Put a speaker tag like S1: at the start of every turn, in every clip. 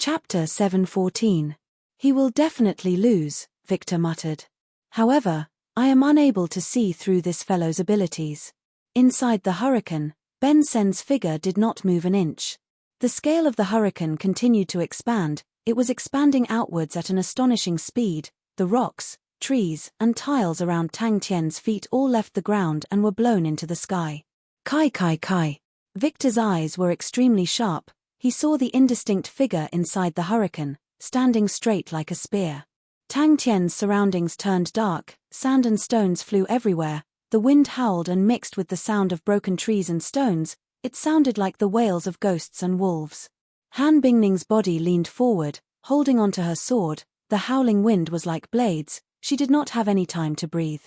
S1: Chapter 7:14. He will definitely lose, Victor muttered. However, I am unable to see through this fellow's abilities. Inside the hurricane, Ben Sen's figure did not move an inch. The scale of the hurricane continued to expand. It was expanding outwards at an astonishing speed. The rocks, trees, and tiles around Tang Tian's feet all left the ground and were blown into the sky. Kai. Victor's eyes were extremely sharp. He saw the indistinct figure inside the hurricane, standing straight like a spear. Tang Tian's surroundings turned dark, sand and stones flew everywhere, the wind howled and mixed with the sound of broken trees and stones. It sounded like the wails of ghosts and wolves. Han Bingning's body leaned forward, holding onto her sword. The howling wind was like blades. She did not have any time to breathe.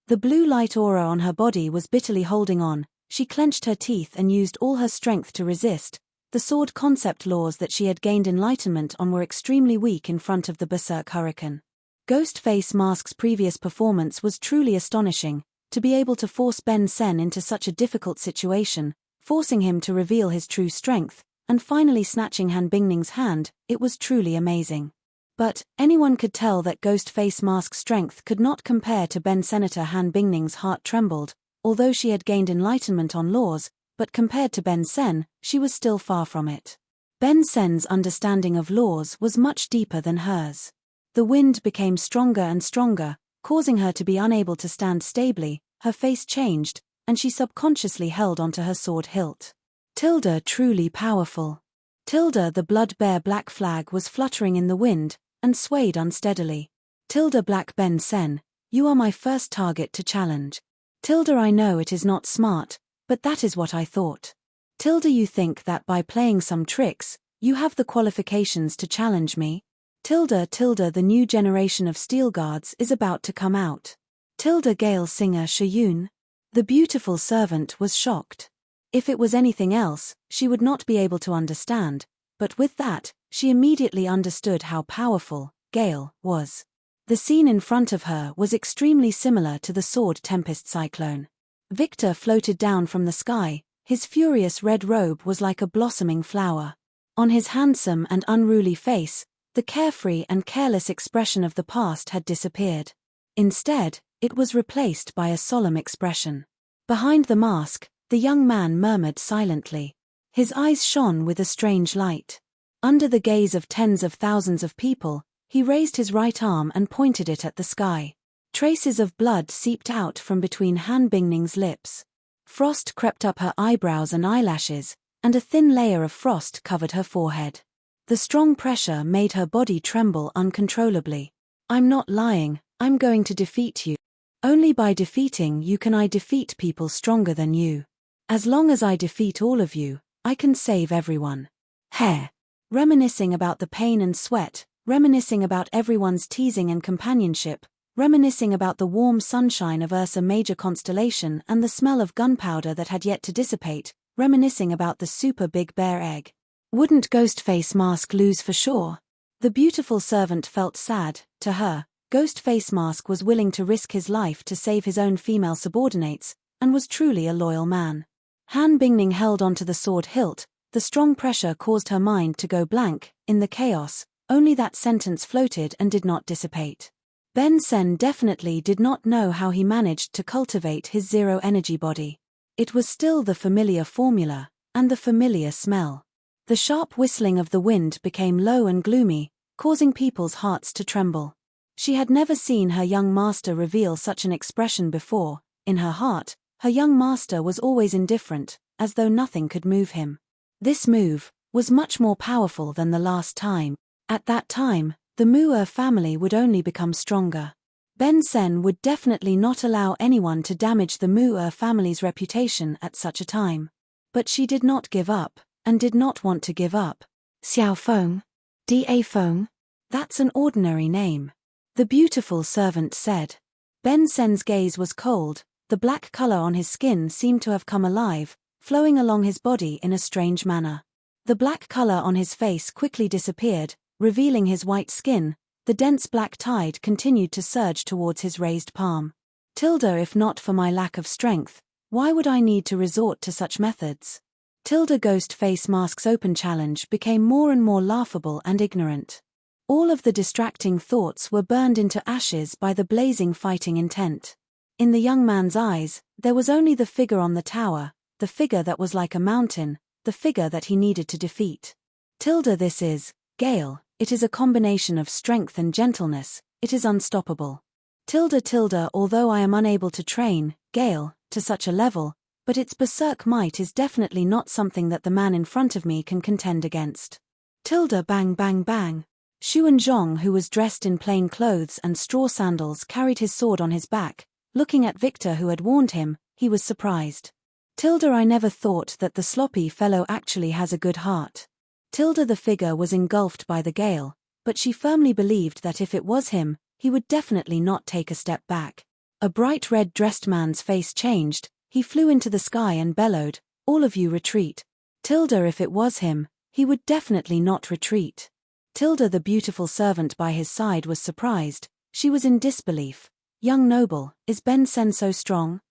S1: The blue light aura on her body was bitterly holding on. She clenched her teeth and used all her strength to resist. The sword concept laws that she had gained enlightenment on were extremely weak in front of the berserk hurricane. Ghostface Mask's previous performance was truly astonishing. To be able to force Ben Sen into such a difficult situation, forcing him to reveal his true strength, and finally snatching Han Bingning's hand, it was truly amazing. But anyone could tell that Ghostface Mask's strength could not compare to Ben Senator Han Bingning's heart trembled. Although she had gained enlightenment on laws, but compared to Ben Sen, she was still far from it. Ben Sen's understanding of laws was much deeper than hers. The wind became stronger and stronger, causing her to be unable to stand stably. Her face changed, and she subconsciously held onto her sword hilt. Tilda truly powerful. Tilda the blood-bear black flag was fluttering in the wind, and swayed unsteadily. Tilda Black Ben Sen, you are my first target to challenge. Tilda, I know it is not smart, but that is what I thought. Tilda, you think that by playing some tricks, you have the qualifications to challenge me? Tilda, the new generation of steel guards is about to come out. Tilda Gale Singer Shayun. The beautiful servant was shocked. If it was anything else, she would not be able to understand, but with that, she immediately understood how powerful Gale was. The scene in front of her was extremely similar to the sword Tempest Cyclone. Victor floated down from the sky. His furious red robe was like a blossoming flower. On his handsome and unruly face, the carefree and careless expression of the past had disappeared. Instead, it was replaced by a solemn expression. Behind the mask, the young man murmured silently. His eyes shone with a strange light. Under the gaze of tens of thousands of people, he raised his right arm and pointed it at the sky. Traces of blood seeped out from between Han Bingning's lips. Frost crept up her eyebrows and eyelashes, and a thin layer of frost covered her forehead. The strong pressure made her body tremble uncontrollably. I'm not lying, I'm going to defeat you. Only by defeating you can I defeat people stronger than you. As long as I defeat all of you, I can save everyone. Hair. Reminiscing about the pain and sweat, reminiscing about everyone's teasing and companionship, reminiscing about the warm sunshine of Ursa Major constellation and the smell of gunpowder that had yet to dissipate, reminiscing about the super big bear egg. Wouldn't Ghostface Mask lose for sure? The beautiful servant felt sad. To her, Ghostface Mask was willing to risk his life to save his own female subordinates, and was truly a loyal man. Han Bingning held onto the sword hilt. The strong pressure caused her mind to go blank. In the chaos, only that sentence floated and did not dissipate. Ben Sen definitely did not know how he managed to cultivate his zero-energy body. It was still the familiar formula, and the familiar smell. The sharp whistling of the wind became low and gloomy, causing people's hearts to tremble. She had never seen her young master reveal such an expression before. In her heart, her young master was always indifferent, as though nothing could move him. This move was much more powerful than the last time. At that time, the Mu'er family would only become stronger. Ben Sen would definitely not allow anyone to damage the Mu'er family's reputation at such a time. But she did not give up, and did not want to give up. Xiao Feng? Da Feng? That's an ordinary name. The beautiful servant said. Ben Sen's gaze was cold. The black color on his skin seemed to have come alive, flowing along his body in a strange manner. The black color on his face quickly disappeared, revealing his white skin. The dense black tide continued to surge towards his raised palm. Tilda, if not for my lack of strength, why would I need to resort to such methods? Tilda Ghost Face Mask's open challenge became more and more laughable and ignorant. All of the distracting thoughts were burned into ashes by the blazing fighting intent. In the young man's eyes, there was only the figure on the tower, the figure that was like a mountain, the figure that he needed to defeat. Tilda, this is, Gale, it is a combination of strength and gentleness, it is unstoppable. Tilda, although I am unable to train, Gale, to such a level, but its berserk might is definitely not something that the man in front of me can contend against. Tilda, bang bang bang. Xuanzong, who was dressed in plain clothes and straw sandals, carried his sword on his back. Looking at Victor, who had warned him, he was surprised. Tilda, I never thought that the sloppy fellow actually has a good heart. Tilda, the figure was engulfed by the gale, but she firmly believed that if it was him, he would definitely not take a step back. A bright red-dressed man's face changed, he flew into the sky and bellowed, all of you retreat. Tilda, if it was him, he would definitely not retreat. Tilda, the beautiful servant by his side, was surprised, she was in disbelief. Young noble, is Ben Sen so strong?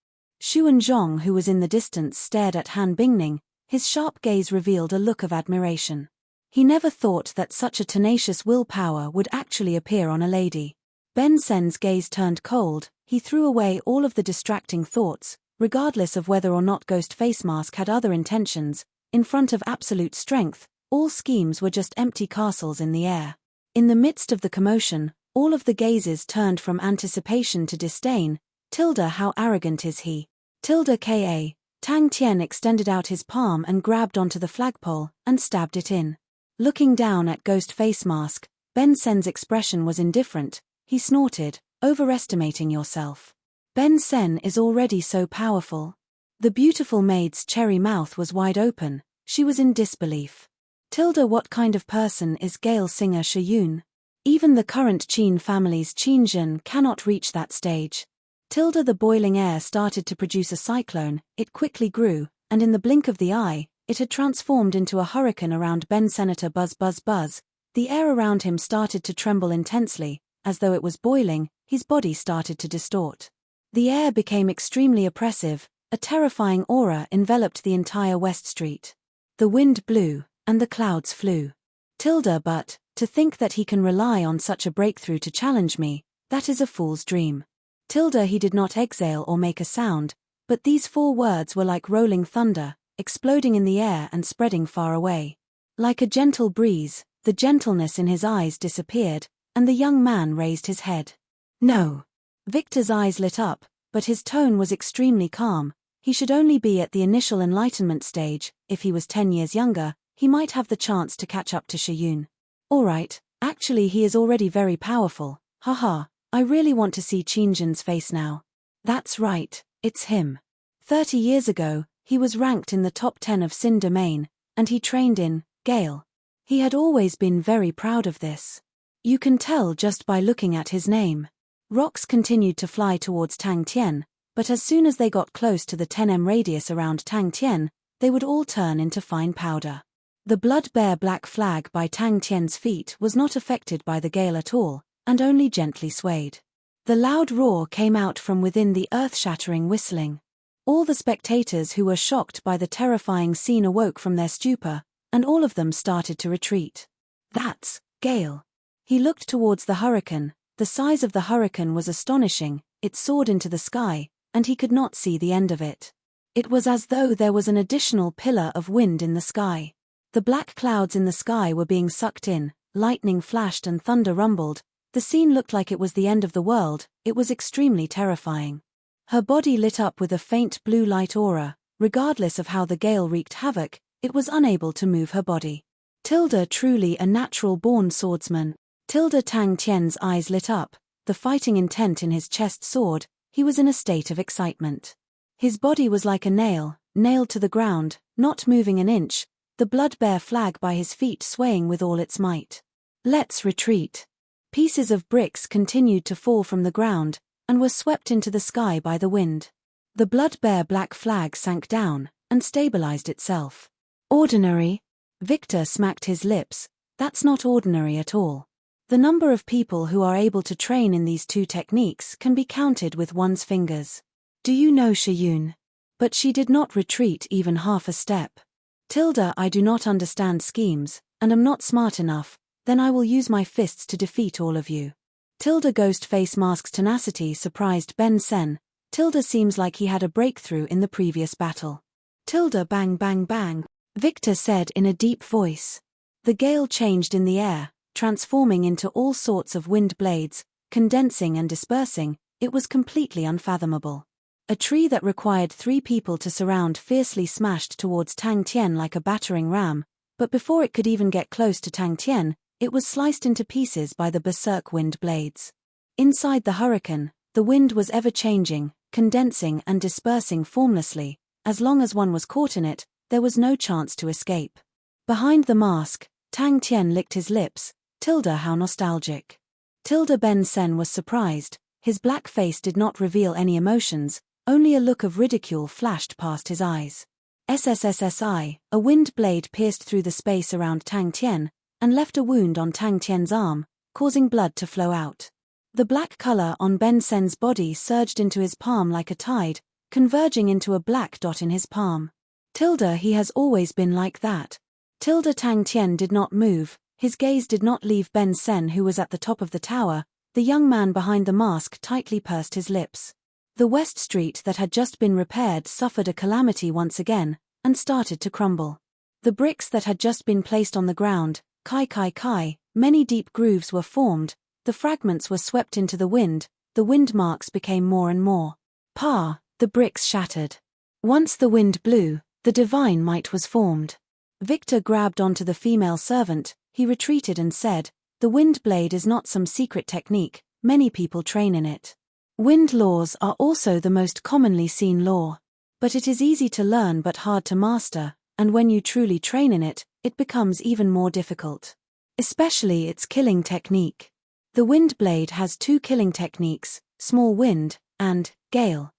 S1: Xuanzong, who was in the distance, stared at Han Bingning, his sharp gaze revealed a look of admiration. He never thought that such a tenacious willpower would actually appear on a lady. Ben Sen's gaze turned cold, he threw away all of the distracting thoughts, regardless of whether or not Ghost Face Mask had other intentions. In front of absolute strength, all schemes were just empty castles in the air. In the midst of the commotion, all of the gazes turned from anticipation to disdain. Tilda, how arrogant is he? Tilda Ka. Tang Tian extended out his palm and grabbed onto the flagpole, and stabbed it in. Looking down at Ghost Face Mask, Ben Sen's expression was indifferent. He snorted, overestimating yourself. Ben Sen is already so powerful. The beautiful maid's cherry mouth was wide open, she was in disbelief. Tilda, what kind of person is Gale Singer Shiyun? Even the current Qin family's Qinzhen cannot reach that stage. Tilda, the boiling air started to produce a cyclone, it quickly grew, and in the blink of the eye, it had transformed into a hurricane around Ben. Senator buzz buzz buzz. The air around him started to tremble intensely, as though it was boiling, his body started to distort. The air became extremely oppressive, a terrifying aura enveloped the entire West Street. The wind blew, and the clouds flew. Tilda, but, to think that he can rely on such a breakthrough to challenge me, that is a fool's dream. Tilda, he did not exhale or make a sound, but these 4 words were like rolling thunder, exploding in the air and spreading far away. Like a gentle breeze, the gentleness in his eyes disappeared, and the young man raised his head. No. Victor's eyes lit up, but his tone was extremely calm. He should only be at the initial enlightenment stage. If he was 10 years younger, he might have the chance to catch up to Shiyun. Alright, actually he is already very powerful, haha, I really want to see Qinzhen's face now. That's right, it's him. 30 years ago, he was ranked in the top 10 of Xin Domain, and he trained in Gale. He had always been very proud of this. You can tell just by looking at his name. Rocks continued to fly towards Tang Tian, but as soon as they got close to the 10m radius around Tang Tian, they would all turn into fine powder. The blood-bear black flag by Tang Tian's feet was not affected by the gale at all, and only gently swayed. The loud roar came out from within the earth-shattering whistling. All the spectators who were shocked by the terrifying scene awoke from their stupor, and all of them started to retreat. That's Gale. He looked towards the hurricane. The size of the hurricane was astonishing, it soared into the sky, and he could not see the end of it. It was as though there was an additional pillar of wind in the sky. The black clouds in the sky were being sucked in, lightning flashed and thunder rumbled. The scene looked like it was the end of the world, it was extremely terrifying. Her body lit up with a faint blue light aura. Regardless of how the gale wreaked havoc, it was unable to move her body. Tilda, truly a natural-born swordsman. Tilda, Tang Tian's eyes lit up, the fighting intent in his chest soared, he was in a state of excitement. His body was like a nail, nailed to the ground, not moving an inch, the blood-bear flag by his feet swaying with all its might. Let's retreat. Pieces of bricks continued to fall from the ground, and were swept into the sky by the wind. The blood-bear black flag sank down, and stabilized itself. Ordinary? Victor smacked his lips, that's not ordinary at all. The number of people who are able to train in these 2 techniques can be counted with one's fingers. Do you know Shiyun? But she did not retreat even half a step. Tilda, I do not understand schemes, and am not smart enough, then I will use my fists to defeat all of you. Tilda Ghost Face Mask's tenacity surprised Ben Sen. Tilda seems like he had a breakthrough in the previous battle. Tilda bang bang bang, Victor said in a deep voice. The gale changed in the air, transforming into all sorts of wind blades, condensing and dispersing. It was completely unfathomable. A tree that required 3 people to surround fiercely smashed towards Tang Tian like a battering ram, but before it could even get close to Tang Tian, it was sliced into pieces by the berserk wind blades. Inside the hurricane, the wind was ever-changing, condensing and dispersing formlessly. As long as one was caught in it, there was no chance to escape. Behind the mask, Tang Tian licked his lips. Tilda, how nostalgic. Tilda Ben Sen was surprised. His black face did not reveal any emotions, only a look of ridicule flashed past his eyes. SSSSI, a wind blade pierced through the space around Tang Tian, and left a wound on Tang Tian's arm, causing blood to flow out. The black color on Ben Sen's body surged into his palm like a tide, converging into a black dot in his palm. Tilda, he has always been like that. Tilda Tang Tian did not move, his gaze did not leave Ben Sen, who was at the top of the tower. The young man behind the mask tightly pursed his lips. The West Street that had just been repaired suffered a calamity once again, and started to crumble. The bricks that had just been placed on the ground, kai, many deep grooves were formed, the fragments were swept into the wind marks became more and more. The bricks shattered. Once the wind blew, the divine might was formed. Victor grabbed onto the female servant, he retreated and said, the wind blade is not some secret technique, many people train in it. Wind laws are also the most commonly seen law. But it is easy to learn but hard to master, and when you truly train in it, it becomes even more difficult. Especially its killing technique. The wind blade has 2 killing techniques, small wind, and gale.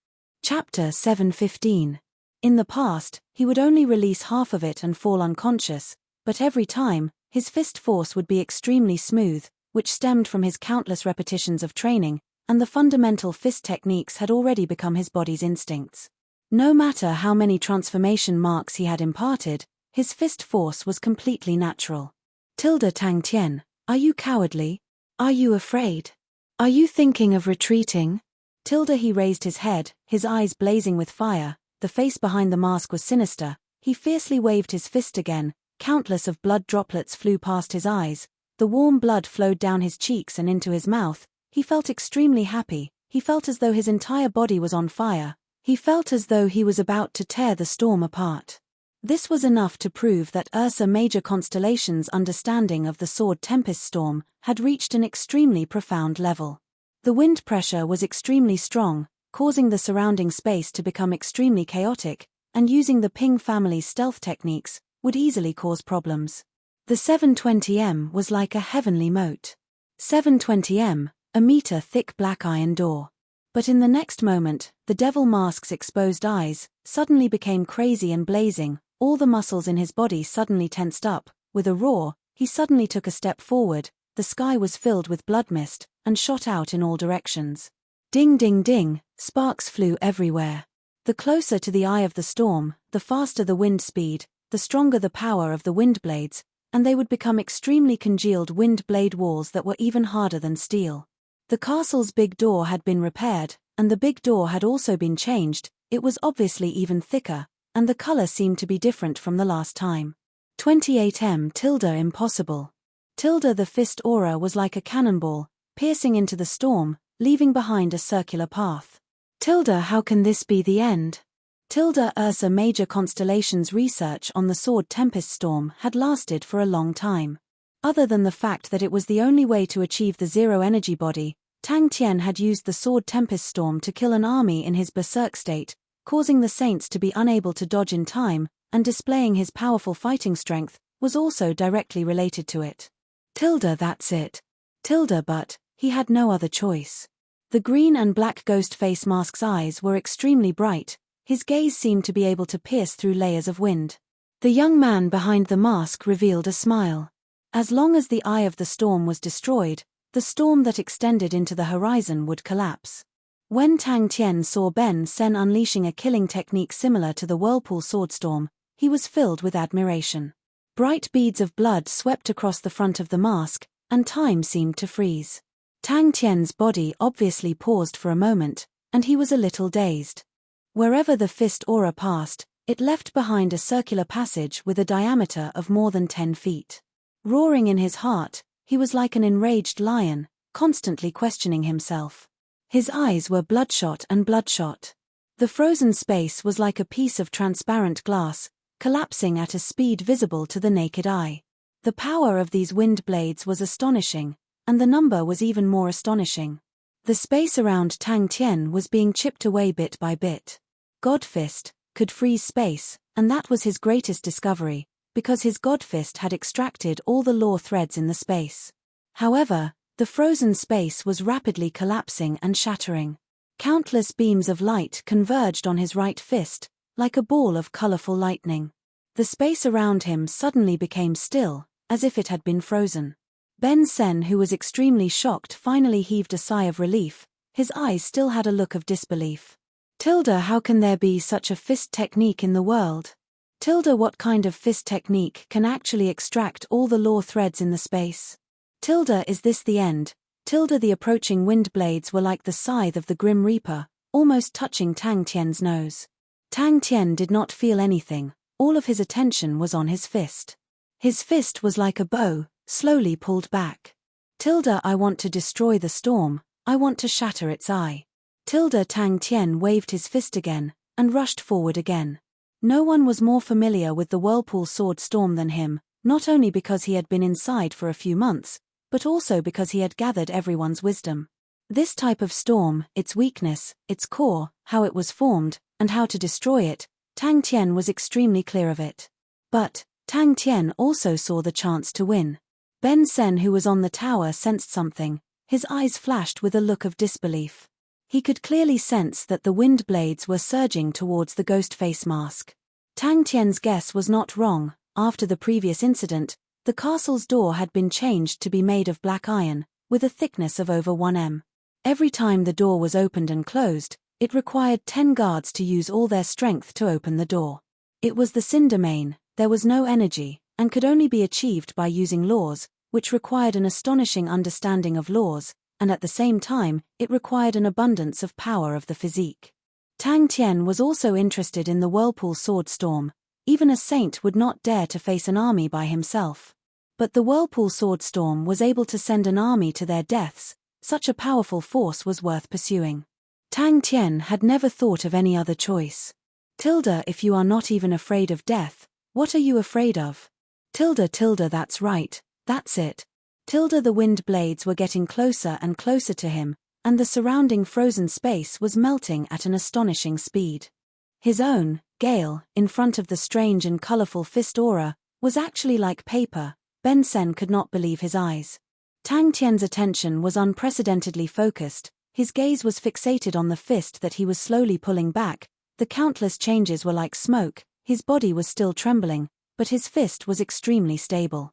S1: Chapter 7:15. In the past, he would only release half of it and fall unconscious, but every time, his fist force would be extremely smooth, which stemmed from his countless repetitions of training, and the fundamental fist techniques had already become his body's instincts. No matter how many transformation marks he had imparted, his fist force was completely natural. Tilda Tang Tian, are you cowardly? Are you afraid? Are you thinking of retreating? Tilda, he raised his head, his eyes blazing with fire, the face behind the mask was sinister, he fiercely waved his fist again, countless of blood droplets flew past his eyes, the warm blood flowed down his cheeks and into his mouth, he felt extremely happy, he felt as though his entire body was on fire, he felt as though he was about to tear the storm apart. This was enough to prove that Ursa Major Constellation's understanding of the Sword Tempest Storm had reached an extremely profound level. The wind pressure was extremely strong, causing the surrounding space to become extremely chaotic, and using the Ping family's stealth techniques would easily cause problems. The 720M was like a heavenly moat. 720M, a meter-thick black iron door. But in the next moment, the devil mask's exposed eyes suddenly became crazy and blazing, all the muscles in his body suddenly tensed up, with a roar, he suddenly took a step forward, the sky was filled with blood mist, and shot out in all directions. Ding ding ding, sparks flew everywhere. The closer to the eye of the storm, the faster the wind speed, the stronger the power of the wind blades, and they would become extremely congealed wind blade walls that were even harder than steel. The castle's big door had been repaired, and the big door had also been changed, it was obviously even thicker, and the color seemed to be different from the last time. 28M tilde impossible. Tilde the fist aura was like a cannonball, piercing into the storm, leaving behind a circular path. Tilde, how can this be the end? Tilde Ursa Major Constellation's research on the Sword Tempest Storm had lasted for a long time. Other than the fact that it was the only way to achieve the zero-energy body, Tang Tian had used the Sword Tempest Storm to kill an army in his berserk state, causing the saints to be unable to dodge in time, and displaying his powerful fighting strength was also directly related to it. Tilde, that's it. Tilde, but he had no other choice. The green and black ghost face mask's eyes were extremely bright, his gaze seemed to be able to pierce through layers of wind. The young man behind the mask revealed a smile. As long as the eye of the storm was destroyed, the storm that extended into the horizon would collapse. When Tang Tian saw Ben Sen unleashing a killing technique similar to the Whirlpool Swordstorm, he was filled with admiration. Bright beads of blood swept across the front of the mask, and time seemed to freeze. Tang Tian's body obviously paused for a moment, and he was a little dazed. Wherever the fist aura passed, it left behind a circular passage with a diameter of more than 10 feet. Roaring in his heart, he was like an enraged lion, constantly questioning himself. His eyes were bloodshot and bloodshot. The frozen space was like a piece of transparent glass, collapsing at a speed visible to the naked eye. The power of these wind blades was astonishing, and the number was even more astonishing. The space around Tang Tian was being chipped away bit by bit. Godfist could freeze space, and that was his greatest discovery, because his Godfist had extracted all the law threads in the space. However, the frozen space was rapidly collapsing and shattering. Countless beams of light converged on his right fist, like a ball of colorful lightning. The space around him suddenly became still, as if it had been frozen. Ben Sen, who was extremely shocked, finally heaved a sigh of relief. His eyes still had a look of disbelief. How can there be such a fist technique in the world? What kind of fist technique can actually extract all the law threads in the space? Is this the end? The approaching wind blades were like the scythe of the Grim Reaper, almost touching Tang Tian's nose. Tang Tian did not feel anything, all of his attention was on his fist. His fist was like a bow, slowly pulled back. I want to destroy the storm, I want to shatter its eye. Tang Tian waved his fist again, and rushed forward again. No one was more familiar with the Whirlpool Sword Storm than him, not only because he had been inside for a few months, but also because he had gathered everyone's wisdom. This type of storm, its weakness, its core, how it was formed, and how to destroy it, Tang Tian was extremely clear of it. But Tang Tian also saw the chance to win. Ben Sen, who was on the tower, sensed something. His eyes flashed with a look of disbelief. He could clearly sense that the wind blades were surging towards the ghost face mask. Tang Tian's guess was not wrong. After the previous incident, the castle's door had been changed to be made of black iron, with a thickness of over 1 m. Every time the door was opened and closed, it required 10 guards to use all their strength to open the door. It was the Sin domain, there was no energy, and could only be achieved by using laws, which required an astonishing understanding of laws, and at the same time, it required an abundance of power of the physique. Tang Tian was also interested in the Whirlpool Sword Storm. Even a saint would not dare to face an army by himself. But the Whirlpool Sword Storm was able to send an army to their deaths. Such a powerful force was worth pursuing. Tang Tian had never thought of any other choice. If you are not even afraid of death, what are you afraid of? That's right, that's it. The wind blades were getting closer and closer to him, and the surrounding frozen space was melting at an astonishing speed. His own, Gale, in front of the strange and colorful fist aura, was actually like paper. Ben Sen could not believe his eyes. Tang Tian's attention was unprecedentedly focused, his gaze was fixated on the fist that he was slowly pulling back. The countless changes were like smoke, his body was still trembling, but his fist was extremely stable.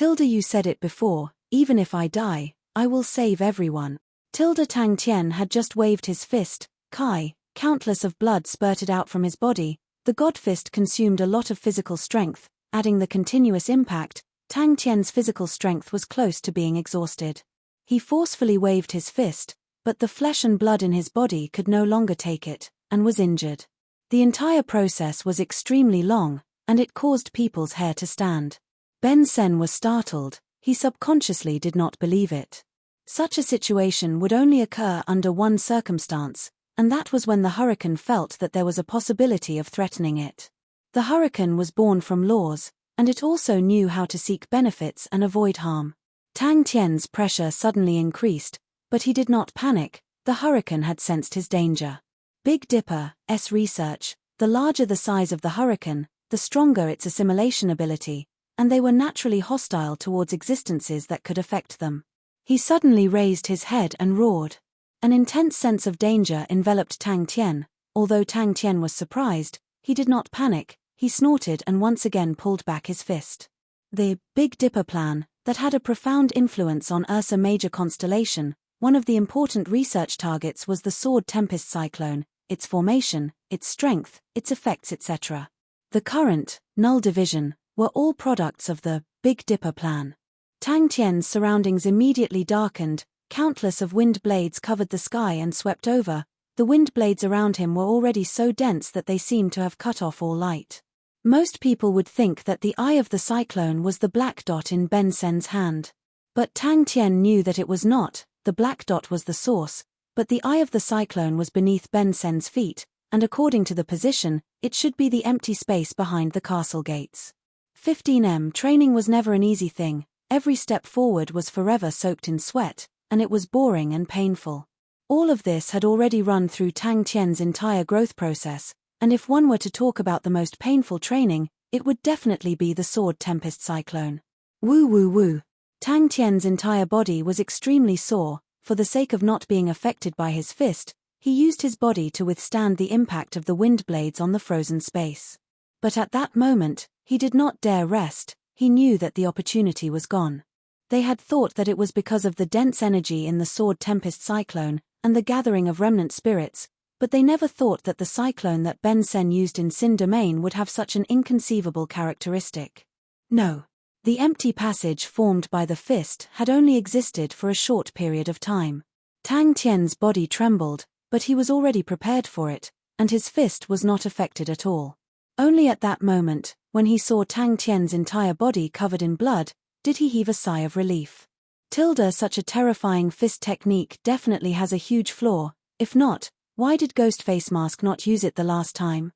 S1: You said it before, even if I die, I will save everyone. Tang Tian had just waved his fist, Kai, countless of blood spurted out from his body. The God Fist consumed a lot of physical strength, adding the continuous impact. Tang Tian's physical strength was close to being exhausted. He forcefully waved his fist, but the flesh and blood in his body could no longer take it, and was injured. The entire process was extremely long, and it caused people's hair to stand. Ben Sen was startled, he subconsciously did not believe it. Such a situation would only occur under one circumstance, and that was when the hurricane felt that there was a possibility of threatening it. The hurricane was born from laws, and it also knew how to seek benefits and avoid harm. Tang Tian's pressure suddenly increased, but he did not panic. The hurricane had sensed his danger. Big Dipper's research, the larger the size of the hurricane, the stronger its assimilation ability, and they were naturally hostile towards existences that could affect them. He suddenly raised his head and roared. An intense sense of danger enveloped Tang Tian. Although Tang Tian was surprised, he did not panic. He snorted and once again pulled back his fist. The Big Dipper plan, that had a profound influence on Ursa Major constellation, one of the important research targets was the Sword Tempest Cyclone, its formation, its strength, its effects etc. The current, null division, were all products of the Big Dipper plan. Tang Tian's surroundings immediately darkened, countless of wind blades covered the sky and swept over. The wind blades around him were already so dense that they seemed to have cut off all light. Most people would think that the eye of the cyclone was the black dot in Ben Sen's hand. But Tang Tian knew that it was not. The black dot was the source, but the eye of the cyclone was beneath Ben Sen's feet, and according to the position, it should be the empty space behind the castle gates. 15M training was never an easy thing. Every step forward was forever soaked in sweat, and it was boring and painful. All of this had already run through Tang Tian's entire growth process, and if one were to talk about the most painful training, it would definitely be the Sword Tempest Cyclone. Woo woo woo. Tang Tian's entire body was extremely sore. For the sake of not being affected by his fist, he used his body to withstand the impact of the wind blades on the frozen space. But at that moment, he did not dare rest. He knew that the opportunity was gone. They had thought that it was because of the dense energy in the Sword Tempest Cyclone and the gathering of remnant spirits, but they never thought that the cyclone that Ben Sen used in Sin Domain would have such an inconceivable characteristic. No. The empty passage formed by the fist had only existed for a short period of time. Tang Tian's body trembled, but he was already prepared for it, and his fist was not affected at all. Only at that moment, when he saw Tang Tian's entire body covered in blood, did he heave a sigh of relief. Such a terrifying fist technique definitely has a huge flaw. If not, why did Ghostface Mask not use it the last time?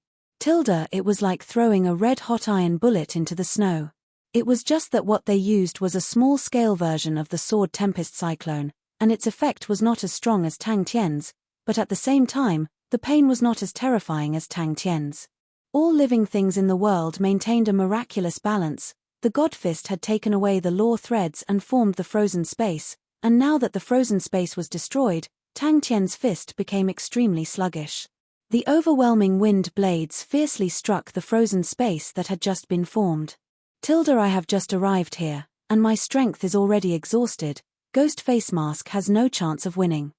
S1: It was like throwing a red-hot iron bullet into the snow. It was just that what they used was a small-scale version of the Sword Tempest Cyclone, and its effect was not as strong as Tang Tian's, but at the same time, the pain was not as terrifying as Tang Tian's. All living things in the world maintained a miraculous balance. The God Fist had taken away the law threads and formed the frozen space, and now that the frozen space was destroyed, Tang Tian's fist became extremely sluggish. The overwhelming wind blades fiercely struck the frozen space that had just been formed. I have just arrived here, and my strength is already exhausted. Ghostface Mask has no chance of winning.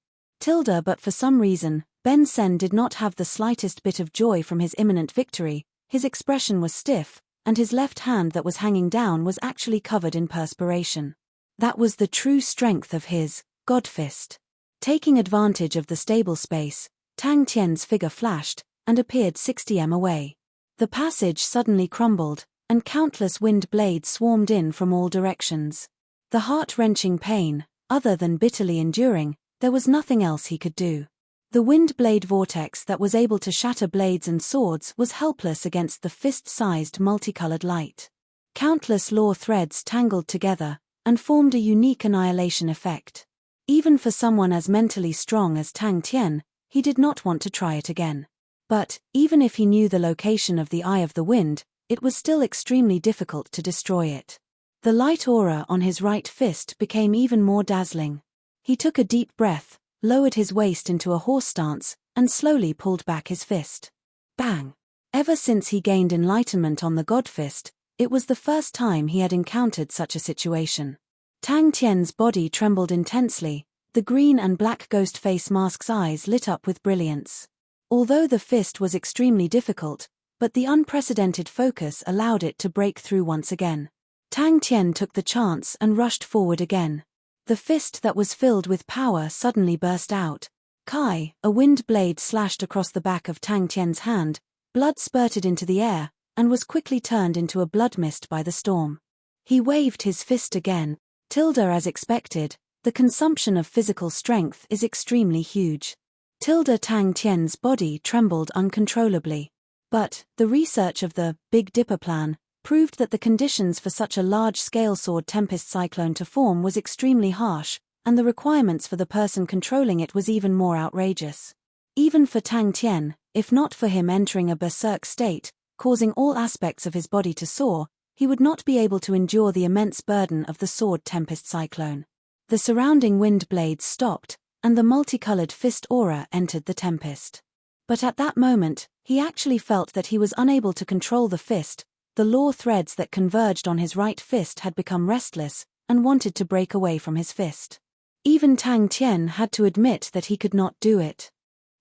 S1: But for some reason, Ben Sen did not have the slightest bit of joy from his imminent victory. His expression was stiff, and his left hand that was hanging down was actually covered in perspiration. That was the true strength of his God Fist. Taking advantage of the stable space, Tang Tian's figure flashed, and appeared 60 m away. The passage suddenly crumbled, and countless wind blades swarmed in from all directions. The heart-wrenching pain, other than bitterly enduring, there was nothing else he could do. The wind blade vortex that was able to shatter blades and swords was helpless against the fist-sized multicolored light. Countless law threads tangled together, and formed a unique annihilation effect. Even for someone as mentally strong as Tang Tian, he did not want to try it again. But, even if he knew the location of the Eye of the Wind, it was still extremely difficult to destroy it. The light aura on his right fist became even more dazzling. He took a deep breath, lowered his waist into a horse stance, and slowly pulled back his fist. Bang! Ever since he gained enlightenment on the God Fist, it was the first time he had encountered such a situation. Tang Tian's body trembled intensely, the green and black Ghostface Mask's eyes lit up with brilliance. Although the fist was extremely difficult, but the unprecedented focus allowed it to break through once again. Tang Tian took the chance and rushed forward again. The fist that was filled with power suddenly burst out. Kai, a wind blade slashed across the back of Tang Tian's hand, blood spurted into the air, and was quickly turned into a blood mist by the storm. He waved his fist again. As expected, the consumption of physical strength is extremely huge. Tang Tian's body trembled uncontrollably. But, the research of the Big Dipper plan proved that the conditions for such a large-scale Sword Tempest Cyclone to form was extremely harsh, and the requirements for the person controlling it was even more outrageous. Even for Tang Tian, if not for him entering a berserk state, causing all aspects of his body to soar, he would not be able to endure the immense burden of the Sword Tempest Cyclone. The surrounding wind blades stopped, and the multicolored fist aura entered the tempest. But at that moment, he actually felt that he was unable to control the fist. The law threads that converged on his right fist had become restless, and wanted to break away from his fist. Even Tang Tian had to admit that he could not do it.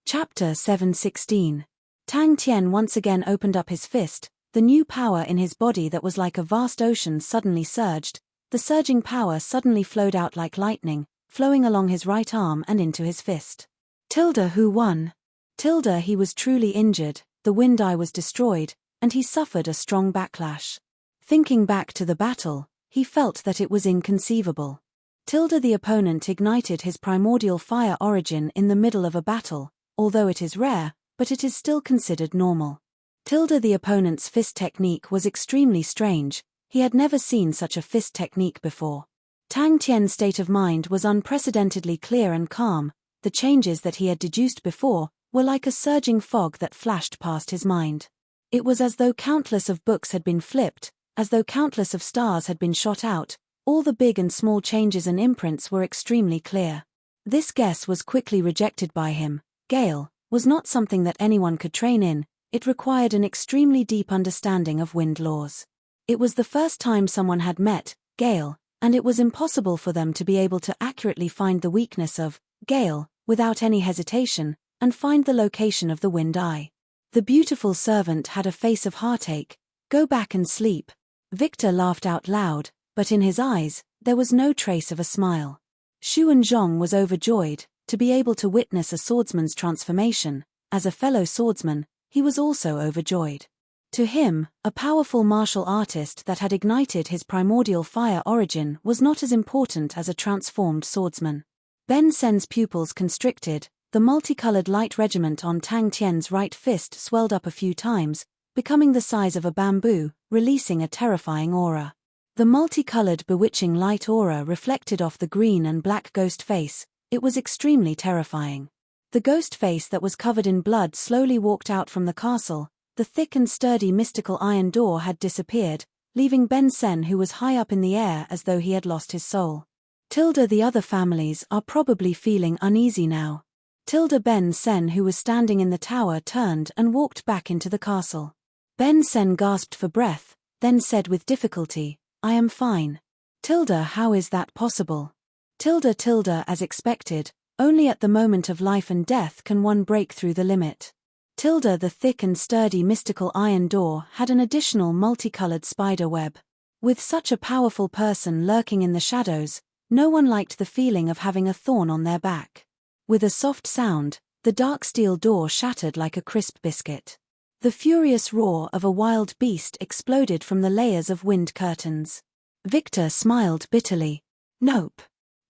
S1: Chapter 7:16. Tang Tian once again opened up his fist. The The new power in his body that was like a vast ocean suddenly surged. The surging power suddenly flowed out like lightning, flowing along his right arm and into his fist. Tilda who won? Tilda he was truly injured, the wind eye was destroyed, and he suffered a strong backlash. Thinking back to the battle, he felt that it was inconceivable. Tilda the opponent ignited his primordial fire origin in the middle of a battle, although it is rare, but it is still considered normal. Tilda the opponent's fist technique was extremely strange, he had never seen such a fist technique before. Tang Tian's state of mind was unprecedentedly clear and calm, the changes that he had deduced before were like a surging fog that flashed past his mind. It was as though countless of books had been flipped, as though countless of stars had been shot out, all the big and small changes and imprints were extremely clear. This guess was quickly rejected by him. Gale was not something that anyone could train in, it required an extremely deep understanding of wind laws. It was the first time someone had met Gale, and it was impossible for them to be able to accurately find the weakness of Gale, without any hesitation, and find the location of the wind eye. The beautiful servant had a face of heartache. Go back and sleep. Victor laughed out loud, but in his eyes, there was no trace of a smile. Xuanzong was overjoyed, to be able to witness a swordsman's transformation. As a fellow swordsman, he was also overjoyed. To him, a powerful martial artist that had ignited his primordial fire origin was not as important as a transformed swordsman. Ben Sen's pupils constricted, the multicolored light regiment on Tang Tian's right fist swelled up a few times, becoming the size of a bamboo, releasing a terrifying aura. The multicolored bewitching light aura reflected off the green and black ghost face, it was extremely terrifying. The ghost face that was covered in blood slowly walked out from the castle, the thick and sturdy mystical iron door had disappeared, leaving Ben Sen who was high up in the air as though he had lost his soul. Tilda the other families are probably feeling uneasy now. Tilda Ben Sen who was standing in the tower turned and walked back into the castle. Ben Sen gasped for breath, then said with difficulty, I am fine. Tilda how is that possible? Tilda as expected, only at the moment of life and death can one break through the limit. Tilda the thick and sturdy mystical iron door had an additional multicolored spider web. With such a powerful person lurking in the shadows, no one liked the feeling of having a thorn on their back. With a soft sound, the dark steel door shattered like a crisp biscuit. The furious roar of a wild beast exploded from the layers of wind curtains. Victor smiled bitterly. Nope.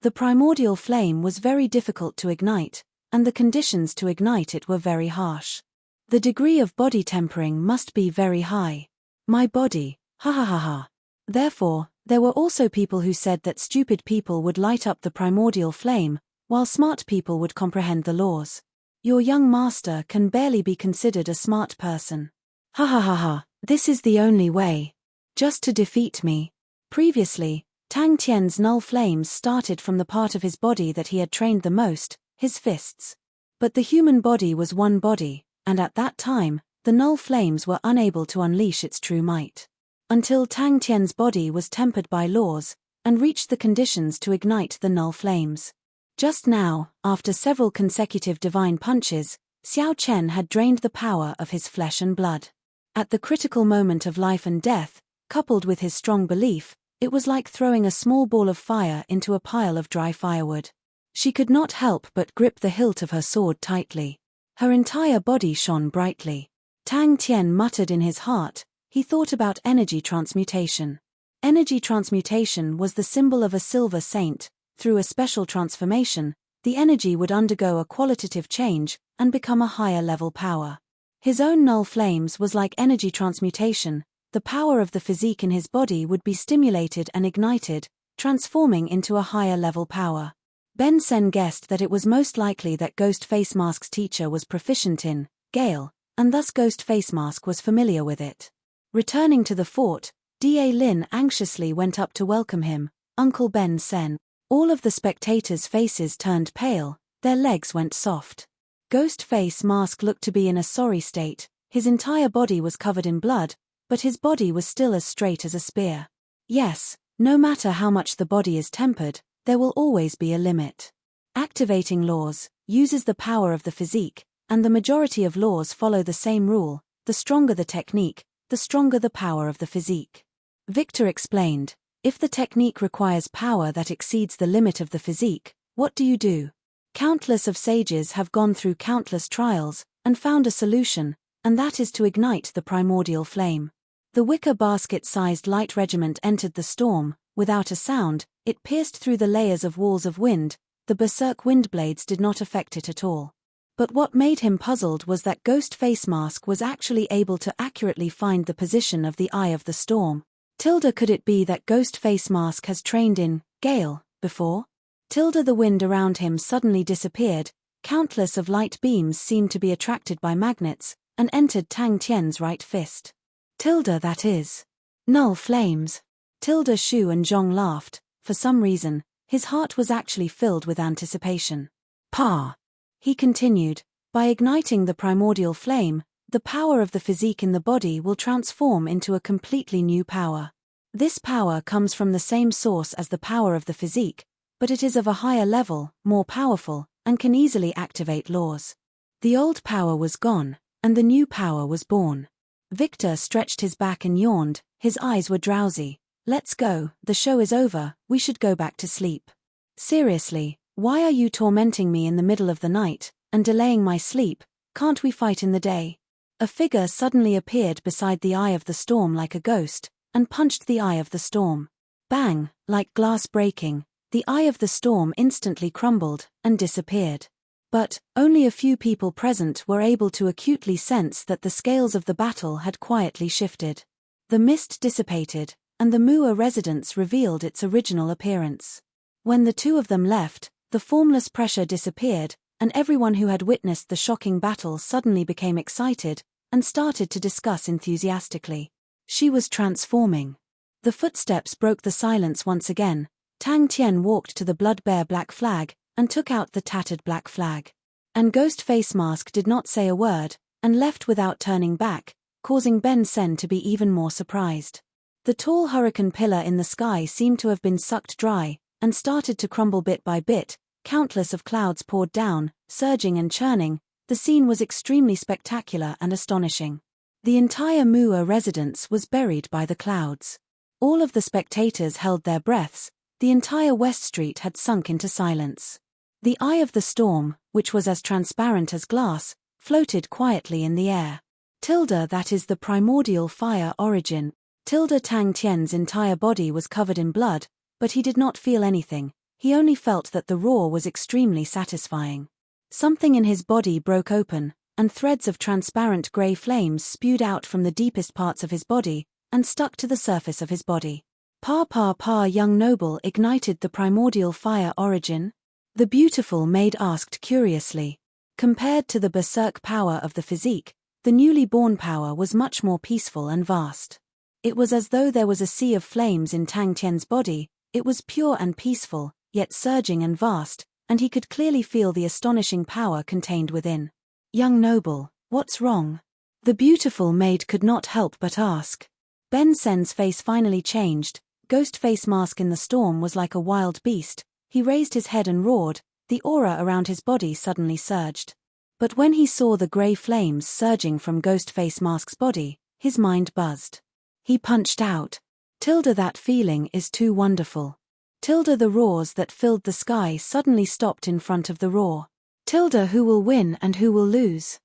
S1: The primordial flame was very difficult to ignite, and the conditions to ignite it were very harsh. The degree of body tempering must be very high. My body, ha ha ha ha. Therefore, there were also people who said that stupid people would light up the primordial flame, while smart people would comprehend the laws. Your young master can barely be considered a smart person. Ha ha ha ha, this is the only way. Just to defeat me. Previously, Tang Tian's null flames started from the part of his body that he had trained the most, his fists. But the human body was one body, and at that time, the null flames were unable to unleash its true might. Until Tang Tian's body was tempered by laws, and reached the conditions to ignite the null flames. Just now, after several consecutive divine punches, Xiao Chen had drained the power of his flesh and blood. At the critical moment of life and death, coupled with his strong belief, it was like throwing a small ball of fire into a pile of dry firewood. She could not help but grip the hilt of her sword tightly. Her entire body shone brightly. Tang Tian muttered in his heart, he thought about energy transmutation. Energy transmutation was the symbol of a silver saint. Through a special transformation, the energy would undergo a qualitative change and become a higher level power. His own null flames was like energy transmutation. The power of the physique in his body would be stimulated and ignited, transforming into a higher level power. Ben Sen guessed that it was most likely that Ghost Face Mask's teacher was proficient in Gale, and thus Ghost Face Mask was familiar with it. Returning to the fort, Da Lin anxiously went up to welcome him, Uncle Ben Sen. All of the spectators' faces turned pale, their legs went soft. Ghost Face Mask looked to be in a sorry state, his entire body was covered in blood, but his body was still as straight as a spear. Yes, no matter how much the body is tempered, there will always be a limit. Activating laws uses the power of the physique, and the majority of laws follow the same rule. The stronger the technique, the stronger the power of the physique. Victor explained, if the technique requires power that exceeds the limit of the physique, what do you do? Countless of sages have gone through countless trials, and found a solution, and that is to ignite the primordial flame. The wicker basket-sized light regiment entered the storm, without a sound. It pierced through the layers of walls of wind. The berserk wind blades did not affect it at all. But what made him puzzled was that Ghost Face Mask was actually able to accurately find the position of the eye of the storm. Could it be that Ghost Face Mask has trained in gale before? The wind around him suddenly disappeared. Countless of light beams seemed to be attracted by magnets, and entered Tang Tian's right fist. That is. Null flames. Shu and Zhong laughed. For some reason, his heart was actually filled with anticipation. Pa! He continued, by igniting the primordial flame, the power of the physique in the body will transform into a completely new power. This power comes from the same source as the power of the physique, but it is of a higher level, more powerful, and can easily activate laws. The old power was gone, and the new power was born. Victor stretched his back and yawned. His eyes were drowsy. Let's go, the show is over, we should go back to sleep. Seriously, why are you tormenting me in the middle of the night, and delaying my sleep? Can't we fight in the day? A figure suddenly appeared beside the eye of the storm like a ghost, and punched the eye of the storm. Bang, like glass breaking, the eye of the storm instantly crumbled, and disappeared. But, only a few people present were able to acutely sense that the scales of the battle had quietly shifted. The mist dissipated, and the Mua residence revealed its original appearance. When the two of them left, the formless pressure disappeared, and everyone who had witnessed the shocking battle suddenly became excited, and started to discuss enthusiastically. She was transforming. The footsteps broke the silence once again. Tang Tian walked to the blood-bare black flag, and took out the tattered black flag. And Ghost Face Mask did not say a word, and left without turning back, causing Ben Sen to be even more surprised. The tall hurricane pillar in the sky seemed to have been sucked dry, and started to crumble bit by bit. Countless of clouds poured down, surging and churning. The scene was extremely spectacular and astonishing. The entire Mua residence was buried by the clouds. All of the spectators held their breaths. The entire West Street had sunk into silence. The eye of the storm, which was as transparent as glass, floated quietly in the air. That is the primordial fire origin. Tang Tian's entire body was covered in blood, but he did not feel anything. He only felt that the roar was extremely satisfying. Something in his body broke open, and threads of transparent grey flames spewed out from the deepest parts of his body, and stuck to the surface of his body. Young noble ignited the primordial fire origin? The beautiful maid asked curiously. Compared to the berserk power of the physique, the newly born power was much more peaceful and vast. It was as though there was a sea of flames in Tang Tian's body. It was pure and peaceful, yet surging and vast, and he could clearly feel the astonishing power contained within. Young noble, what's wrong? The beautiful maid could not help but ask. Ben Sen's face finally changed. Ghost Face Mask in the storm was like a wild beast. He raised his head and roared. The aura around his body suddenly surged. But when he saw the grey flames surging from Ghost Face Mask's body, his mind buzzed. He punched out. That feeling is too wonderful. The roars that filled the sky suddenly stopped in front of the roar. Who will win and who will lose?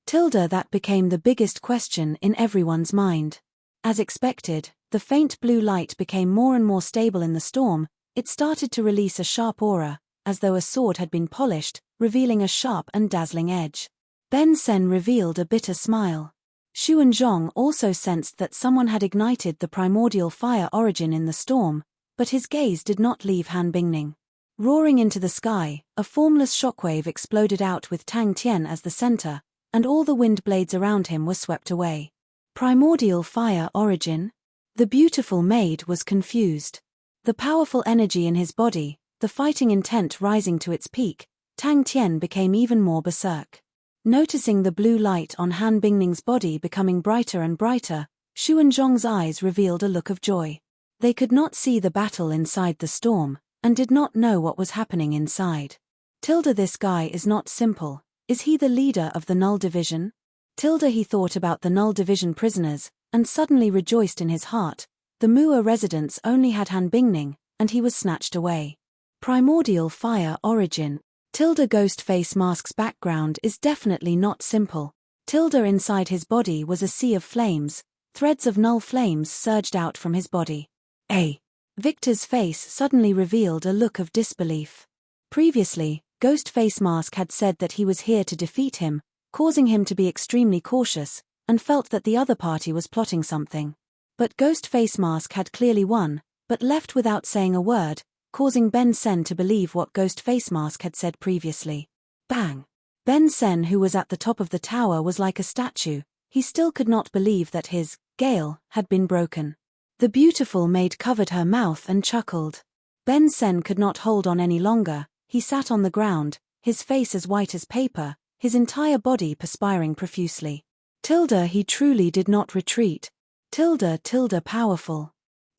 S1: That became the biggest question in everyone's mind. As expected, the faint blue light became more and more stable in the storm. It started to release a sharp aura, as though a sword had been polished, revealing a sharp and dazzling edge. Ben Sen revealed a bitter smile. Shu and Zhong also sensed that someone had ignited the primordial fire origin in the storm, but his gaze did not leave Han Bingning. Roaring into the sky, a formless shockwave exploded out with Tang Tian as the center, and all the wind blades around him were swept away. Primordial fire origin? The beautiful maid was confused. The powerful energy in his body, the fighting intent rising to its peak, Tang Tian became even more berserk. Noticing the blue light on Han Bingning's body becoming brighter and brighter, Shu and Zhong's eyes revealed a look of joy. They could not see the battle inside the storm, and did not know what was happening inside. This guy is not simple. Is he the leader of the Null Division? He thought about the Null Division prisoners, and suddenly rejoiced in his heart. The Mua residents only had Han Bingning, and he was snatched away. Primordial fire origin. Ghost face mask's background is definitely not simple. Inside his body was a sea of flames. Threads of null flames surged out from his body. Victor's face suddenly revealed a look of disbelief. Previously, Ghost Face Mask had said that he was here to defeat him, causing him to be extremely cautious, and felt that the other party was plotting something. But Ghost Face Mask had clearly won, but left without saying a word, causing Ben Sen to believe what Ghost Face Mask had said previously. Bang! Ben Sen, who was at the top of the tower, was like a statue. He still could not believe that his gale had been broken. The beautiful maid covered her mouth and chuckled. Ben Sen could not hold on any longer. He sat on the ground, his face as white as paper, his entire body perspiring profusely. He truly did not retreat. Powerful.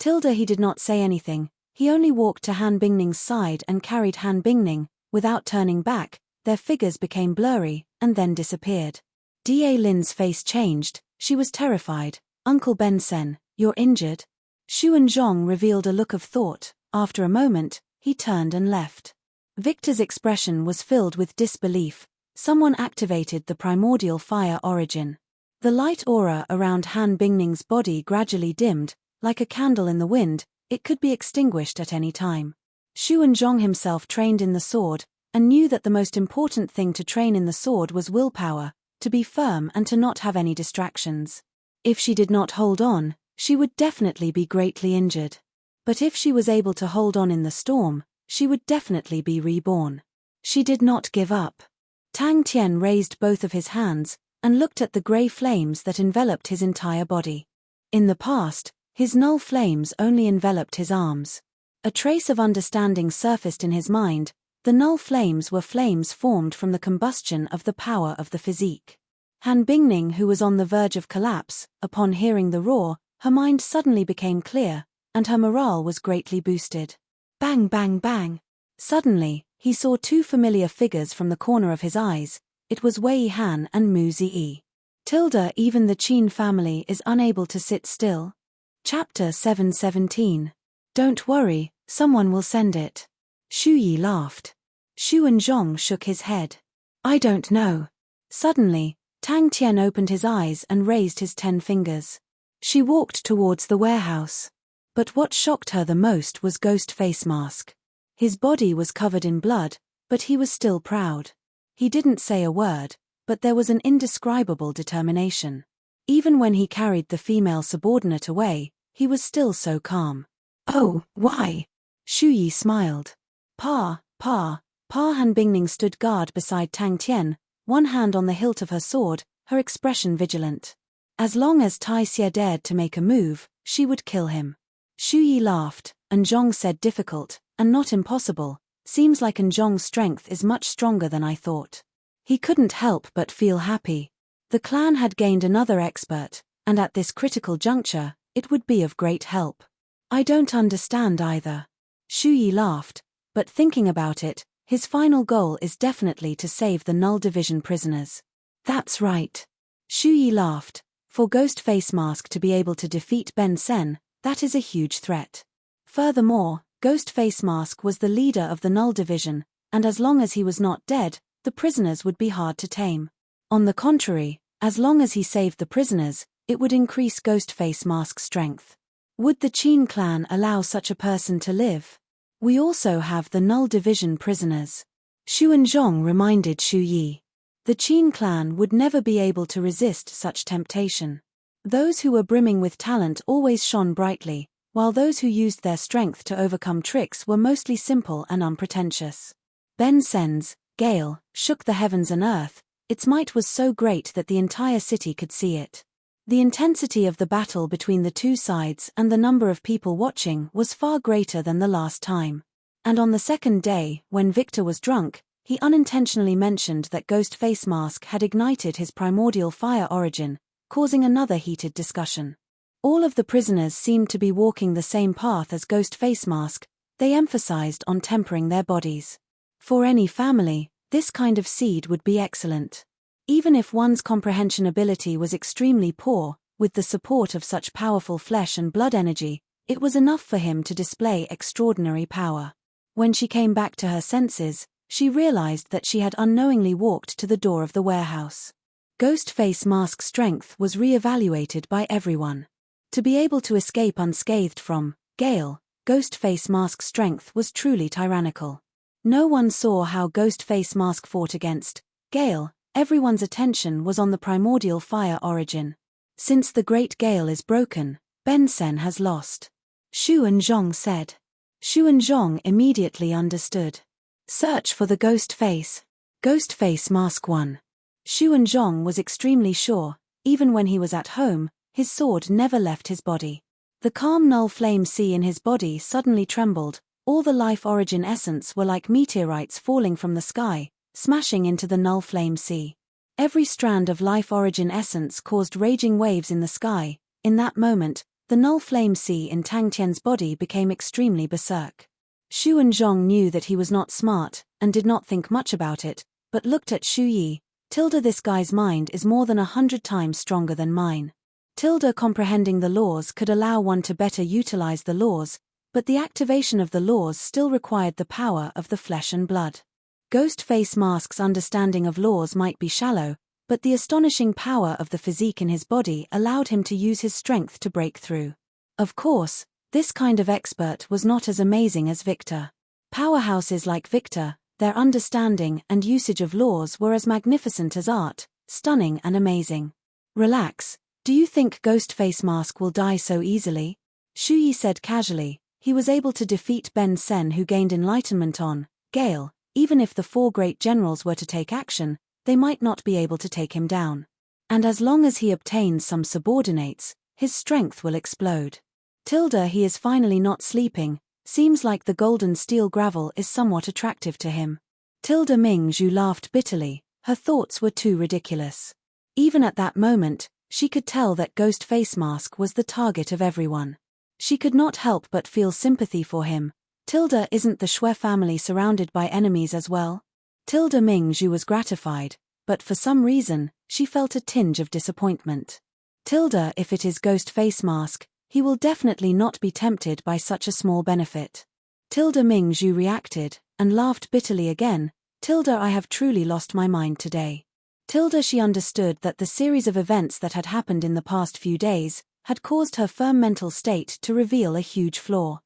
S1: He did not say anything. He only walked to Han Bingning's side and carried Han Bingning. Without turning back, their figures became blurry, and then disappeared. Da Lin's face changed. She was terrified. Uncle Ben Sen, you're injured? Xuanzhong revealed a look of thought. After a moment, he turned and left. Victor's expression was filled with disbelief. Someone activated the primordial fire origin. The light aura around Han Bingning's body gradually dimmed. Like a candle in the wind, it could be extinguished at any time. Xuanzhong himself trained in the sword, and knew that the most important thing to train in the sword was willpower, to be firm and to not have any distractions. If she did not hold on, she would definitely be greatly injured. But if she was able to hold on in the storm, she would definitely be reborn. She did not give up. Tang Tian raised both of his hands, and looked at the grey flames that enveloped his entire body. In the past, his null flames only enveloped his arms. A trace of understanding surfaced in his mind. The null flames were flames formed from the combustion of the power of the physique. Han Bingning, who was on the verge of collapse, upon hearing the roar, her mind suddenly became clear, and her morale was greatly boosted. Bang bang bang! Suddenly, he saw two familiar figures from the corner of his eyes. It was Wei Han and Mu Ziyi. Even the Qin family is unable to sit still. Chapter 717. Don't worry, someone will send it. Shu Yi laughed. Xuanzhong shook his head. I don't know. Suddenly, Tang Tian opened his eyes and raised his 10 fingers. She walked towards the warehouse. But what shocked her the most was Ghost Face Mask. His body was covered in blood, but he was still proud. He didn't say a word, but there was an indescribable determination. Even when he carried the female subordinate away, he was still so calm. Oh, why? Shu Yi smiled. Pa Han Bingning stood guard beside Tang Tian, one hand on the hilt of her sword, her expression vigilant. As long as Tai Xie dared to make a move, she would kill him. Shu Yi laughed, and Zhong said difficult, and not impossible. Seems like Zhong's strength is much stronger than I thought. He couldn't help but feel happy. The clan had gained another expert, and at this critical juncture, it would be of great help. I don't understand either. Shu Yi laughed, but thinking about it, his final goal is definitely to save the Null Division prisoners. That's right. Shu Yi laughed. For Ghost Face Mask to be able to defeat Ben Sen, that is a huge threat. Furthermore, Ghost Face Mask was the leader of the Null Division, and as long as he was not dead, the prisoners would be hard to tame. On the contrary, as long as he saved the prisoners, it would increase Ghost Face Mask's strength. Would the Qin clan allow such a person to live? We also have the Null Division prisoners. Xuanzhong reminded Shu Yi. The Qin clan would never be able to resist such temptation. Those who were brimming with talent always shone brightly, while those who used their strength to overcome tricks were mostly simple and unpretentious. Ben Sen's gale shook the heavens and earth. Its might was so great that the entire city could see it. The intensity of the battle between the two sides and the number of people watching was far greater than the last time. And on the second day, when Victor was drunk, he unintentionally mentioned that Ghost Face Mask had ignited his primordial fire origin, causing another heated discussion. All of the prisoners seemed to be walking the same path as Ghost Face Mask. They emphasized on tempering their bodies. For any family, this kind of seed would be excellent. Even if one's comprehension ability was extremely poor, With the support of such powerful flesh and blood energy, it was enough for him to display extraordinary power. When she came back to her senses, she realized that she had unknowingly walked to the door of the warehouse. Ghost Face Mask's strength was re-evaluated by everyone. To be able to escape unscathed from Gale, Ghost Face Mask's strength was truly tyrannical. No one saw how Ghost Face Mask fought against Gale. Everyone's attention was on the primordial fire origin. Since the Great Gale is broken, Ben-Sen has lost, Shu and Zhong said. Shu and Zhong immediately understood. Search for the Ghost Face. Ghost Face Mask 1. Shu and Zhong was extremely sure, even when he was at home, his sword never left his body. The calm null flame sea in his body suddenly trembled. All the life origin essence were like meteorites falling from the sky, smashing into the null flame sea. Every strand of life origin essence caused raging waves in the sky. In that moment, the null flame sea in Tang Tian's body became extremely berserk. Shu and Zhong knew that he was not smart, and did not think much about it, but looked at Shu Yi. This guy's mind is more than 100 times stronger than mine. Comprehending the laws could allow one to better utilize the laws, but the activation of the laws still required the power of the flesh and blood. Ghost Face Mask's understanding of laws might be shallow, but the astonishing power of the physique in his body allowed him to use his strength to break through. Of course, this kind of expert was not as amazing as Victor. Powerhouses like Victor, their understanding and usage of laws were as magnificent as art, stunning and amazing. Relax, do you think Ghost Face Mask will die so easily? Shu Yi said casually. He was able to defeat Ben-Sen, who gained enlightenment on Gale. Even if the 4 great generals were to take action, they might not be able to take him down. And as long as he obtains some subordinates, his strength will explode. He is finally not sleeping. Seems like the golden steel gravel is somewhat attractive to him. Ming Zhu laughed bitterly. Her thoughts were too ridiculous. Even at that moment, she could tell that Ghost Face Mask was the target of everyone. She could not help but feel sympathy for him. Isn't the Shui family surrounded by enemies as well? Ming Zhu was gratified, but for some reason, she felt a tinge of disappointment. If it is Ghost Face Mask, he will definitely not be tempted by such a small benefit. Ming Zhu reacted, and laughed bitterly again. I have truly lost my mind today. She understood that the series of events that had happened in the past few days had caused her firm mental state to reveal a huge flaw.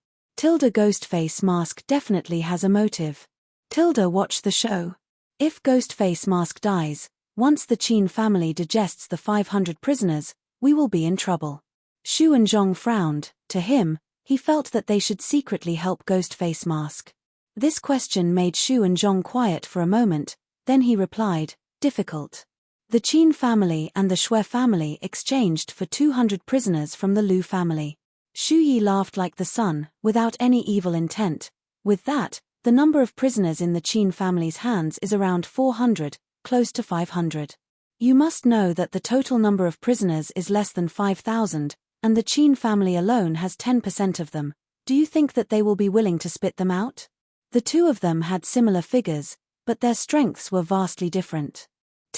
S1: Ghost Face Mask definitely has a motive. Watch the show. If Ghost Face Mask dies, once the Qin family digests the 500 prisoners, we will be in trouble. Shu and Zhong frowned. To him, he felt that they should secretly help Ghost Face Mask. This question made Shu and Zhong quiet for a moment, then he replied, difficult. The Qin family and the Shui family exchanged for 200 prisoners from the Lu family. Shu Yi laughed like the sun, without any evil intent. With that, the number of prisoners in the Qin family's hands is around 400, close to 500. You must know that the total number of prisoners is less than 5,000, and the Qin family alone has 10% of them. Do you think that they will be willing to spit them out? The two of them had similar figures, but their strengths were vastly different.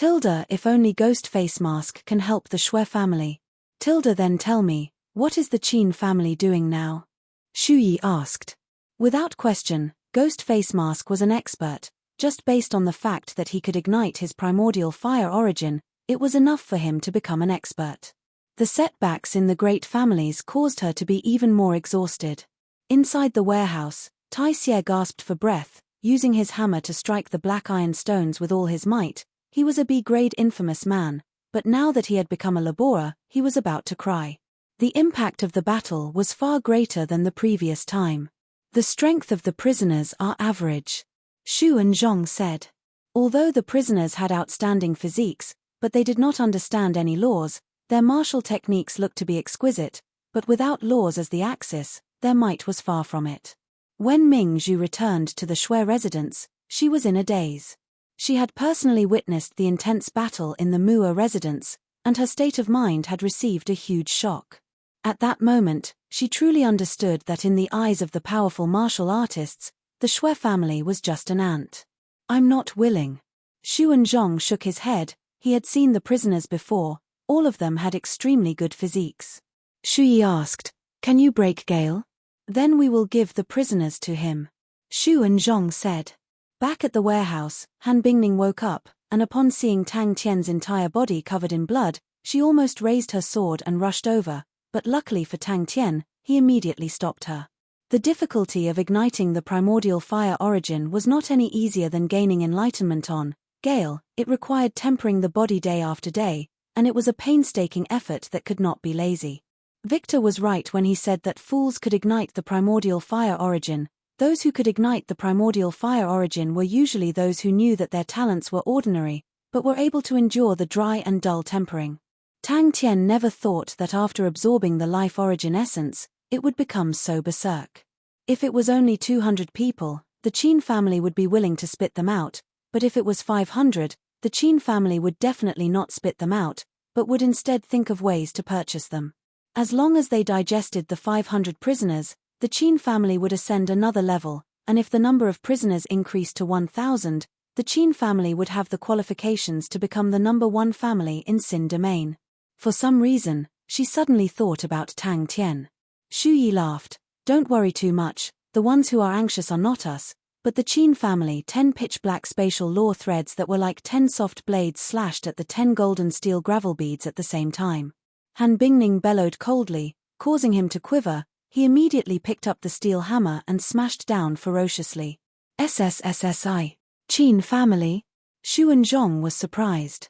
S1: If only Ghost Face Mask can help the Shui family. Then tell me, what is the Qin family doing now? Shu Yi asked. Without question, Ghost Face Mask was an expert. Just based on the fact that he could ignite his primordial fire origin, it was enough for him to become an expert. The setbacks in the great families caused her to be even more exhausted. Inside the warehouse, Tai Xie gasped for breath, using his hammer to strike the black iron stones with all his might. He was a B-grade infamous man, but now that he had become a laborer, he was about to cry. The impact of the battle was far greater than the previous time. The strength of the prisoners are average, Shu and Zhong said. Although the prisoners had outstanding physiques, but they did not understand any laws, their martial techniques looked to be exquisite, but without laws as the axis, their might was far from it. When Ming Zhu returned to the Shui residence, she was in a daze. She had personally witnessed the intense battle in the Mua residence, and her state of mind had received a huge shock. At that moment, she truly understood that in the eyes of the powerful martial artists, the Shui family was just an ant. I'm not willing. Shu and Zhong shook his head. He had seen the prisoners before. All of them had extremely good physiques. Shu Yi asked, "Can you break Gale? Then we will give the prisoners to him." Shu and Zhong said. Back at the warehouse, Han Bingning woke up, and upon seeing Tang Tian's entire body covered in blood, she almost raised her sword and rushed over, but luckily for Tang Tian, he immediately stopped her. The difficulty of igniting the primordial fire origin was not any easier than gaining enlightenment on Gale. It required tempering the body day after day, and it was a painstaking effort that could not be lazy. Victor was right when he said that fools could ignite the primordial fire origin. Those who could ignite the primordial fire origin were usually those who knew that their talents were ordinary, but were able to endure the dry and dull tempering. Tang Tian never thought that after absorbing the life origin essence, it would become so berserk. If it was only 200 people, the Qin family would be willing to spit them out, but if it was 500, the Qin family would definitely not spit them out, but would instead think of ways to purchase them. As long as they digested the 500 prisoners, the Qin family would ascend another level, and if the number of prisoners increased to 1,000, the Qin family would have the qualifications to become the #1 family in Xin domain. For some reason, she suddenly thought about Tang Tian. Shu Yi laughed. "Don't worry too much, the ones who are anxious are not us, but the Qin family." 10 pitch-black spatial law threads that were like 10 soft blades slashed at the 10 golden steel gravel beads at the same time. Han Bingning bellowed coldly, causing him to quiver. He immediately picked up the steel hammer and smashed down ferociously. "SSSSI. Qin family?" Shu and Zhong was surprised.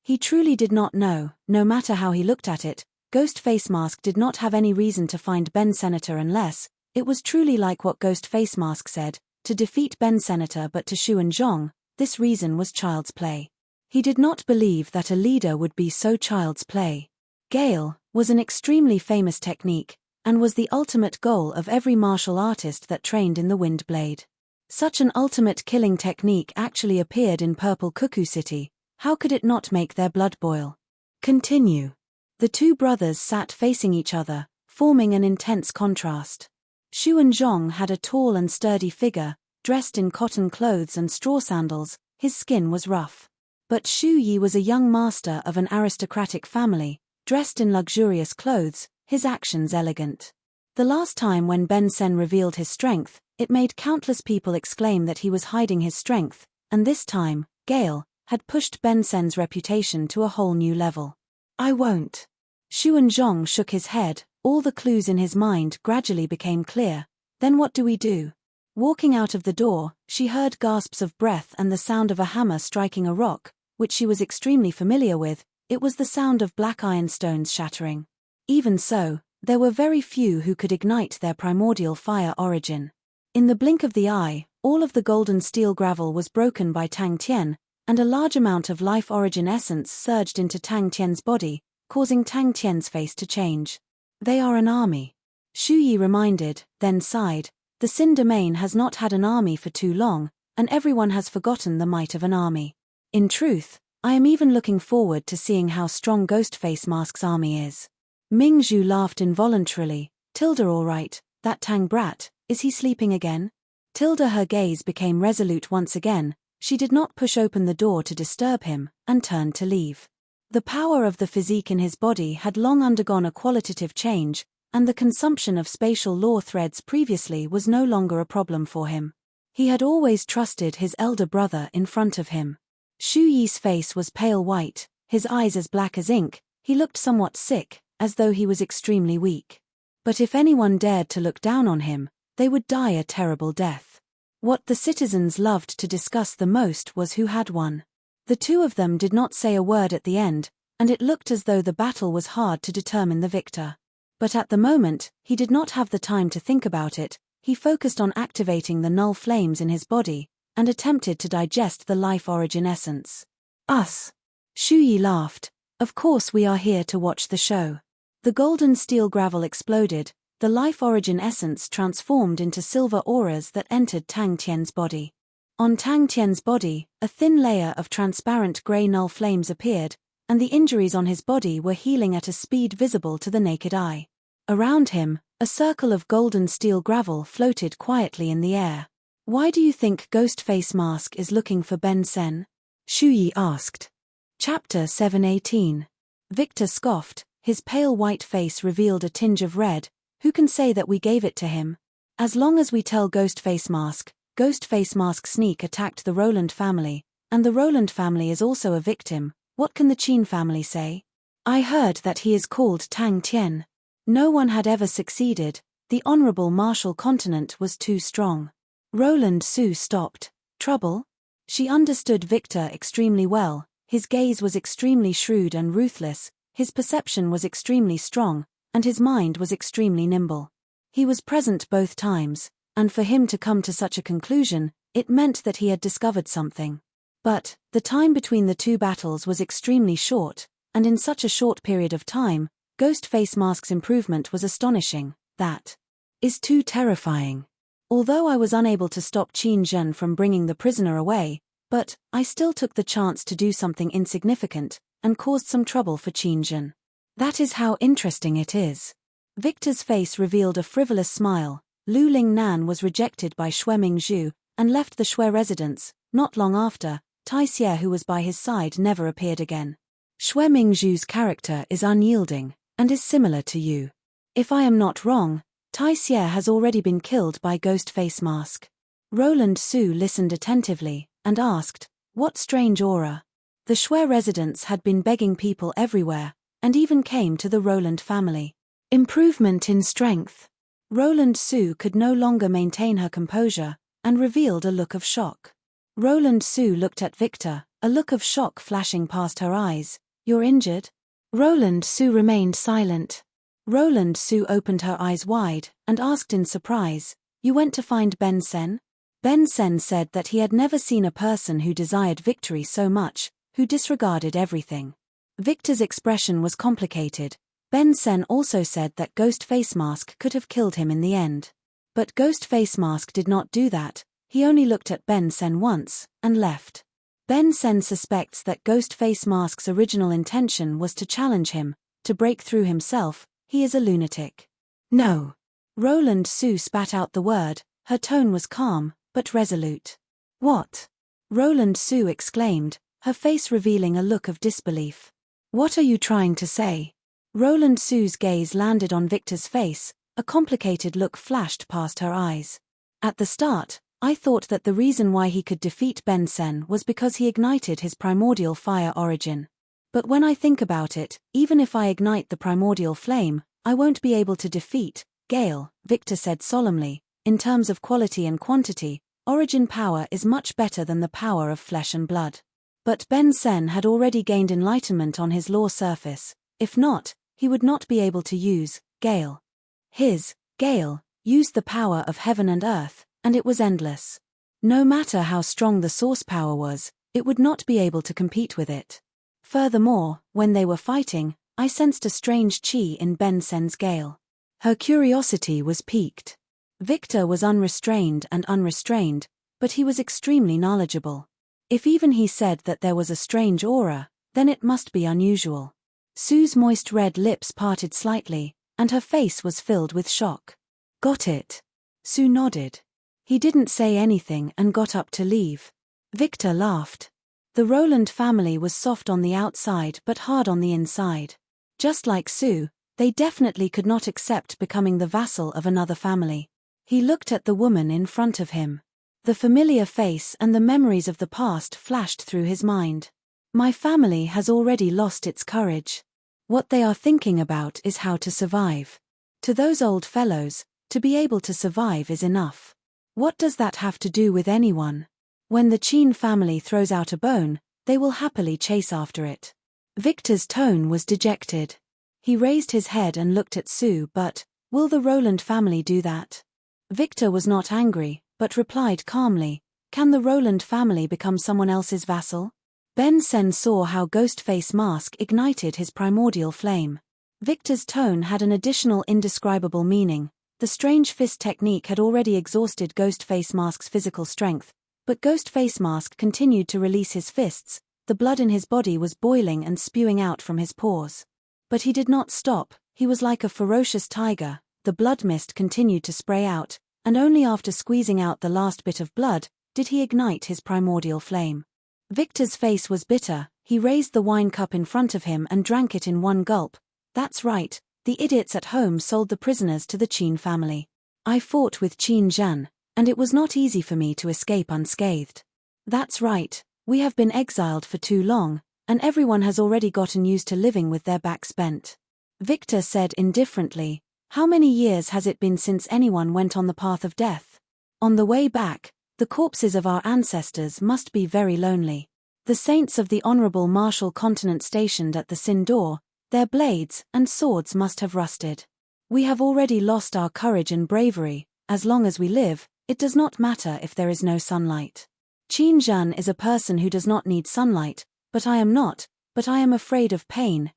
S1: He truly did not know, no matter how he looked at it, Ghost Face Mask did not have any reason to find Ben Senator unless, it was truly like what Ghost Face Mask said, to defeat Ben Senator, but to Shu and Zhong, this reason was child's play. He did not believe that a leader would be so child's play. Gale was an extremely famous technique, and was the ultimate goal of every martial artist that trained in the Wind Blade. Such an ultimate killing technique actually appeared in Purple Cuckoo City. How could it not make their blood boil? Continue. The two brothers sat facing each other, forming an intense contrast. Shu and Zhong had a tall and sturdy figure, dressed in cotton clothes and straw sandals. His skin was rough. But Shu Yi was a young master of an aristocratic family, dressed in luxurious clothes, his actions elegant. The last time when Ben Sen revealed his strength, it made countless people exclaim that he was hiding his strength, and this time, Gale had pushed Ben Sen's reputation to a whole new level. "I won't." Shu and Zhong shook his head. All the clues in his mind gradually became clear. "Then what do we do?" Walking out of the door, she heard gasps of breath and the sound of a hammer striking a rock, which she was extremely familiar with. It was the sound of black ironstones shattering. Even so, there were very few who could ignite their primordial fire origin. In the blink of the eye, all of the golden steel gravel was broken by Tang Tian, and a large amount of life origin essence surged into Tang Tian's body, causing Tang Tian's face to change. "They are an army," Shu Yi reminded, then sighed. "The Xin domain has not had an army for too long, and everyone has forgotten the might of an army. In truth, I am even looking forward to seeing how strong Ghostface Mask's army is." Ming Zhu laughed involuntarily. "Tilda all right, that Tang brat, is he sleeping again?" Tilda, her gaze became resolute once again. She did not push open the door to disturb him, and turned to leave. The power of the physique in his body had long undergone a qualitative change, and the consumption of spatial law threads previously was no longer a problem for him. He had always trusted his elder brother in front of him. Shu Yi's face was pale white, his eyes as black as ink. He looked somewhat sick, as though he was extremely weak. But if anyone dared to look down on him, they would die a terrible death. What the citizens loved to discuss the most was who had won. The two of them did not say a word at the end, and it looked as though the battle was hard to determine the victor. But at the moment, he did not have the time to think about it. He focused on activating the null flames in his body, and attempted to digest the life origin essence. "Us?" Shu Yi laughed. "Of course we are here to watch the show." The golden steel gravel exploded. The life origin essence transformed into silver auras that entered Tang Tian's body. On Tang Tian's body, a thin layer of transparent grey null flames appeared, and the injuries on his body were healing at a speed visible to the naked eye. Around him, a circle of golden steel gravel floated quietly in the air. "Why do you think Ghostface Mask is looking for Ben Sen?" Shu Yi asked. Chapter 718. Victor scoffed, his pale white face revealed a tinge of red. Who can say that we gave it to him? As long as we tell Ghostface Mask sneak attacked the Roland family, and the Roland family is also a victim. What can the Qin family say? I heard that he is called Tang Tian. No one had ever succeeded. The honorable martial continent was too strong. Roland Su stopped. Trouble? She understood Victor extremely well. His gaze was extremely shrewd and ruthless, his perception was extremely strong, and his mind was extremely nimble. He was present both times, and for him to come to such a conclusion, it meant that he had discovered something. But, the time between the two battles was extremely short, and in such a short period of time, Ghostface Mask's improvement was astonishing. That is too terrifying. Although I was unable to stop Qin Zhen from bringing the prisoner away, but I still took the chance to do something insignificant, and caused some trouble for Qin Zhen. That is how interesting it is. Victor's face revealed a frivolous smile. Lu Lingnan was rejected by Xue Mingzhu, and left the Xue residence. Not long after, Tai Xie, who was by his side, never appeared again. Xue Mingzhu's character is unyielding, and is similar to you. If I am not wrong, Tai Xie has already been killed by Ghostface Mask. Roland Su listened attentively, and asked, what strange aura? The Xue residents had been begging people everywhere, and even came to the Roland family. Improvement in strength. Roland Su could no longer maintain her composure, and revealed a look of shock. Roland Su looked at Victor, a look of shock flashing past her eyes. You're injured? Roland Su remained silent. Roland Su opened her eyes wide, and asked in surprise, you went to find Ben Sen? Ben Sen said that he had never seen a person who desired victory so much, who disregarded everything. Victor's expression was complicated. Ben Sen also said that Ghostface Mask could have killed him in the end. But Ghostface Mask did not do that, he only looked at Ben Sen once, and left. Ben Sen suspects that Ghostface Mask's original intention was to challenge him, to break through himself. He is a lunatic. No. Roland Su spat out the word, her tone was calm, but resolute. What? Roland Su exclaimed, her face revealing a look of disbelief. What are you trying to say? Roland Su's gaze landed on Victor's face, a complicated look flashed past her eyes. At the start, I thought that the reason why he could defeat Ben Sen was because he ignited his primordial fire origin. But when I think about it, even if I ignite the primordial flame, I won't be able to defeat Gale, Victor said solemnly. In terms of quality and quantity, origin power is much better than the power of flesh and blood. But Ben Sen had already gained enlightenment on his law surface. If not, he would not be able to use Gale. His Gale used the power of heaven and earth, and it was endless. No matter how strong the source power was, it would not be able to compete with it. Furthermore, when they were fighting, I sensed a strange chi in Ben Sen's Gale. Her curiosity was piqued. Victor was unrestrained, but he was extremely knowledgeable. If even he said that there was a strange aura, then it must be unusual. Sue's moist red lips parted slightly, and her face was filled with shock. Got it. Sue nodded. He didn't say anything and got up to leave. Victor laughed. The Roland family was soft on the outside but hard on the inside. Just like Sue, they definitely could not accept becoming the vassal of another family. He looked at the woman in front of him. The familiar face and the memories of the past flashed through his mind. My family has already lost its courage. What they are thinking about is how to survive. To those old fellows, to be able to survive is enough. What does that have to do with anyone? When the Qin family throws out a bone, they will happily chase after it. Victor's tone was dejected. He raised his head and looked at Sue, but, will the Roland family do that? Victor was not angry, but replied calmly, can the Roland family become someone else's vassal? Ben Sen saw how Ghostface Mask ignited his primordial flame. Victor's tone had an additional indescribable meaning. The strange fist technique had already exhausted Ghostface Mask's physical strength, but Ghostface Mask continued to release his fists. The blood in his body was boiling and spewing out from his pores. But he did not stop, he was like a ferocious tiger. The blood mist continued to spray out, and only after squeezing out the last bit of blood, did he ignite his primordial flame. Victor's face was bitter, He raised the wine cup in front of him and drank it in one gulp. That's right, the idiots at home sold the prisoners to the Qin family. I fought with Qin Zhan, and it was not easy for me to escape unscathed. That's right, we have been exiled for too long, and everyone has already gotten used to living with their backs bent. Victor said indifferently, how many years has it been since anyone went on the path of death? On the way back, the corpses of our ancestors must be very lonely. The saints of the Honorable Martial Continent stationed at the Sin door, their blades and swords must have rusted. We have already lost our courage and bravery. As long as we live, it does not matter if there is no sunlight. Qin Zhan is a person who does not need sunlight, but I am not, but I am afraid of pain,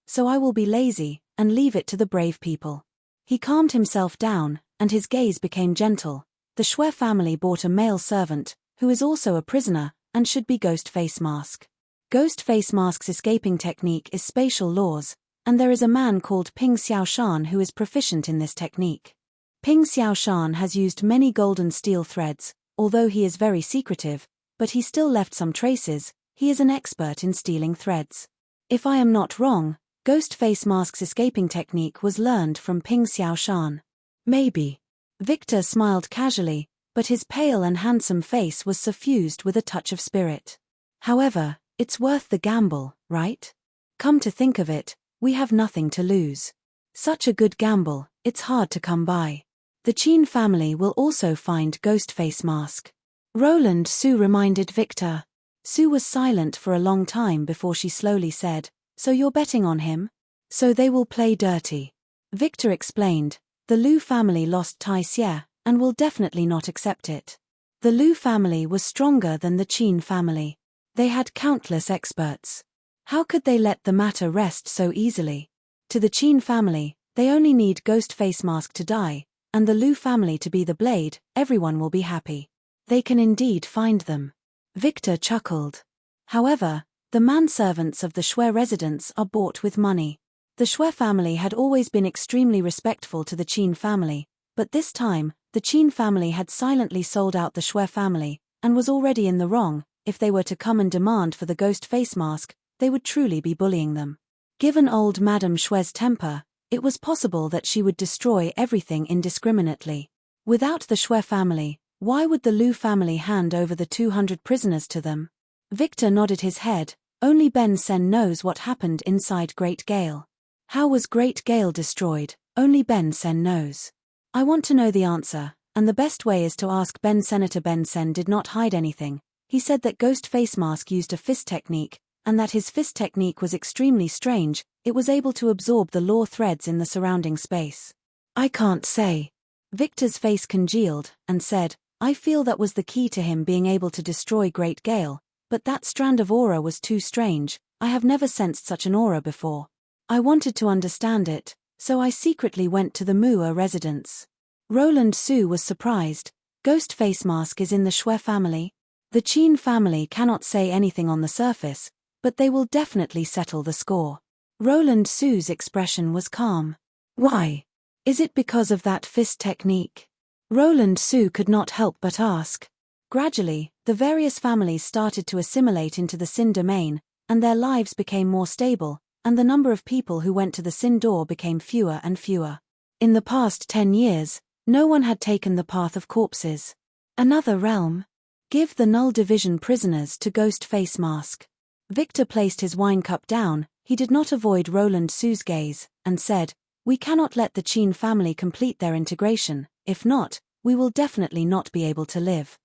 S1: so I will be lazy, and leave it to the brave people. He calmed himself down, and his gaze became gentle. The Shui family bought a male servant, who is also a prisoner, and should be Ghost Face Mask. Ghost Face Mask's escaping technique is spatial laws, and there is a man called Ping Xiaoshan who is proficient in this technique. Ping Xiaoshan has used many gold and steel threads, although he is very secretive, but he still left some traces. He is an expert in stealing threads. If I am not wrong, Ghost Face Mask's escaping technique was learned from Ping Xiaoshan. Maybe. Victor smiled casually, but his pale and handsome face was suffused with a touch of spirit. However, it's worth the gamble, right? Come to think of it, we have nothing to lose. Such a good gamble, it's hard to come by. The Qin family will also find Ghost Face Mask. Roland Su reminded Victor. Su was silent for a long time before she slowly said, so you're betting on him? So they will play dirty. Victor explained, the Lu family lost Tai Xie, and will definitely not accept it. The Lu family was stronger than the Qin family. They had countless experts. How could they let the matter rest so easily? To the Qin family, they only need Ghost Face Mask to die, and the Lu family to be the blade, everyone will be happy. They can indeed find them. Victor chuckled. However, the manservants of the Shui residence are bought with money. The Shui family had always been extremely respectful to the Qin family, but this time, the Qin family had silently sold out the Shui family, and was already in the wrong. If they were to come and demand for the Ghost Face Mask, they would truly be bullying them. Given old Madame Shui's temper, it was possible that she would destroy everything indiscriminately. Without the Shui family, why would the Lu family hand over the 200 prisoners to them? Victor nodded his head. Only Ben Sen knows what happened inside Great Gale. How was Great Gale destroyed? Only Ben Sen knows. I want to know the answer, and the best way is to ask Ben. Senator Ben Sen did not hide anything. He said that Ghost Face Mask used a fist technique, and that his fist technique was extremely strange. It was able to absorb the law threads in the surrounding space. I can't say. Victor's face congealed, and said, I feel that was the key to him being able to destroy Great Gale, but that strand of aura was too strange. I have never sensed such an aura before. I wanted to understand it, so I secretly went to the Mua residence. Roland Su was surprised. Ghost Face Mask is in the Shui family? The Qin family cannot say anything on the surface, but they will definitely settle the score. Roland Su's expression was calm. Why? Is it because of that fist technique? Roland Su could not help but ask. Gradually, the various families started to assimilate into the Sin domain, and their lives became more stable, and the number of people who went to the Sin door became fewer and fewer. In the past 10 years, no one had taken the path of corpses. Another realm? Give the Null Division prisoners to Ghost Face Mask. Victor placed his wine cup down. He did not avoid Roland Su's gaze, and said, we cannot let the Qin family complete their integration. If not, we will definitely not be able to live.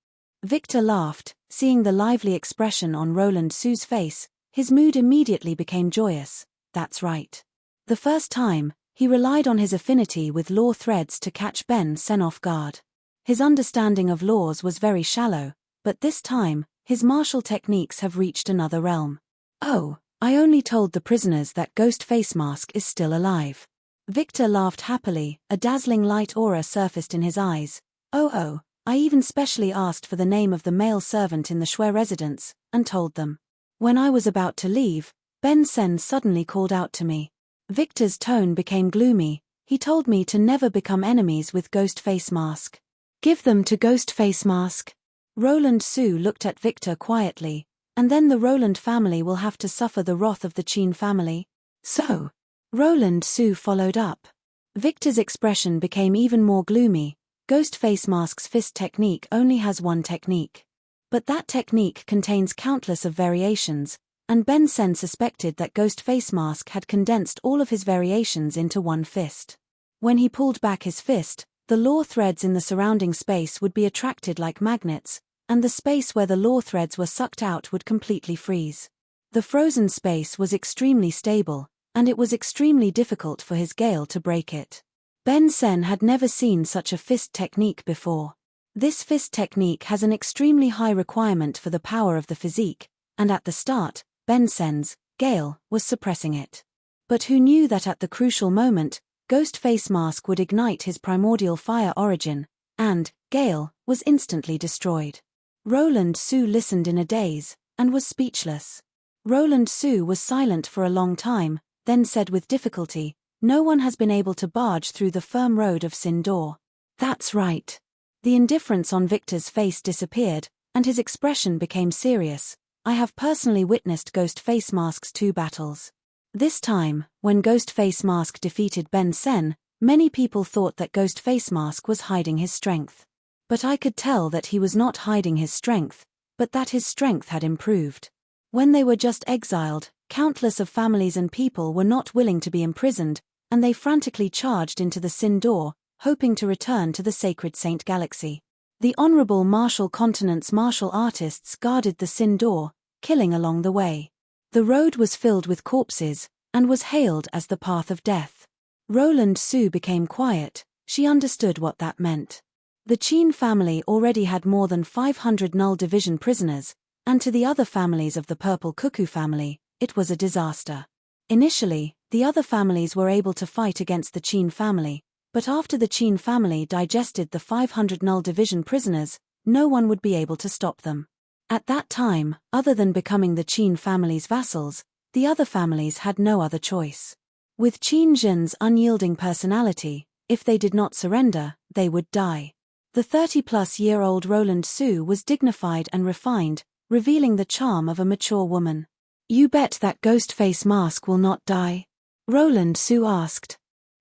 S1: Victor laughed, seeing the lively expression on Roland Su's face. His mood immediately became joyous. That's right. The first time, he relied on his affinity with law threads to catch Ben Sen off guard. His understanding of laws was very shallow, but this time, his martial techniques have reached another realm. Oh, I only told the prisoners that Ghost Face Mask is still alive. Victor laughed happily. A dazzling light aura surfaced in his eyes. Oh, I even specially asked for the name of the male servant in the Shui residence, and told them. When I was about to leave, Ben Sen suddenly called out to me. Victor's tone became gloomy. He told me to never become enemies with Ghost Face Mask. Give them to Ghost Face Mask. Roland Su looked at Victor quietly. And then the Roland family will have to suffer the wrath of the Qin family. So, Roland Su followed up. Victor's expression became even more gloomy. Ghost Face Mask's fist technique only has one technique. But that technique contains countless of variations, and Ben Sen suspected that Ghost Face Mask had condensed all of his variations into one fist. When he pulled back his fist, the law threads in the surrounding space would be attracted like magnets, and the space where the law threads were sucked out would completely freeze. The frozen space was extremely stable, and it was extremely difficult for his gale to break it. Ben Sen had never seen such a fist technique before. This fist technique has an extremely high requirement for the power of the physique, and at the start, Ben Sen's gale was suppressing it. But who knew that at the crucial moment, Ghost Face Mask would ignite his primordial fire origin, and gale was instantly destroyed. Roland Su listened in a daze, and was speechless. Roland Su was silent for a long time, then said with difficulty, "No one has been able to barge through the firm road of Sin Door." "That's right." The indifference on Victor's face disappeared, and his expression became serious. "I have personally witnessed Ghost Face Mask's 2 battles. This time, when Ghost Face Mask defeated Ben Sen, many people thought that Ghost Face Mask was hiding his strength. But I could tell that he was not hiding his strength, but that his strength had improved. When they were just exiled, countless of families and people were not willing to be imprisoned, and they frantically charged into the Sin Door, hoping to return to the sacred Saint Galaxy. The Honorable Martial Continent's martial artists guarded the Sin Door, killing along the way. The road was filled with corpses, and was hailed as the path of death. Roland Su became quiet. She understood what that meant. The Qin family already had more than 500 Null Division prisoners, and to the other families of the Purple Cuckoo family, it was a disaster. Initially, the other families were able to fight against the Qin family, but after the Qin family digested the 500 Null Division prisoners, no one would be able to stop them. At that time, other than becoming the Qin family's vassals, the other families had no other choice. With Qin Zhen's unyielding personality, if they did not surrender, they would die. The 30-plus-year-old Roland Su was dignified and refined, revealing the charm of a mature woman. "You bet that Ghost Face Mask will not die?" Roland Su asked.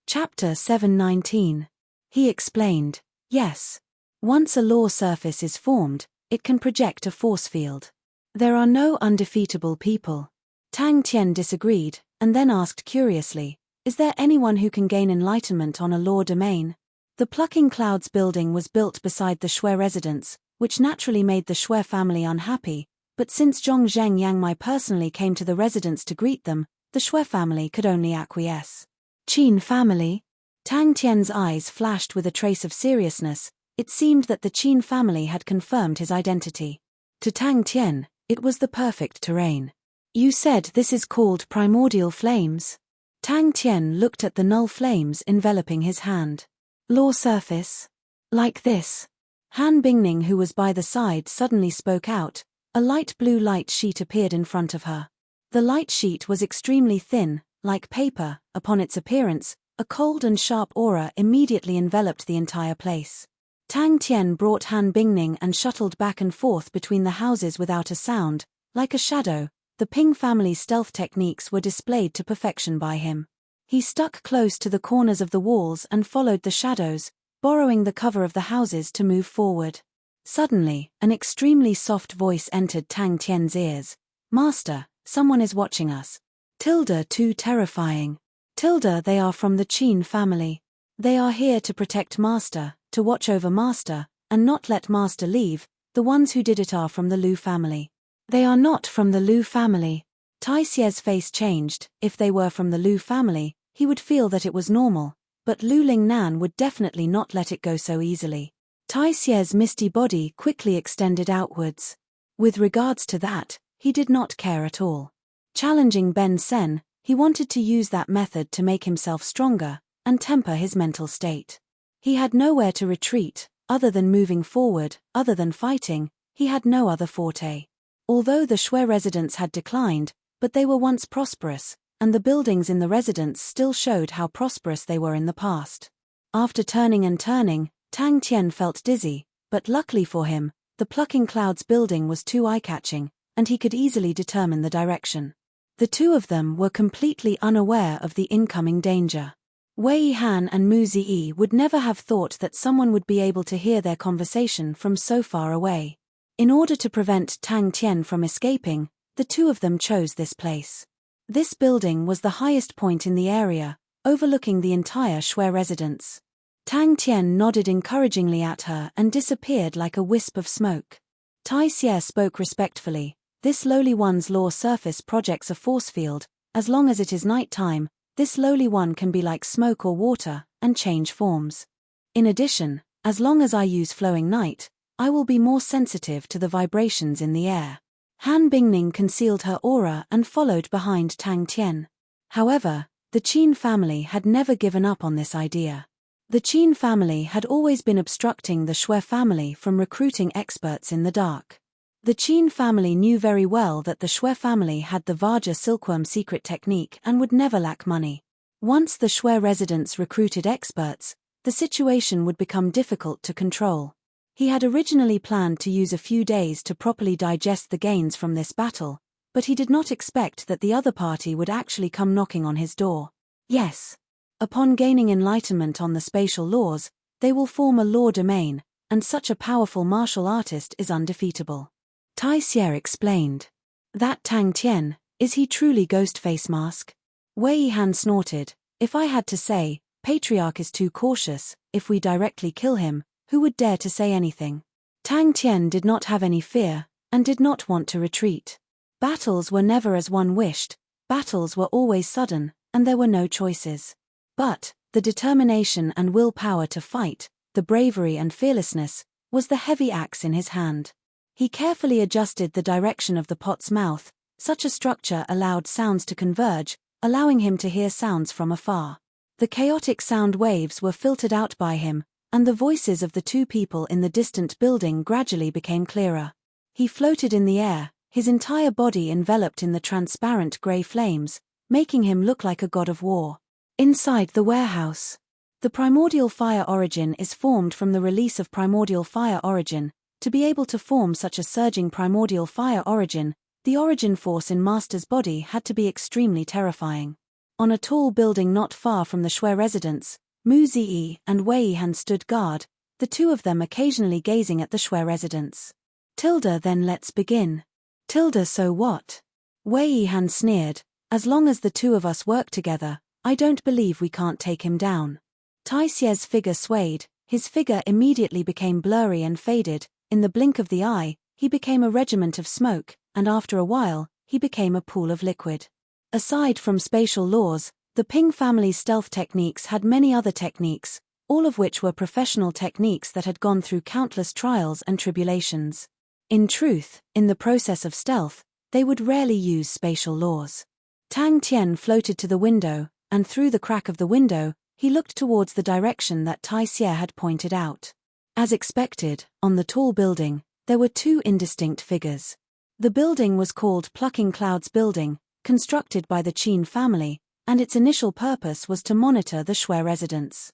S1: Chapter 719. He explained, "Yes. Once a law surface is formed, it can project a force field. There are no undefeatable people." Tang Tian disagreed, and then asked curiously, "Is there anyone who can gain enlightenment on a law domain?" The Plucking Clouds building was built beside the Shui residence, which naturally made the Shui family unhappy, but since Zhong Zheng Yangmai personally came to the residence to greet them, the Shui family could only acquiesce. "Qin family?" Tang Tian's eyes flashed with a trace of seriousness. It seemed that the Qin family had confirmed his identity. To Tang Tian, it was the perfect terrain. "You said this is called primordial flames?" Tang Tian looked at the null flames enveloping his hand. "Law surface? Like this?" Han Bingning, who was by the side, suddenly spoke out. A light blue light sheet appeared in front of her. The light sheet was extremely thin, like paper. Upon its appearance, a cold and sharp aura immediately enveloped the entire place. Tang Tian brought Han Bingning and shuttled back and forth between the houses without a sound. Like a shadow, the Ping family's stealth techniques were displayed to perfection by him. He stuck close to the corners of the walls and followed the shadows, borrowing the cover of the houses to move forward. Suddenly, an extremely soft voice entered Tang Tian's ears. "Master, someone is watching us. Too terrifying. They are from the Qin family. They are here to protect Master, to watch over Master, and not let Master leave. The ones who did it are from the Lu family." "They are not from the Lu family." Tai Xie's face changed. If they were from the Lu family, he would feel that it was normal, but Lu Lingnan would definitely not let it go so easily. Tai Xie's misty body quickly extended outwards. With regards to that, he did not care at all. Challenging Ben Sen, he wanted to use that method to make himself stronger, and temper his mental state. He had nowhere to retreat, other than moving forward, other than fighting, he had no other forte. Although the Shui residents had declined, but they were once prosperous, and the buildings in the residence still showed how prosperous they were in the past. After turning and turning, Tang Tian felt dizzy, but luckily for him, the Plucking Clouds building was too eye-catching, and he could easily determine the direction. The two of them were completely unaware of the incoming danger. Wei Han and Mu Ziyi would never have thought that someone would be able to hear their conversation from so far away. In order to prevent Tang Tian from escaping, the two of them chose this place. This building was the highest point in the area, overlooking the entire Shui residence. Tang Tian nodded encouragingly at her and disappeared like a wisp of smoke. Tai Xie spoke respectfully. This lowly one's law surface projects a force field. As long as it is night time, this lowly one can be like smoke or water, and change forms. In addition, as long as I use flowing night, I will be more sensitive to the vibrations in the air. Han Bingning concealed her aura and followed behind Tang Tian. However, the Qin family had never given up on this idea. The Qin family had always been obstructing the Shui family from recruiting experts in the dark. The Qin family knew very well that the Shui family had the Vajra silkworm secret technique and would never lack money. Once the Shui residents recruited experts, the situation would become difficult to control. He had originally planned to use a few days to properly digest the gains from this battle, but he did not expect that the other party would actually come knocking on his door. Yes. Upon gaining enlightenment on the spatial laws, they will form a law domain, and such a powerful martial artist is undefeatable. Tai Xie explained. That Tang Tian, is he truly Ghost Face Mask? Wei Han snorted. If I had to say, Patriarch is too cautious, if we directly kill him, who would dare to say anything? Tang Tian did not have any fear, and did not want to retreat. Battles were never as one wished, battles were always sudden, and there were no choices. But, the determination and willpower to fight, the bravery and fearlessness, was the heavy axe in his hand. He carefully adjusted the direction of the pot's mouth. Such a structure allowed sounds to converge, allowing him to hear sounds from afar. The chaotic sound waves were filtered out by him, and the voices of the two people in the distant building gradually became clearer. He floated in the air, his entire body enveloped in the transparent grey flames, making him look like a god of war. Inside the warehouse. The primordial fire origin is formed from the release of primordial fire origin. To be able to form such a surging primordial fire origin, the origin force in Master's body had to be extremely terrifying. On a tall building not far from the Shui residence, Mu Ziyi and Wei Han stood guard, the two of them occasionally gazing at the Shui residence. Then let's begin. So what? Wei Han sneered. As long as the two of us work together, I don't believe we can't take him down. Tai Xie's figure swayed, his figure immediately became blurry and faded. In the blink of the eye, he became a regiment of smoke, and after a while, he became a pool of liquid. Aside from spatial laws, the Ping family's stealth techniques had many other techniques, all of which were professional techniques that had gone through countless trials and tribulations. In truth, in the process of stealth, they would rarely use spatial laws. Tang Tian floated to the window, and through the crack of the window, he looked towards the direction that Tai Xie had pointed out. As expected, on the tall building, there were two indistinct figures. The building was called Plucking Clouds Building, constructed by the Qin family, and its initial purpose was to monitor the Shui residents.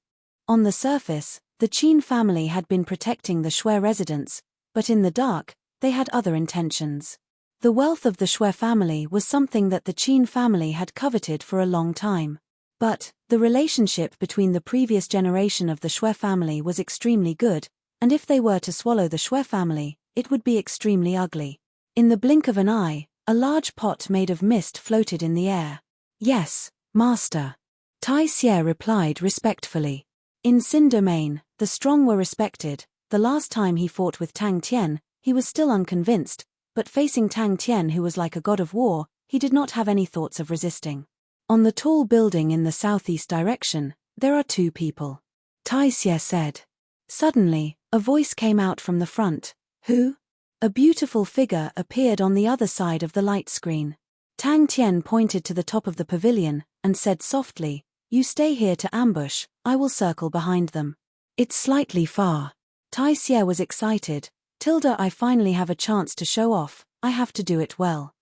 S1: On the surface, the Qin family had been protecting the Shui residents, but in the dark, they had other intentions. The wealth of the Shui family was something that the Qin family had coveted for a long time. But, the relationship between the previous generation of the Shui family was extremely good, and if they were to swallow the Shui family, it would be extremely ugly. In the blink of an eye, a large pot made of mist floated in the air. Yes, Master. Tai Xie replied respectfully. In Xin domain, the strong were respected. The last time he fought with Tang Tian, he was still unconvinced, but facing Tang Tian, who was like a god of war, he did not have any thoughts of resisting. On the tall building in the southeast direction, there are two people. Tai Xie said. Suddenly, a voice came out from the front. Who? A beautiful figure appeared on the other side of the light screen. Tang Tian pointed to the top of the pavilion, and said softly, You stay here to ambush, I will circle behind them. It's slightly far. Tai Xie was excited. I finally have a chance to show off, I have to do it well.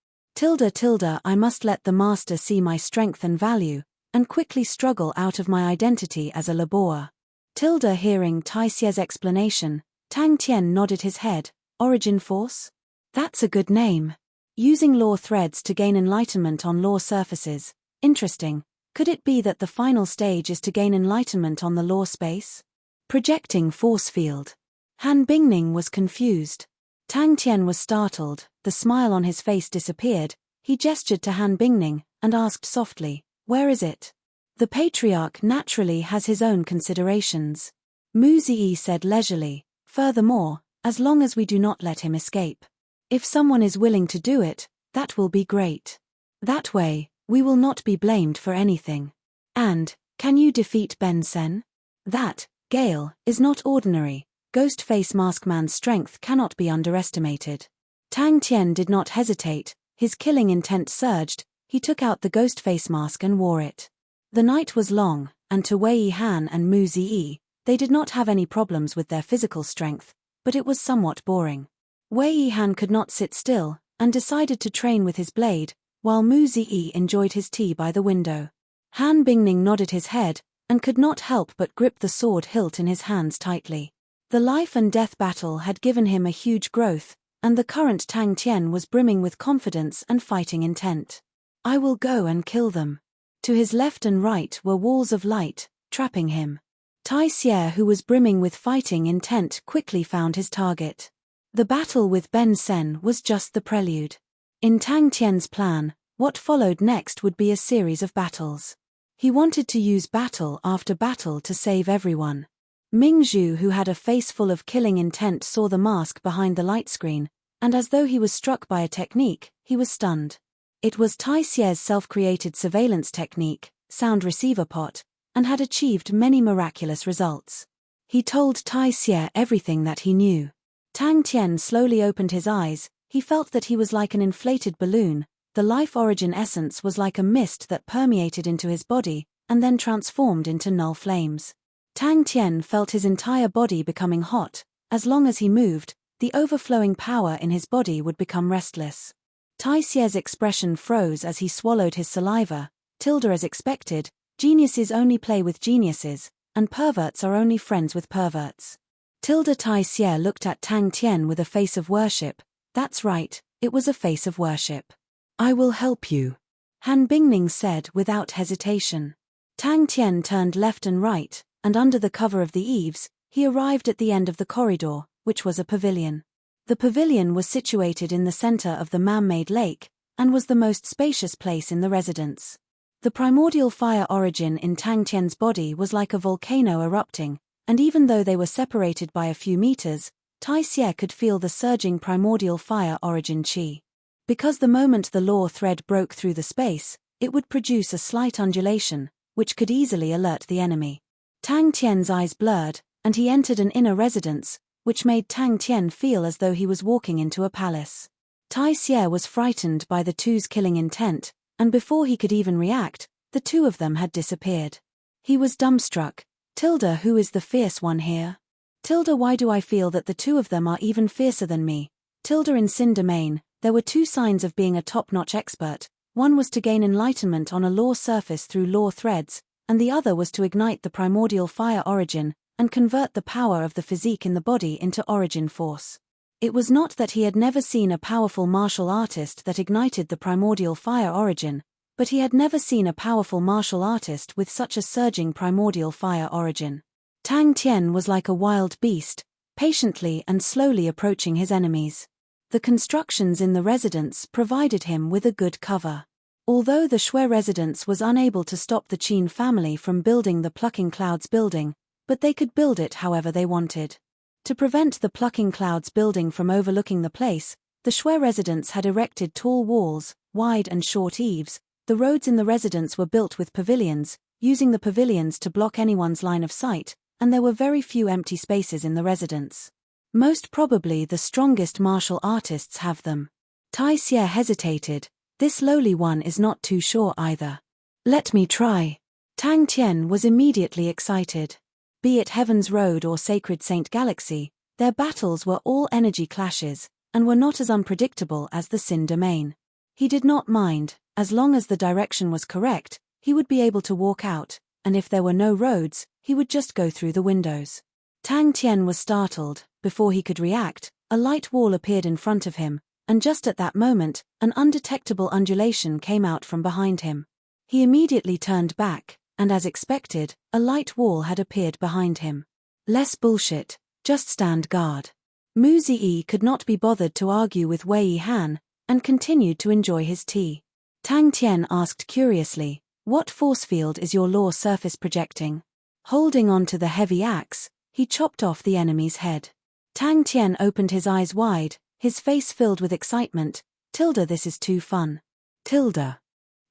S1: I must let the master see my strength and value, and quickly struggle out of my identity as a laborer. Hearing Tai Xie's explanation, Tang Tian nodded his head. Origin Force? That's a good name. Using law threads to gain enlightenment on law surfaces. Interesting. Could it be that the final stage is to gain enlightenment on the law space? Projecting force field. Han Bingning was confused. Tang Tian was startled, the smile on his face disappeared. He gestured to Han Bingning and asked softly, "Where is it?" The patriarch naturally has his own considerations. Mu Ziyi said leisurely, "Furthermore, as long as we do not let him escape. If someone is willing to do it, that will be great. That way, we will not be blamed for anything. And, can you defeat Ben Sen? That, Gale, is not ordinary. Ghost-face Maskman's strength cannot be underestimated." Tang Tian did not hesitate, his killing intent surged, he took out the ghost-face mask and wore it. The night was long, and to Wei Yihan and Mu Ziyi, they did not have any problems with their physical strength, but it was somewhat boring. Wei Yihan could not sit still, and decided to train with his blade, while Mu Ziyi enjoyed his tea by the window. Han Bingning nodded his head, and could not help but grip the sword hilt in his hands tightly. The life and death battle had given him a huge growth, and the current Tang Tian was brimming with confidence and fighting intent. "I will go and kill them." To his left and right were walls of light, trapping him. Tai Xie, who was brimming with fighting intent, quickly found his target. The battle with Ben Sen was just the prelude. In Tang Tian's plan, what followed next would be a series of battles. He wanted to use battle after battle to save everyone. Ming Zhu, who had a face full of killing intent, saw the mask behind the light screen, and as though he was struck by a technique, he was stunned. It was Tai Xie's self-created surveillance technique, sound receiver pot, and had achieved many miraculous results. He told Tai Xie everything that he knew. Tang Tian slowly opened his eyes, he felt that he was like an inflated balloon, the life origin essence was like a mist that permeated into his body, and then transformed into null flames. Tang Tian felt his entire body becoming hot, as long as he moved, the overflowing power in his body would become restless. Tai Xie's expression froze as he swallowed his saliva, tilde as expected, geniuses only play with geniuses, and perverts are only friends with perverts. Tilde Tai Xie looked at Tang Tian with a face of worship. That's right, it was a face of worship. "I will help you," Han Bingning said without hesitation. Tang Tian turned left and right, and under the cover of the eaves, he arrived at the end of the corridor, which was a pavilion. The pavilion was situated in the center of the man-made lake, and was the most spacious place in the residence. The primordial fire origin in Tang Tian's body was like a volcano erupting, and even though they were separated by a few meters, Tai Xie could feel the surging primordial fire origin qi. Because the moment the law thread broke through the space, it would produce a slight undulation, which could easily alert the enemy. Tang Tian's eyes blurred, and he entered an inner residence, which made Tang Tian feel as though he was walking into a palace. Tai Xie was frightened by the two's killing intent, and before he could even react, the two of them had disappeared. He was dumbstruck. "Tilde, who is the fierce one here? Tilde, why do I feel that the two of them are even fiercer than me?" Tilde in Sin Domain, there were two signs of being a top-notch expert. One was to gain enlightenment on a law surface through law threads, and the other was to ignite the primordial fire origin, and convert the power of the physique in the body into origin force. It was not that he had never seen a powerful martial artist that ignited the primordial fire origin, but he had never seen a powerful martial artist with such a surging primordial fire origin. Tang Tian was like a wild beast, patiently and slowly approaching his enemies. The constructions in the residence provided him with a good cover. Although the Shui residence was unable to stop the Qin family from building the Plucking Clouds building, but they could build it however they wanted. To prevent the Plucking Clouds building from overlooking the place, the Shui residence had erected tall walls, wide and short eaves. The roads in the residence were built with pavilions, using the pavilions to block anyone's line of sight, and there were very few empty spaces in the residence. Most probably the strongest martial artists have them. Tai Xie hesitated. This lowly one is not too sure either. "Let me try." Tang Tian was immediately excited. Be it Heaven's Road or Sacred Saint Galaxy, their battles were all energy clashes, and were not as unpredictable as the Sin Domain. He did not mind, as long as the direction was correct, he would be able to walk out, and if there were no roads, he would just go through the windows. Tang Tian was startled. Before he could react, a light wall appeared in front of him, and just at that moment, an undetectable undulation came out from behind him. He immediately turned back, and as expected, a light wall had appeared behind him. Less bullshit, just stand guard. Mu Ziyi could not be bothered to argue with Wei Han, and continued to enjoy his tea. Tang Tian asked curiously, "What force field is your law surface projecting?" Holding on to the heavy axe, he chopped off the enemy's head. Tang Tian opened his eyes wide, his face filled with excitement. This is too fun.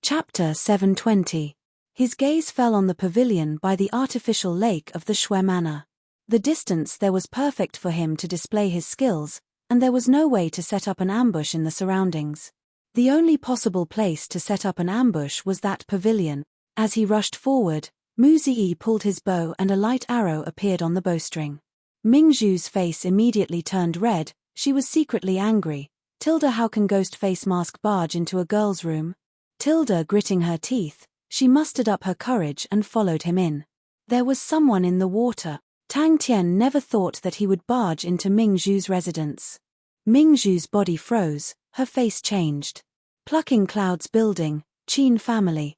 S1: Chapter 720. His gaze fell on the pavilion by the artificial lake of the Shui Manor. The distance there was perfect for him to display his skills, and there was no way to set up an ambush in the surroundings. The only possible place to set up an ambush was that pavilion. As he rushed forward, Mu Ziyi pulled his bow and a light arrow appeared on the bowstring. Ming Zhu's face immediately turned red. She was secretly angry. How can Ghost Face Mask barge into a girl's room? Gritting her teeth, she mustered up her courage and followed him in. There was someone in the water. Tang Tian never thought that he would barge into Ming Zhu's residence. Ming Zhu's body froze, her face changed. Plucking Clouds Building, Qin family.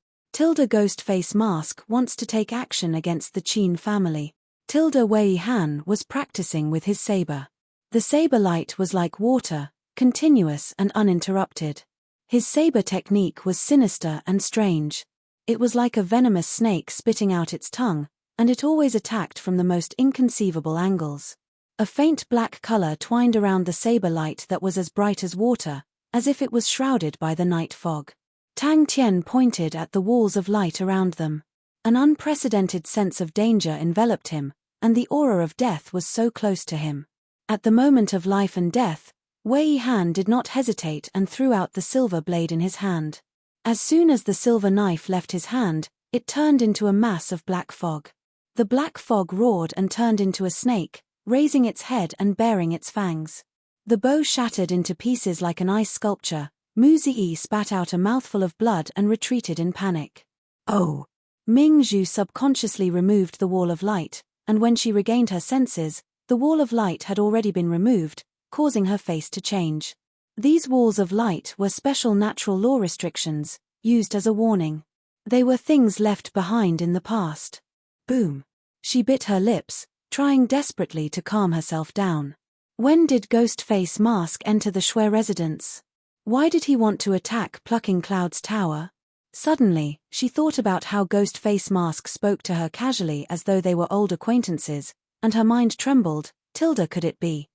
S1: Ghost Face Mask wants to take action against the Qin family. Wei Han was practicing with his saber. The saber light was like water, continuous and uninterrupted. His saber technique was sinister and strange. It was like a venomous snake spitting out its tongue, and it always attacked from the most inconceivable angles. A faint black color twined around the saber light that was as bright as water, as if it was shrouded by the night fog. Tang Tian pointed at the walls of light around them. An unprecedented sense of danger enveloped him, and the aura of death was so close to him. At the moment of life and death, Wei Han did not hesitate and threw out the silver blade in his hand. As soon as the silver knife left his hand, it turned into a mass of black fog. The black fog roared and turned into a snake, raising its head and baring its fangs. The bow shattered into pieces like an ice sculpture. Mu Ziyi spat out a mouthful of blood and retreated in panic. Oh! Ming Zhu subconsciously removed the wall of light, and when she regained her senses, the wall of light had already been removed, causing her face to change. These walls of light were special natural law restrictions, used as a warning. They were things left behind in the past. Boom. She bit her lips, trying desperately to calm herself down. When did Ghost Face Mask enter the Shui residence? Why did he want to attack Plucking Cloud's tower? Suddenly, she thought about how Ghost Face Mask spoke to her casually as though they were old acquaintances, and her mind trembled. Could it be?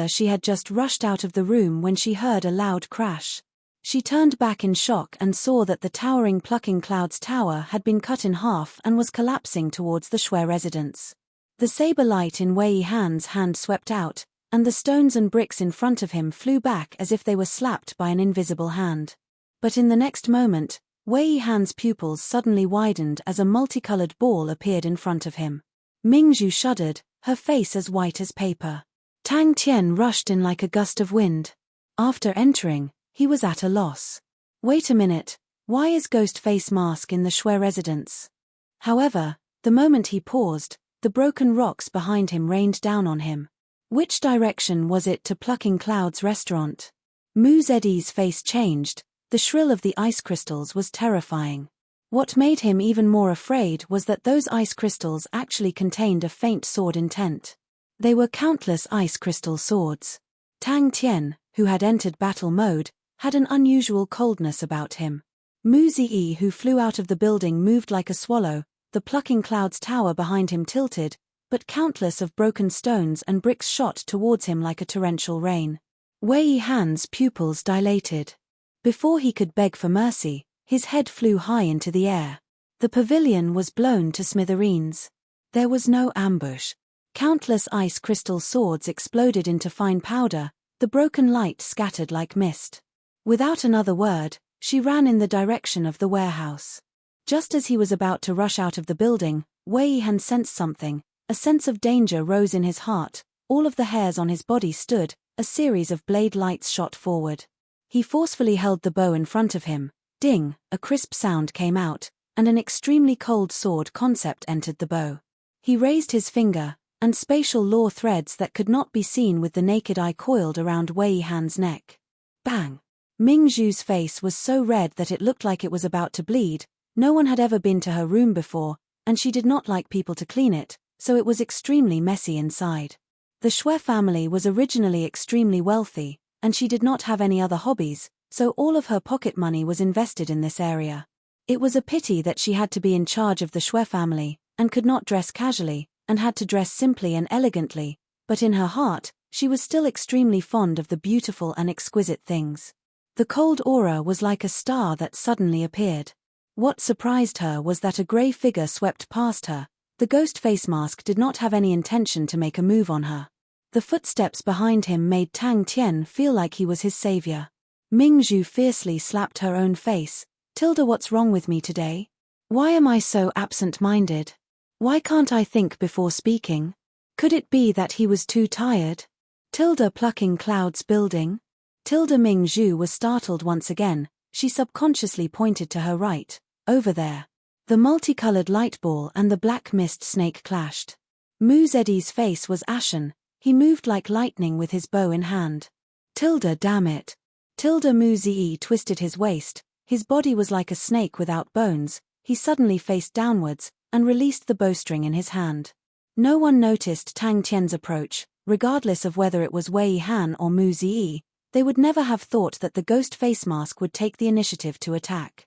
S1: She had just rushed out of the room when she heard a loud crash. She turned back in shock and saw that the towering Plucking Cloud's tower had been cut in half and was collapsing towards the Shui residence. The saber light in Wei Han's hand swept out, and the stones and bricks in front of him flew back as if they were slapped by an invisible hand. But in the next moment, Wei Han's pupils suddenly widened as a multicolored ball appeared in front of him. Ming Zhu shuddered, her face as white as paper. Tang Tian rushed in like a gust of wind. After entering, he was at a loss. Wait a minute, why is Ghost Face Mask in the Shui residence? However, the moment he paused, the broken rocks behind him rained down on him. Which direction was it to Plucking Cloud's restaurant? Mu Ziyi's face changed, the shrill of the ice crystals was terrifying. What made him even more afraid was that those ice crystals actually contained a faint sword intent. They were countless ice crystal swords. Tang Tian, who had entered battle mode, had an unusual coldness about him. Mu Ziyi, who flew out of the building, moved like a swallow. The Plucking Cloud's tower behind him tilted, but countless of broken stones and bricks shot towards him like a torrential rain. Wei Han's pupils dilated. Before he could beg for mercy, his head flew high into the air. The pavilion was blown to smithereens. There was no ambush. Countless ice crystal swords exploded into fine powder, the broken light scattered like mist. Without another word, she ran in the direction of the warehouse. Just as he was about to rush out of the building, Wei Han sensed something. A sense of danger rose in his heart, all of the hairs on his body stood, a series of blade lights shot forward. He forcefully held the bow in front of him. Ding, a crisp sound came out, and an extremely cold sword concept entered the bow. He raised his finger, and spatial law threads that could not be seen with the naked eye coiled around Wei Han's neck. Bang! Ming Zhu's face was so red that it looked like it was about to bleed. No one had ever been to her room before, and she did not like people to clean it, so it was extremely messy inside. The Shui family was originally extremely wealthy, and she did not have any other hobbies, so all of her pocket money was invested in this area. It was a pity that she had to be in charge of the Shui family, and could not dress casually, and had to dress simply and elegantly, but in her heart, she was still extremely fond of the beautiful and exquisite things. The cold aura was like a star that suddenly appeared. What surprised her was that a grey figure swept past her. The ghost face mask did not have any intention to make a move on her. The footsteps behind him made Tang Tian feel like he was his savior. Ming Zhu fiercely slapped her own face. "Tilda, what's wrong with me today? Why am I so absent-minded? Why can't I think before speaking? Could it be that he was too tired? Tilda plucking clouds building?" Tilda Ming Zhu was startled once again. She subconsciously pointed to her right. Over there. The multicolored light ball and the black mist snake clashed. Mu Zeddy's face was ashen. He moved like lightning with his bow in hand. "Tilda, damn it." Tilda Mu Zi twisted his waist. His body was like a snake without bones. He suddenly faced downwards, and released the bowstring in his hand. No one noticed Tang Tian's approach, regardless of whether it was Wei Han or Mu Zi. They would never have thought that the ghost face mask would take the initiative to attack.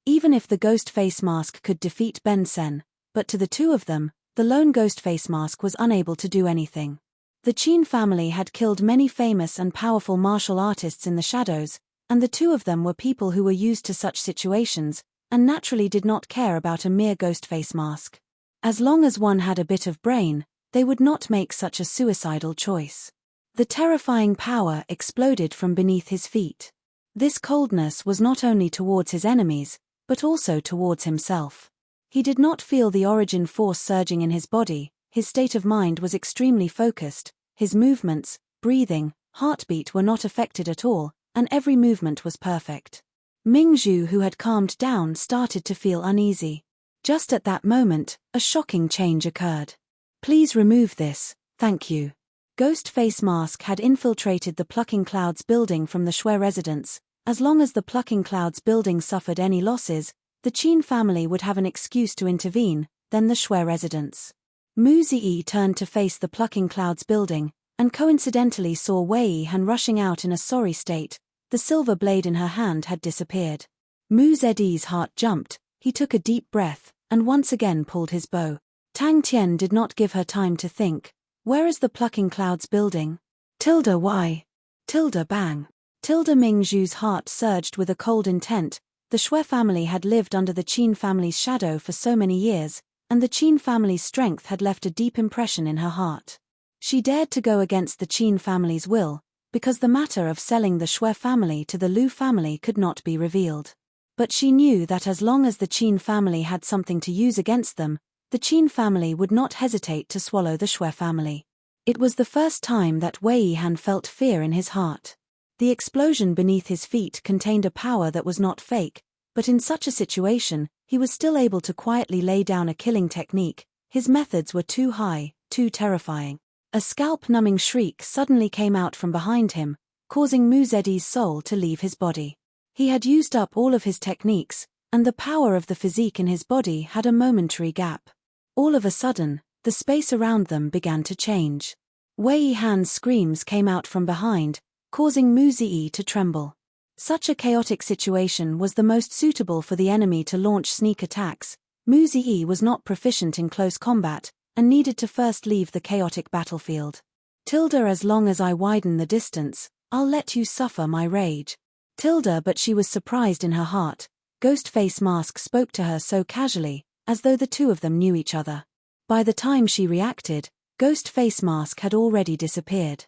S1: Even if the ghost face mask could defeat Ben Sen, but to the two of them, the lone ghost face mask was unable to do anything. The Qin family had killed many famous and powerful martial artists in the shadows, and the two of them were people who were used to such situations, and naturally did not care about a mere ghost face mask. As long as one had a bit of brain, they would not make such a suicidal choice. The terrifying power exploded from beneath his feet. This coldness was not only towards his enemies, but also towards himself. He did not feel the origin force surging in his body. His state of mind was extremely focused. His movements, breathing, heartbeat were not affected at all, and every movement was perfect. Ming Zhu, who had calmed down, started to feel uneasy. Just at that moment, a shocking change occurred. "Please remove this, thank you." Ghost face mask had infiltrated the Plucking Clouds building from the Shui residence. As long as the Plucking Clouds building suffered any losses, the Qin family would have an excuse to intervene, then the Shui residence. Mu Zi turned to face the Plucking Clouds building, and coincidentally saw Wei Han rushing out in a sorry state. The silver blade in her hand had disappeared. Mu Zi's heart jumped. He took a deep breath, and once again pulled his bow. Tang Tian did not give her time to think. "Where is the Plucking Clouds building? Tilda, why? Tilda, bang." Tilda Ming Zhu's heart surged with a cold intent. The Shui family had lived under the Qin family's shadow for so many years, and the Qin family's strength had left a deep impression in her heart. She dared to go against the Qin family's will, because the matter of selling the Shui family to the Lu family could not be revealed. But she knew that as long as the Qin family had something to use against them, the Qin family would not hesitate to swallow the Shui family. It was the first time that Wei Han felt fear in his heart. The explosion beneath his feet contained a power that was not fake, but in such a situation, he was still able to quietly lay down a killing technique. His methods were too high, too terrifying. A scalp-numbing shriek suddenly came out from behind him, causing Mu Zeddy's soul to leave his body. He had used up all of his techniques, and the power of the physique in his body had a momentary gap. All of a sudden, the space around them began to change. Wei Han's screams came out from behind, causing Mu Zi to tremble. Such a chaotic situation was the most suitable for the enemy to launch sneak attacks. Mu Zi was not proficient in close combat, and needed to first leave the chaotic battlefield. "Tilda, as long as I widen the distance, I'll let you suffer my rage." Tilda, but she was surprised in her heart. Ghost face mask spoke to her so casually, as though the two of them knew each other. By the time she reacted, Ghost face mask had already disappeared.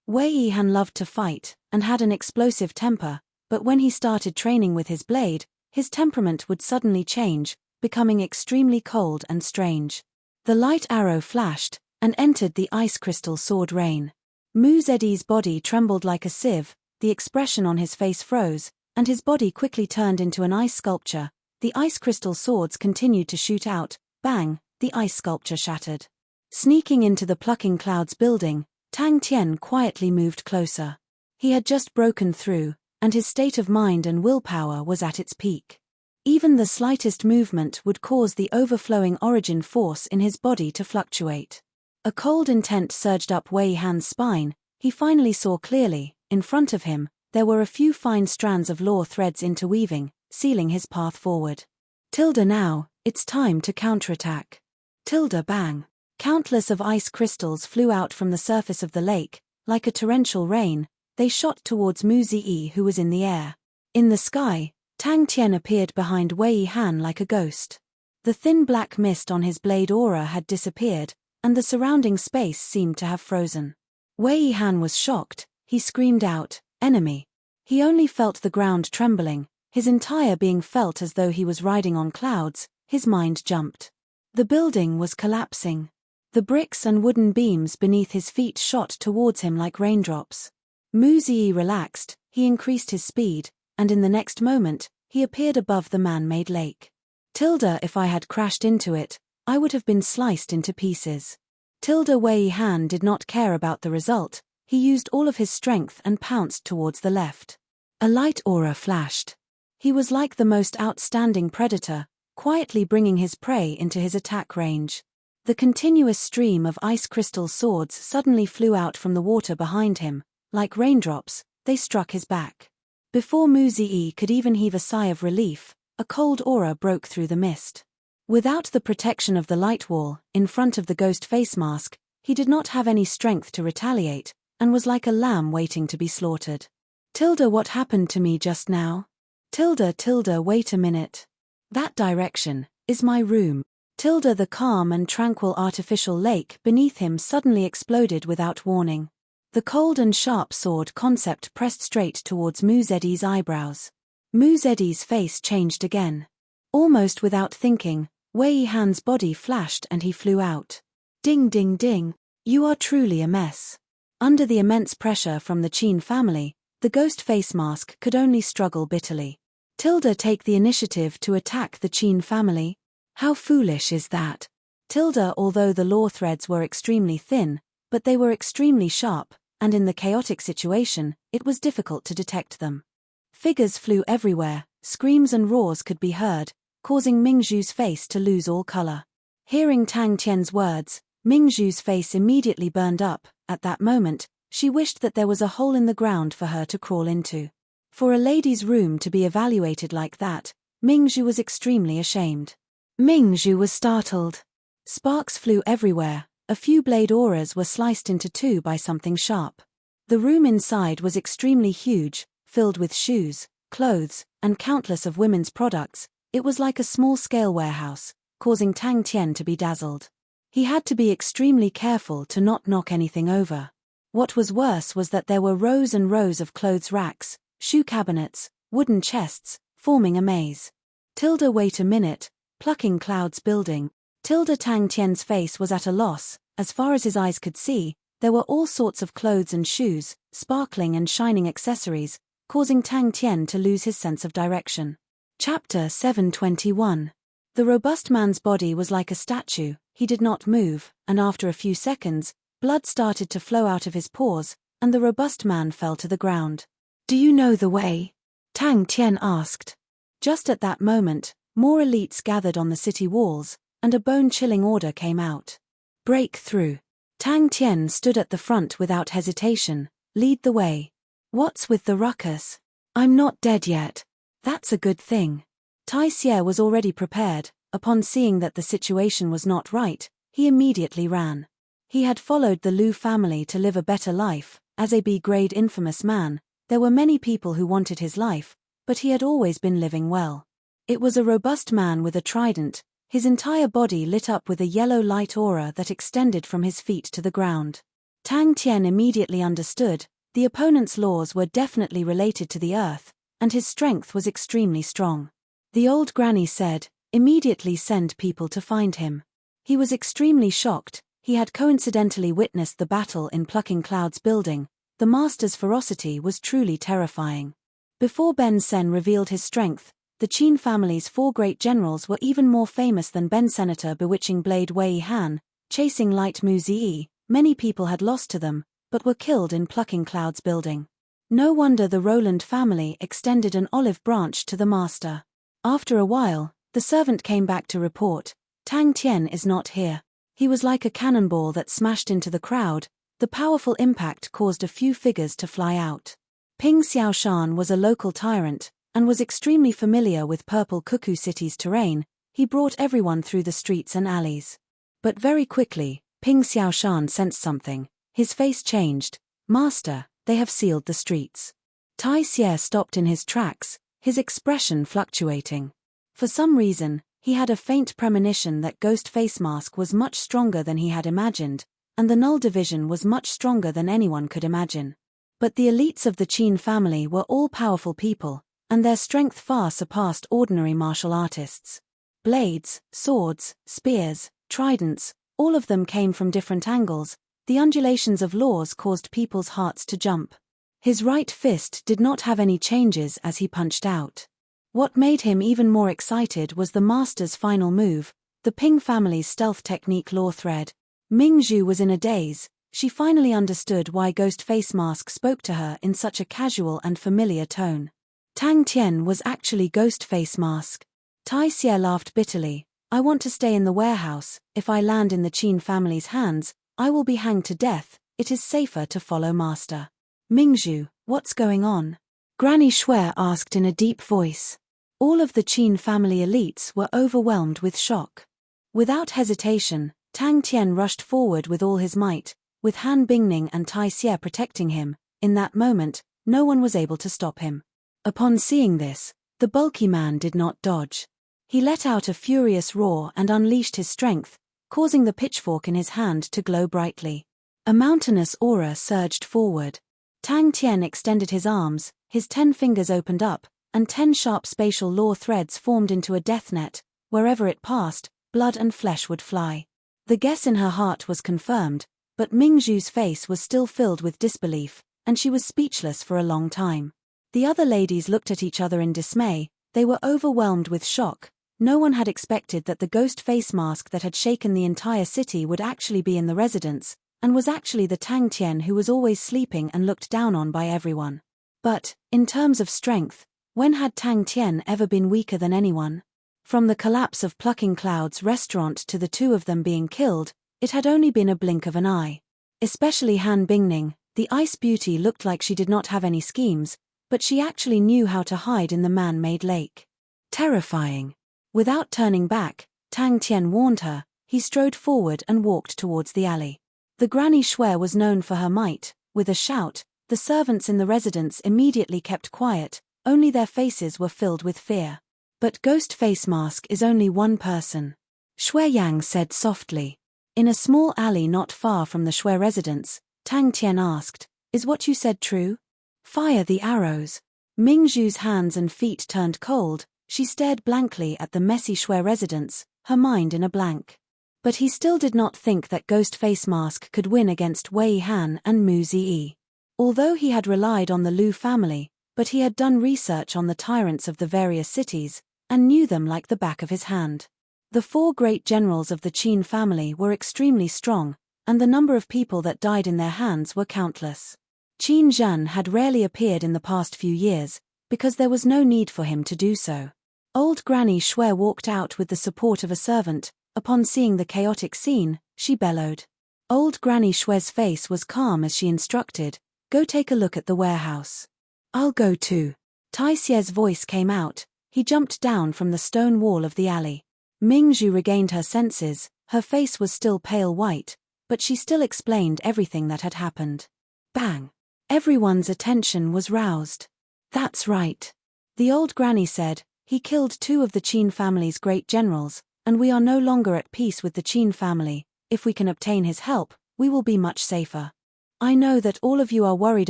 S1: Wei Han loved to fight, and had an explosive temper, but when he started training with his blade, his temperament would suddenly change, becoming extremely cold and strange. The light arrow flashed, and entered the ice crystal sword rain. Mu Zeddy's body trembled like a sieve, the expression on his face froze, and his body quickly turned into an ice sculpture. The ice crystal swords continued to shoot out. Bang, the ice sculpture shattered. Sneaking into the Plucking Clouds building, Tang Tian quietly moved closer. He had just broken through, and his state of mind and willpower was at its peak. Even the slightest movement would cause the overflowing origin force in his body to fluctuate. A cold intent surged up Wei Han's spine. He finally saw clearly. In front of him, there were a few fine strands of law threads interweaving, sealing his path forward. Tilda now, it's time to counterattack. Tilda bang. Countless of ice crystals flew out from the surface of the lake, like a torrential rain. They shot towards Mu Ziyi, who was in the air. In the sky, Tang Tian appeared behind Wei Han like a ghost. The thin black mist on his blade aura had disappeared, and the surrounding space seemed to have frozen. Wei Han was shocked. He screamed out, "Enemy!" He only felt the ground trembling, his entire being felt as though he was riding on clouds. His mind jumped. The building was collapsing. The bricks and wooden beams beneath his feet shot towards him like raindrops. Mu Ziyi relaxed, he increased his speed, and in the next moment, he appeared above the man-made lake. Tilda, if I had crashed into it, I would have been sliced into pieces. Tilda Wei Han did not care about the result. He used all of his strength and pounced towards the left. A light aura flashed. He was like the most outstanding predator, quietly bringing his prey into his attack range. The continuous stream of ice crystal swords suddenly flew out from the water behind him. Like raindrops, they struck his back. Before Mu Ziyi could even heave a sigh of relief, a cold aura broke through the mist. Without the protection of the light wall, in front of the ghost face mask, he did not have any strength to retaliate, and was like a lamb waiting to be slaughtered. Tilda, what happened to me just now? Tilda, wait a minute. That direction is my room. Tilda, the calm and tranquil artificial lake beneath him suddenly exploded without warning. The cold and sharp sword concept pressed straight towards Mu Ziyi's eyebrows. Mu Ziyi's face changed again. Almost without thinking, Wei Han's body flashed and he flew out. Ding ding ding, you are truly a mess. Under the immense pressure from the Qin family, the ghost face mask could only struggle bitterly. Tilda, take the initiative to attack the Qin family? How foolish is that? Tilda, although the law threads were extremely thin, but they were extremely sharp, and in the chaotic situation, it was difficult to detect them. Figures flew everywhere, screams and roars could be heard, causing Mingzhu's face to lose all color. Hearing Tang Tian's words, Mingzhu's face immediately burned up. At that moment, she wished that there was a hole in the ground for her to crawl into. For a lady's room to be evaluated like that, Mingzhu was extremely ashamed. Mingzhu was startled. Sparks flew everywhere. A few blade auras were sliced into two by something sharp. The room inside was extremely huge, filled with shoes, clothes, and countless of women's products. It was like a small-scale warehouse, causing Tang Tian to be dazzled. He had to be extremely careful to not knock anything over. What was worse was that there were rows and rows of clothes racks, shoe cabinets, wooden chests, forming a maze. Tilda, wait a minute, plucking clouds building. Tilda, Tang Tian's face was at a loss. As far as his eyes could see, there were all sorts of clothes and shoes, sparkling and shining accessories, causing Tang Tian to lose his sense of direction. Chapter 721. The robust man's body was like a statue. He did not move, and after a few seconds, blood started to flow out of his pores, and the robust man fell to the ground. Do you know the way? Tang Tian asked. Just at that moment, more elites gathered on the city walls, and a bone-chilling order came out. Break through. Tang Tian stood at the front without hesitation. Lead the way. What's with the ruckus? I'm not dead yet. That's a good thing. Tai Xie was already prepared. Upon seeing that the situation was not right, he immediately ran. He had followed the Lu family to live a better life. As a B-grade infamous man, there were many people who wanted his life, but he had always been living well. It was a robust man with a trident, his entire body lit up with a yellow light aura that extended from his feet to the ground. Tang Tian immediately understood, the opponent's laws were definitely related to the earth, and his strength was extremely strong. The old granny said, immediately send people to find him. He was extremely shocked. He had coincidentally witnessed the battle in Plucking Cloud's building. The master's ferocity was truly terrifying. Before Ben Sen revealed his strength, the Qin family's 4 great generals were even more famous than Ben Senator Bewitching Blade Wei Han, chasing Light Mu Ziyi. Many people had lost to them, but were killed in Plucking Cloud's building. No wonder the Roland family extended an olive branch to the master. After a while, the servant came back to report, Tang Tian is not here. He was like a cannonball that smashed into the crowd. The powerful impact caused a few figures to fly out. Ping Xiaoshan was a local tyrant, and was extremely familiar with Purple Cuckoo City's terrain. He brought everyone through the streets and alleys. But very quickly, Ping Xiaoshan sensed something. His face changed. Master, they have sealed the streets. Tai Xie stopped in his tracks, his expression fluctuating. For some reason, he had a faint premonition that Ghost Face Mask was much stronger than he had imagined, and the Null Division was much stronger than anyone could imagine. But the elites of the Qin family were all powerful people, and their strength far surpassed ordinary martial artists. Blades, swords, spears, tridents, all of them came from different angles. The undulations of laws caused people's hearts to jump. His right fist did not have any changes as he punched out. What made him even more excited was the master's final move, the Ping family's stealth technique Law Thread. Ming Zhu was in a daze. She finally understood why Ghost Face Mask spoke to her in such a casual and familiar tone. Tang Tian was actually Ghost Face Mask. Tai Xie laughed bitterly. I want to stay in the warehouse. If I land in the Qin family's hands, I will be hanged to death. It is safer to follow master. Mingzhu, what's going on? Granny Shui asked in a deep voice. All of the Qin family elites were overwhelmed with shock. Without hesitation, Tang Tian rushed forward with all his might, with Han Bingning and Tai Xie protecting him. In that moment, no one was able to stop him. Upon seeing this, the bulky man did not dodge. He let out a furious roar and unleashed his strength, causing the pitchfork in his hand to glow brightly. A mountainous aura surged forward. Tang Tian extended his arms, his 10 fingers opened up, and 10 sharp spatial law threads formed into a death net. Wherever it passed, blood and flesh would fly. The guess in her heart was confirmed, but Ming Zhu's face was still filled with disbelief, and she was speechless for a long time. The other ladies looked at each other in dismay. They were overwhelmed with shock. No one had expected that the Ghost Face Mask that had shaken the entire city would actually be in the residence, and was actually the Tang Tian who was always sleeping and looked down on by everyone. But, in terms of strength, when had Tang Tian ever been weaker than anyone? From the collapse of Plucking Cloud's restaurant to the two of them being killed, it had only been a blink of an eye. Especially Han Bingning, the ice beauty looked like she did not have any schemes, but she actually knew how to hide in the man-made lake. Terrifying. Without turning back, Tang Tian warned her. He strode forward and walked towards the alley. The Granny Shui was known for her might. With a shout, the servants in the residence immediately kept quiet, only their faces were filled with fear. But Ghost Face Mask is only one person. Shui Yang said softly. In a small alley not far from the Shui residence, Tang Tian asked, is what you said true? Fire the arrows. Ming Zhu's hands and feet turned cold. She stared blankly at the messy Shui residence, her mind in a blank. But he still did not think that Ghost Face Mask could win against Wei Han and Mu Ziyi. Although he had relied on the Lu family, but he had done research on the tyrants of the various cities, and knew them like the back of his hand. The 4 great generals of the Qin family were extremely strong, and the number of people that died in their hands were countless. Qin Zhan had rarely appeared in the past few years, because there was no need for him to do so. Old Granny Shui walked out with the support of a servant. Upon seeing the chaotic scene, she bellowed. Old Granny Shui's face was calm as she instructed, go take a look at the warehouse. I'll go too. Tai Xie's voice came out. He jumped down from the stone wall of the alley. Ming Zhu regained her senses. Her face was still pale white, but she still explained everything that had happened. Bang! Everyone's attention was roused. That's right. The old granny said, he killed 2 of the Qin family's great generals, and we are no longer at peace with the Qin family. If we can obtain his help, we will be much safer. I know that all of you are worried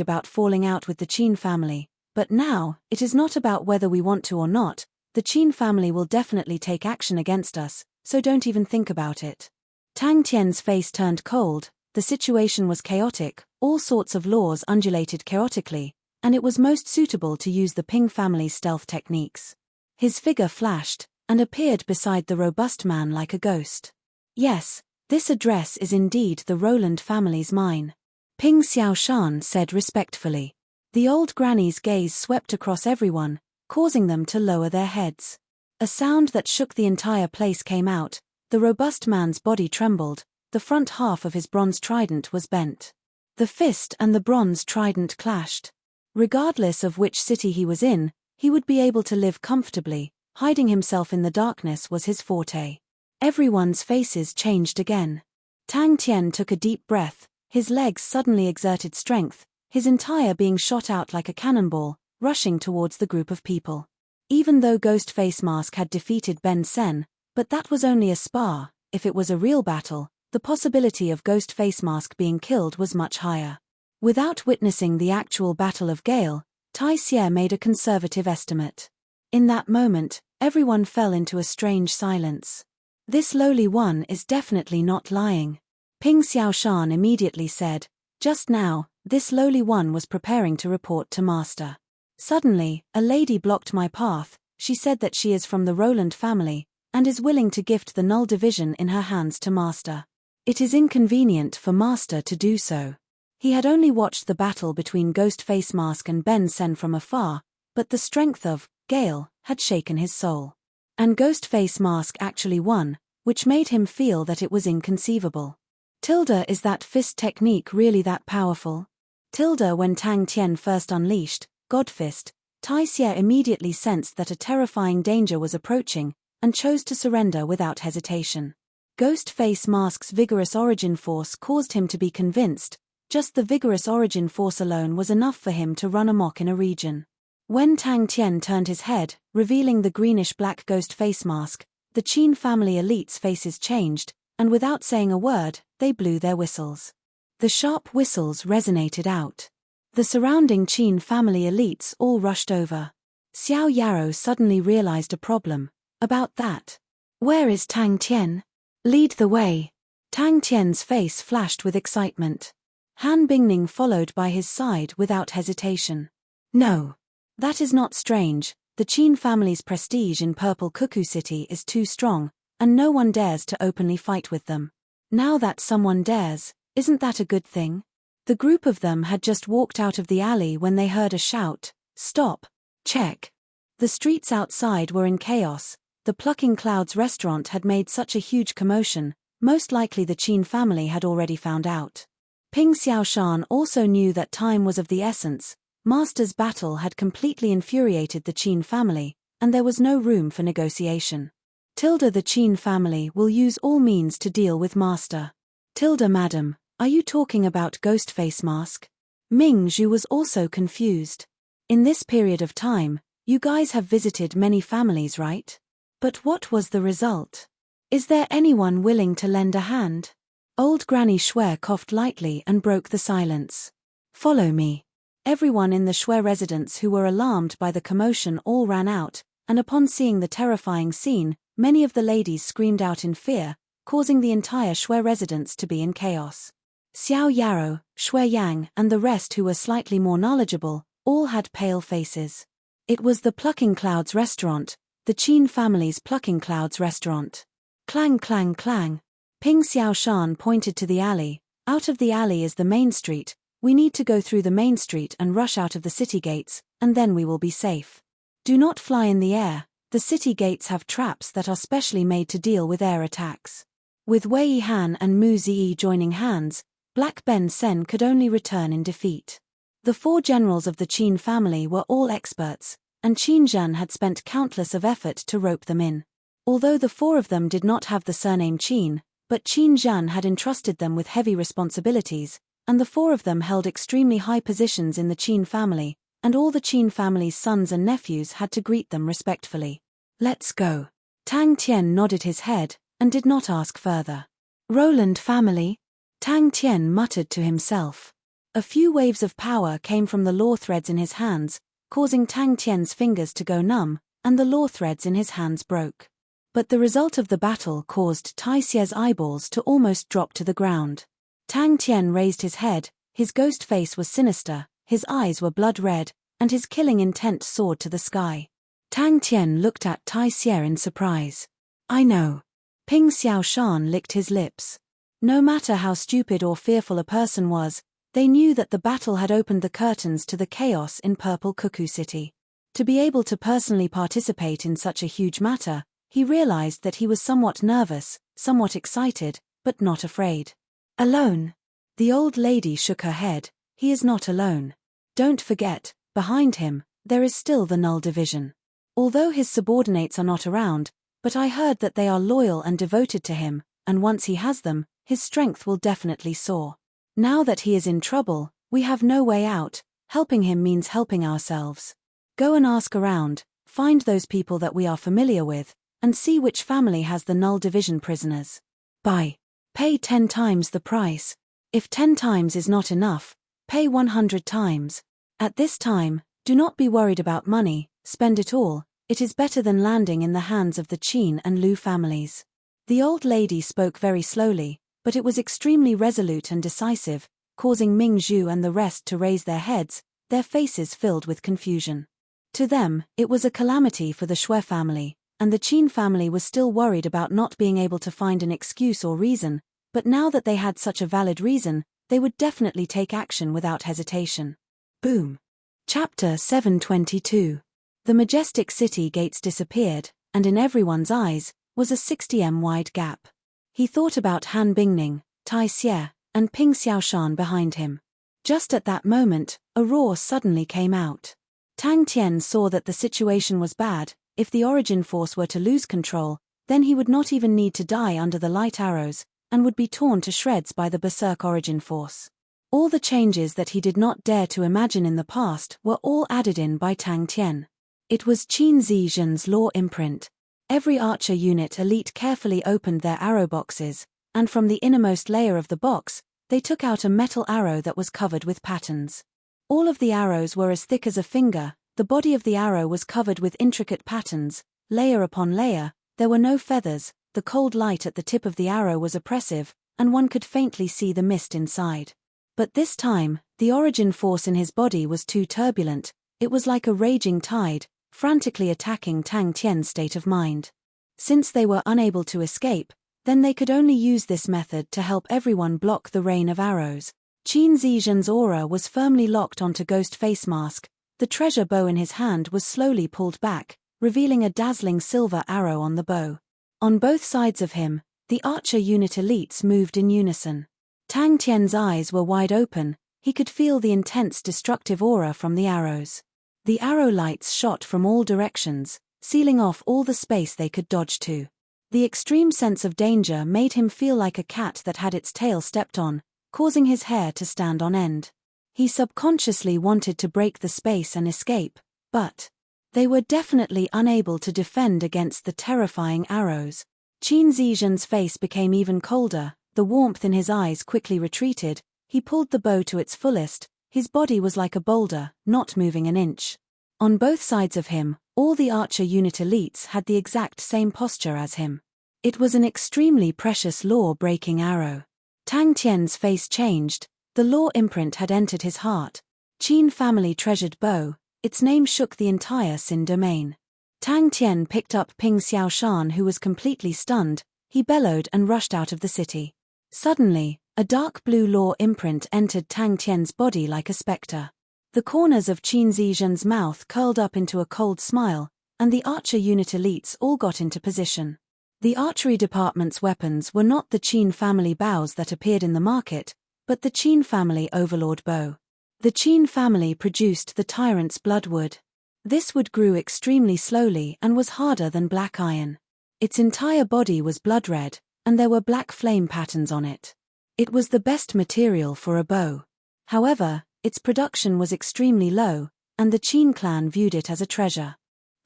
S1: about falling out with the Qin family, but now, it is not about whether we want to or not. The Qin family will definitely take action against us, so don't even think about it. Tang Tian's face turned cold. The situation was chaotic, all sorts of laws undulated chaotically, and it was most suitable to use the Ping family's stealth techniques. His figure flashed, and appeared beside the robust man like a ghost. Yes, this address is indeed the Roland family's mine. Ping Xiaoshan said respectfully. The old granny's gaze swept across everyone, causing them to lower their heads. A sound that shook the entire place came out, the robust man's body trembled, the front half of his bronze trident was bent. The fist and the bronze trident clashed. Regardless of which city he was in, he would be able to live comfortably. Hiding himself in the darkness was his forte. Everyone's faces changed again. Tang Tian took a deep breath, his legs suddenly exerted strength, his entire being shot out like a cannonball, rushing towards the group of people. Even though Ghost Face Mask had defeated Ben Sen, but that was only a spar. If it was a real battle, the possibility of Ghost Face Mask being killed was much higher. Without witnessing the actual Battle of Gale, Tai Xie made a conservative estimate. In that moment, everyone fell into a strange silence. This lowly one is definitely not lying. Ping Xiaoshan immediately said, just now, this lowly one was preparing to report to Master. Suddenly, a lady blocked my path. She said that she is from the Roland family, and is willing to gift the null division in her hands to Master. It is inconvenient for Master to do so. He had only watched the battle between Ghost Face Mask and Ben Sen from afar, but the strength of Gale had shaken his soul. And Ghost Face Mask actually won, which made him feel that it was inconceivable. Tilda, is that fist technique really that powerful? Tilda, when Tang Tian first unleashed God Fist, Tai Xie immediately sensed that a terrifying danger was approaching, and chose to surrender without hesitation. Ghost Face Mask's vigorous origin force caused him to be convinced. Just the vigorous origin force alone was enough for him to run amok in a region. When Tang Tian turned his head, revealing the greenish-black Ghost Face Mask, the Qin family elite's faces changed, and without saying a word, they blew their whistles. The sharp whistles resonated out. The surrounding Qin family elites all rushed over. Xiao Yarrow suddenly realized a problem. About that. Where is Tang Tian? Lead the way. Tang Tian's face flashed with excitement. Han Bingning followed by his side without hesitation. No. That is not strange. The Qin family's prestige in Purple Cuckoo City is too strong, and no one dares to openly fight with them. Now that someone dares, isn't that a good thing? The group of them had just walked out of the alley when they heard a shout, "Stop! Check!" The streets outside were in chaos. The Plucking Clouds restaurant had made such a huge commotion, most likely the Qin family had already found out. Ping Xiaoshan also knew that time was of the essence. Master's battle had completely infuriated the Qin family, and there was no room for negotiation. Tilda, the Qin family will use all means to deal with Master. Tilda, madam, are you talking about Ghost Face Mask? Ming Zhu was also confused. In this period of time, you guys have visited many families, right? But what was the result? Is there anyone willing to lend a hand? Old Granny Shui coughed lightly and broke the silence. Follow me. Everyone in the Shui residence who were alarmed by the commotion all ran out, and upon seeing the terrifying scene, many of the ladies screamed out in fear, causing the entire Shui residence to be in chaos. Xiao Yarrow, Shui Yang, and the rest who were slightly more knowledgeable, all had pale faces. It was the Plucking Clouds restaurant, the Qin family's Plucking Clouds restaurant. Clang clang clang. Ping Xiaoshan pointed to the alley. Out of the alley is the main street. We need to go through the main street and rush out of the city gates, and then we will be safe. Do not fly in the air. The city gates have traps that are specially made to deal with air attacks. With Wei Yihan and Mu Ziyi joining hands, Black Ben Sen could only return in defeat. The four generals of the Qin family were all experts, and Qin Zhen had spent countless of effort to rope them in. Although the four of them did not have the surname Qin, but Qin Zhen had entrusted them with heavy responsibilities, and the four of them held extremely high positions in the Qin family, and all the Qin family's sons and nephews had to greet them respectfully. Let's go. Tang Tian nodded his head, and did not ask further. Roland family? Tang Tian muttered to himself. A few waves of power came from the law threads in his hands, causing Tang Tian's fingers to go numb, and the law threads in his hands broke. But the result of the battle caused Tai Xie's eyeballs to almost drop to the ground. Tang Tian raised his head, his ghost face was sinister, his eyes were blood red, and his killing intent soared to the sky. Tang Tian looked at Tai Xie in surprise. I know. Ping Xiaoshan licked his lips. No matter how stupid or fearful a person was, They knew that the battle had opened the curtains to the chaos in Purple Cuckoo City. To be able to personally participate in such a huge matter, he realized that he was somewhat nervous, somewhat excited, but not afraid. Alone? The old lady shook her head. He is not alone. Don't forget, behind him, there is still the Null Division. Although his subordinates are not around, but I heard that they are loyal and devoted to him, and once he has them, his strength will definitely soar. Now that he is in trouble, we have no way out. Helping him means helping ourselves. Go and ask around, find those people that we are familiar with, and see which family has the Null Division prisoners. Buy. Pay 10 times the price. If 10 times is not enough, pay 100 times. At this time, do not be worried about money, spend it all. It is better than landing in the hands of the Qin and Lu families. The old lady spoke very slowly, but it was extremely resolute and decisive, causing Ming Zhu and the rest to raise their heads, their faces filled with confusion. To them, it was a calamity for the Shui family, and the Qin family was still worried about not being able to find an excuse or reason, but now that they had such a valid reason, they would definitely take action without hesitation. Boom. Chapter 722. The majestic city gates disappeared, and in everyone's eyes, was a 60 wide gap. He thought about Han Bingning, Tai Xie, and Ping Xiaoshan behind him. Just at that moment, a roar suddenly came out. Tang Tian saw that the situation was bad. If the origin force were to lose control, then he would not even need to die under the light arrows, and would be torn to shreds by the berserk origin force. All the changes that he did not dare to imagine in the past were all added in by Tang Tian. It was Qin Zizhen's law imprint. Every archer unit elite carefully opened their arrow boxes, and from the innermost layer of the box, they took out a metal arrow that was covered with patterns. All of the arrows were as thick as a finger, the body of the arrow was covered with intricate patterns, layer upon layer, there were no feathers, the cold light at the tip of the arrow was oppressive, and one could faintly see the mist inside. But this time, the origin force in his body was too turbulent, it was like a raging tide, frantically attacking Tang Tian's state of mind. Since they were unable to escape, then they could only use this method to help everyone block the rain of arrows. Qin Zizhen's aura was firmly locked onto Ghost Face Mask. The treasure bow in his hand was slowly pulled back, revealing a dazzling silver arrow on the bow. On both sides of him, the archer unit elites moved in unison. Tang Tian's eyes were wide open, he could feel the intense destructive aura from the arrows. The arrow lights shot from all directions, sealing off all the space they could dodge to. The extreme sense of danger made him feel like a cat that had its tail stepped on, causing his hair to stand on end. He subconsciously wanted to break the space and escape, but they were definitely unable to defend against the terrifying arrows. Qin Zizhen's face became even colder, the warmth in his eyes quickly retreated, he pulled the bow to its fullest, his body was like a boulder, not moving an inch. On both sides of him, all the archer unit elites had the exact same posture as him. It was an extremely precious law-breaking arrow. Tang Tian's face changed, the law imprint had entered his heart. Qin family treasured bow, its name shook the entire Xin domain. Tang Tian picked up Ping Xiaoshan who was completely stunned, he bellowed and rushed out of the city. Suddenly, a dark blue law imprint entered Tang Tian's body like a spectre. The corners of Qin Zizhen's mouth curled up into a cold smile, and the archer unit elites all got into position. The archery department's weapons were not the Qin family bows that appeared in the market, but the Qin family overlord bow. The Qin family produced the tyrant's bloodwood. This wood grew extremely slowly and was harder than black iron. Its entire body was blood red, and there were black flame patterns on it. It was the best material for a bow. However, its production was extremely low, and the Qin clan viewed it as a treasure.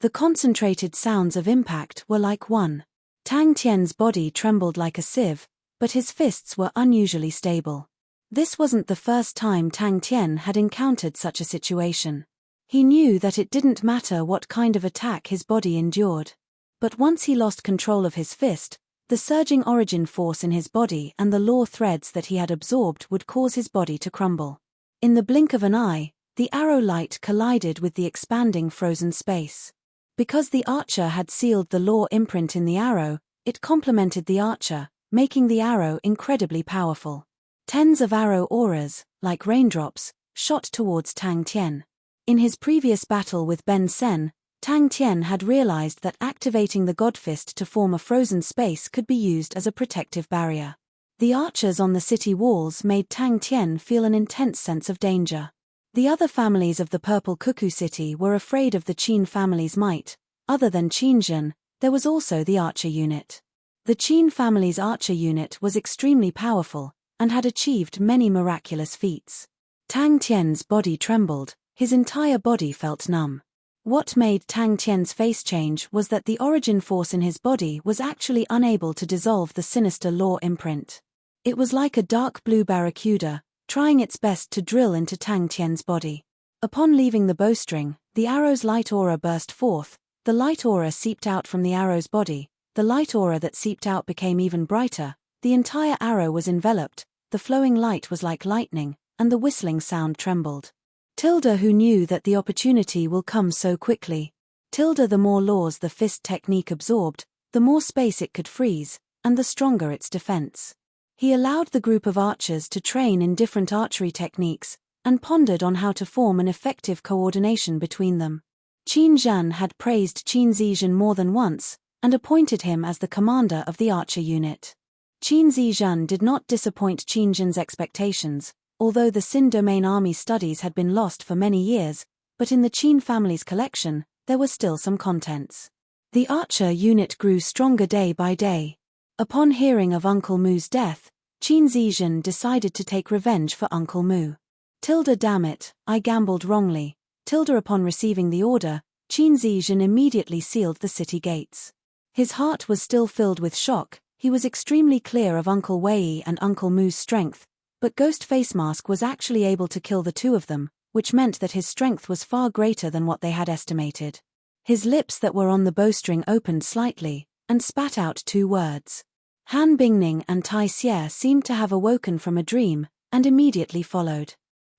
S1: The concentrated sounds of impact were like one. Tang Tian's body trembled like a sieve, but his fists were unusually stable. This wasn't the first time Tang Tian had encountered such a situation. He knew that it didn't matter what kind of attack his body endured. But once he lost control of his fist, the surging origin force in his body and the law threads that he had absorbed would cause his body to crumble. In the blink of an eye, the arrow light collided with the expanding frozen space. Because the archer had sealed the law imprint in the arrow, it complemented the archer, making the arrow incredibly powerful. Tens of arrow auras, like raindrops, shot towards Tang Tian. In his previous battle with Ben Sen, Tang Tian had realized that activating the God Fist to form a frozen space could be used as a protective barrier. The archers on the city walls made Tang Tian feel an intense sense of danger. The other families of the Purple Cuckoo City were afraid of the Qin family's might. Other than Qinzhen, there was also the archer unit. The Qin family's archer unit was extremely powerful, and had achieved many miraculous feats. Tang Tian's body trembled, his entire body felt numb. What made Tang Tian's face change was that the origin force in his body was actually unable to dissolve the sinister law imprint. It was like a dark blue barracuda, trying its best to drill into Tang Tian's body. Upon leaving the bowstring, the arrow's light aura burst forth, the light aura seeped out from the arrow's body, the light aura that seeped out became even brighter, the entire arrow was enveloped, the flowing light was like lightning, and the whistling sound trembled. Tilda, who knew that the opportunity will come so quickly. Tilda, the more laws the fist technique absorbed, the more space it could freeze, and the stronger its defense. He allowed the group of archers to train in different archery techniques, and pondered on how to form an effective coordination between them. Qin Zhan had praised Qin Zizhen more than once, and appointed him as the commander of the archer unit. Qin Zizhen did not disappoint Qin Zhan's expectations, although the Xin domain army studies had been lost for many years, but in the Qin family's collection, there were still some contents. The archer unit grew stronger day by day. Upon hearing of Uncle Mu's death, Qin Zizhen decided to take revenge for Uncle Mu. Tilda, damn it, I gambled wrongly. Tilda, upon receiving the order, Qin Zizhen immediately sealed the city gates. His heart was still filled with shock. He was extremely clear of Uncle Wei and Uncle Mu's strength, but Ghost Face Mask was actually able to kill the two of them, which meant that his strength was far greater than what they had estimated. His lips that were on the bowstring opened slightly, and spat out two words. Han Bingning and Tai Xie seemed to have awoken from a dream, and immediately followed.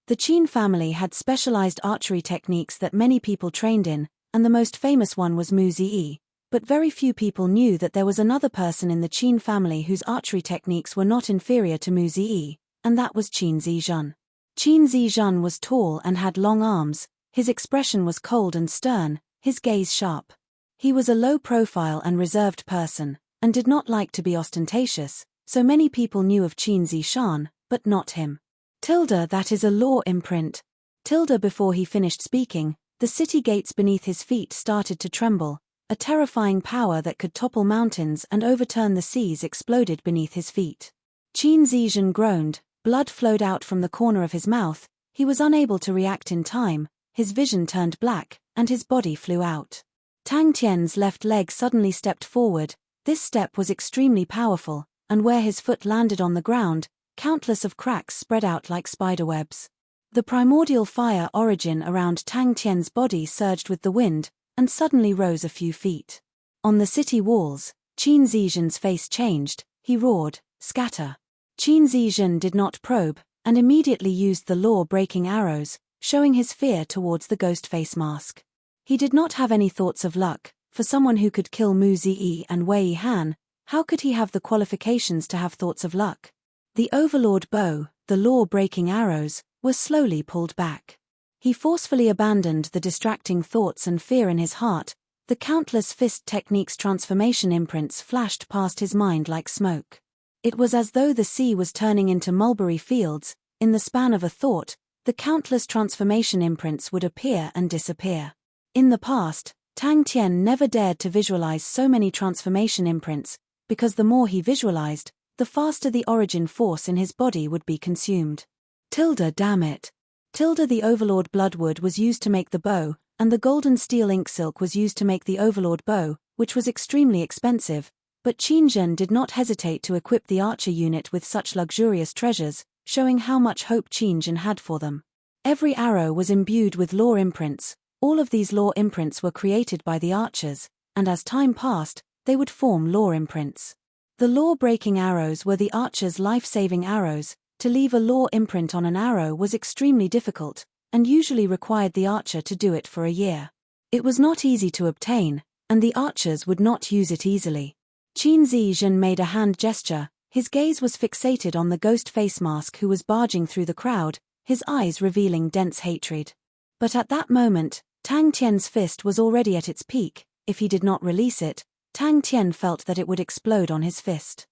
S1: The Qin family had specialized archery techniques that many people trained in, and the most famous one was Mu Ziyi, but very few people knew that there was another person in the Qin family whose archery techniques were not inferior to Mu Ziyi, and that was Qin Zizhen. Qin Zizhen was tall and had long arms, his expression was cold and stern, his gaze sharp. He was a low-profile and reserved person, and did not like to be ostentatious, so many people knew of Qin Zishan, but not him. Tilda, that is a law imprint. Tilda, before he finished speaking, the city gates beneath his feet started to tremble, a terrifying power that could topple mountains and overturn the seas exploded beneath his feet. Qin Zizhen groaned, blood flowed out from the corner of his mouth, he was unable to react in time, his vision turned black, and his body flew out. Tang Tian's left leg suddenly stepped forward, this step was extremely powerful, and where his foot landed on the ground, countless of cracks spread out like spiderwebs. The primordial fire origin around Tang Tian's body surged with the wind, and suddenly rose a few feet. On the city walls, Qin Zizhen's face changed, he roared, "Scatter!" Qin Zizhen did not probe, and immediately used the law-breaking arrows, showing his fear towards the ghost face mask. He did not have any thoughts of luck. For someone who could kill Mu Ziyi and Wei Han, how could he have the qualifications to have thoughts of luck? The Overlord bow, the law-breaking arrows, were slowly pulled back. He forcefully abandoned the distracting thoughts and fear in his heart, the countless fist techniques transformation imprints flashed past his mind like smoke. It was as though the sea was turning into mulberry fields, in the span of a thought, the countless transformation imprints would appear and disappear. In the past, Tang Tian never dared to visualize so many transformation imprints, because the more he visualized, the faster the origin force in his body would be consumed. Tilda, damn it. Tilda, the Overlord bloodwood was used to make the bow, and the golden steel ink silk was used to make the Overlord bow, which was extremely expensive, but Qin Zhen did not hesitate to equip the archer unit with such luxurious treasures, showing how much hope Qin Zhen had for them. Every arrow was imbued with law imprints. All of these law imprints were created by the archers, and as time passed, they would form law imprints. The law-breaking arrows were the archers' life-saving arrows. To leave a law imprint on an arrow was extremely difficult, and usually required the archer to do it for a year. It was not easy to obtain, and the archers would not use it easily. Qin Zizhen made a hand gesture, His gaze was fixated on the ghost face mask who was barging through the crowd, his eyes revealing dense hatred. But at that moment, Tang Tian's fist was already at its peak. If he did not release it, Tang Tian felt that it would explode on his fist.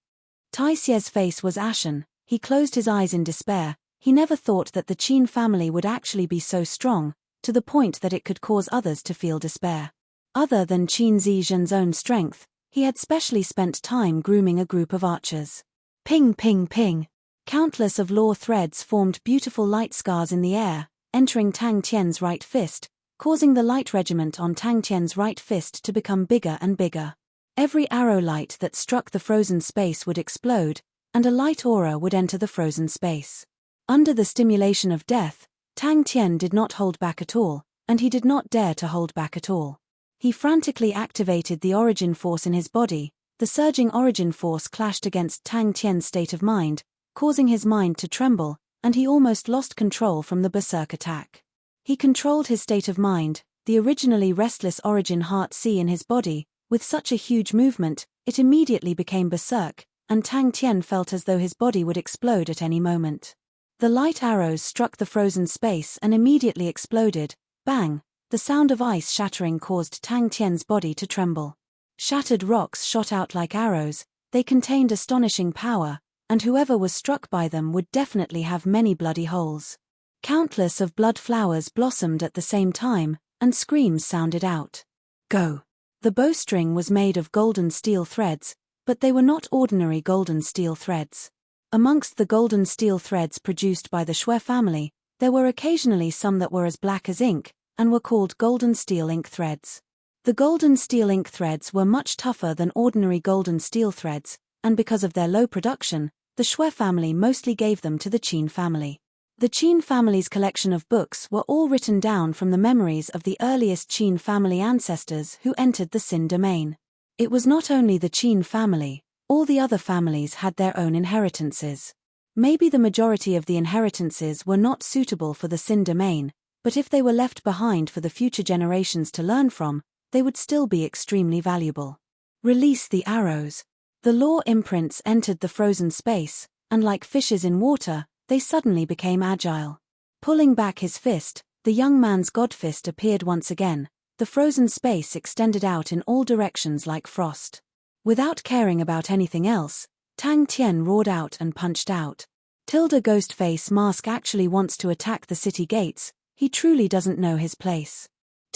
S1: Tai Xie's face was ashen, he closed his eyes in despair. He never thought that the Qin family would actually be so strong, to the point that it could cause others to feel despair. Other than Qin Zizhen's own strength, he had specially spent time grooming a group of archers. Ping ping ping. Countless of law threads formed beautiful light scars in the air, entering Tang Tian's right fist, causing the light regiment on Tang Tian's right fist to become bigger and bigger. Every arrow light that struck the frozen space would explode, and a light aura would enter the frozen space. Under the stimulation of death, Tang Tian did not hold back at all, and he did not dare to hold back at all. He frantically activated the origin force in his body. The surging origin force clashed against Tang Tian's state of mind, causing his mind to tremble, and he almost lost control from the berserk attack. He controlled his state of mind, the originally restless origin heart sea in his body. With such a huge movement, it immediately became berserk, and Tang Tian felt as though his body would explode at any moment. The light arrows struck the frozen space and immediately exploded. Bang! The sound of ice shattering caused Tang Tian's body to tremble. Shattered rocks shot out like arrows. They contained astonishing power, and whoever was struck by them would definitely have many bloody holes. Countless of blood flowers blossomed at the same time, and screams sounded out. Go! The bowstring was made of golden steel threads, but they were not ordinary golden steel threads. Amongst the golden steel threads produced by the Shui family, there were occasionally some that were as black as ink, and were called golden steel ink threads. The golden steel ink threads were much tougher than ordinary golden steel threads, and because of their low production, the Shui family mostly gave them to the Qin family. The Qin family's collection of books were all written down from the memories of the earliest Qin family ancestors who entered the Xin domain. It was not only the Qin family, all the other families had their own inheritances. Maybe the majority of the inheritances were not suitable for the Xin domain, but if they were left behind for the future generations to learn from, they would still be extremely valuable. Release the arrows. The law imprints entered the frozen space, and like fishes in water, they suddenly became agile. Pulling back his fist, the young man's god fist appeared once again. The frozen space extended out in all directions like frost. Without caring about anything else, Tang Tian roared out and punched out. Ghostface Mask actually wants to attack the city gates. He truly doesn't know his place.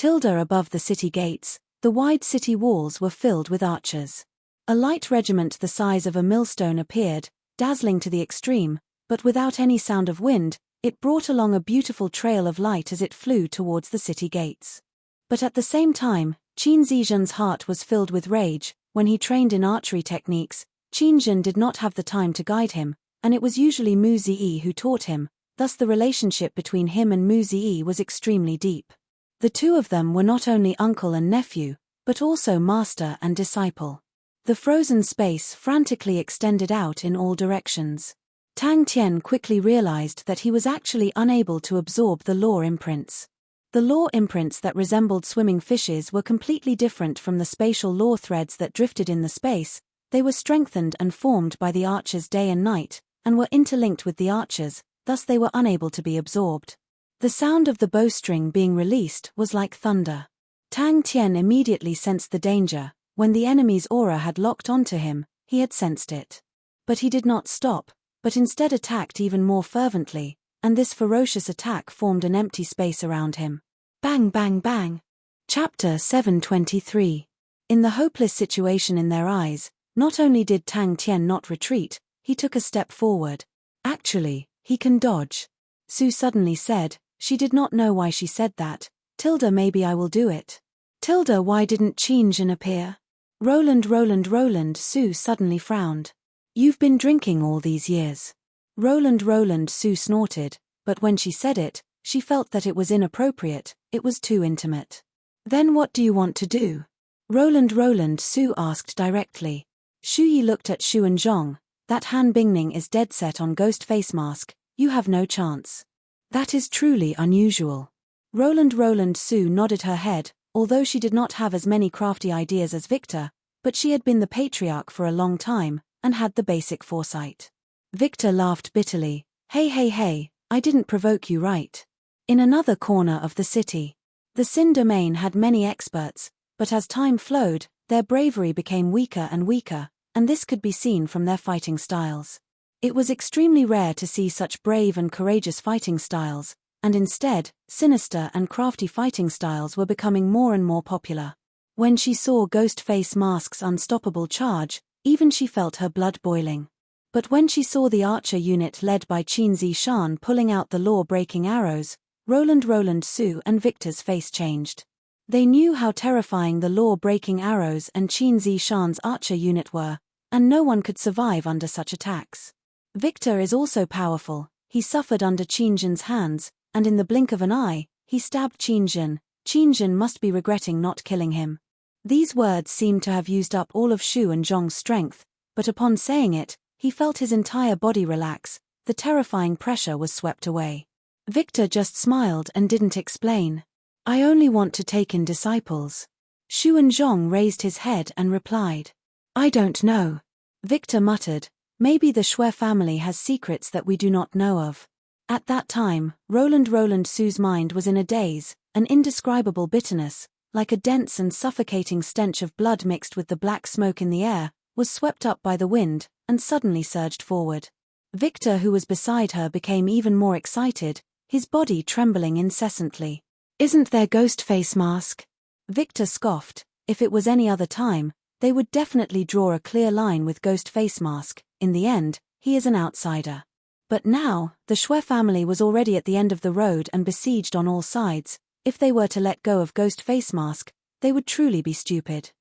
S1: Above the city gates, the wide city walls were filled with archers. A light regiment the size of a millstone appeared, dazzling to the extreme, but without any sound of wind. It brought along a beautiful trail of light as it flew towards the city gates. But at the same time, Qin Zizhen's heart was filled with rage. When he trained in archery techniques, Qin Zhen did not have the time to guide him, and it was usually Mu Ziyi who taught him. Thus the relationship between him and Mu Ziyi was extremely deep. The two of them were not only uncle and nephew, but also master and disciple. The frozen space frantically extended out in all directions. Tang Tian quickly realized that he was actually unable to absorb the law imprints. The law imprints that resembled swimming fishes were completely different from the spatial law threads that drifted in the space. They were strengthened and formed by the archers day and night, and were interlinked with the archers. Thus they were unable to be absorbed. The sound of the bowstring being released was like thunder. Tang Tian immediately sensed the danger. When the enemy's aura had locked onto him, he had sensed it. But he did not stop, but instead attacked even more fervently, and this ferocious attack formed an empty space around him. Bang bang bang. Chapter 723. In the hopeless situation in their eyes, not only did Tang Tian not retreat, he took a step forward. Actually, he can dodge. Su suddenly said. She did not know why she said that. Maybe I will do it. Why didn't Qin Zhen appear? Roland, Su suddenly frowned. You've been drinking all these years. Roland, Su snorted, but when she said it, she felt that it was inappropriate, it was too intimate. Then what do you want to do? Roland, Su asked directly. Shu Yi looked at Shu and Zhong. That Han Bingning is dead set on ghost face mask, you have no chance. That is truly unusual. Roland, Su nodded her head, although she did not have as many crafty ideas as Victor, but she had been the patriarch for a long time, and had the basic foresight. Victor laughed bitterly. Hey, I didn't provoke you, right? In another corner of the city, the Sin domain had many experts, but as time flowed, their bravery became weaker and weaker, and this could be seen from their fighting styles. It was extremely rare to see such brave and courageous fighting styles, and instead, sinister and crafty fighting styles were becoming more and more popular. When she saw Ghostface Mask's unstoppable charge, even she felt her blood boiling. But when she saw the archer unit led by Qin Zishan pulling out the law-breaking arrows, Roland, Su and Victor's face changed. They knew how terrifying the law-breaking arrows and Qin Zishan's archer unit were, and no one could survive under such attacks. Victor is also powerful. He suffered under Qin Jin's hands, and in the blink of an eye, he stabbed Qin Jin. Qin Jin must be regretting not killing him. These words seemed to have used up all of Shu and Zhong's strength, but upon saying it, he felt his entire body relax. The terrifying pressure was swept away. Victor just smiled and didn't explain. I only want to take in disciples. Shu and Zhong raised his head and replied. I don't know. Victor muttered. Maybe the Shui family has secrets that we do not know of. At that time, Roland Su's mind was in a daze, an indescribable bitterness, like a dense and suffocating stench of blood mixed with the black smoke in the air, was swept up by the wind, and suddenly surged forward. Victor, who was beside her, became even more excited, his body trembling incessantly. Isn't there Ghostface Mask? Victor scoffed. If it was any other time, they would definitely draw a clear line with Ghostface Mask. In the end, he is an outsider. But now, the Shui family was already at the end of the road and besieged on all sides. If they were to let go of Ghostface Mask, they would truly be stupid.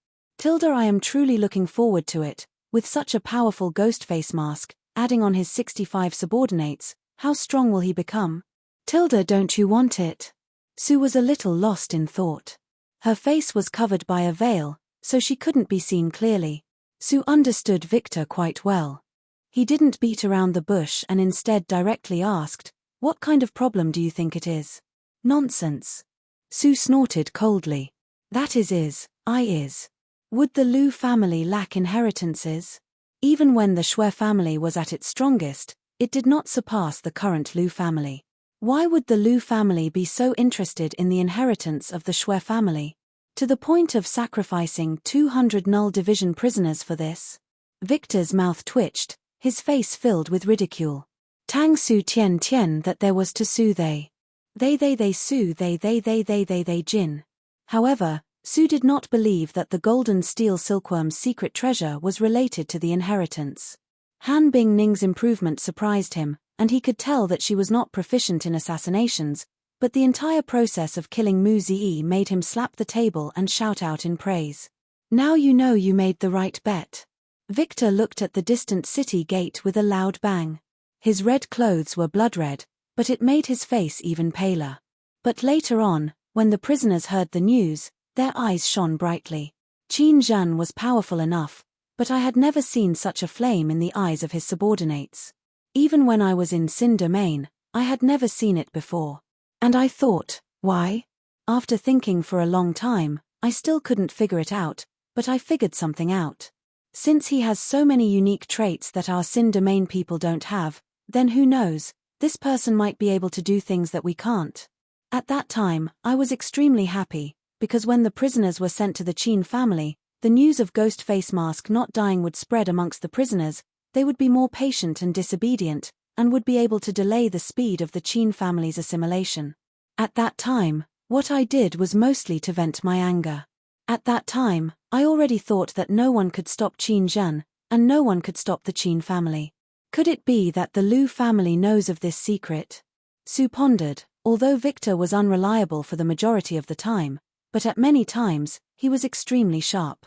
S1: I am truly looking forward to it. With such a powerful Ghostface Mask, adding on his 65 subordinates, how strong will he become? Don't you want it? Su was a little lost in thought. Her face was covered by a veil, so she couldn't be seen clearly. Su understood Victor quite well. He didn't beat around the bush and instead directly asked, what kind of problem do you think it is? Nonsense. Su snorted coldly. That is. Would the Lu family lack inheritances? Even when the Shui family was at its strongest, it did not surpass the current Lu family. Why would the Lu family be so interested in the inheritance of the Shui family? To the point of sacrificing 200 Null Division prisoners for this? Victor's mouth twitched, his face filled with ridicule. Tang Su Tian that there was to Su they Su they Jin. However, Su did not believe that the golden steel silkworm's secret treasure was related to the inheritance. Han Bingning's improvement surprised him, and he could tell that she was not proficient in assassinations, but the entire process of killing Mu Ziyi made him slap the table and shout out in praise. Now you know you made the right bet. Victor looked at the distant city gate with a loud bang. His red clothes were blood red, but it made his face even paler. But later on, when the prisoners heard the news, their eyes shone brightly. Qin Zhan was powerful enough, but I had never seen such a flame in the eyes of his subordinates. Even when I was in Sin domain, I had never seen it before. And I thought, why? After thinking for a long time, I still couldn't figure it out, but I figured something out. Since he has so many unique traits that our Sin domain people don't have, then who knows, this person might be able to do things that we can't. At that time, I was extremely happy, because when the prisoners were sent to the Qin family, the news of Ghostface Mask not dying would spread amongst the prisoners. They would be more patient and disobedient, and would be able to delay the speed of the Qin family's assimilation. At that time, what I did was mostly to vent my anger. At that time, I already thought that no one could stop Qin Zhan, and no one could stop the Qin family. Could it be that the Lu family knows of this secret? Su pondered. Although Victor was unreliable for the majority of the time, but at many times, he was extremely sharp.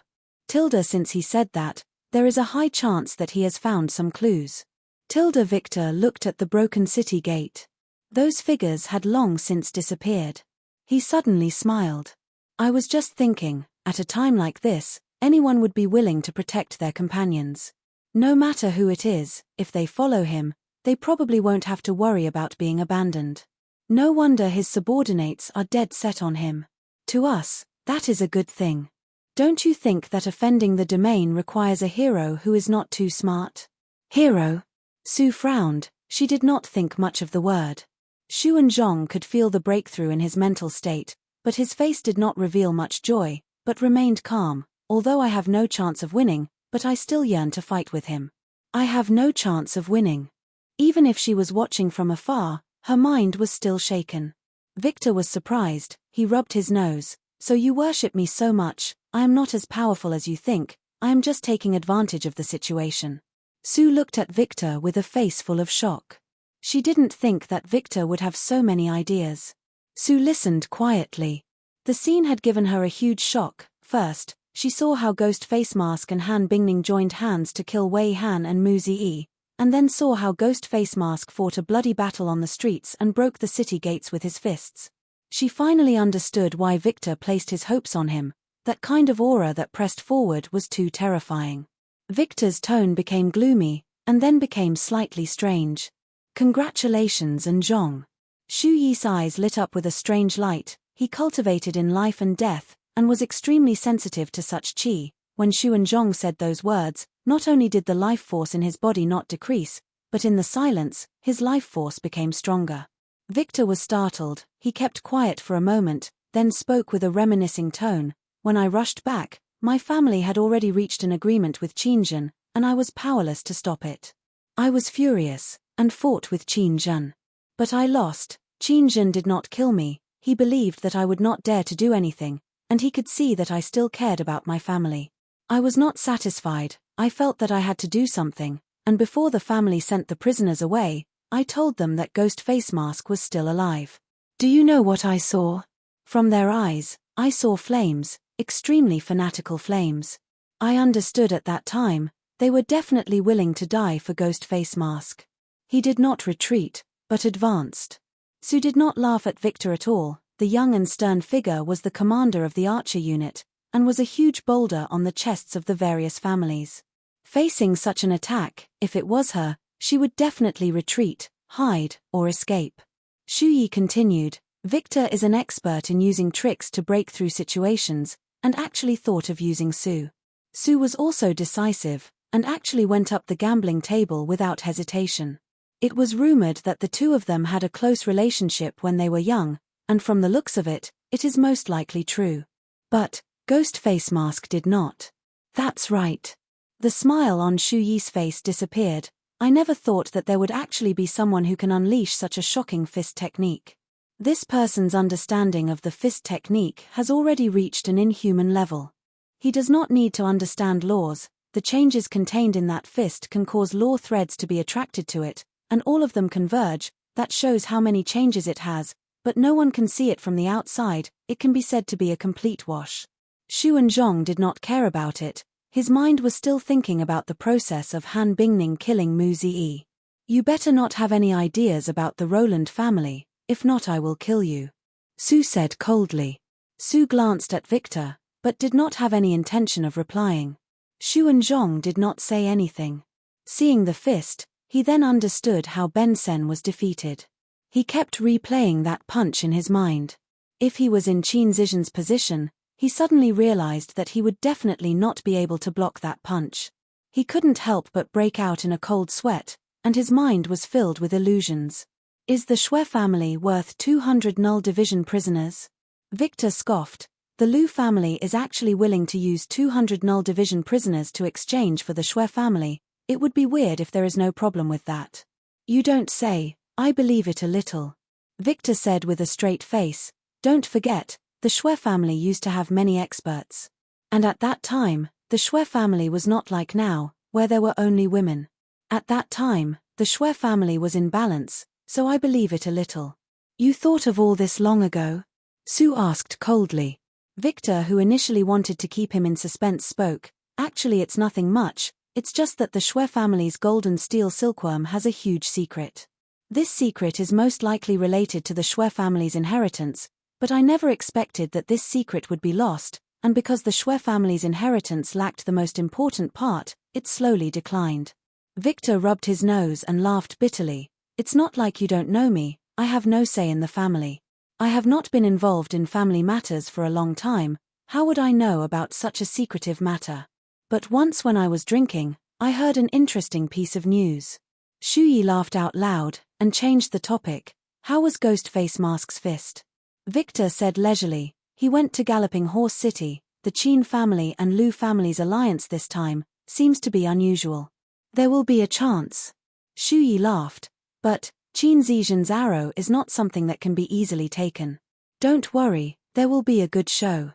S1: Since he said that, there is a high chance that he has found some clues. Victor looked at the broken city gate. Those figures had long since disappeared. He suddenly smiled. I was just thinking, at a time like this, anyone would be willing to protect their companions. No matter who it is, if they follow him, they probably won't have to worry about being abandoned. No wonder his subordinates are dead set on him. To us, that is a good thing. Don't you think that offending the domain requires a hero who is not too smart? Hero? Su frowned. She did not think much of the word. Xu Zhong could feel the breakthrough in his mental state, but his face did not reveal much joy, but remained calm. Although I have no chance of winning, but I still yearn to fight with him. I have no chance of winning. Even if she was watching from afar, her mind was still shaken. Victor was surprised. He rubbed his nose. So you worship me so much. I am not as powerful as you think. I am just taking advantage of the situation. Su looked at Victor with a face full of shock. She didn't think that Victor would have so many ideas. Su listened quietly. The scene had given her a huge shock. First, she saw how Ghost Face Mask and Han Bingning joined hands to kill Wei Han and Mu Ziyi, and then saw how Ghost Face Mask fought a bloody battle on the streets and broke the city gates with his fists. She finally understood why Victor placed his hopes on him. That kind of aura that pressed forward was too terrifying. Victor's tone became gloomy, and then became slightly strange. Congratulations, Zhong. Xu Yi's eyes lit up with a strange light. He cultivated in life and death, and was extremely sensitive to such qi. When Xu Zhong said those words, not only did the life force in his body not decrease, but in the silence, his life force became stronger. Victor was startled. He kept quiet for a moment, then spoke with a reminiscing tone. When I rushed back, my family had already reached an agreement with Qinzhen, and I was powerless to stop it. I was furious, and fought with Qinzhen. But I lost. Qinzhen did not kill me. He believed that I would not dare to do anything, and he could see that I still cared about my family. I was not satisfied. I felt that I had to do something, and before the family sent the prisoners away, I told them that Ghost Face Mask was still alive. Do you know what I saw? From their eyes, I saw flames, extremely fanatical flames. I understood at that time, they were definitely willing to die for Ghost Face Mask. He did not retreat, but advanced. Su did not laugh at Victor at all. The young and stern figure was the commander of the archer unit, and was a huge boulder on the chests of the various families. Facing such an attack, if it was her, she would definitely retreat, hide, or escape. Xu Yi continued, Victor is an expert in using tricks to break through situations, and actually thought of using Su. Su was also decisive, and actually went up the gambling table without hesitation. It was rumored that the two of them had a close relationship when they were young, and from the looks of it, it is most likely true. But Ghost Face Mask did not. That's right. The smile on Xu Yi's face disappeared. I never thought that there would actually be someone who can unleash such a shocking fist technique. This person's understanding of the fist technique has already reached an inhuman level. He does not need to understand laws. The changes contained in that fist can cause law threads to be attracted to it, and all of them converge. That shows how many changes it has, but no one can see it from the outside. It can be said to be a complete wash. Xu Zhong did not care about it. His mind was still thinking about the process of Han Bingning killing Mu Ziyi. You better not have any ideas about the Roland family, if not I will kill you. Su said coldly. Su glanced at Victor, but did not have any intention of replying. Xu Zhong did not say anything. Seeing the fist, he then understood how Ben Sen was defeated. He kept replaying that punch in his mind. If he was in Qin Zizhen's position, he suddenly realized that he would definitely not be able to block that punch. He couldn't help but break out in a cold sweat, and his mind was filled with illusions. Is the Shui family worth 200 null division prisoners? Victor scoffed. The Lu family is actually willing to use 200 null division prisoners to exchange for the Shui family. It would be weird if there is no problem with that. You don't say. I believe it a little. Victor said with a straight face. Don't forget, the Shui family used to have many experts. And at that time, the Shui family was not like now, where there were only women. At that time, the Shui family was in balance, so I believe it a little. You thought of all this long ago? Su asked coldly. Victor, who initially wanted to keep him in suspense, spoke. Actually, it's nothing much, it's just that the Shui family's golden steel silkworm has a huge secret. This secret is most likely related to the Shui family's inheritance, but I never expected that this secret would be lost, and because the Shui family's inheritance lacked the most important part, it slowly declined. Victor rubbed his nose and laughed bitterly. It's not like you don't know me, I have no say in the family. I have not been involved in family matters for a long time, How would I know about such a secretive matter? But once when I was drinking, I heard an interesting piece of news. Shuyi laughed out loud, and changed the topic. How was Ghostface Mask's fist? Victor said leisurely. He went to Galloping Horse City. The Qin family and Lu family's alliance this time seems to be unusual. There will be a chance. Shuyi laughed. But Qin Zizhen's arrow is not something that can be easily taken. Don't worry, there will be a good show.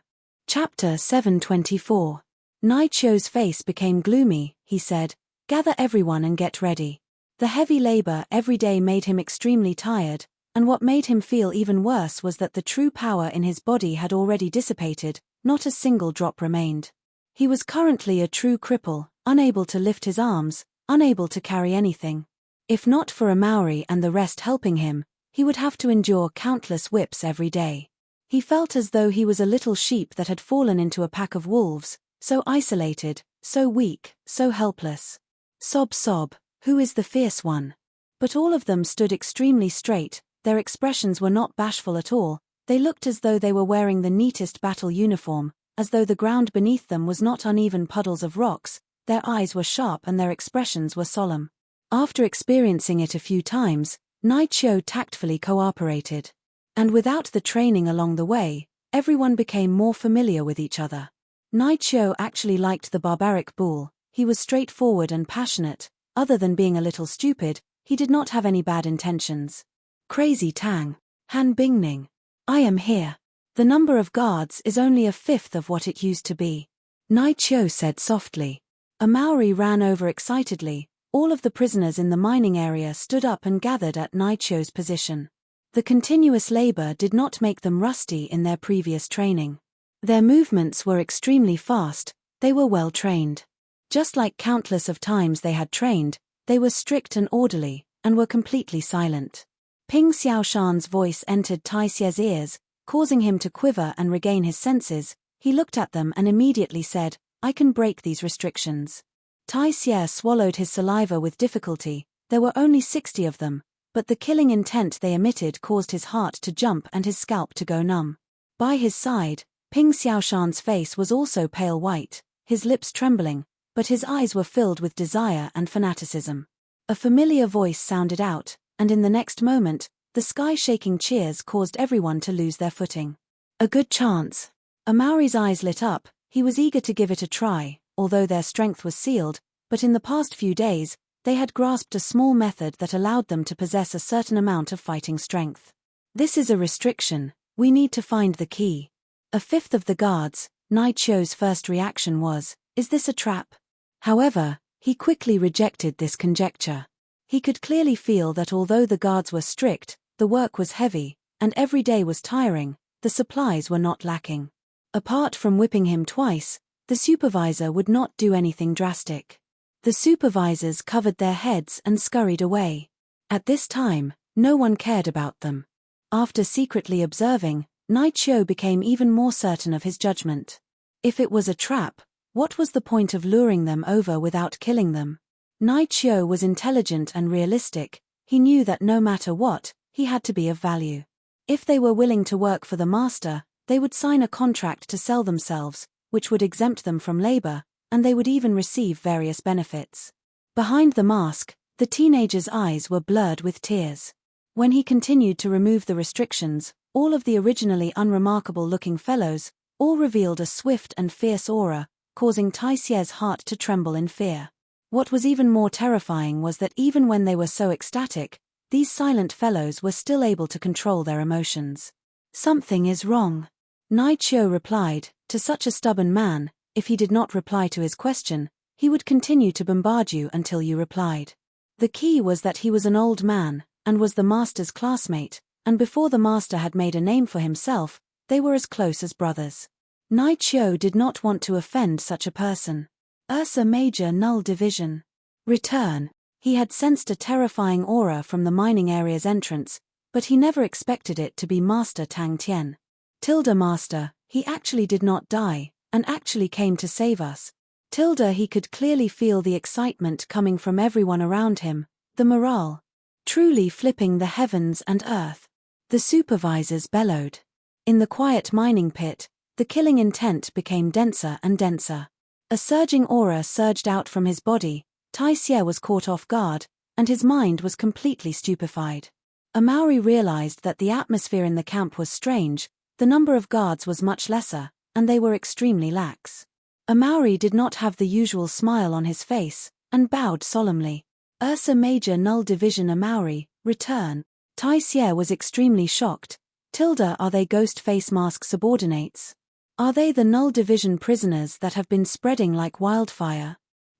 S1: Chapter 724. Naichio's face became gloomy. He said, "Gather everyone and get ready." The heavy labor every day made him extremely tired, and what made him feel even worse was that the true power in his body had already dissipated, not a single drop remained. He was currently a true cripple, unable to lift his arms, unable to carry anything. If not for a Maori and the rest helping him, he would have to endure countless whips every day. He felt as though he was a little sheep that had fallen into a pack of wolves, so isolated, so weak, so helpless. Sob sob, who is the fierce one? But all of them stood extremely straight, their expressions were not bashful at all, they looked as though they were wearing the neatest battle uniform, as though the ground beneath them was not uneven puddles of rocks, their eyes were sharp and their expressions were solemn. After experiencing it a few times, Naichio tactfully cooperated. And without the training along the way, everyone became more familiar with each other. Naichio actually liked the barbaric bull. He was straightforward and passionate. Other than being a little stupid, he did not have any bad intentions. Crazy Tang. Han Bingning. I am here. The number of guards is only a fifth of what it used to be. Naichio said softly. A Maori ran over excitedly. All of the prisoners in the mining area stood up and gathered at Naichio's position. The continuous labor did not make them rusty in their previous training. Their movements were extremely fast, they were well trained. Just like countless of times they had trained, they were strict and orderly, and were completely silent. Ping Xiaoshan's voice entered Tai Xie's ears, causing him to quiver and regain his senses. He looked at them and immediately said, "I can break these restrictions." Tai Xie swallowed his saliva with difficulty. There were only 60 of them, but the killing intent they emitted caused his heart to jump and his scalp to go numb. By his side, Ping Xiaoshan's face was also pale white, his lips trembling, but his eyes were filled with desire and fanaticism. A familiar voice sounded out, and in the next moment, the sky-shaking cheers caused everyone to lose their footing. A good chance. A Maori's eyes lit up. He was eager to give it a try, although their strength was sealed, but in the past few days, they had grasped a small method that allowed them to possess a certain amount of fighting strength. This is a restriction. We need to find the key. A fifth of the guards. Naichio's first reaction was, "Is this a trap?" However, he quickly rejected this conjecture. He could clearly feel that although the guards were strict, the work was heavy, and every day was tiring, the supplies were not lacking. Apart from whipping him twice, the supervisor would not do anything drastic. The supervisors covered their heads and scurried away. At this time, no one cared about them. After secretly observing, Naichio became even more certain of his judgment. If it was a trap, what was the point of luring them over without killing them? Naichio was intelligent and realistic. He knew that no matter what, he had to be of value. If they were willing to work for the master, they would sign a contract to sell themselves, which would exempt them from labor, and they would even receive various benefits. Behind the mask, the teenager's eyes were blurred with tears. When he continued to remove the restrictions, all of the originally unremarkable-looking fellows, all revealed a swift and fierce aura, causing Tai Xie's heart to tremble in fear. What was even more terrifying was that even when they were so ecstatic, these silent fellows were still able to control their emotions. "Something is wrong," Naichio replied. To such a stubborn man, if he did not reply to his question, he would continue to bombard you until you replied. The key was that he was an old man, and was the master's classmate, and before the master had made a name for himself, they were as close as brothers. Naichio did not want to offend such a person. Ursa Major Null Division. Return. He had sensed a terrifying aura from the mining area's entrance, but he never expected it to be Master Tang Tian. Tilda Master, he actually did not die, and actually came to save us. Tilda he could clearly feel the excitement coming from everyone around him, the morale. Truly flipping the heavens and earth. The supervisors bellowed. In the quiet mining pit, The killing intent became denser and denser. A surging aura surged out from his body. Tai Xie was caught off guard, and his mind was completely stupefied. Amauri realized that the atmosphere in the camp was strange, the number of guards was much lesser, and they were extremely lax. Amauri did not have the usual smile on his face, and bowed solemnly. Ursa Major Null Division Amauri, return. Tai Xie was extremely shocked. Are they Ghost Face Mask subordinates? Are they the Null Division prisoners that have been spreading like wildfire?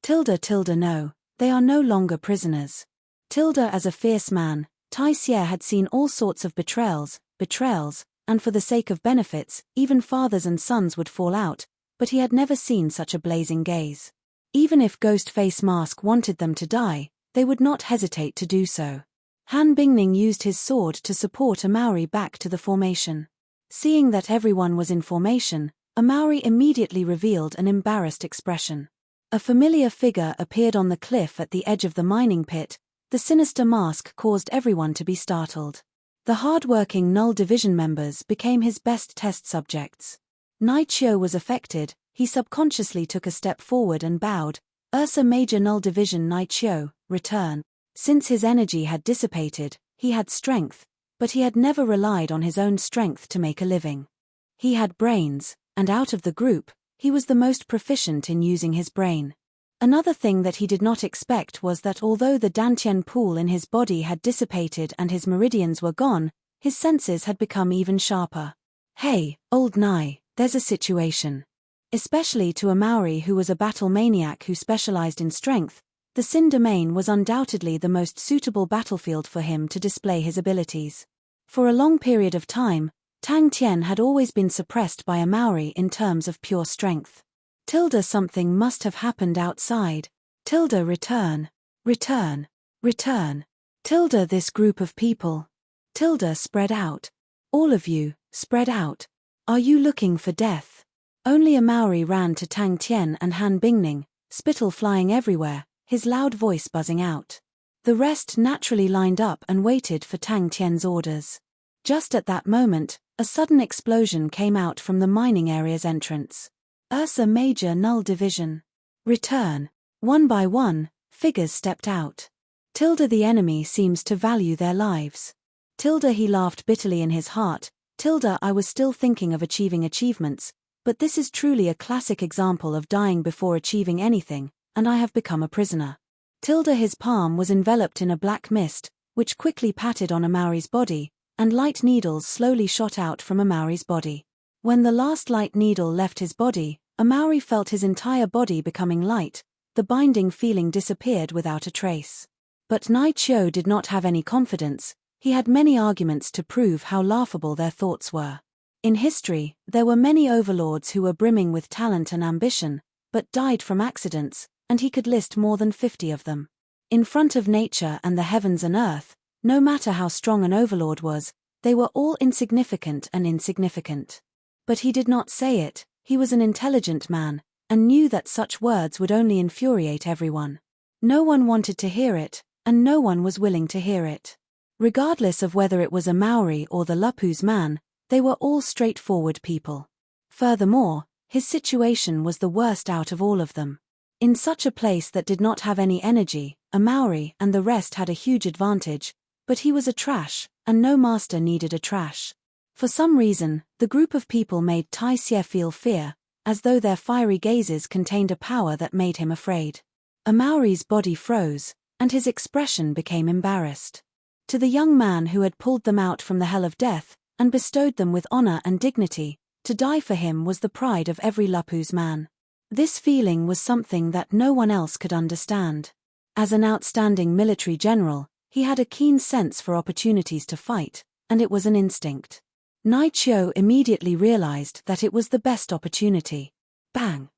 S1: No, they are no longer prisoners. As a fierce man, Tai Xie had seen all sorts of betrayals, and for the sake of benefits, even fathers and sons would fall out, but he had never seen such a blazing gaze. Even if Ghost Face Mask wanted them to die, they would not hesitate to do so. Han Bingning used his sword to support Amauri back to the formation. Seeing that everyone was in formation, Amauri immediately revealed an embarrassed expression. A familiar figure appeared on the cliff at the edge of the mining pit. The sinister mask caused everyone to be startled. The hard-working Null Division members became his best test subjects. Nai Chio was affected. He subconsciously took a step forward and bowed. Ursa Major Null Division Nai Chio, return. Since his energy had dissipated, he had strength, but he had never relied on his own strength to make a living. He had brains, and out of the group, he was the most proficient in using his brain. Another thing that he did not expect was that although the Dantian pool in his body had dissipated and his meridians were gone, his senses had become even sharper. Hey, old Nai, there's a situation. Especially to Amauri, who was a battle maniac who specialized in strength, the Sin domain was undoubtedly the most suitable battlefield for him to display his abilities. For a long period of time, Tang Tian had always been suppressed by Amauri in terms of pure strength. Something must have happened outside. Return. This group of people. Spread out. All of you, spread out. Are you looking for death? Only Amauri ran to Tang Tian and Han Bingning, spittle flying everywhere, his loud voice buzzing out. The rest naturally lined up and waited for Tang Tian's orders. Just at that moment, a sudden explosion came out from the mining area's entrance. Ursa Major Null Division. Return. One by one, figures stepped out. The enemy seems to value their lives. He laughed bitterly in his heart. I was still thinking of achieving achievements, but this is truly a classic example of dying before achieving anything, and I have become a prisoner. His palm was enveloped in a black mist, which quickly patted on Amauri's body, and light needles slowly shot out from Amauri's body. When the last light needle left his body, Amauri felt his entire body becoming light. The binding feeling disappeared without a trace. But Nai Chio did not have any confidence. He had many arguments to prove how laughable their thoughts were. In history, there were many overlords who were brimming with talent and ambition, but died from accidents, and he could list more than 50 of them. In front of nature and the heavens and earth, no matter how strong an overlord was, they were all insignificant and insignificant. But he did not say it. He was an intelligent man, and knew that such words would only infuriate everyone. No one wanted to hear it, and no one was willing to hear it. Regardless of whether it was Amauri or the Lupu's man, they were all straightforward people. Furthermore, his situation was the worst out of all of them. In such a place that did not have any energy, Amauri and the rest had a huge advantage, but he was a trash, and no master needed a trash. For some reason, the group of people made Tai Xie feel fear, as though their fiery gazes contained a power that made him afraid. Amauri's body froze, and his expression became embarrassed. To the young man who had pulled them out from the hell of death, and bestowed them with honor and dignity, to die for him was the pride of every Lupu's man. This feeling was something that no one else could understand. As an outstanding military general, he had a keen sense for opportunities to fight, and it was an instinct. Nai Chio immediately realized that it was the best opportunity. Bang!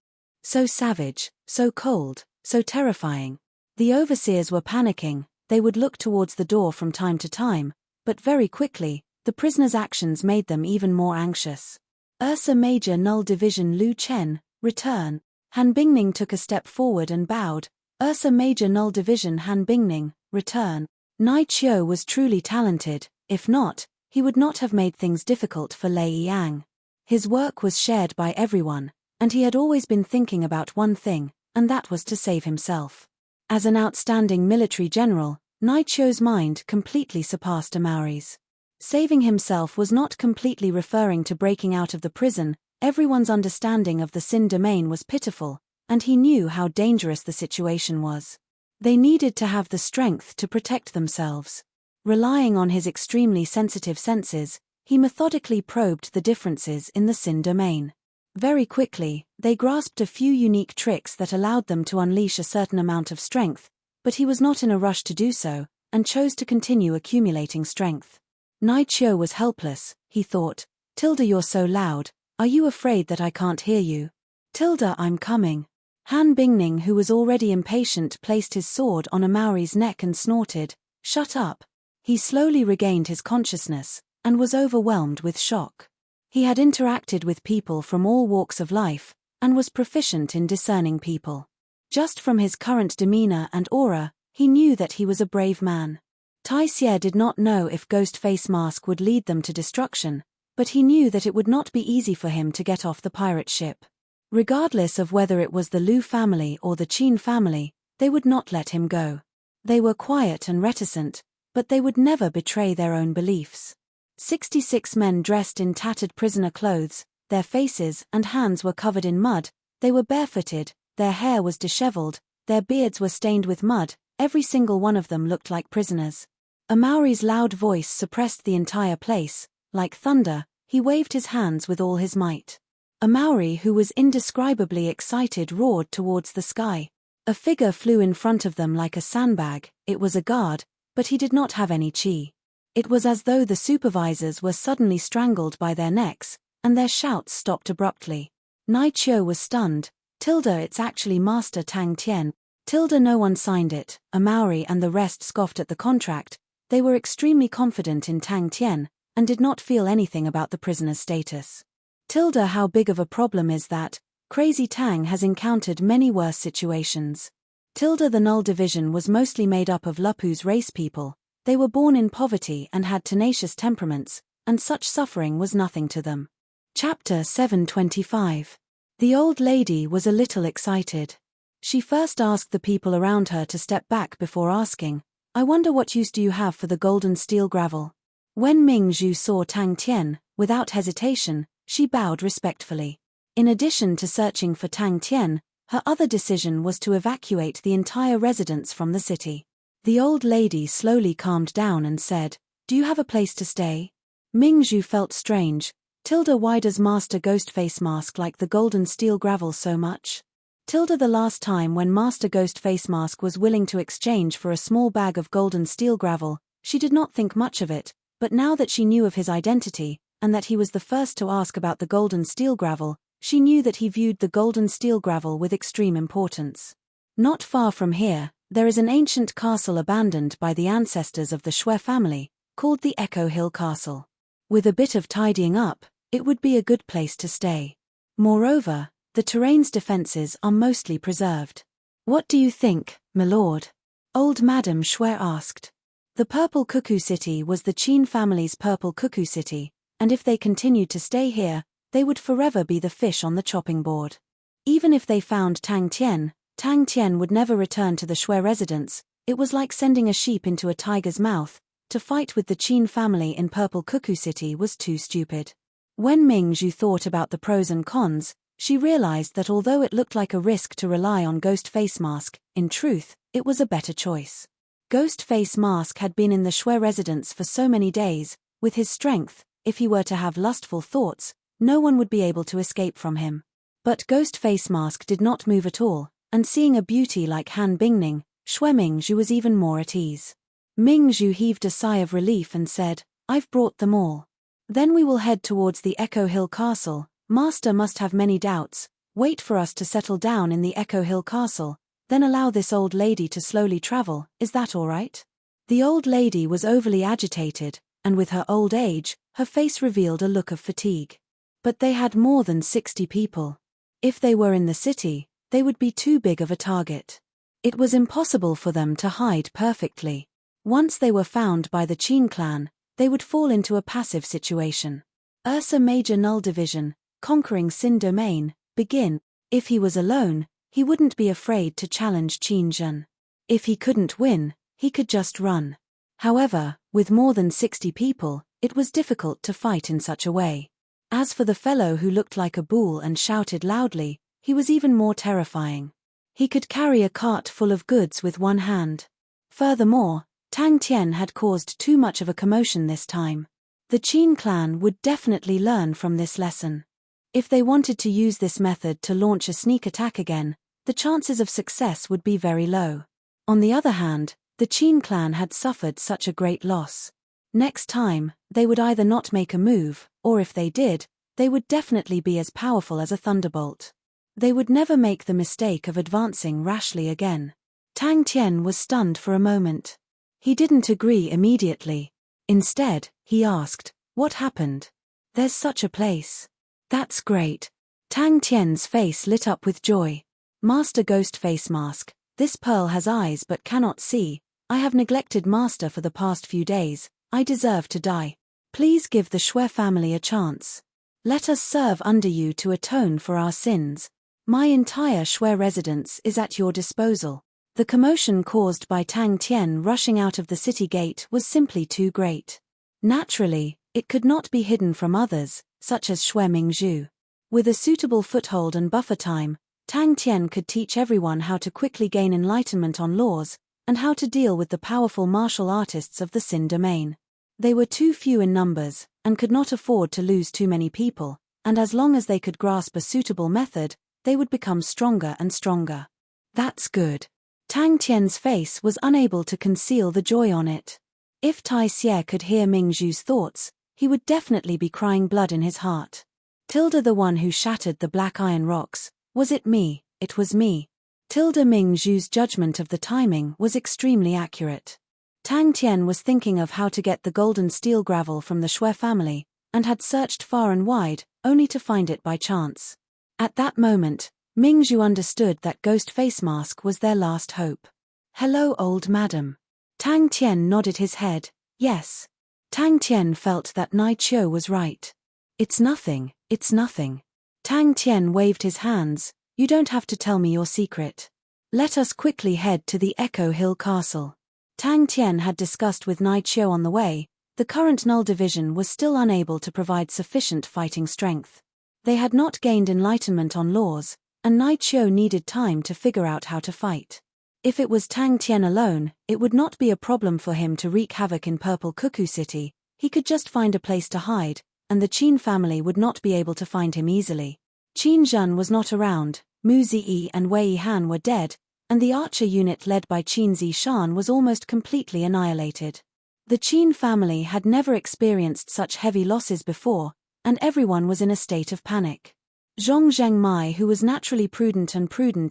S1: So savage, so cold, so terrifying. The overseers were panicking. They would look towards the door from time to time, but very quickly, the prisoner's actions made them even more anxious. Ursa Major Null Division Lu Chen, return. Han Bingning took a step forward and bowed. Ursa Major Null Division Han Bingning, return. Nai Chio was truly talented. If not, he would not have made things difficult for Lei Yang. His work was shared by everyone, and he had always been thinking about one thing, and that was to save himself. As an outstanding military general, Nichio's mind completely surpassed Amauri's. Saving himself was not completely referring to breaking out of the prison. Everyone's understanding of the Sin domain was pitiful, and he knew how dangerous the situation was. They needed to have the strength to protect themselves. Relying on his extremely sensitive senses, he methodically probed the differences in the Sin domain. Very quickly, they grasped a few unique tricks that allowed them to unleash a certain amount of strength, but he was not in a rush to do so, and chose to continue accumulating strength. Nichio was helpless, he thought. Tilda, you're so loud, are you afraid that I can't hear you? Tilda, I'm coming. Han Bingning, who was already impatient, placed his sword on Amauri's neck and snorted, shut up. He slowly regained his consciousness, and was overwhelmed with shock. He had interacted with people from all walks of life, and was proficient in discerning people. Just from his current demeanor and aura, he knew that he was a brave man. Tai Xie did not know if Ghost Face Mask would lead them to destruction, but he knew that it would not be easy for him to get off the pirate ship. Regardless of whether it was the Lu family or the Qin family, they would not let him go. They were quiet and reticent, but they would never betray their own beliefs. 66 men dressed in tattered prisoner clothes, their faces and hands were covered in mud, they were barefooted, their hair was disheveled, their beards were stained with mud, every single one of them looked like prisoners. Amauri's loud voice suppressed the entire place. Like thunder, he waved his hands with all his might. Amauri, who was indescribably excited, roared towards the sky. A figure flew in front of them like a sandbag. It was a guard, but he did not have any chi. It was as though the supervisors were suddenly strangled by their necks, and their shouts stopped abruptly. Nichio was stunned. Tilda, it's actually Master Tang Tian. Tilda, no one signed it. Amauri and the rest scoffed at the contract. They were extremely confident in Tang Tian, and did not feel anything about the prisoner's status. Tilda, how big of a problem is that? Crazy Tang has encountered many worse situations. Tilda, the Null Division was mostly made up of Lupu's race people. They were born in poverty and had tenacious temperaments, and such suffering was nothing to them. Chapter 725. The old lady was a little excited. She first asked the people around her to step back before asking, I wonder what use do you have for the golden steel gravel? When Ming Zhu saw Tang Tian, without hesitation, she bowed respectfully. In addition to searching for Tang Tian, her other decision was to evacuate the entire residence from the city. The old lady slowly calmed down and said, Do you have a place to stay? Ming Zhu felt strange. Tilda, why does Master Ghostface Mask like the golden steel gravel so much? Tilda, the last time when Master Ghostface Mask was willing to exchange for a small bag of golden steel gravel, she did not think much of it, but now that she knew of his identity, and that he was the first to ask about the golden steel gravel, she knew that he viewed the golden steel gravel with extreme importance. Not far from here, there is an ancient castle abandoned by the ancestors of the Shui family, called the Echo Hill Castle. With a bit of tidying up, it would be a good place to stay. Moreover, the terrain's defenses are mostly preserved. What do you think, my lord? Old Madame Shui asked. The Purple Cuckoo City was the Qin family's Purple Cuckoo City, and if they continued to stay here, they would forever be the fish on the chopping board. Even if they found Tang Tian would never return to the Shui residence. It was like sending a sheep into a tiger's mouth. To fight with the Qin family in Purple Cuckoo City was too stupid. When Ming Zhu thought about the pros and cons, she realized that although it looked like a risk to rely on Ghost Face Mask, in truth, it was a better choice. Ghost Face Mask had been in the Shui residence for so many days. With his strength, if he were to have lustful thoughts, no one would be able to escape from him. But Ghost Face Mask did not move at all, and seeing a beauty like Han Bingning, Shui Ming Zhu was even more at ease. Ming Zhu heaved a sigh of relief and said, I've brought them all. Then we will head towards the Echo Hill Castle. Master must have many doubts. Wait for us to settle down in the Echo Hill Castle, then allow this old lady to slowly travel. Is that all right? The old lady was overly agitated, and with her old age, her face revealed a look of fatigue. But they had more than 60 people. If they were in the city, they would be too big of a target. It was impossible for them to hide perfectly. Once they were found by the Qin clan, they would fall into a passive situation. Ursa Major Null Division, conquering Sin Domain, begin. If he was alone, he wouldn't be afraid to challenge Qin Zhen. If he couldn't win, he could just run. However, with more than 60 people, it was difficult to fight in such a way. As for the fellow who looked like a bull and shouted loudly, he was even more terrifying. He could carry a cart full of goods with one hand. Furthermore, Tang Tian had caused too much of a commotion this time. The Qin clan would definitely learn from this lesson. If they wanted to use this method to launch a sneak attack again, the chances of success would be very low. On the other hand, the Qin clan had suffered such a great loss. Next time, they would either not make a move, or if they did, they would definitely be as powerful as a thunderbolt. They would never make the mistake of advancing rashly again. Tang Tian was stunned for a moment. He didn't agree immediately. Instead, he asked, "What happened? There's such a place." "That's great." Tang Tian's face lit up with joy. "Master Ghost Face Mask, this pearl has eyes but cannot see. I have neglected Master for the past few days. I deserve to die. Please give the Shui family a chance. Let us serve under you to atone for our sins. My entire Shui residence is at your disposal." The commotion caused by Tang Tian rushing out of the city gate was simply too great. Naturally, it could not be hidden from others, such as Shui Mingzhu. With a suitable foothold and buffer time, Tang Tian could teach everyone how to quickly gain enlightenment on laws, and how to deal with the powerful martial artists of the Sin domain. They were too few in numbers, and could not afford to lose too many people, and as long as they could grasp a suitable method, they would become stronger and stronger. "That's good." Tang Tian's face was unable to conceal the joy on it. If Tai Xie could hear Mingzhu's thoughts, he would definitely be crying blood in his heart. The one who shattered the black iron rocks, was it me? It was me. Mingzhu's judgment of the timing was extremely accurate. Tang Tian was thinking of how to get the golden steel gravel from the Shui family, and had searched far and wide, only to find it by chance. At that moment, Mingzhu understood that Ghost Face Mask was their last hope. "Hello, old madam." Tang Tian nodded his head, yes. Tang Tian felt that Nai Qiu was right. It's nothing, it's nothing." Tang Tian waved his hands, "You don't have to tell me your secret. Let us quickly head to the Echo Hill Castle." Tang Tian had discussed with Nai Qiu on the way, the current Null Division was still unable to provide sufficient fighting strength. They had not gained enlightenment on laws, and Nai Qiu needed time to figure out how to fight. If it was Tang Tian alone, it would not be a problem for him to wreak havoc in Purple Cuckoo City. He could just find a place to hide, and the Qin family would not be able to find him easily. Qin Zhen was not around, Mu Ziyi and Wei Han were dead, and the archer unit led by Qin Zishan was almost completely annihilated. The Qin family had never experienced such heavy losses before, and everyone was in a state of panic. Zhong Zhengmai, who was naturally prudent,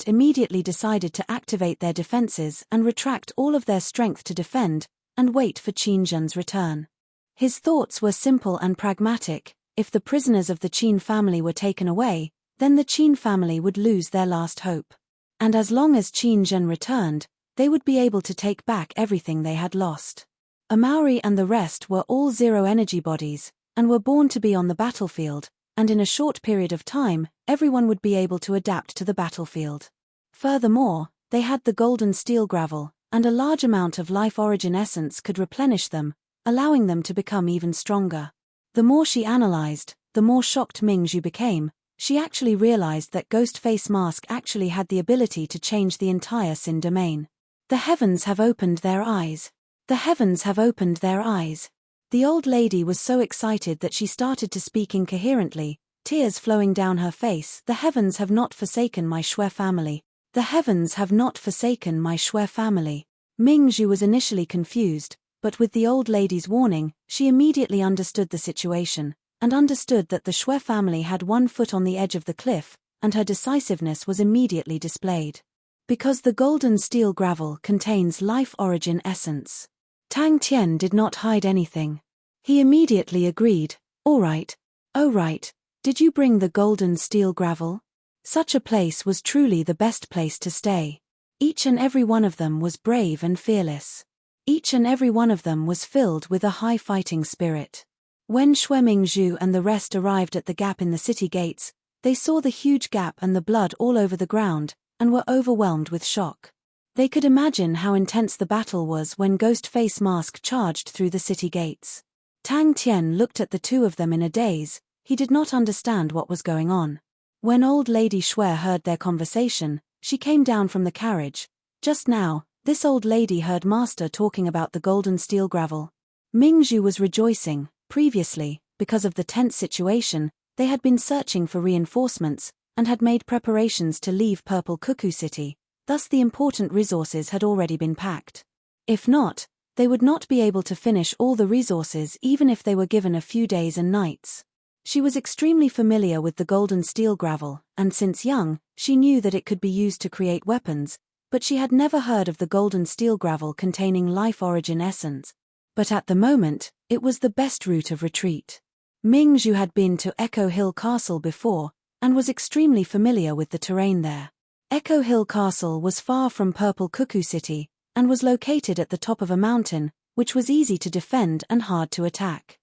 S1: immediately decided to activate their defenses and retract all of their strength to defend, and wait for Qin Zhen's return. His thoughts were simple and pragmatic. If the prisoners of the Qin family were taken away, then the Qin family would lose their last hope. And as long as Qin Zhen returned, they would be able to take back everything they had lost. Amauri and the rest were all zero-energy bodies, and were born to be on the battlefield, and in a short period of time, everyone would be able to adapt to the battlefield. Furthermore, they had the golden steel gravel, and a large amount of life origin essence could replenish them, allowing them to become even stronger. The more she analyzed, the more shocked Mingzhu became. She actually realized that Ghost Face Mask actually had the ability to change the entire Sin domain. The heavens have opened their eyes. The heavens have opened their eyes. The old lady was so excited that she started to speak incoherently, tears flowing down her face. "The heavens have not forsaken my Shui family. The heavens have not forsaken my Shui family." Mingzhu was initially confused, but with the old lady's warning, she immediately understood the situation, and understood that the Shui family had one foot on the edge of the cliff, and her decisiveness was immediately displayed. Because the golden steel gravel contains life origin essence. Tang Tian did not hide anything. He immediately agreed, "All right. Oh right, did you bring the golden steel gravel?" Such a place was truly the best place to stay. Each and every one of them was brave and fearless. Each and every one of them was filled with a high fighting spirit. When Shui Mingzhu and the rest arrived at the gap in the city gates, they saw the huge gap and the blood all over the ground, and were overwhelmed with shock. They could imagine how intense the battle was when Ghost Face Mask charged through the city gates. Tang Tian looked at the two of them in a daze. He did not understand what was going on. When old lady Shui heard their conversation, she came down from the carriage. Just now, this old lady heard Master talking about the golden steel gravel. Mingzhu was rejoicing. Previously, because of the tense situation, they had been searching for reinforcements, and had made preparations to leave Purple Cuckoo City, thus the important resources had already been packed. If not, they would not be able to finish all the resources even if they were given a few days and nights. She was extremely familiar with the golden steel gravel, and since young, she knew that it could be used to create weapons, but she had never heard of the golden steel gravel containing life origin essence. But at the moment, it was the best route of retreat. Mingzhu had been to Echo Hill Castle before, and was extremely familiar with the terrain there. Echo Hill Castle was far from Purple Cuckoo City, and was located at the top of a mountain, which was easy to defend and hard to attack.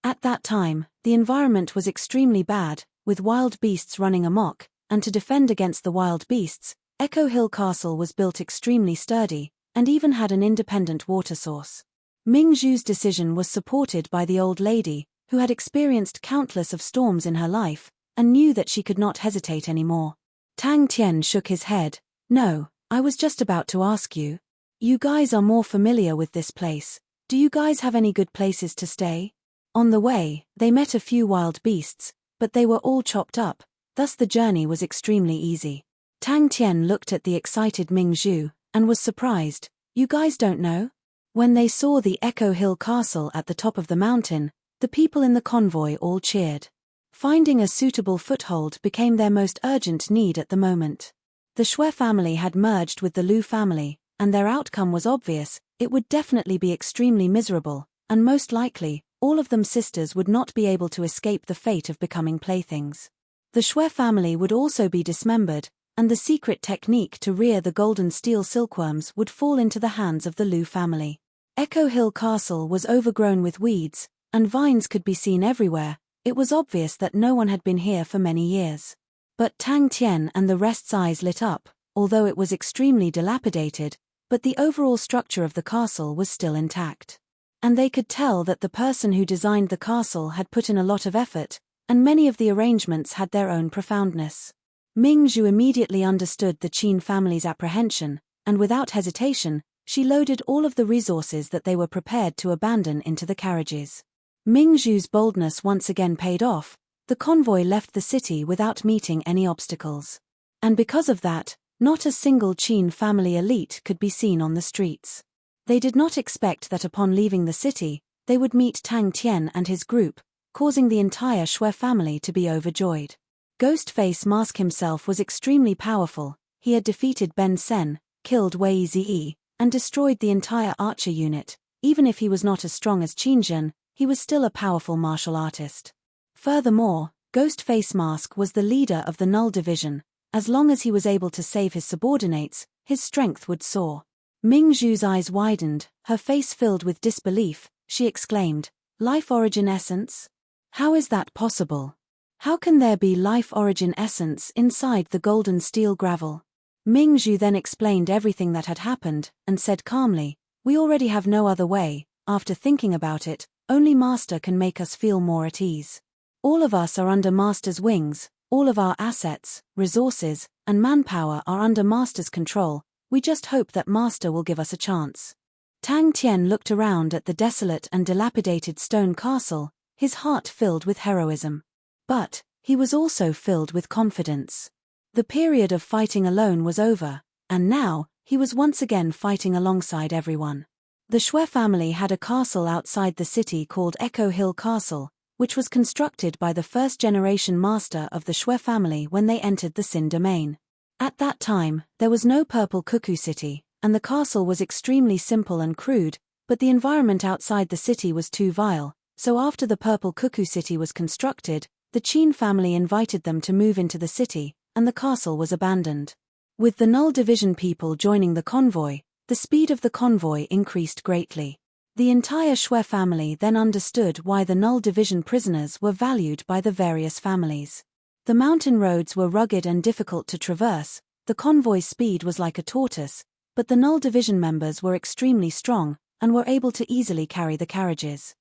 S1: At that time, the environment was extremely bad, with wild beasts running amok, and to defend against the wild beasts, Echo Hill Castle was built extremely sturdy, and even had an independent water source. Mingzhu's decision was supported by the old lady, who had experienced countless of storms in her life, and knew that she could not hesitate anymore. Tang Tian shook his head. No, I was just about to ask you. You guys are more familiar with this place. Do you guys have any good places to stay? On the way, they met a few wild beasts, but they were all chopped up, thus the journey was extremely easy. Tang Tian looked at the excited Mingzhu, and was surprised. You guys don't know? When they saw the Echo Hill Castle at the top of the mountain, the people in the convoy all cheered. Finding a suitable foothold became their most urgent need at the moment. The Shui family had merged with the Lu family, and their outcome was obvious. It would definitely be extremely miserable, and most likely, all of them sisters would not be able to escape the fate of becoming playthings. The Shui family would also be dismembered, and the secret technique to rear the golden steel silkworms would fall into the hands of the Lu family. Echo Hill Castle was overgrown with weeds, and vines could be seen everywhere. It was obvious that no one had been here for many years. But Tang Tian and the rest's eyes lit up, although it was extremely dilapidated, but the overall structure of the castle was still intact. And they could tell that the person who designed the castle had put in a lot of effort, and many of the arrangements had their own profoundness. Mingzhu immediately understood the Qin family's apprehension, and without hesitation, she loaded all of the resources that they were prepared to abandon into the carriages. Mingzhu's boldness once again paid off. The convoy left the city without meeting any obstacles. And because of that, not a single Qin family elite could be seen on the streets. They did not expect that upon leaving the city, they would meet Tang Tian and his group, causing the entire Shui family to be overjoyed. Ghost Face Mask himself was extremely powerful. He had defeated Ben Sen, killed Wei Ziyi, and destroyed the entire archer unit. Even if he was not as strong as Qinzhen, he was still a powerful martial artist. Furthermore, Ghost Face Mask was the leader of the Null Division. As long as he was able to save his subordinates, his strength would soar. Mingzhu's eyes widened, her face filled with disbelief. She exclaimed, "Life origin essence? How is that possible? How can there be life origin essence inside the golden steel gravel?" Mingzhu then explained everything that had happened, and said calmly, "We already have no other way. After thinking about it, only Master can make us feel more at ease. All of us are under Master's wings, all of our assets, resources, and manpower are under Master's control. We just hope that Master will give us a chance." Tang Tian looked around at the desolate and dilapidated stone castle, his heart filled with heroism. But he was also filled with confidence. The period of fighting alone was over, and now, he was once again fighting alongside everyone. The Shui family had a castle outside the city called Echo Hill Castle, which was constructed by the first-generation master of the Shui family when they entered the Xin domain. At that time, there was no Purple Cuckoo City, and the castle was extremely simple and crude, but the environment outside the city was too vile, so after the Purple Cuckoo City was constructed, the Qin family invited them to move into the city, and the castle was abandoned. With the Null Division people joining the convoy, the speed of the convoy increased greatly. The entire Shui family then understood why the Null Division prisoners were valued by the various families. The mountain roads were rugged and difficult to traverse, the convoy's speed was like a tortoise, but the Null Division members were extremely strong, and were able to easily carry the carriages.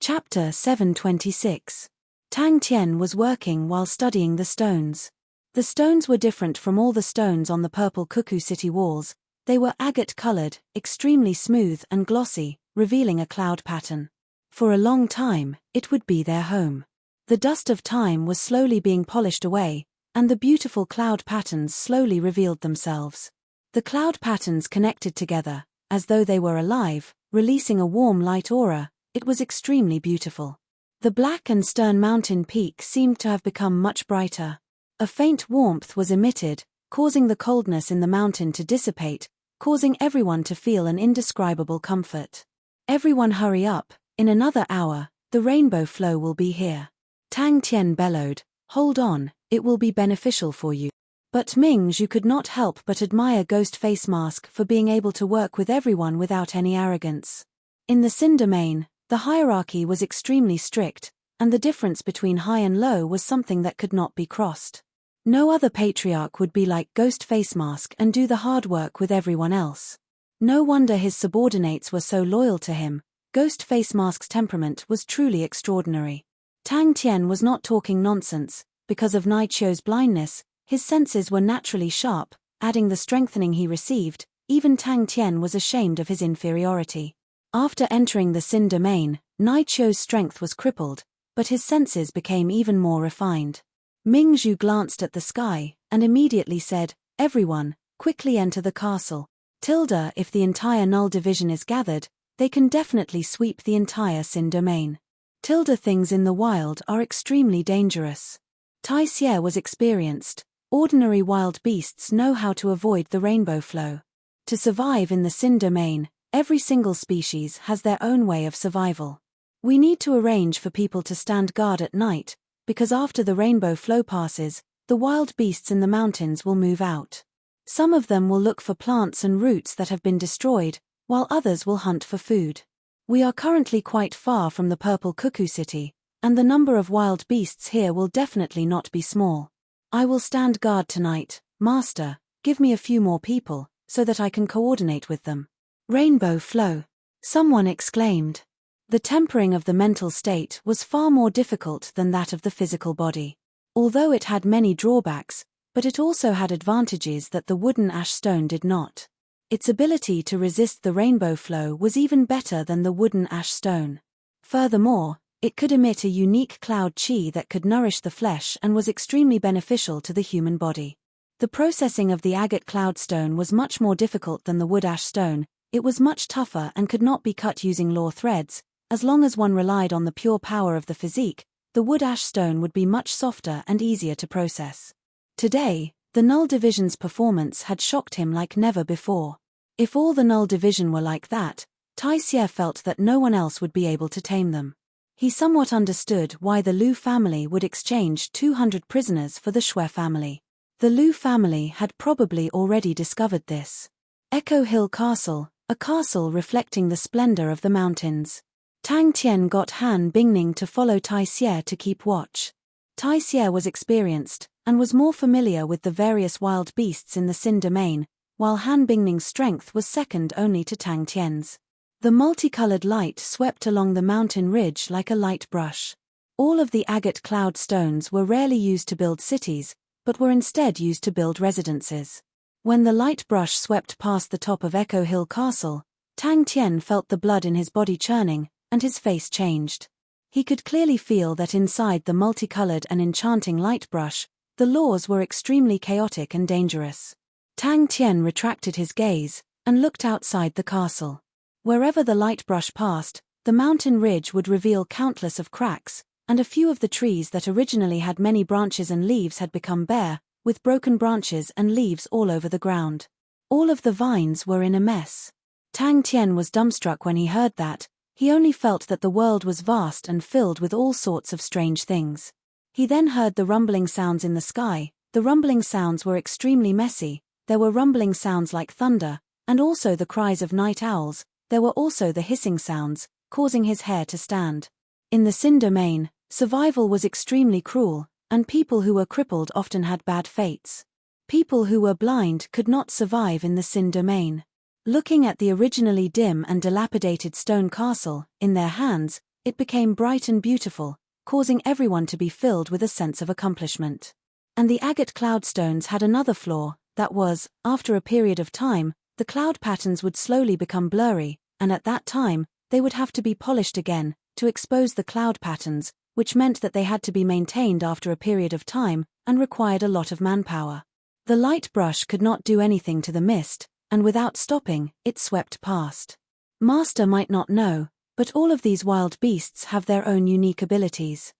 S1: Chapter 726. Tang Tian was working while studying the stones. The stones were different from all the stones on the purple cuckoo city walls. They were agate-colored, extremely smooth and glossy, revealing a cloud pattern. For a long time, it would be their home. The dust of time was slowly being polished away, and the beautiful cloud patterns slowly revealed themselves. The cloud patterns connected together, as though they were alive, releasing a warm light aura. It was extremely beautiful. The black and stern mountain peak seemed to have become much brighter. A faint warmth was emitted, causing the coldness in the mountain to dissipate, causing everyone to feel an indescribable comfort. Everyone hurry up, in another hour, the rainbow flow will be here. Tang Tian bellowed, hold on, it will be beneficial for you. But Ming Zhu could not help but admire Ghost Face Mask for being able to work with everyone without any arrogance. In the Sin domain, the hierarchy was extremely strict, and the difference between high and low was something that could not be crossed. No other patriarch would be like Ghost Face Mask and do the hard work with everyone else. No wonder his subordinates were so loyal to him. Ghost Face Mask's temperament was truly extraordinary. Tang Tian was not talking nonsense. Because of Naichio's blindness, his senses were naturally sharp, adding the strengthening he received. Even Tang Tian was ashamed of his inferiority. After entering the Sin domain, Naichio's strength was crippled, but his senses became even more refined. Ming Zhu glanced at the sky, and immediately said, everyone, quickly enter the castle. If the entire Null Division is gathered, they can definitely sweep the entire Sin domain. Things in the wild are extremely dangerous. Tai Xie was experienced. Ordinary wild beasts know how to avoid the rainbow flow. To survive in the Sin domain, every single species has their own way of survival. We need to arrange for people to stand guard at night, because after the rainbow flow passes, the wild beasts in the mountains will move out. Some of them will look for plants and roots that have been destroyed, while others will hunt for food. We are currently quite far from the Purple Cuckoo City, and the number of wild beasts here will definitely not be small. I will stand guard tonight, Master. Give me a few more people, so that I can coordinate with them. Rainbow flow. Someone exclaimed. The tempering of the mental state was far more difficult than that of the physical body. Although it had many drawbacks, but it also had advantages that the wooden ash stone did not. Its ability to resist the rainbow flow was even better than the wooden ash stone. Furthermore, it could emit a unique cloud chi that could nourish the flesh and was extremely beneficial to the human body. The processing of the agate cloudstone was much more difficult than the wood ash stone. It was much tougher and could not be cut using law threads. As long as one relied on the pure power of the physique, the wood ash stone would be much softer and easier to process. Today, the Null Division's performance had shocked him like never before. If all the Null Division were like that, Tai Xie felt that no one else would be able to tame them. He somewhat understood why the Lu family would exchange 200 prisoners for the Shui family. The Lu family had probably already discovered this. Echo Hill Castle, a castle reflecting the splendor of the mountains. Tang Tian got Han Bingning to follow Tai Xie to keep watch. Tai Xie was experienced, and was more familiar with the various wild beasts in the Sin domain, while Han Bingning's strength was second only to Tang Tian's. The multicolored light swept along the mountain ridge like a light brush. All of the agate cloud stones were rarely used to build cities, but were instead used to build residences. When the light brush swept past the top of Echo Hill Castle, Tang Tian felt the blood in his body churning, and his face changed. He could clearly feel that inside the multicolored and enchanting light brush, the laws were extremely chaotic and dangerous. Tang Tian retracted his gaze, and looked outside the castle. Wherever the light brush passed, the mountain ridge would reveal countless of cracks, and a few of the trees that originally had many branches and leaves had become bare, with broken branches and leaves all over the ground. All of the vines were in a mess. Tang Tian was dumbstruck when he heard that. He only felt that the world was vast and filled with all sorts of strange things. He then heard the rumbling sounds in the sky. The rumbling sounds were extremely messy. There were rumbling sounds like thunder, and also the cries of night owls. there were also the hissing sounds, causing his hair to stand. In the Sin domain, survival was extremely cruel, and people who were crippled often had bad fates. People who were blind could not survive in the Sin domain. Looking at the originally dim and dilapidated stone castle, in their hands, it became bright and beautiful, causing everyone to be filled with a sense of accomplishment. And the agate cloudstones had another flaw, that was, after a period of time, the cloud patterns would slowly become blurry, and at that time, they would have to be polished again, to expose the cloud patterns, which meant that they had to be maintained after a period of time, and required a lot of manpower. The light brush could not do anything to the mist, and without stopping, it swept past. Master might not know, but all of these wild beasts have their own unique abilities.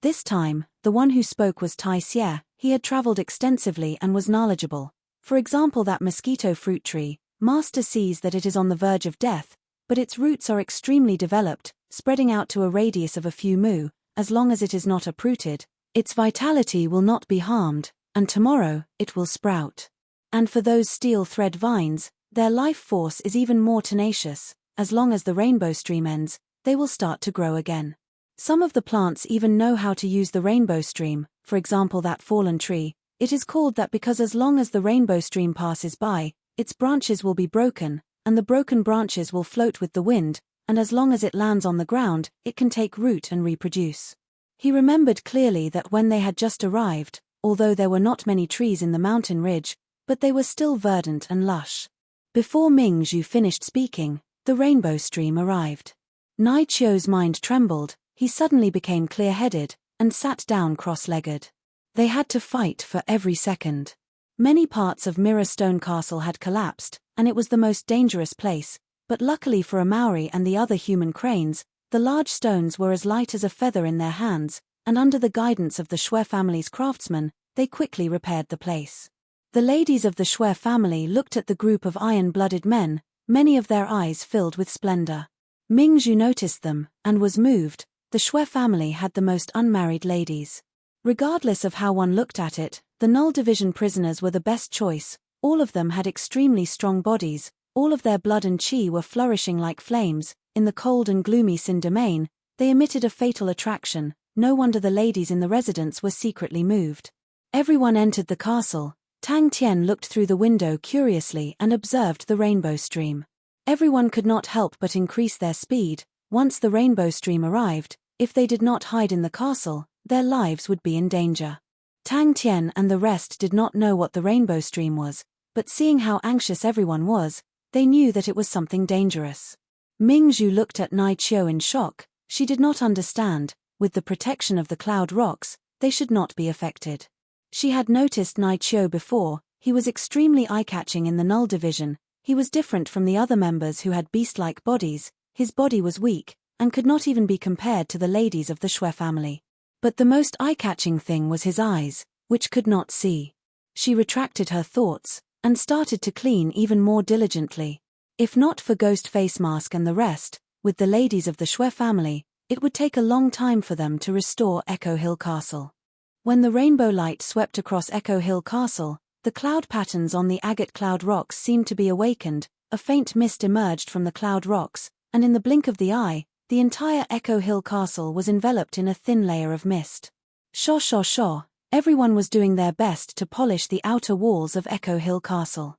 S1: This time, the one who spoke was Tai Xie. He had traveled extensively and was knowledgeable. For example, that mosquito fruit tree, Master sees that it is on the verge of death, but its roots are extremely developed, spreading out to a radius of a few mu. As long as it is not uprooted, its vitality will not be harmed, and tomorrow, it will sprout. And for those steel thread vines, their life force is even more tenacious. As long as the rainbow stream ends, they will start to grow again. Some of the plants even know how to use the rainbow stream, for example that fallen tree. It is called that because as long as the rainbow stream passes by, its branches will be broken, and the broken branches will float with the wind, and as long as it lands on the ground, it can take root and reproduce. He remembered clearly that when they had just arrived, although there were not many trees in the mountain ridge, but they were still verdant and lush. Before Ming Zhu finished speaking, the rainbow stream arrived. Nai Chio's mind trembled, he suddenly became clear-headed, and sat down cross-legged. They had to fight for every second. Many parts of Mirror Stone Castle had collapsed, and it was the most dangerous place, but luckily for Amauri and the other human cranes, the large stones were as light as a feather in their hands, and under the guidance of the Shui family's craftsmen, they quickly repaired the place. The ladies of the Shui family looked at the group of iron-blooded men, many of their eyes filled with splendor. Ming Zhu noticed them, and was moved. The Shui family had the most unmarried ladies. Regardless of how one looked at it, the Null Division prisoners were the best choice. All of them had extremely strong bodies, all of their blood and chi were flourishing like flames. In the cold and gloomy Sin domain, they emitted a fatal attraction. No wonder the ladies in the residence were secretly moved. Everyone entered the castle. Tang Tian looked through the window curiously and observed the rainbow stream. Everyone could not help but increase their speed. Once the rainbow stream arrived, if they did not hide in the castle, their lives would be in danger. Tang Tian and the rest did not know what the rainbow stream was, but seeing how anxious everyone was, they knew that it was something dangerous. Ming Zhu looked at Nai Chio in shock. She did not understand. With the protection of the cloud rocks, they should not be affected. She had noticed Nai Chio before. He was extremely eye-catching in the Null Division. He was different from the other members who had beast-like bodies. His body was weak, and could not even be compared to the ladies of the Shui family. But the most eye-catching thing was his eyes, which could not see. She retracted her thoughts, and started to clean even more diligently. If not for Ghost Face Mask and the rest, with the ladies of the Shui family, it would take a long time for them to restore Echo Hill Castle. When the rainbow light swept across Echo Hill Castle, the cloud patterns on the agate cloud rocks seemed to be awakened. A faint mist emerged from the cloud rocks, and in the blink of the eye, the entire Echo Hill Castle was enveloped in a thin layer of mist. Shaw. Everyone was doing their best to polish the outer walls of Echo Hill Castle.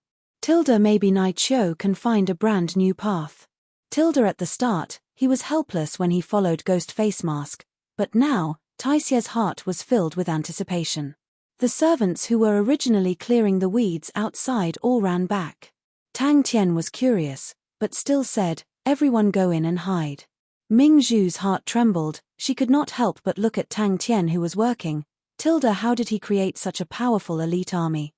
S1: Maybe Nai Chio can find a brand new path. At the start, he was helpless when he followed Ghost Face Mask, but now, Tai Xie's heart was filled with anticipation. The servants who were originally clearing the weeds outside all ran back. Tang Tian was curious, but still said, "Everyone go in and hide." Ming Zhu's heart trembled. She could not help but look at Tang Tian who was working. How did he create such a powerful elite army?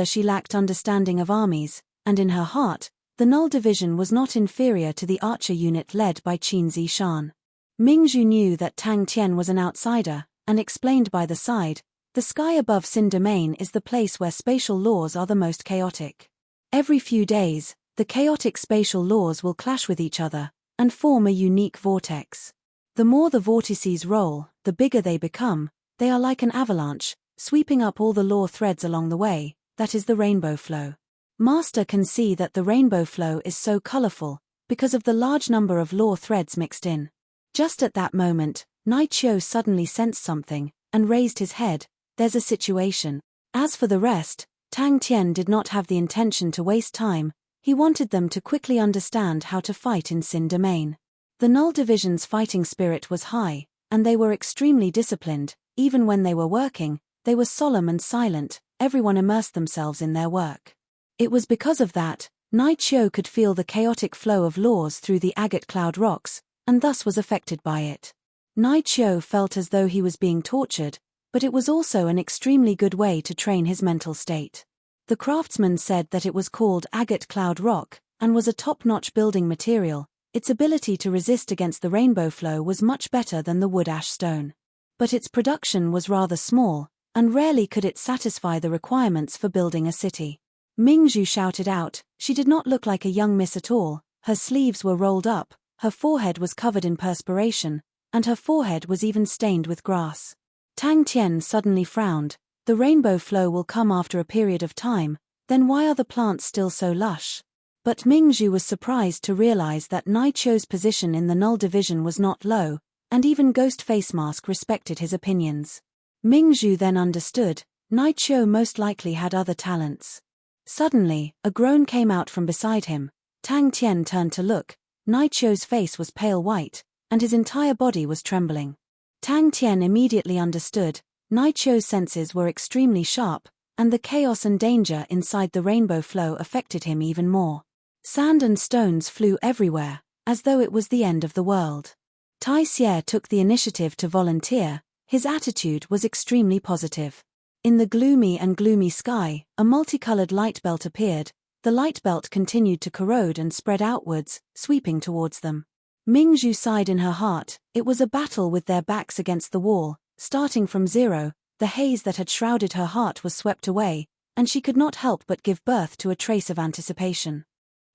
S1: She lacked understanding of armies, and in her heart, the Null Division was not inferior to the archer unit led by Qin Zishan. Ming Zhu knew that Tang Tian was an outsider, and explained by the side, the sky above Sin Domain is the place where spatial laws are the most chaotic. Every few days, the chaotic spatial laws will clash with each other, and form a unique vortex. The more the vortices roll, the bigger they become. They are like an avalanche, sweeping up all the law threads along the way. That is the rainbow flow. Master can see that the rainbow flow is so colorful. because of the large number of law threads mixed in. Just at that moment, Naichio suddenly sensed something, and raised his head. There's a situation. As for the rest, Tang Tian did not have the intention to waste time. He wanted them to quickly understand how to fight in Sin Domain. The Null Division's fighting spirit was high, and they were extremely disciplined. Even when they were working, they were solemn and silent. Everyone immersed themselves in their work. It was because of that, Naichio could feel the chaotic flow of laws through the agate cloud rocks, and thus was affected by it. Naichio felt as though he was being tortured, but it was also an extremely good way to train his mental state. The craftsman said that it was called agate cloud rock, and was a top-notch building material. Its ability to resist against the rainbow flow was much better than the wood ash stone. But its production was rather small, and rarely could it satisfy the requirements for building a city. Mingzhu shouted out. She did not look like a young miss at all. Her sleeves were rolled up, her forehead was covered in perspiration, and her forehead was even stained with grass. Tang Tian suddenly frowned. The rainbow flow will come after a period of time, then why are the plants still so lush? But Mingzhu was surprised to realize that Naichio's position in the Null Division was not low, and even Ghost Face Mask respected his opinions. Mingzhu then understood, Naichio most likely had other talents. Suddenly, a groan came out from beside him. Tang Tian turned to look. Naichio's face was pale white, and his entire body was trembling. Tang Tian immediately understood. Naichio's senses were extremely sharp, and the chaos and danger inside the rainbow flow affected him even more. Sand and stones flew everywhere, as though it was the end of the world. Tai Xie took the initiative to volunteer. His attitude was extremely positive. In the gloomy sky, a multicolored light belt appeared. The light belt continued to corrode and spread outwards, sweeping towards them. Mingzhu sighed in her heart. It was a battle with their backs against the wall. Starting from zero, the haze that had shrouded her heart was swept away, and she could not help but give birth to a trace of anticipation.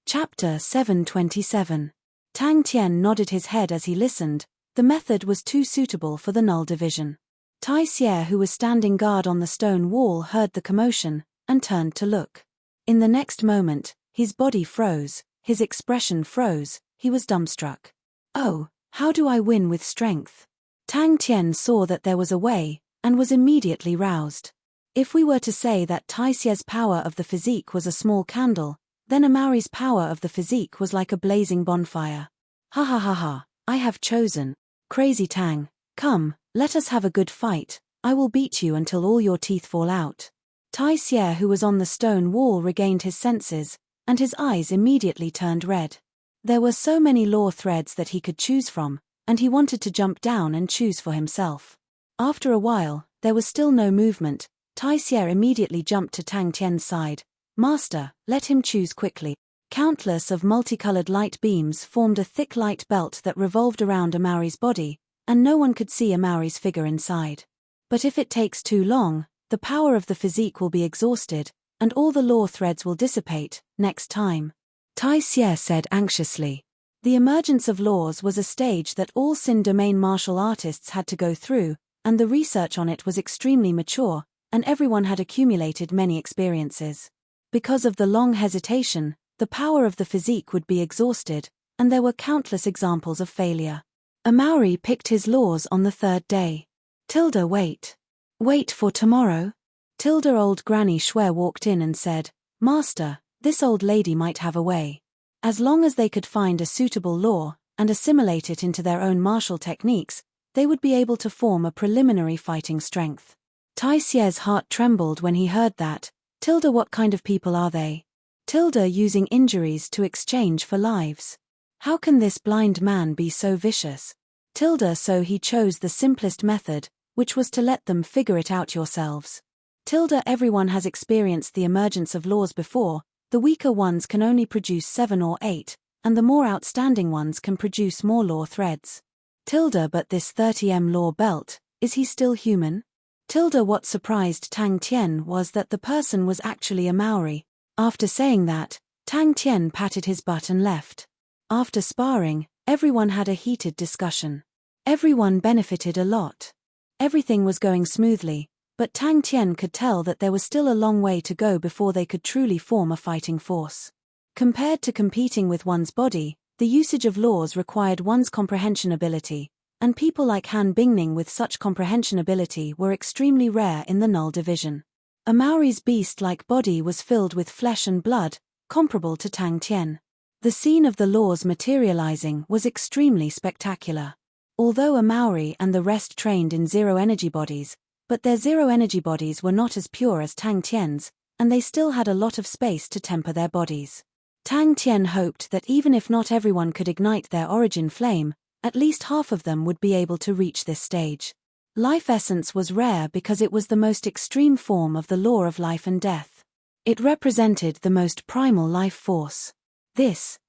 S1: Chapter 727. Tang Tian nodded his head as he listened. The method was too suitable for the Null Division. Tai Xie, who was standing guard on the stone wall, heard the commotion, and turned to look. In the next moment, his body froze, his expression froze, he was dumbstruck. Oh, how do I win with strength? Tang Tian saw that there was a way, and was immediately roused. If we were to say that Tai Xie's power of the physique was a small candle, then Amari's power of the physique was like a blazing bonfire. Ha ha ha ha, I have chosen. Crazy Tang, come, let us have a good fight. I will beat you until all your teeth fall out. Tai Xie, who was on the stone wall, regained his senses, and his eyes immediately turned red. There were so many law threads that he could choose from, and he wanted to jump down and choose for himself. After a while, there was still no movement. Tai Xie immediately jumped to Tang Tian's side. Master, let him choose quickly. Countless of multicolored light beams formed a thick light belt that revolved around Amari's body, and no one could see Amari's figure inside. But if it takes too long, the power of the physique will be exhausted, and all the law threads will dissipate. Next time. Tai Xie said anxiously. The emergence of laws was a stage that all Sin Domain martial artists had to go through, and the research on it was extremely mature, and everyone had accumulated many experiences. Because of the long hesitation, the power of the physique would be exhausted, and there were countless examples of failure. Amari picked his laws on the third day. Tilda, wait. Wait for tomorrow? Tilda, old Granny Shuai, walked in and said, Master, this old lady might have a way. As long as they could find a suitable law, and assimilate it into their own martial techniques, they would be able to form a preliminary fighting strength. Tai Xie's heart trembled when he heard that. Tilda, what kind of people are they? Tilda, using injuries to exchange for lives. How can this blind man be so vicious? Tilda, so he chose the simplest method, which was to let them figure it out yourselves. Tilda, everyone has experienced the emergence of laws before. The weaker ones can only produce 7 or 8, and the more outstanding ones can produce more law threads. Tilda, but this 30m law belt, is he still human? Tilda, what surprised Tang Tian was that the person was actually a Maori. After saying that, Tang Tian patted his butt and left. After sparring, everyone had a heated discussion. Everyone benefited a lot. Everything was going smoothly, but Tang Tian could tell that there was still a long way to go before they could truly form a fighting force. Compared to competing with one's body, the usage of laws required one's comprehension ability, and people like Han Bingning with such comprehension ability were extremely rare in the Null Division. A Maori's beast-like body was filled with flesh and blood, comparable to Tang Tien. The scene of the laws materializing was extremely spectacular. Although a Maori and the rest trained in zero-energy bodies, but their zero-energy bodies were not as pure as Tang Tien's, and they still had a lot of space to temper their bodies. Tang Tien hoped that even if not everyone could ignite their origin flame, at least half of them would be able to reach this stage. Life essence was rare because it was the most extreme form of the law of life and death. It represented the most primal life force. This.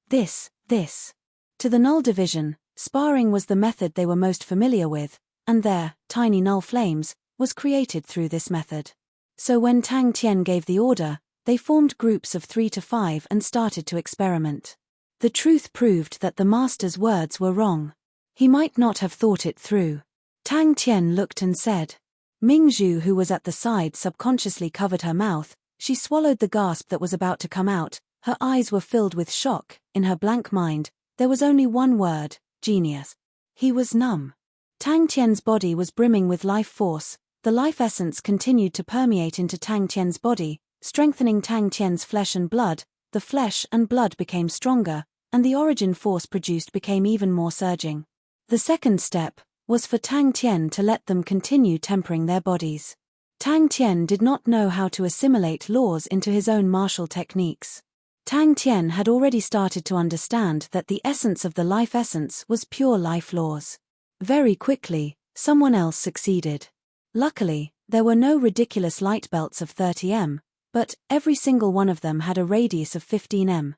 S1: To the Null Division, sparring was the method they were most familiar with, and their tiny null flames was created through this method. So when Tang Tien gave the order, they formed groups of 3 to 5 and started to experiment. The truth proved that the master's words were wrong. He might not have thought it through. Tang Tien looked and said. Mingzhu, who was at the side, subconsciously covered her mouth. She swallowed the gasp that was about to come out. Her eyes were filled with shock. In her blank mind, there was only one word: genius. He was numb. Tang Tien's body was brimming with life force. The life essence continued to permeate into Tang Tien's body, strengthening Tang Tien's flesh and blood. The flesh and blood became stronger, and the origin force produced became even more surging. The second step was for Tang Tien to let them continue tempering their bodies. Tang Tien did not know how to assimilate laws into his own martial techniques. Tang Tien had already started to understand that the essence of the life essence was pure life laws. Very quickly, someone else succeeded. Luckily, there were no ridiculous light belts of 30 m, but every single one of them had a radius of 15 m.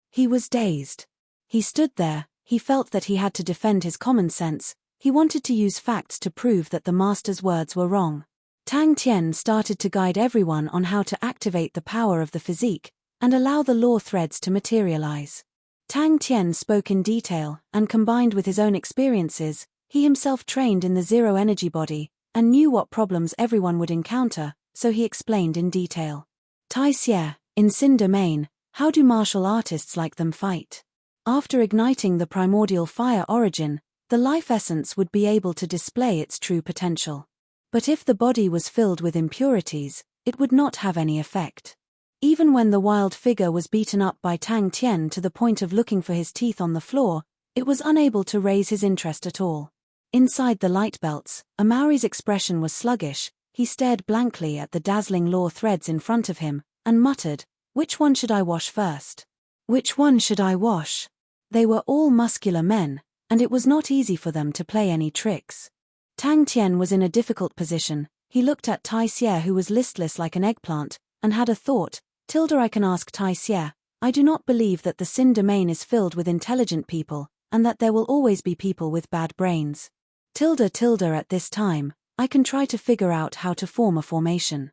S1: He was dazed. He stood there. He felt that he had to defend his common sense. He wanted to use facts to prove that the master's words were wrong. Tang Tien started to guide everyone on how to activate the power of the physique and allow the law threads to materialize. Tang Tien spoke in detail, and combined with his own experiences, he himself trained in the zero-energy body and knew what problems everyone would encounter, so he explained in detail. Tai Xie, in Sin Domain, how do martial artists like them fight? After igniting the primordial fire origin, the life essence would be able to display its true potential. But if the body was filled with impurities, it would not have any effect. Even when the wild figure was beaten up by Tang Tien to the point of looking for his teeth on the floor, it was unable to raise his interest at all. Inside the light belts, a Maori's expression was sluggish. He stared blankly at the dazzling law threads in front of him, and muttered, "Which one should I wash first? Which one should I wash?" They were all muscular men, and it was not easy for them to play any tricks. Tang Tien was in a difficult position. He looked at Tai Xie, who was listless like an eggplant, and had a thought. I can ask Tai Xie. I do not believe that the Sin Domain is filled with intelligent people, and that there will always be people with bad brains. At this time, I can try to figure out how to form a formation.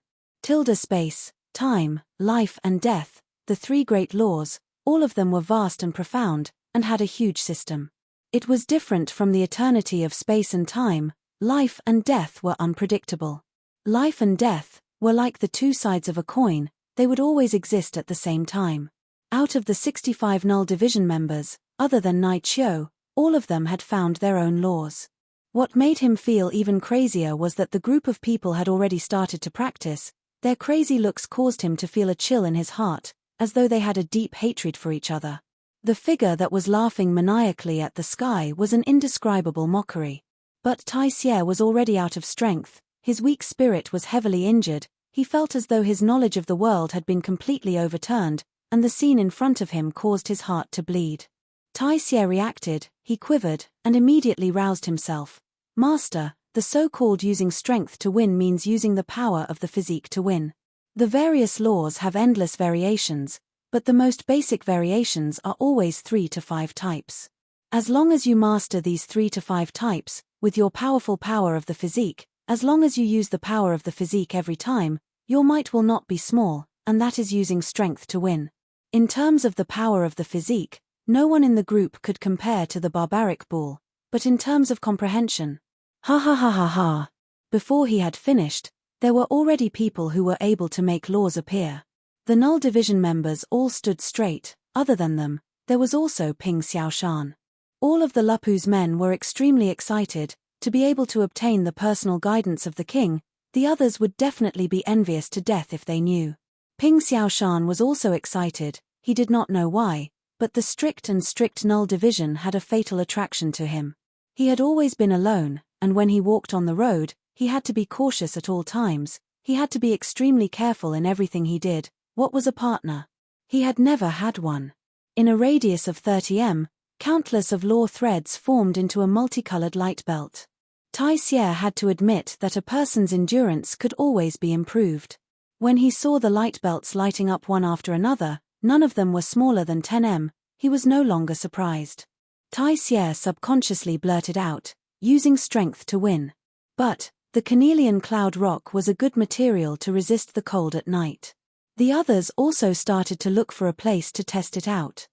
S1: Space, time, life and death, the three great laws, all of them were vast and profound, and had a huge system. It was different from the eternity of space and time. Life and death were unpredictable. Life and death were like the two sides of a coin. They would always exist at the same time. Out of the 65 Null Division members, other than Nai Chiu, all of them had found their own laws. What made him feel even crazier was that the group of people had already started to practice. Their crazy looks caused him to feel a chill in his heart, as though they had a deep hatred for each other. The figure that was laughing maniacally at the sky was an indescribable mockery. But Tai Xie was already out of strength. His weak spirit was heavily injured. He felt as though his knowledge of the world had been completely overturned, and the scene in front of him caused his heart to bleed. Tai Xie reacted. He quivered, and immediately roused himself. "Master, the so-called using strength to win means using the power of the physique to win. The various laws have endless variations, but the most basic variations are always 3 to 5 types. As long as you master these 3 to 5 types, with your powerful power of the physique, as long as you use the power of the physique every time, your might will not be small, and that is using strength to win. In terms of the power of the physique, no one in the group could compare to the barbaric bull, but in terms of comprehension, ha. Before he had finished, there were already people who were able to make laws appear. The Null Division members all stood straight. Other than them, there was also Ping Xiaoshan. All of the Lupu's men were extremely excited to be able to obtain the personal guidance of the king. The others would definitely be envious to death if they knew. Ping Xiaoshan was also excited, he did not know why, but the strict null division had a fatal attraction to him. He had always been alone, and when he walked on the road, he had to be cautious at all times, he had to be extremely careful in everything he did. What was a partner? He had never had one. In a radius of 30 m, countless of law threads formed into a multicolored light belt. Tai Xie had to admit that a person's endurance could always be improved. When he saw the light belts lighting up one after another, none of them were smaller than 10 m, he was no longer surprised. Tai Xie subconsciously blurted out, using strength to win. But the carnelian cloud rock was a good material to resist the cold at night. The others also started to look for a place to test it out.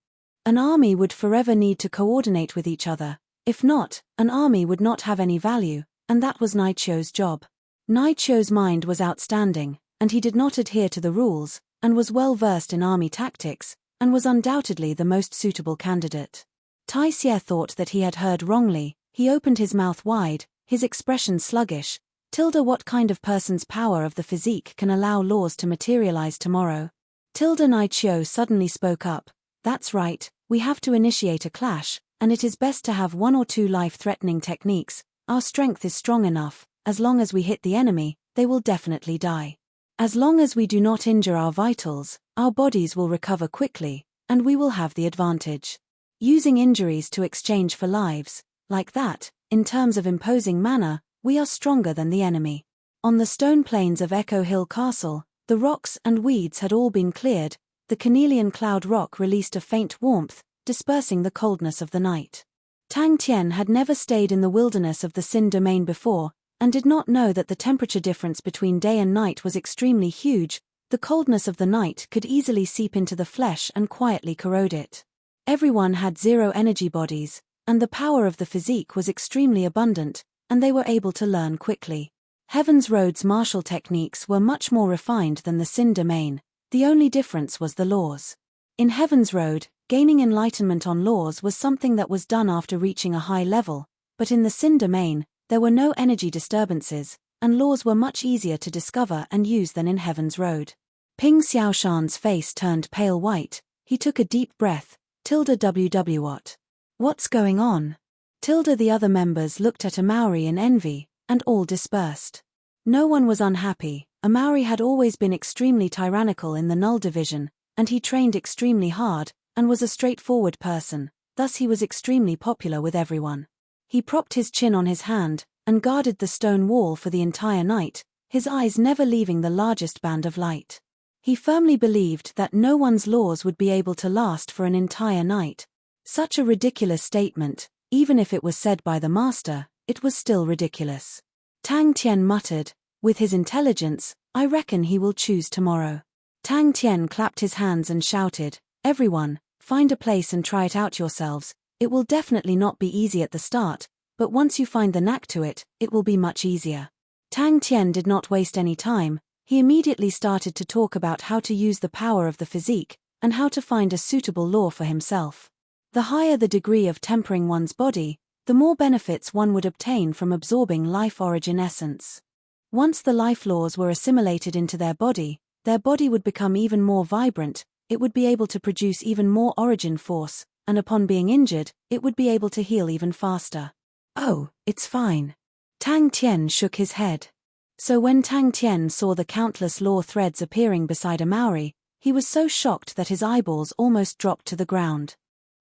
S1: An army would forever need to coordinate with each other. If not, an army would not have any value, and that was Naichio's job. Naichio's mind was outstanding, and he did not adhere to the rules, and was well versed in army tactics, and was undoubtedly the most suitable candidate. Tai Xie thought that he had heard wrongly, he opened his mouth wide, his expression sluggish. What kind of person's power of the physique can allow laws to materialize tomorrow? Naichio suddenly spoke up, that's right, we have to initiate a clash, and it is best to have one or two life-threatening techniques. Our strength is strong enough, as long as we hit the enemy, they will definitely die. As long as we do not injure our vitals, our bodies will recover quickly, and we will have the advantage. Using injuries to exchange for lives, like that, in terms of imposing manner, we are stronger than the enemy. On the stone plains of Echo Hill Castle, the rocks and weeds had all been cleared, the carnelian cloud rock released a faint warmth, dispersing the coldness of the night. Tang Tian had never stayed in the wilderness of the Xin domain before, and did not know that the temperature difference between day and night was extremely huge. The coldness of the night could easily seep into the flesh and quietly corrode it. Everyone had zero energy bodies, and the power of the physique was extremely abundant, and they were able to learn quickly. Heaven's Road's martial techniques were much more refined than the Xin domain, the only difference was the laws. In Heaven's Road, gaining enlightenment on laws was something that was done after reaching a high level, but in the Xin domain, there were no energy disturbances, and laws were much easier to discover and use than in Heaven's Road. Ping Xiaoshan's face turned pale white, he took a deep breath, What? What's going on? The other members looked at Amauri in envy, and all dispersed. No one was unhappy. Amauri had always been extremely tyrannical in the Null Division, and he trained extremely hard, and was a straightforward person, thus he was extremely popular with everyone. He propped his chin on his hand, and guarded the stone wall for the entire night, his eyes never leaving the largest band of light. He firmly believed that no one's laws would be able to last for an entire night. Such a ridiculous statement, even if it was said by the master, it was still ridiculous. Tang Tian muttered, with his intelligence, I reckon he will choose tomorrow. Tang Tian clapped his hands and shouted, everyone, find a place and try it out yourselves. It will definitely not be easy at the start, but once you find the knack to it, it will be much easier. Tang Tian did not waste any time, he immediately started to talk about how to use the power of the physique, and how to find a suitable law for himself. The higher the degree of tempering one's body, the more benefits one would obtain from absorbing life origin essence. Once the life laws were assimilated into their body would become even more vibrant, it would be able to produce even more origin force, and upon being injured, it would be able to heal even faster. Oh, it's fine. Tang Tian shook his head. So when Tang Tian saw the countless law threads appearing beside Amauri, he was so shocked that his eyeballs almost dropped to the ground.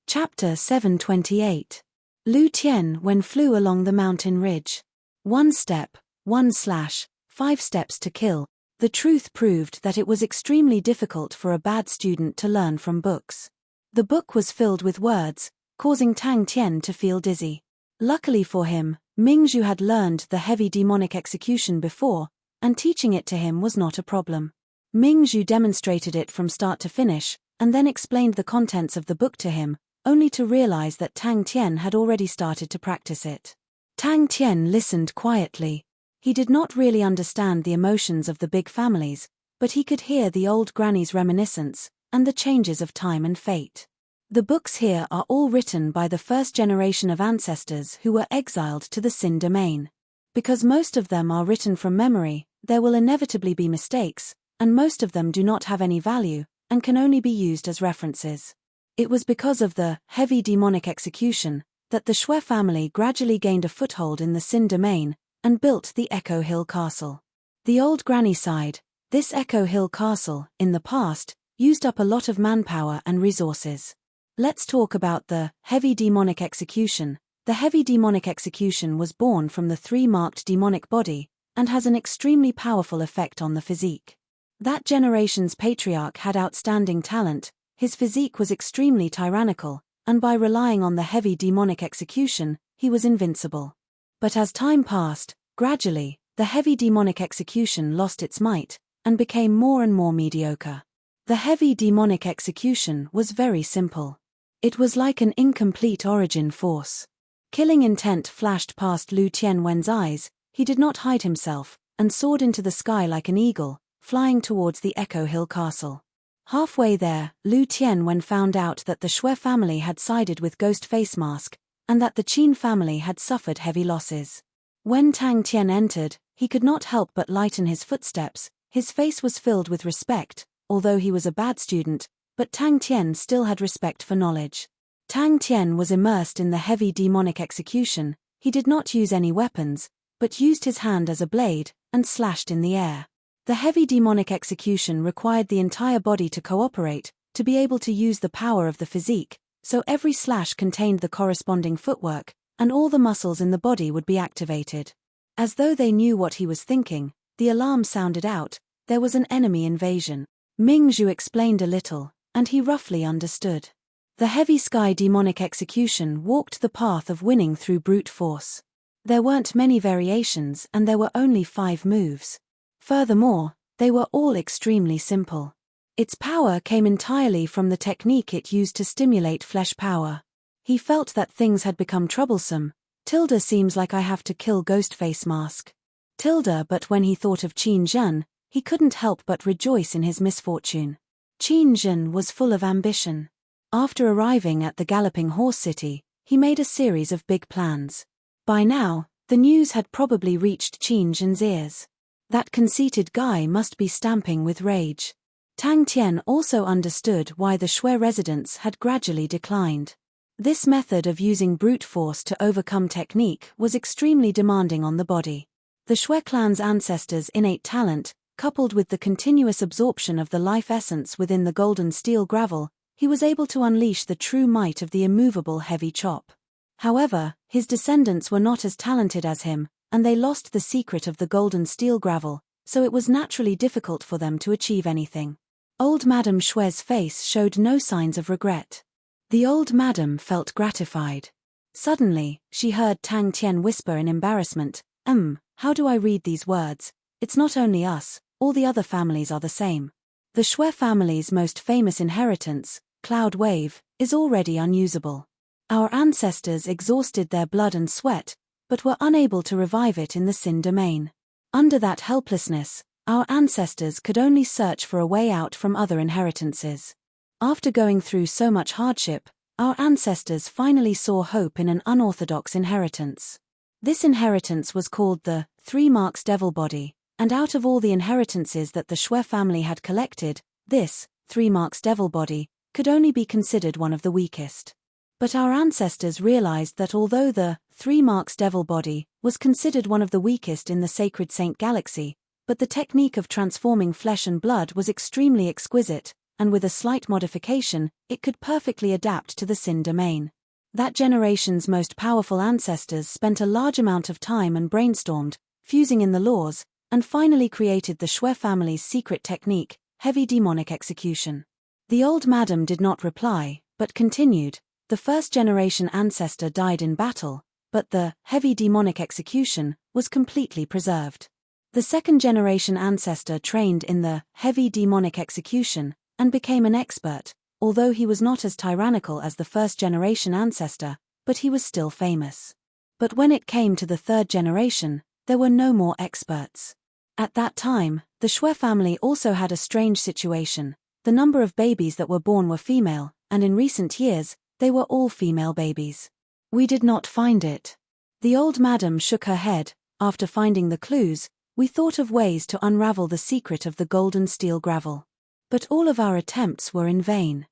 S1: Chapter 728. Lu Tian when flew along the mountain ridge. 1 step, 1 slash, 5 steps to kill. The truth proved that it was extremely difficult for a bad student to learn from books. The book was filled with words, causing Tang Tian to feel dizzy. Luckily for him, Mingzhu had learned the heavy demonic execution before, and teaching it to him was not a problem. Mingzhu demonstrated it from start to finish, and then explained the contents of the book to him, only to realize that Tang Tian had already started to practice it. Tang Tian listened quietly. He did not really understand the emotions of the big families, but he could hear the old granny's reminiscence, and the changes of time and fate. The books here are all written by the first generation of ancestors who were exiled to the Sin domain. Because most of them are written from memory, there will inevitably be mistakes, and most of them do not have any value, and can only be used as references. It was because of the heavy demonic execution that the Shui family gradually gained a foothold in the Sin domain and built the Echo Hill Castle. The old granny sighed. This Echo Hill Castle, in the past, used up a lot of manpower and resources. Let's talk about the heavy demonic execution. The heavy demonic execution was born from the 3-marked demonic body and has an extremely powerful effect on the physique. That generation's patriarch had outstanding talent, his physique was extremely tyrannical, and by relying on the heavy demonic execution, he was invincible. But as time passed, gradually, the heavy demonic execution lost its might and became more and more mediocre. The heavy demonic execution was very simple. It was like an incomplete origin force. Killing intent flashed past Lu Tianwen's eyes, he did not hide himself, and soared into the sky like an eagle, flying towards the Echo Hill Castle. Halfway there, Lu Tianwen found out that the Shui family had sided with Ghost Face Mask, and that the Qin family had suffered heavy losses. When Tang Tian entered, he could not help but lighten his footsteps, his face was filled with respect, although he was a bad student, but Tang Tian still had respect for knowledge. Tang Tian was immersed in the heavy demonic execution, he did not use any weapons, but used his hand as a blade, and slashed in the air. The heavy demonic execution required the entire body to cooperate, to be able to use the power of the physique, so every slash contained the corresponding footwork, and all the muscles in the body would be activated. As though they knew what he was thinking, the alarm sounded out, there was an enemy invasion. Ming Zhu explained a little, and he roughly understood. The heavy sky demonic execution walked the path of winning through brute force. There weren't many variations and there were only 5 moves. Furthermore, they were all extremely simple. Its power came entirely from the technique it used to stimulate flesh power. He felt that things had become troublesome. Tilda seems like I have to kill Ghostface Mask. Tilda, but when he thought of Qin Zhen, he couldn't help but rejoice in his misfortune. Qin Zhen was full of ambition. After arriving at the Galloping Horse City, he made a series of big plans. By now, the news had probably reached Qin Zhen's ears. That conceited guy must be stamping with rage. Tang Tian also understood why the Shui residents had gradually declined. This method of using brute force to overcome technique was extremely demanding on the body. The Shui clan's ancestors' innate talent, coupled with the continuous absorption of the life essence within the golden steel gravel, he was able to unleash the true might of the immovable heavy chop. However, his descendants were not as talented as him, and they lost the secret of the golden steel gravel, so it was naturally difficult for them to achieve anything. Old Madame Shui's face showed no signs of regret. The old madam felt gratified. Suddenly, she heard Tang Tian whisper in embarrassment, how do I read these words? It's not only us, all the other families are the same. The Shui family's most famous inheritance, Cloud Wave, is already unusable. Our ancestors exhausted their blood and sweat, but were unable to revive it in the Sin domain. Under that helplessness, our ancestors could only search for a way out from other inheritances. After going through so much hardship, our ancestors finally saw hope in an unorthodox inheritance. This inheritance was called the 3 Marks Devil Body, and out of all the inheritances that the Shui family had collected, this 3 Marks Devil Body could only be considered one of the weakest. But our ancestors realized that although the 3 Marks Devil Body was considered one of the weakest in the Sacred Saint Galaxy, but the technique of transforming flesh and blood was extremely exquisite, and with a slight modification, it could perfectly adapt to the Sin domain. That generation's most powerful ancestors spent a large amount of time and brainstormed, fusing in the laws, and finally created the Shui family's secret technique, heavy demonic execution. The old madam did not reply, but continued, the first-generation ancestor died in battle, but the heavy demonic execution was completely preserved. The second-generation ancestor trained in the heavy demonic execution and became an expert, although he was not as tyrannical as the first-generation ancestor, but he was still famous. But when it came to the third generation, there were no more experts. At that time, the Shui family also had a strange situation. The number of babies that were born were female, and in recent years, they were all female babies. We did not find it. The old madam shook her head. After finding the clues, we thought of ways to unravel the secret of the golden steel gravel. But all of our attempts were in vain.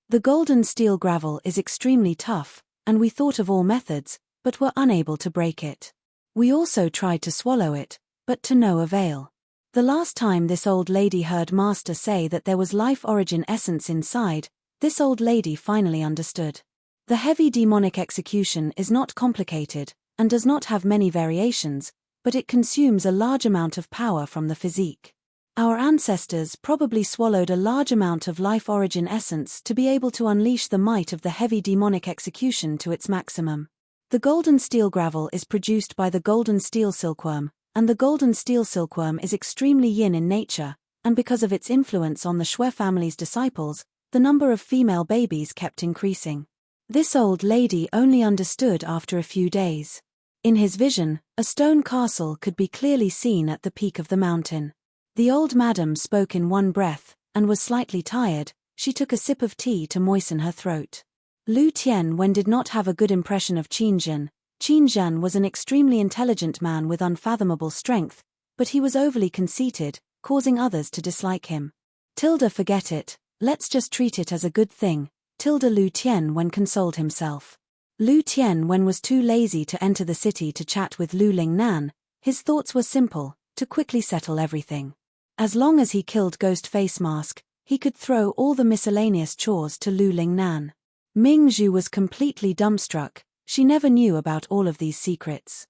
S1: The golden steel gravel is extremely tough, and we thought of all methods, but were unable to break it. We also tried to swallow it, but to no avail. The last time this old lady heard Master say that there was life origin essence inside, this old lady finally understood. The heavy demonic execution is not complicated, and does not have many variations, but it consumes a large amount of power from the physique. Our ancestors probably swallowed a large amount of life origin essence to be able to unleash the might of the heavy demonic execution to its maximum. The golden steel gravel is produced by the golden steel silkworm, and the golden steel silkworm is extremely yin in nature, and because of its influence on the Shui family's disciples, the number of female babies kept increasing. This old lady only understood after a few days. In his vision, a stone castle could be clearly seen at the peak of the mountain. The old madam spoke in one breath, and was slightly tired. She took a sip of tea to moisten her throat. Lu Tianwen did not have a good impression of Qin Zhen. Qin Zhen was an extremely intelligent man with unfathomable strength, but he was overly conceited, causing others to dislike him. Forget it, let's just treat it as a good thing, Lu Tianwen consoled himself. Lu Tianwen was too lazy to enter the city to chat with Lu Lingnan. His thoughts were simple, to quickly settle everything. As long as he killed Ghost Face Mask, he could throw all the miscellaneous chores to Lu Lingnan. Ming Zhu was completely dumbstruck. She never knew about all of these secrets.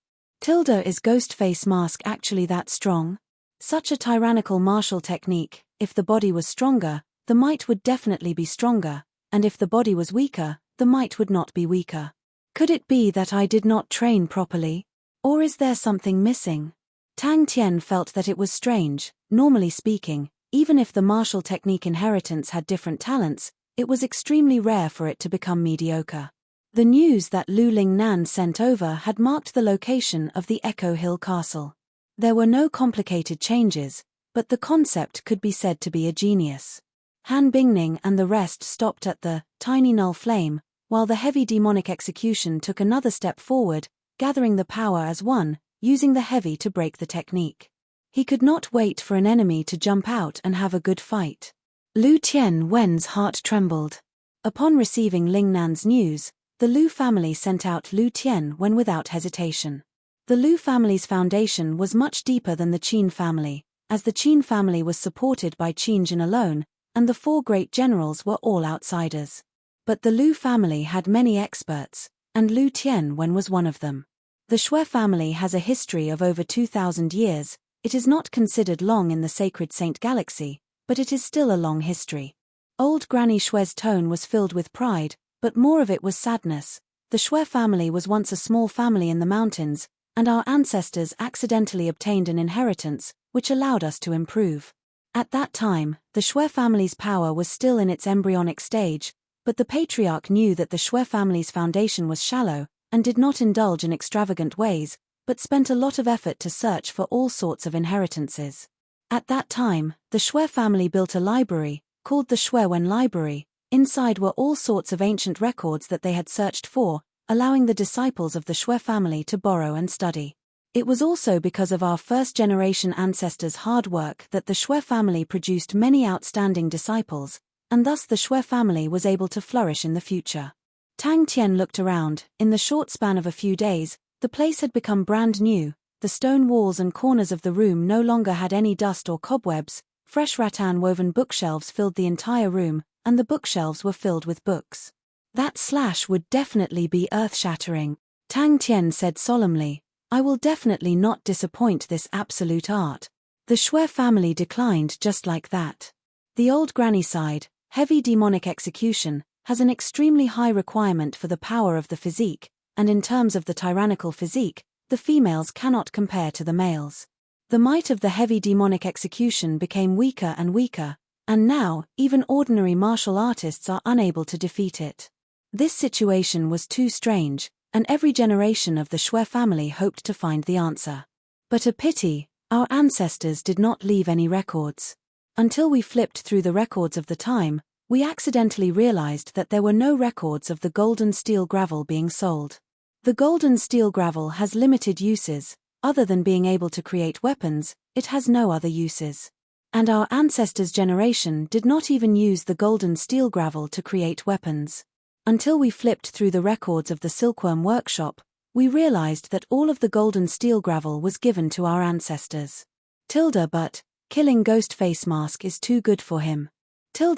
S1: Is Ghost Face Mask actually that strong? Such a tyrannical martial technique, if the body was stronger, the might would definitely be stronger, and if the body was weaker, the might would not be weaker. Could it be that I did not train properly? Or is there something missing? Tang Tian felt that it was strange. Normally speaking, even if the martial technique inheritance had different talents, it was extremely rare for it to become mediocre. The news that Lu Lingnan sent over had marked the location of the Echo Hill Castle. There were no complicated changes, but the concept could be said to be a genius. Han Bingning and the rest stopped at the tiny null flame, while the heavy demonic execution took another step forward, gathering the power as one, using the heavy to break the technique. He could not wait for an enemy to jump out and have a good fight. Lu Tianwen's heart trembled. Upon receiving Lingnan's news, the Lu family sent out Lu Tianwen without hesitation. The Lu family's foundation was much deeper than the Qin family, as the Qin family was supported by Qin Zhen alone, and the four great generals were all outsiders. But the Lu family had many experts, and Lu Tianwen was one of them. The Shui family has a history of over 2,000 years. It is not considered long in the Sacred Saint Galaxy, but it is still a long history. Old Granny Shui's tone was filled with pride, but more of it was sadness. The Shui family was once a small family in the mountains, and our ancestors accidentally obtained an inheritance, which allowed us to improve. At that time, the Shui family's power was still in its embryonic stage, but the patriarch knew that the Shui family's foundation was shallow, and did not indulge in extravagant ways, but spent a lot of effort to search for all sorts of inheritances. At that time, the Shui family built a library, called the Shuiwen Library. Inside were all sorts of ancient records that they had searched for, allowing the disciples of the Shui family to borrow and study. It was also because of our first-generation ancestors' hard work that the Shui family produced many outstanding disciples, and thus the Shui family was able to flourish in the future. Tang Tian looked around. In the short span of a few days, the place had become brand new. The stone walls and corners of the room no longer had any dust or cobwebs. Fresh rattan-woven bookshelves filled the entire room, and the bookshelves were filled with books. That slash would definitely be earth-shattering, Tang Tian said solemnly. I will definitely not disappoint this absolute art. The Shui family declined just like that. The old granny sighed. Heavy demonic execution has an extremely high requirement for the power of the physique, and in terms of the tyrannical physique, the females cannot compare to the males. The might of the heavy demonic execution became weaker and weaker, and now, even ordinary martial artists are unable to defeat it. This situation was too strange, and every generation of the Shui family hoped to find the answer. But a pity, our ancestors did not leave any records. Until we flipped through the records of the time, We accidentally realized that there were no records of the golden steel gravel being sold. The golden steel gravel has limited uses. Other than being able to create weapons, it has no other uses. And our ancestors' generation did not even use the golden steel gravel to create weapons. Until we flipped through the records of the Silkworm Workshop, we realized that all of the golden steel gravel was given to our ancestors. But killing Ghost Face Mask is too good for him.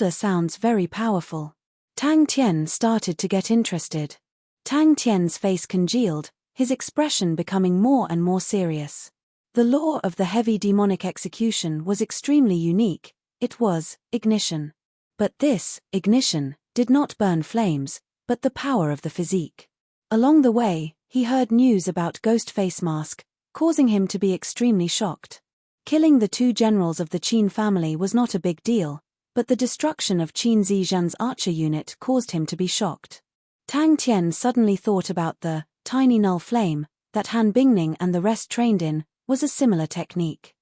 S1: Sounds very powerful. Tang Tian started to get interested. Tang Tian's face congealed, his expression becoming more and more serious. The law of the heavy demonic execution was extremely unique. It was ignition. But this ignition did not burn flames, but the power of the physique. Along the way, he heard news about Ghost Face Mask, causing him to be extremely shocked. Killing the 2 generals of the Qin family was not a big deal, but the destruction of Qin Zizhan's archer unit caused him to be shocked. Tang Tian suddenly thought about the tiny null flame that Han Bingning and the rest trained in, was a similar technique.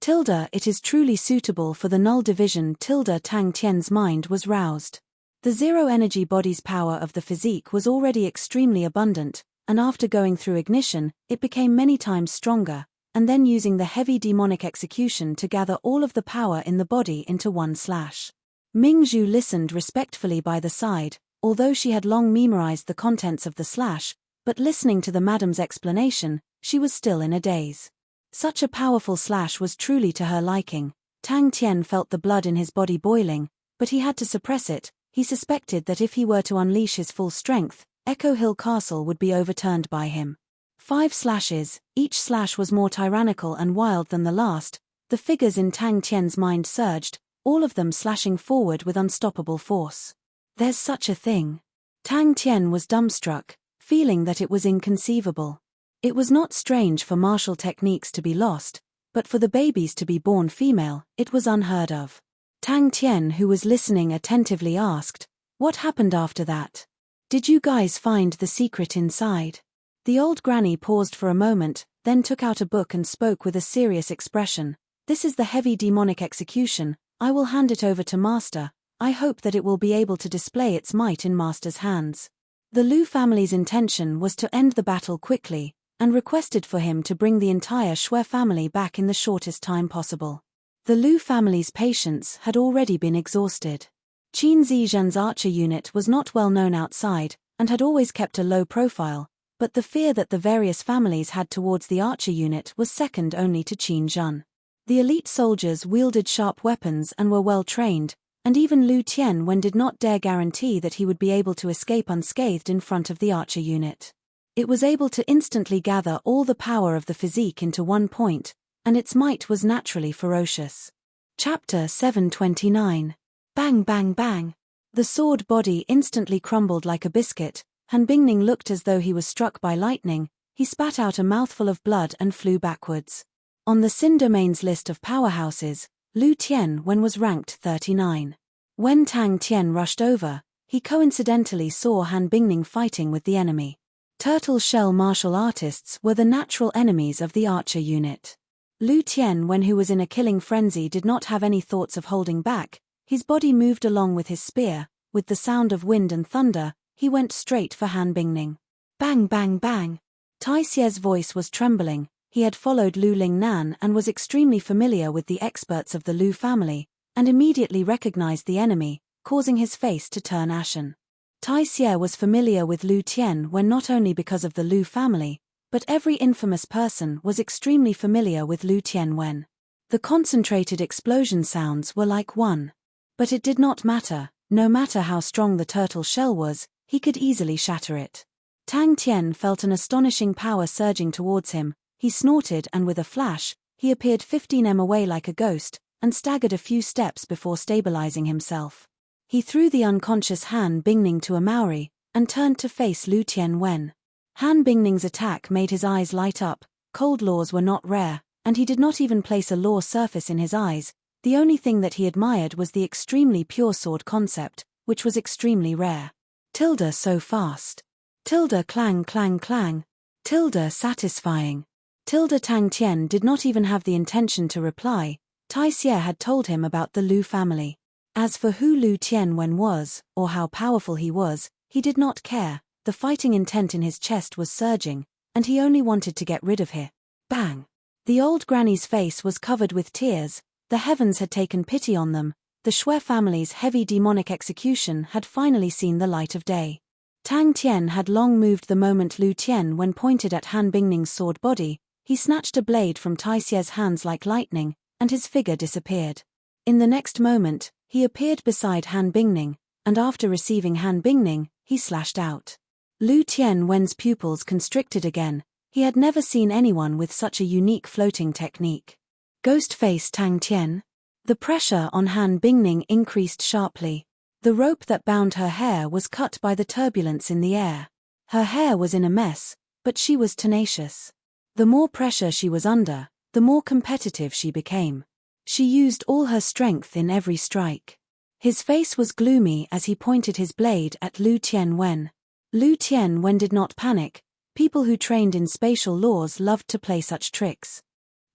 S1: It is truly suitable for the null division. Tang Tian's mind was roused. The zero energy body's power of the physique was already extremely abundant, and after going through ignition, it became many times stronger, and then using the heavy demonic execution to gather all of the power in the body into one slash. Mingzhu listened respectfully by the side, although she had long memorized the contents of the slash, but listening to the madam's explanation, she was still in a daze. Such a powerful slash was truly to her liking. Tang Tian felt the blood in his body boiling, but he had to suppress it. He suspected that if he were to unleash his full strength, Echo Hill Castle would be overturned by him. 5 slashes, each slash was more tyrannical and wild than the last. The figures in Tang Tian's mind surged, all of them slashing forward with unstoppable force. There's such a thing. Tang Tian was dumbstruck, feeling that it was inconceivable. It was not strange for martial techniques to be lost, but for the babies to be born female, it was unheard of. Tang Tian, who was listening attentively, asked, "What happened after that? Did you guys find the secret inside?" The old granny paused for a moment, then took out a book and spoke with a serious expression. "This is the heavy demonic execution. I will hand it over to Master. I hope that it will be able to display its might in Master's hands." The Lu family's intention was to end the battle quickly, and requested for him to bring the entire Shui family back in the shortest time possible. The Lu family's patience had already been exhausted. Qin Zizhan's archer unit was not well known outside, and had always kept a low profile, but the fear that the various families had towards the archer unit was second only to Qin Zhan. The elite soldiers wielded sharp weapons and were well trained, and even Lu Tianwen did not dare guarantee that he would be able to escape unscathed in front of the archer unit. It was able to instantly gather all the power of the physique into one point, and its might was naturally ferocious. Chapter 729. Bang bang bang. The sword body instantly crumbled like a biscuit. Han Bingning looked as though he was struck by lightning. He spat out a mouthful of blood and flew backwards. On the Sin Domain's list of powerhouses, Lu Tianwen was ranked 39. When Tang Tian rushed over, he coincidentally saw Han Bingning fighting with the enemy. Turtle shell martial artists were the natural enemies of the archer unit. Lu Tianwen, who was in a killing frenzy, did not have any thoughts of holding back. His body moved along with his spear. With the sound of wind and thunder, he went straight for Han Bingning. Bang bang bang. Tai Xie's voice was trembling. He had followed Lu Lingnan and was extremely familiar with the experts of the Lu family, and immediately recognized the enemy, causing his face to turn ashen. Tai Xie was familiar with Lu Tianwen not only because of the Lu family, but every infamous person was extremely familiar with Lu Tianwen. The concentrated explosion sounds were like one. But it did not matter. No matter how strong the turtle shell was, he could easily shatter it. Tang Tian felt an astonishing power surging towards him. He snorted, and with a flash, he appeared 15 m away like a ghost, and staggered a few steps before stabilizing himself. He threw the unconscious Han Bingning to a Maori, and turned to face Lu Tianwen. Han Bingning's attack made his eyes light up. Cold laws were not rare, and he did not even place a law surface in his eyes. The only thing that he admired was the extremely pure sword concept, which was extremely rare. So fast. Clang clang clang. Satisfying. Tang Tian did not even have the intention to reply. Tai Xie had told him about the Lu family. As for who Lu Tianwen was, or how powerful he was, he did not care. The fighting intent in his chest was surging, and he only wanted to get rid of her. Bang! The old granny's face was covered with tears. The heavens had taken pity on them. The Shui family's heavy demonic execution had finally seen the light of day. Tang Tian had long moved the moment Lu Tianwen pointed at Han Bingning's sword body. He snatched a blade from Tai Xie's hands like lightning, and his figure disappeared. In the next moment, he appeared beside Han Bingning, and after receiving Han Bingning, he slashed out. Lu Tianwen's pupils constricted again. He had never seen anyone with such a unique floating technique. Ghost-face Tang Tian. The pressure on Han Bingning increased sharply. The rope that bound her hair was cut by the turbulence in the air. Her hair was in a mess, but she was tenacious. The more pressure she was under, the more competitive she became. She used all her strength in every strike. His face was gloomy as he pointed his blade at Lu Tianwen. Lu Tianwen did not panic. People who trained in spatial laws loved to play such tricks.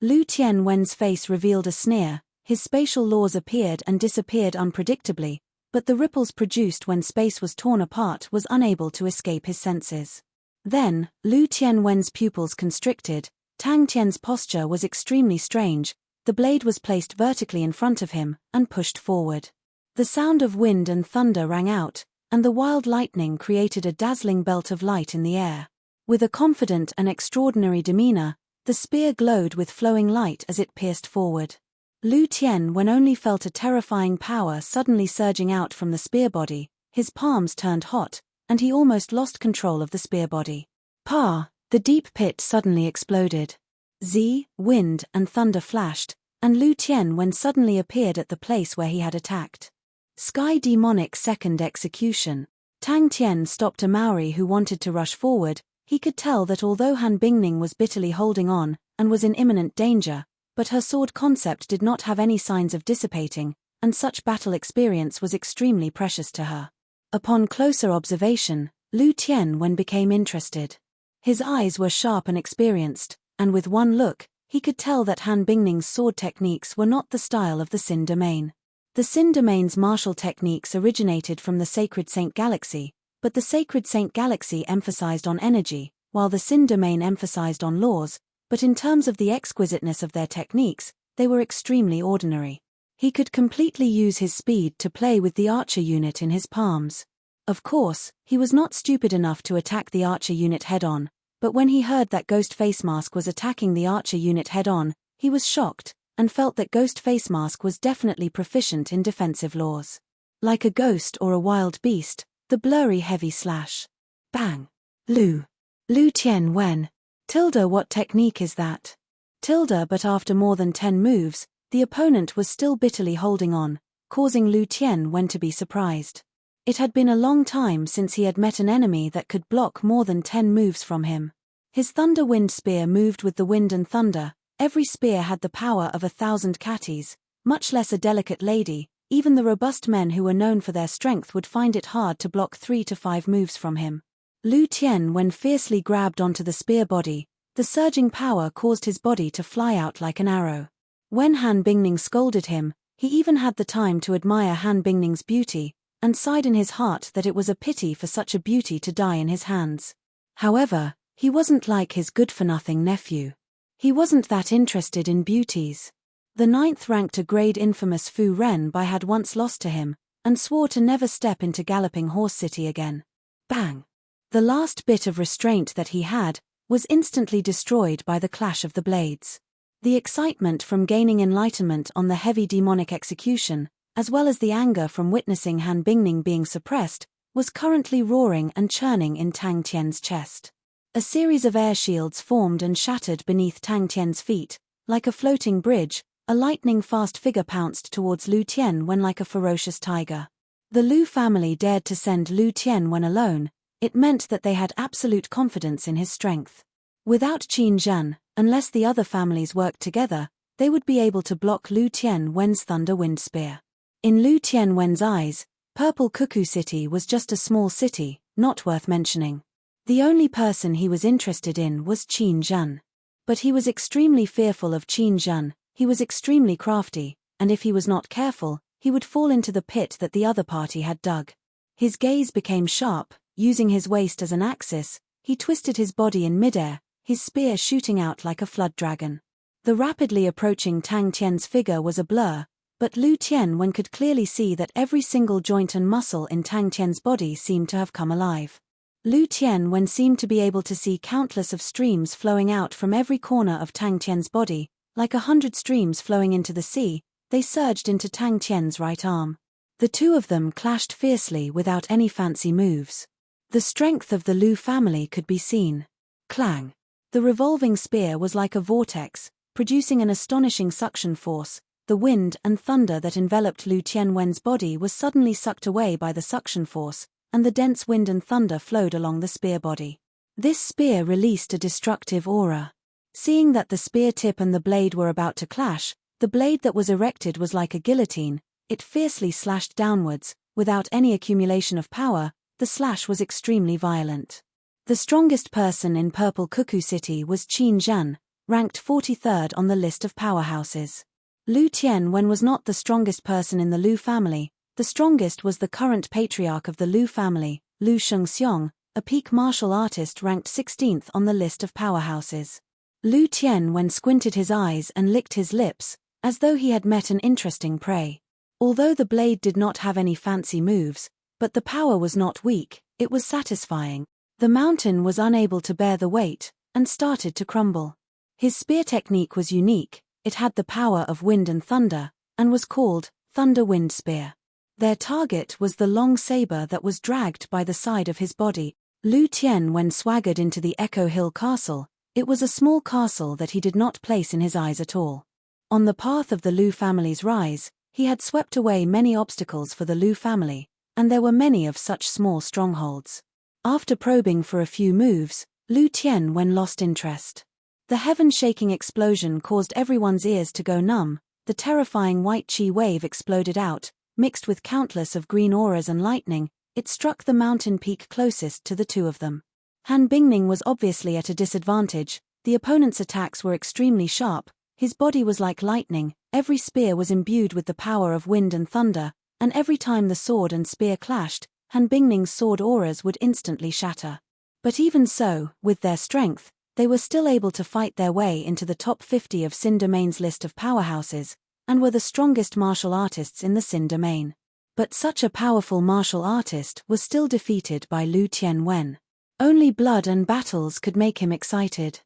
S1: Lu Tianwen's face revealed a sneer. His spatial laws appeared and disappeared unpredictably, but the ripples produced when space was torn apart was unable to escape his senses. Then, Lu Tianwen's pupils constricted. Tang Tian's posture was extremely strange. The blade was placed vertically in front of him and pushed forward. The sound of wind and thunder rang out, and the wild lightning created a dazzling belt of light in the air. With a confident and extraordinary demeanor, the spear glowed with flowing light as it pierced forward. Lu Tianwen only felt a terrifying power suddenly surging out from the spear body. His palms turned hot, and he almost lost control of the spear body. Pa! The deep pit suddenly exploded. Wind and thunder flashed, and Lu Tianwen suddenly appeared at the place where he had attacked. Sky demonic second execution. Tang Tian stopped a Maori who wanted to rush forward. He could tell that although Han Bingning was bitterly holding on, and was in imminent danger, but her sword concept did not have any signs of dissipating, and such battle experience was extremely precious to her. Upon closer observation, Lu Tianwen became interested. His eyes were sharp and experienced, and with one look, he could tell that Han Bingning's sword techniques were not the style of the Sin domain. The Sin domain's martial techniques originated from the Sacred Saint Galaxy, but the Sacred Saint Galaxy emphasized on energy, while the Sin domain emphasized on laws, but in terms of the exquisiteness of their techniques, they were extremely ordinary. He could completely use his speed to play with the archer unit in his palms. Of course, he was not stupid enough to attack the archer unit head-on, but when he heard that Ghost Face Mask was attacking the archer unit head-on, he was shocked, and felt that Ghost Face Mask was definitely proficient in defensive laws. Like a ghost or a wild beast, the blurry heavy slash. Bang! Lu Tianwen. What technique is that? But after more than 10 moves, the opponent was still bitterly holding on, causing Lu Tianwen to be surprised. It had been a long time since he had met an enemy that could block more than 10 moves from him. His thunder wind spear moved with the wind and thunder. Every spear had the power of 1,000 catties, much less a delicate lady. Even the robust men who were known for their strength would find it hard to block 3 to 5 moves from him. Lu Tianwen fiercely grabbed onto the spear body. The surging power caused his body to fly out like an arrow. When Han Bingning scolded him, he even had the time to admire Han Bingning's beauty, and sighed in his heart that it was a pity for such a beauty to die in his hands. However, he wasn't like his good-for-nothing nephew. He wasn't that interested in beauties. The 9th-ranked grade infamous Fu Renbai had once lost to him, and swore to never step into Galloping Horse City again. Bang! The last bit of restraint that he had was instantly destroyed by the clash of the blades. The excitement from gaining enlightenment on the heavy demonic execution, as well as the anger from witnessing Han Bingning being suppressed, was currently roaring and churning in Tang Tian's chest. A series of air shields formed and shattered beneath Tang Tian's feet. Like a floating bridge, a lightning-fast figure pounced towards Lu Tianwen like a ferocious tiger. The Lu family dared to send Lu Tianwen alone. It meant that they had absolute confidence in his strength. Without Qin Zhan, unless the other families worked together, they would be able to block Lu Tianwen's thunder wind spear. In Lu Tianwen's eyes, Purple Cuckoo City was just a small city, not worth mentioning. The only person he was interested in was Qin Zhan. But he was extremely fearful of Qin Zhan. He was extremely crafty, and if he was not careful, he would fall into the pit that the other party had dug. His gaze became sharp, using his waist as an axis, he twisted his body in midair, his spear shooting out like a flood dragon. The rapidly approaching Tang Tian's figure was a blur, but Lu Tianwen could clearly see that every single joint and muscle in Tang Tian's body seemed to have come alive. Lu Tianwen seemed to be able to see countless of streams flowing out from every corner of Tang Tian's body, like 100 streams flowing into the sea. They surged into Tang Tian's right arm. The two of them clashed fiercely without any fancy moves. The strength of the Lu family could be seen. Clang! The revolving spear was like a vortex, producing an astonishing suction force. The wind and thunder that enveloped Lu Tianwen's body was suddenly sucked away by the suction force, and the dense wind and thunder flowed along the spear body. This spear released a destructive aura. Seeing that the spear tip and the blade were about to clash, the blade that was erected was like a guillotine. It fiercely slashed downwards, without any accumulation of power. The slash was extremely violent. The strongest person in Purple Cuckoo City was Qin Zhan, ranked 43rd on the list of powerhouses. Lu Tianwen was not the strongest person in the Lu family. The strongest was the current patriarch of the Lu family, Lu Shengxiong, a peak martial artist ranked 16th on the list of powerhouses. Lu Tianwen squinted his eyes and licked his lips, as though he had met an interesting prey. Although the blade did not have any fancy moves, but the power was not weak, it was satisfying. The mountain was unable to bear the weight, and started to crumble. His spear technique was unique, it had the power of wind and thunder, and was called Thunder Wind Spear. Their target was the long saber that was dragged by the side of his body. Lu Tianwen swaggered into the Echo Hill Castle. It was a small castle that he did not place in his eyes at all. On the path of the Lu family's rise, he had swept away many obstacles for the Lu family, and there were many of such small strongholds. After probing for a few moves, Lu Tianwen lost interest. The heaven-shaking explosion caused everyone's ears to go numb. The terrifying white chi wave exploded out, mixed with countless of green auras and lightning. It struck the mountain peak closest to the two of them. Han Bingning was obviously at a disadvantage. The opponent's attacks were extremely sharp. His body was like lightning. Every spear was imbued with the power of wind and thunder, and every time the sword and spear clashed, Han Bingning's sword auras would instantly shatter. But even so, with their strength, they were still able to fight their way into the top 50 of Sin Domain's list of powerhouses, and were the strongest martial artists in the Sin Domain. But such a powerful martial artist was still defeated by Lu Tianwen. Only blood and battles could make him excited.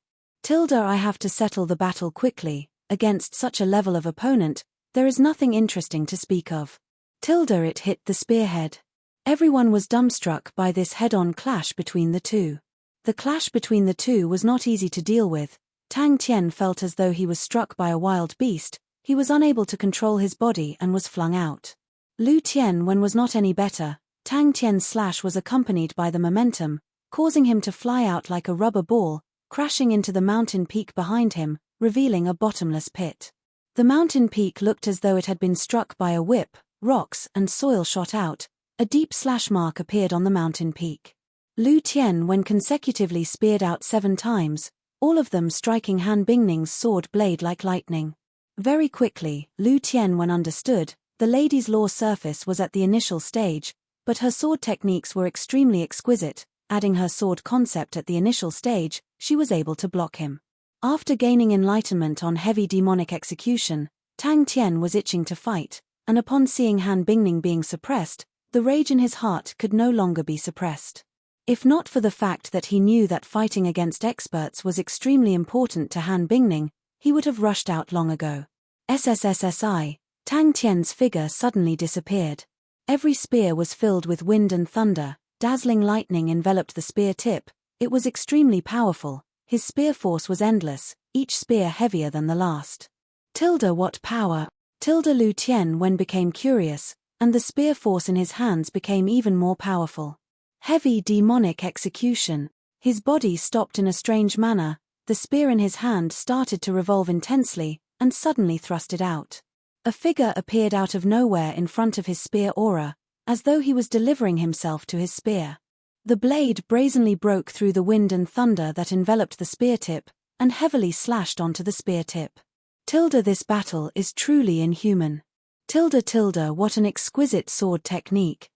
S1: I have to settle the battle quickly. Against such a level of opponent, there is nothing interesting to speak of. It hit the spearhead. Everyone was dumbstruck by this head-on clash between the two. The clash between the two was not easy to deal with. Tang Tian felt as though he was struck by a wild beast. He was unable to control his body and was flung out. Lu Tianwen was not any better. Tang Tian's slash was accompanied by the momentum, causing him to fly out like a rubber ball, crashing into the mountain peak behind him, revealing a bottomless pit. The mountain peak looked as though it had been struck by a whip. Rocks and soil shot out. A deep slash mark appeared on the mountain peak. Lu Tianwen consecutively speared out 7 times, all of them striking Han Bingning's sword blade like lightning. Very quickly, Lu Tianwen understood. The lady's law surface was at the initial stage, but her sword techniques were extremely exquisite. Adding her sword concept at the initial stage, she was able to block him. After gaining enlightenment on heavy demonic execution, Tang Tian was itching to fight, and upon seeing Han Bingning being suppressed, the rage in his heart could no longer be suppressed. If not for the fact that he knew that fighting against experts was extremely important to Han Bingning, he would have rushed out long ago. SSSSI, Tang Tian's figure suddenly disappeared. Every spear was filled with wind and thunder. Dazzling lightning enveloped the spear tip. It was extremely powerful. His spear force was endless, each spear heavier than the last. What power? Lu Tianwen became curious, and the spear force in his hands became even more powerful. Heavy demonic execution. His body stopped in a strange manner. The spear in his hand started to revolve intensely, and suddenly thrust it out. A figure appeared out of nowhere in front of his spear aura, as though he was delivering himself to his spear. The blade brazenly broke through the wind and thunder that enveloped the spear tip, and heavily slashed onto the spear tip. This battle is truly inhuman. What an exquisite sword technique.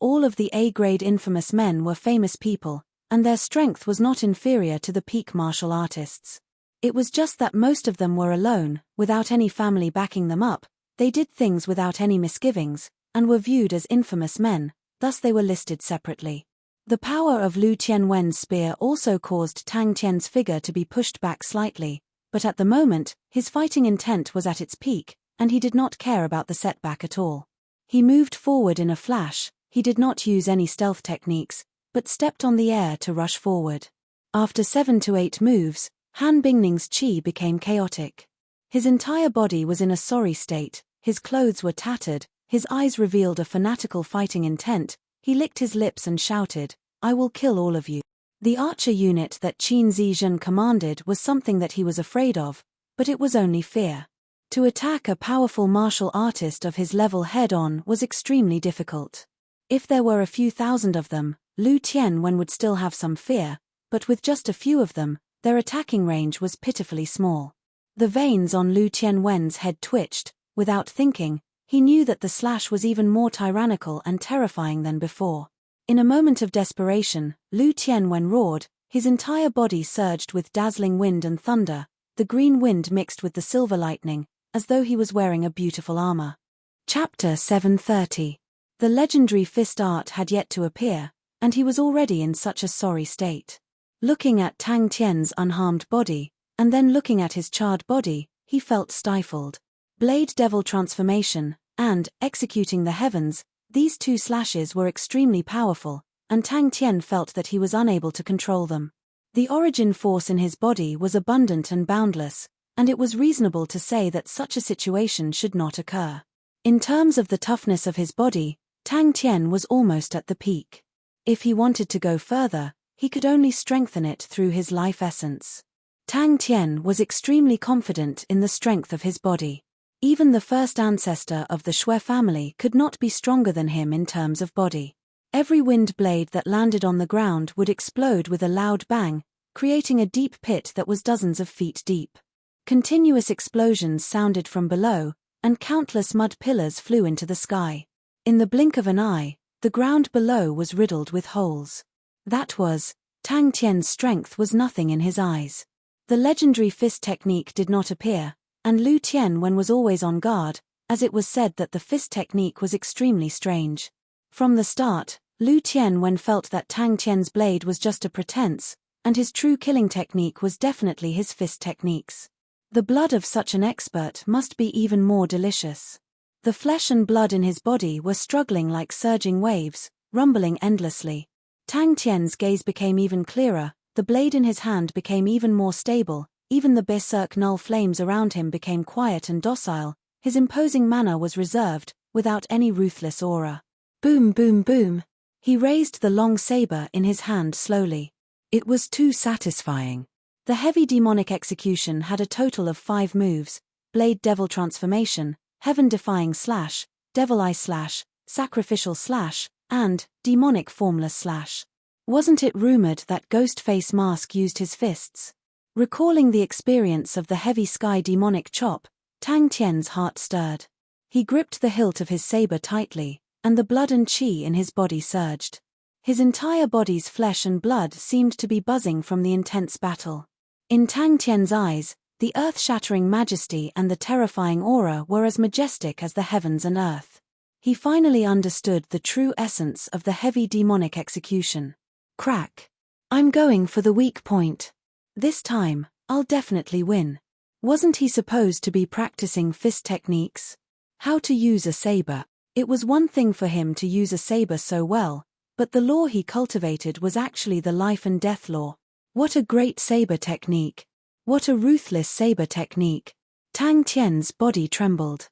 S1: All of the A-grade infamous men were famous people, and their strength was not inferior to the peak martial artists. It was just that most of them were alone, without any family backing them up. They did things without any misgivings, and were viewed as infamous men, thus they were listed separately. The power of Lu Tianwen's spear also caused Tang Tian's figure to be pushed back slightly, but at the moment, his fighting intent was at its peak, and he did not care about the setback at all. He moved forward in a flash. He did not use any stealth techniques, but stepped on the air to rush forward. After 7 to 8 moves, Han Bingning's chi became chaotic. His entire body was in a sorry state, his clothes were tattered, his eyes revealed a fanatical fighting intent. He licked his lips and shouted, "I will kill all of you." The archer unit that Qin Zizhen commanded was something that he was afraid of, but it was only fear. To attack a powerful martial artist of his level head-on was extremely difficult. If there were a few thousand of them, Lu Tianwen would still have some fear, but with just a few of them, their attacking range was pitifully small. The veins on Lu Tianwen's head twitched. Without thinking, he knew that the slash was even more tyrannical and terrifying than before. In a moment of desperation, Lu Tianwen roared, his entire body surged with dazzling wind and thunder, the green wind mixed with the silver lightning, as though he was wearing a beautiful armor. Chapter 730. The legendary fist art had yet to appear, and he was already in such a sorry state. Looking at Tang Tian's unharmed body, and then looking at his charred body, he felt stifled. Blade Devil transformation, and, executing the heavens, these two slashes were extremely powerful, and Tang Tian felt that he was unable to control them. The origin force in his body was abundant and boundless, and it was reasonable to say that such a situation should not occur. In terms of the toughness of his body, Tang Tian was almost at the peak. If he wanted to go further, he could only strengthen it through his life essence. Tang Tian was extremely confident in the strength of his body. Even the first ancestor of the Shui family could not be stronger than him in terms of body. Every wind blade that landed on the ground would explode with a loud bang, creating a deep pit that was dozens of feet deep. Continuous explosions sounded from below, and countless mud pillars flew into the sky. In the blink of an eye, the ground below was riddled with holes. That was, Tang Tian's strength was nothing in his eyes. The legendary fist technique did not appear, and Lu Tianwen was always on guard, as it was said that the fist technique was extremely strange. From the start, Lu Tianwen felt that Tang Tian's blade was just a pretense, and his true killing technique was definitely his fist techniques. The blood of such an expert must be even more delicious. The flesh and blood in his body were struggling like surging waves, rumbling endlessly. Tang Tian's gaze became even clearer, the blade in his hand became even more stable. Even the berserk null flames around him became quiet and docile, his imposing manner was reserved, without any ruthless aura. Boom boom boom. He raised the long saber in his hand slowly. It was too satisfying. The heavy demonic execution had a total of 5 moves: Blade Devil Transformation, Heaven-Defying Slash, Devil Eye Slash, Sacrificial Slash, and Demonic Formless Slash. Wasn't it rumored that Ghostface Mask used his fists? Recalling the experience of the heavy sky demonic chop, Tang Tian's heart stirred. He gripped the hilt of his saber tightly, and the blood and qi in his body surged. His entire body's flesh and blood seemed to be buzzing from the intense battle. In Tang Tian's eyes, the earth-shattering majesty and the terrifying aura were as majestic as the heavens and earth. He finally understood the true essence of the heavy demonic execution. Crack. I'm going for the weak point. This time, I'll definitely win. Wasn't he supposed to be practicing fist techniques? How to use a saber. It was one thing for him to use a saber so well, but the law he cultivated was actually the life and death law. What a great saber technique. What a ruthless saber technique. Tang Tian's body trembled.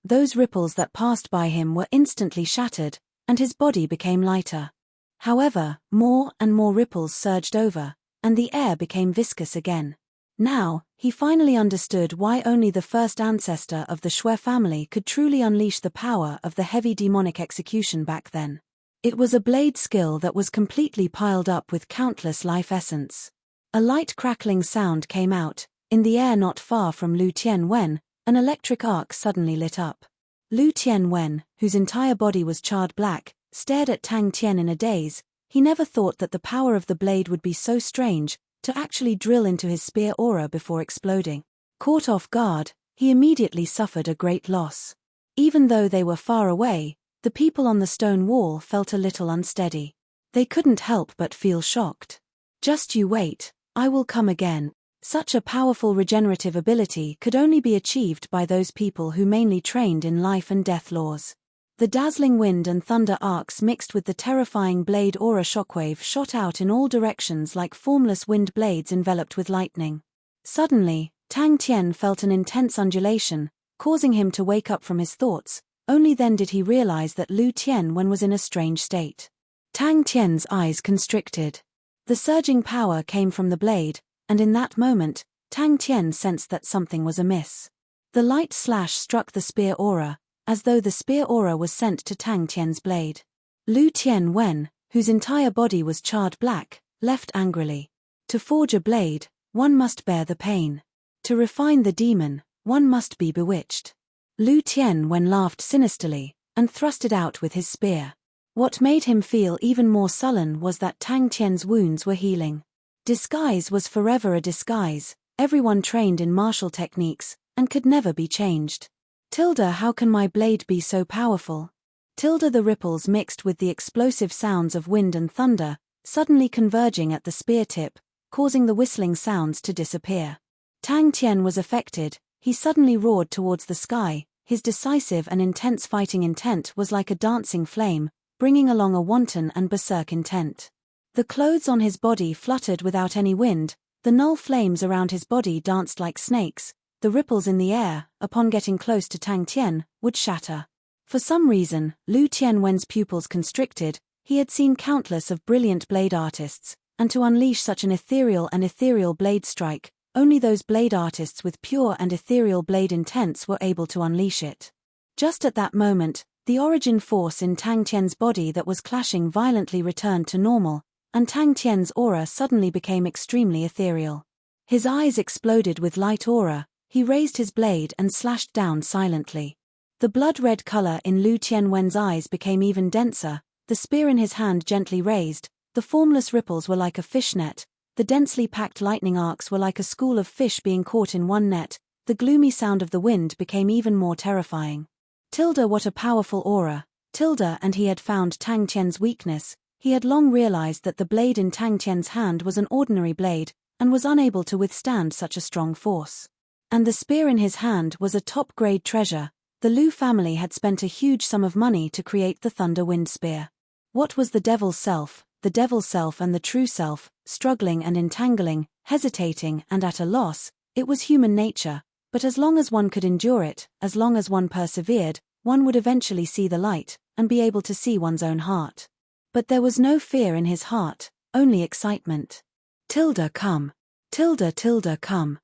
S1: Those ripples that passed by him were instantly shattered, and his body became lighter. However, more and more ripples surged over, and the air became viscous again. Now, he finally understood why only the first ancestor of the Shui family could truly unleash the power of the heavy demonic execution back then. It was a blade skill that was completely piled up with countless life essence. A light crackling sound came out, in the air not far from Lu Tianwen, an electric arc suddenly lit up. Lu Tianwen, whose entire body was charred black, stared at Tang Tian in a daze. He never thought that the power of the blade would be so strange, to actually drill into his spear aura before exploding. Caught off guard, he immediately suffered a great loss. Even though they were far away, the people on the stone wall felt a little unsteady. They couldn't help but feel shocked. Just you wait, I will come again. Such a powerful regenerative ability could only be achieved by those people who mainly trained in life and death laws. The dazzling wind and thunder arcs mixed with the terrifying blade aura shockwave shot out in all directions like formless wind blades enveloped with lightning. Suddenly, Tang Tian felt an intense undulation, causing him to wake up from his thoughts. Only then did he realize that Lu Tianwen was in a strange state. Tang Tian's eyes constricted. The surging power came from the blade, and in that moment, Tang Tian sensed that something was amiss. The light slash struck the spear aura, as though the spear aura was sent to Tang Tian's blade. Lu Tianwen, whose entire body was charred black, left angrily. To forge a blade, one must bear the pain. To refine the demon, one must be bewitched. Lu Tianwen laughed sinisterly, and thrust it out with his spear. What made him feel even more sullen was that Tang Tian's wounds were healing. Disguise was forever a disguise, everyone trained in martial techniques, and could never be changed. How can my blade be so powerful? The ripples mixed with the explosive sounds of wind and thunder, suddenly converging at the spear tip, causing the whistling sounds to disappear. Tang Tian was affected. He suddenly roared towards the sky. His decisive and intense fighting intent was like a dancing flame, bringing along a wanton and berserk intent. The clothes on his body fluttered without any wind, the null flames around his body danced like snakes, the ripples in the air, upon getting close to Tang Tian, would shatter. For some reason, Lu Tianwen's pupils constricted. He had seen countless of brilliant blade artists, and to unleash such an ethereal blade strike, only those blade artists with pure and ethereal blade intents were able to unleash it. Just at that moment, the origin force in Tang Tian's body that was clashing violently returned to normal, and Tang Tian's aura suddenly became extremely ethereal. His eyes exploded with light aura. He raised his blade and slashed down silently. The blood-red color in Lu Tianwen's eyes became even denser, the spear in his hand gently raised, the formless ripples were like a fishnet, the densely packed lightning arcs were like a school of fish being caught in one net, the gloomy sound of the wind became even more terrifying. What a powerful aura. And he had found Tang Tian's weakness. He had long realized that the blade in Tang Tian's hand was an ordinary blade, and was unable to withstand such a strong force. And the spear in his hand was a top-grade treasure. The Lu family had spent a huge sum of money to create the Thunder Wind Spear. What was the devil's self and the true self, struggling and entangling, hesitating and at a loss? It was human nature, but as long as one could endure it, as long as one persevered, one would eventually see the light, and be able to see one's own heart. But there was no fear in his heart, only excitement. Come. Come.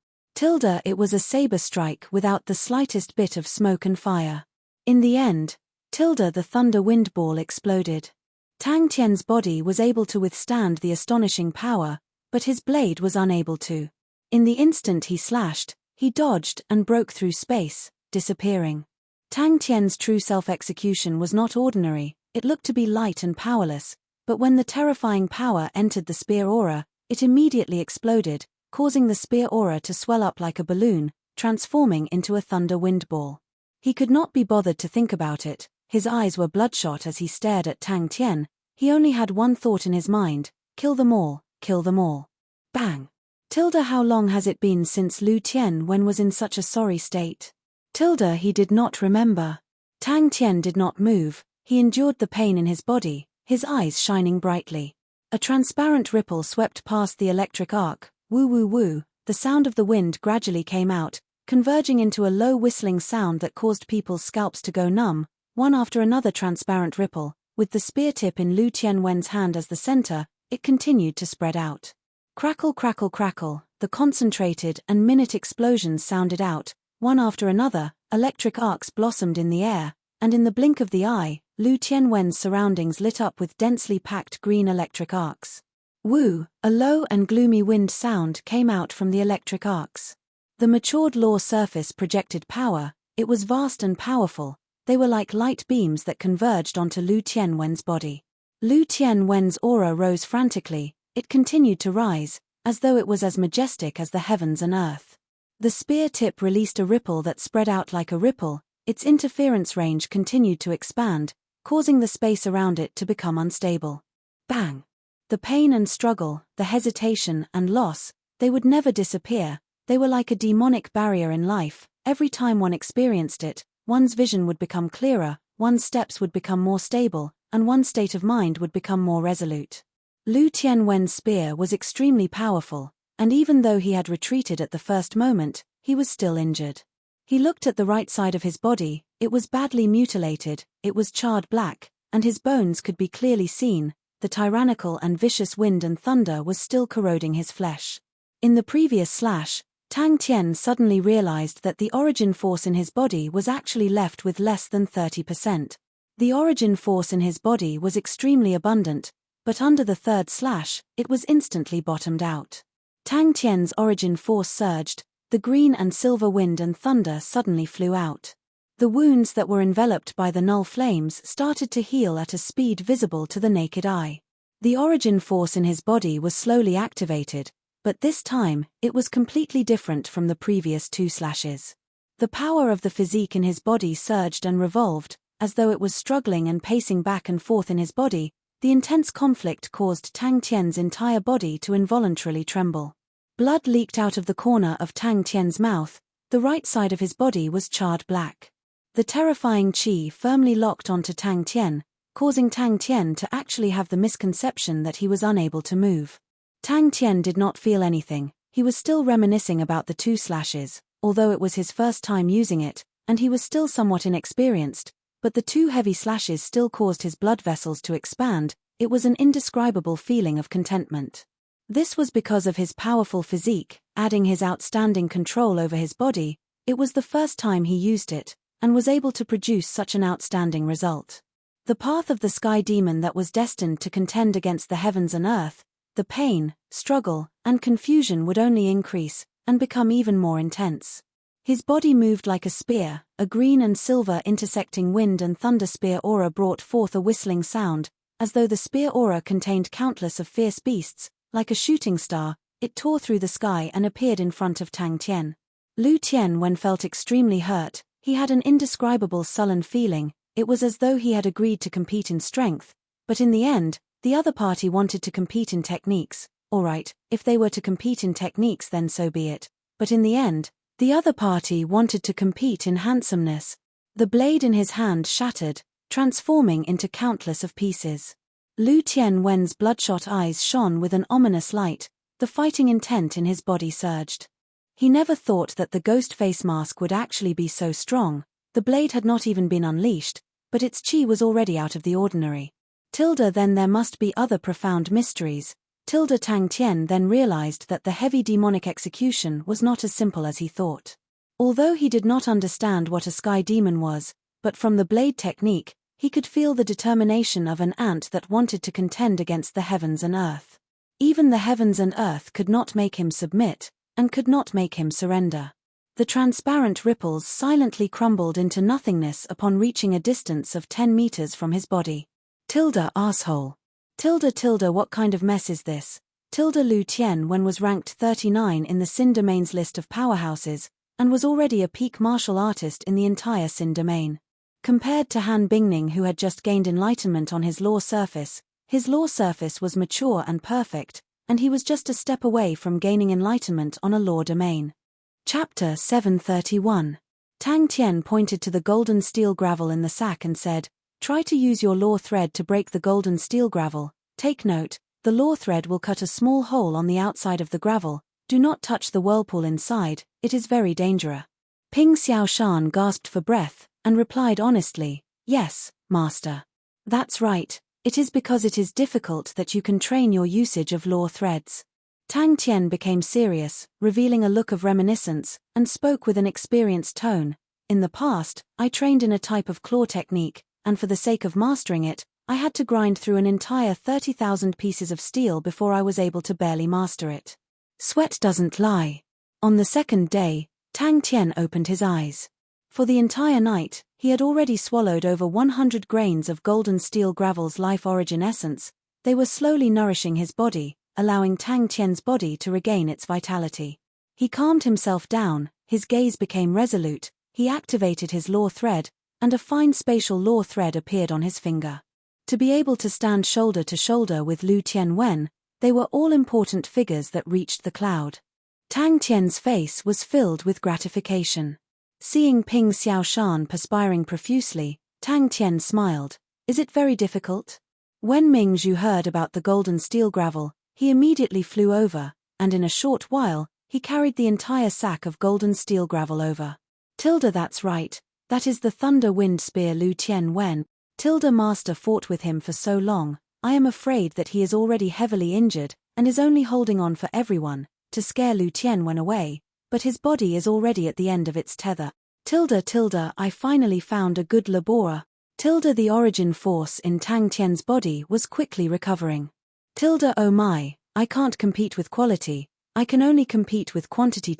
S1: It was a saber strike without the slightest bit of smoke and fire. In the end, the thunder wind ball exploded. Tang Tian's body was able to withstand the astonishing power, but his blade was unable to. In the instant he slashed, he dodged and broke through space, disappearing. Tang Tian's true self-execution was not ordinary. It looked to be light and powerless, but when the terrifying power entered the spear aura, it immediately exploded, causing the spear aura to swell up like a balloon, transforming into a thunder wind ball. He could not be bothered to think about it. His eyes were bloodshot as he stared at Tang Tian. He only had one thought in his mind: kill them all, kill them all. Bang! How long has it been since Lu Tianwen was in such a sorry state? He did not remember. Tang Tian did not move. He endured the pain in his body, his eyes shining brightly. A transparent ripple swept past the electric arc. Woo woo woo, the sound of the wind gradually came out, converging into a low whistling sound that caused people's scalps to go numb. One after another transparent ripple, with the spear tip in Lu Tianwen's hand as the center, it continued to spread out. Crackle crackle crackle, the concentrated and minute explosions sounded out, one after another, electric arcs blossomed in the air, and in the blink of the eye, Lu Tianwen's surroundings lit up with densely packed green electric arcs. Woo, a low and gloomy wind sound came out from the electric arcs. The matured law surface projected power. It was vast and powerful. They were like light beams that converged onto Lu Tianwen's body. Lu Tianwen's aura rose frantically. It continued to rise, as though it was as majestic as the heavens and earth. The spear tip released a ripple that spread out like a ripple. Its interference range continued to expand, causing the space around it to become unstable. Bang! The pain and struggle, the hesitation and loss, they would never disappear. They were like a demonic barrier in life. Every time one experienced it, one's vision would become clearer, one's steps would become more stable, and one's state of mind would become more resolute. Lu Tianwen's spear was extremely powerful, and even though he had retreated at the first moment, he was still injured. He looked at the right side of his body. It was badly mutilated, it was charred black, and his bones could be clearly seen. The tyrannical and vicious wind and thunder was still corroding his flesh. In the previous slash, Tang Tian suddenly realized that the origin force in his body was actually left with less than 30%. The origin force in his body was extremely abundant, but under the third slash, it was instantly bottomed out. Tang Tian's origin force surged. The green and silver wind and thunder suddenly flew out. The wounds that were enveloped by the null flames started to heal at a speed visible to the naked eye. The origin force in his body was slowly activated, but this time, it was completely different from the previous two slashes. The power of the physique in his body surged and revolved, as though it was struggling and pacing back and forth in his body. The intense conflict caused Tang Tian's entire body to involuntarily tremble. Blood leaked out of the corner of Tang Tian's mouth. The right side of his body was charred black. The terrifying qi firmly locked onto Tang Tian, causing Tang Tian to actually have the misconception that he was unable to move. Tang Tian did not feel anything. He was still reminiscing about the two slashes, although it was his first time using it, and he was still somewhat inexperienced, but the two heavy slashes still caused his blood vessels to expand. It was an indescribable feeling of contentment. This was because of his powerful physique, adding his outstanding control over his body. It was the first time he used it, and was able to produce such an outstanding result. The path of the sky demon that was destined to contend against the heavens and earth, the pain, struggle, and confusion would only increase, and become even more intense. His body moved like a spear. A green and silver intersecting wind and thunder spear aura brought forth a whistling sound, as though the spear aura contained countless of fierce beasts. Like a shooting star, it tore through the sky and appeared in front of Tang Tian. Lu Tianwen felt extremely hurt. He had an indescribable sullen feeling. It was as though he had agreed to compete in strength, but in the end, the other party wanted to compete in techniques. Alright, if they were to compete in techniques then so be it, but in the end, the other party wanted to compete in handsomeness. The blade in his hand shattered, transforming into countless of pieces. Lu Tianwen's bloodshot eyes shone with an ominous light. The fighting intent in his body surged. He never thought that the ghost face mask would actually be so strong. The blade had not even been unleashed, but its qi was already out of the ordinary. Then there must be other profound mysteries. Tang Tian then realized that the heavy demonic execution was not as simple as he thought. Although he did not understand what a sky demon was, but from the blade technique, he could feel the determination of an ant that wanted to contend against the heavens and earth. Even the heavens and earth could not make him submit, and could not make him surrender. The transparent ripples silently crumbled into nothingness upon reaching a distance of 10 meters from his body. Asshole. What kind of mess is this? Lu Tianwen was ranked 39 in the Sin Domain's list of powerhouses, and was already a peak martial artist in the entire Sin Domain. Compared to Han Bingning, who had just gained enlightenment on his law surface, his law surface was mature and perfect, and he was just a step away from gaining enlightenment on a law domain. Chapter 731. Tang Tian pointed to the golden steel gravel in the sack and said, "Try to use your law thread to break the golden steel gravel. Take note, the law thread will cut a small hole on the outside of the gravel. Do not touch the whirlpool inside, it is very dangerous." Ping Xiaoshan gasped for breath, and replied honestly, "Yes, master. That's right, it is because it is difficult that you can train your usage of law threads." Tang Tian became serious, revealing a look of reminiscence, and spoke with an experienced tone. "In the past, I trained in a type of claw technique, and for the sake of mastering it, I had to grind through an entire 30,000 pieces of steel before I was able to barely master it. Sweat doesn't lie. On the second day, Tang Tian opened his eyes. For the entire night, he had already swallowed over 100 grains of golden steel gravel's life origin essence. They were slowly nourishing his body, allowing Tang Tian's body to regain its vitality. He calmed himself down, his gaze became resolute, he activated his law thread, and a fine spatial law thread appeared on his finger. To be able to stand shoulder to shoulder with Lu Tianwen, they were all-important figures that reached the cloud. Tang Tian's face was filled with gratification. Seeing Ping Xiaoshan perspiring profusely, Tang Tian smiled. Is it very difficult? When Ming Zhu heard about the golden steel gravel, he immediately flew over, and in a short while, he carried the entire sack of golden steel gravel over. That's right, that is the thunder wind spear Lu Tianwen. Master fought with him for so long, I am afraid that he is already heavily injured, and is only holding on for everyone, to scare Lu Tianwen away, but his body is already at the end of its tether. I finally found a good laborer. The origin force in Tang Tian's body was quickly recovering. Oh my, I can't compete with quality, I can only compete with quantity.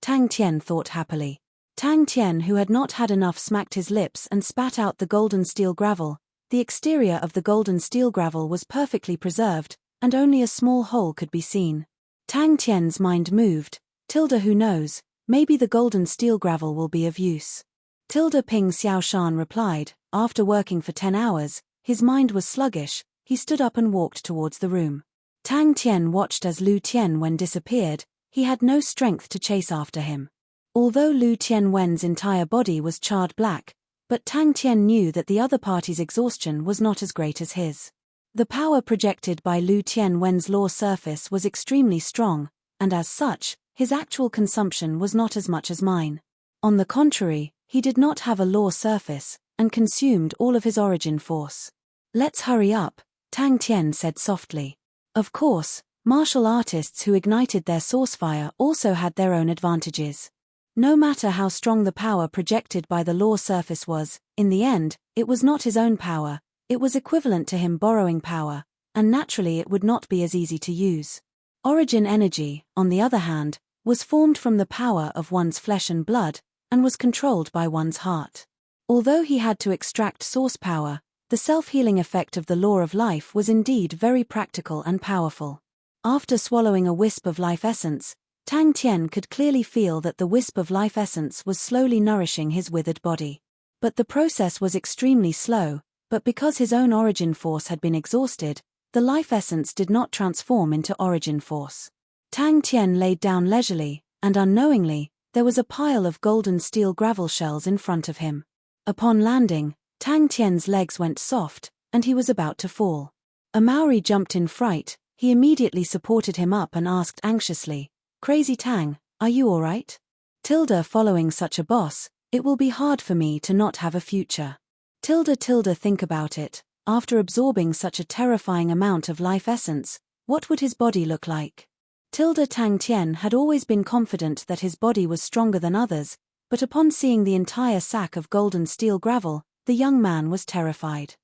S1: Tang Tian thought happily. Tang Tian, who had not had enough, smacked his lips and spat out the golden steel gravel. The exterior of the golden steel gravel was perfectly preserved, and only a small hole could be seen. Tang Tian's mind moved. Who knows, maybe the golden steel gravel will be of use. Ping Xiaoshan replied. After working for 10 hours, his mind was sluggish, he stood up and walked towards the room. Tang Tian watched as Lu Tianwen disappeared, he had no strength to chase after him. Although Lu Tianwen's entire body was charred black, but Tang Tian knew that the other party's exhaustion was not as great as his. The power projected by Lu Tianwen's law surface was extremely strong, and as such, his actual consumption was not as much as mine. On the contrary, he did not have a law surface, and consumed all of his origin force. Let's hurry up, Tang Tian said softly. Of course, martial artists who ignited their source fire also had their own advantages. No matter how strong the power projected by the law surface was, in the end, it was not his own power, it was equivalent to him borrowing power, and naturally it would not be as easy to use. Origin energy, on the other hand, was formed from the power of one's flesh and blood, and was controlled by one's heart. Although he had to extract source power, the self-healing effect of the law of life was indeed very practical and powerful. After swallowing a wisp of life essence, Tang Tian could clearly feel that the wisp of life essence was slowly nourishing his withered body. But the process was extremely slow, but because his own origin force had been exhausted, the life essence did not transform into origin force. Tang Tian laid down leisurely, and unknowingly, there was a pile of golden steel gravel shells in front of him. Upon landing, Tang Tian's legs went soft, and he was about to fall. A Maori jumped in fright, he immediately supported him up and asked anxiously, Crazy Tang, are you alright? Following such a boss, it will be hard for me to not have a future. Think about it, after absorbing such a terrifying amount of life essence, what would his body look like? Tang Tian had always been confident that his body was stronger than others, but upon seeing the entire sack of golden steel gravel, the young man was terrified.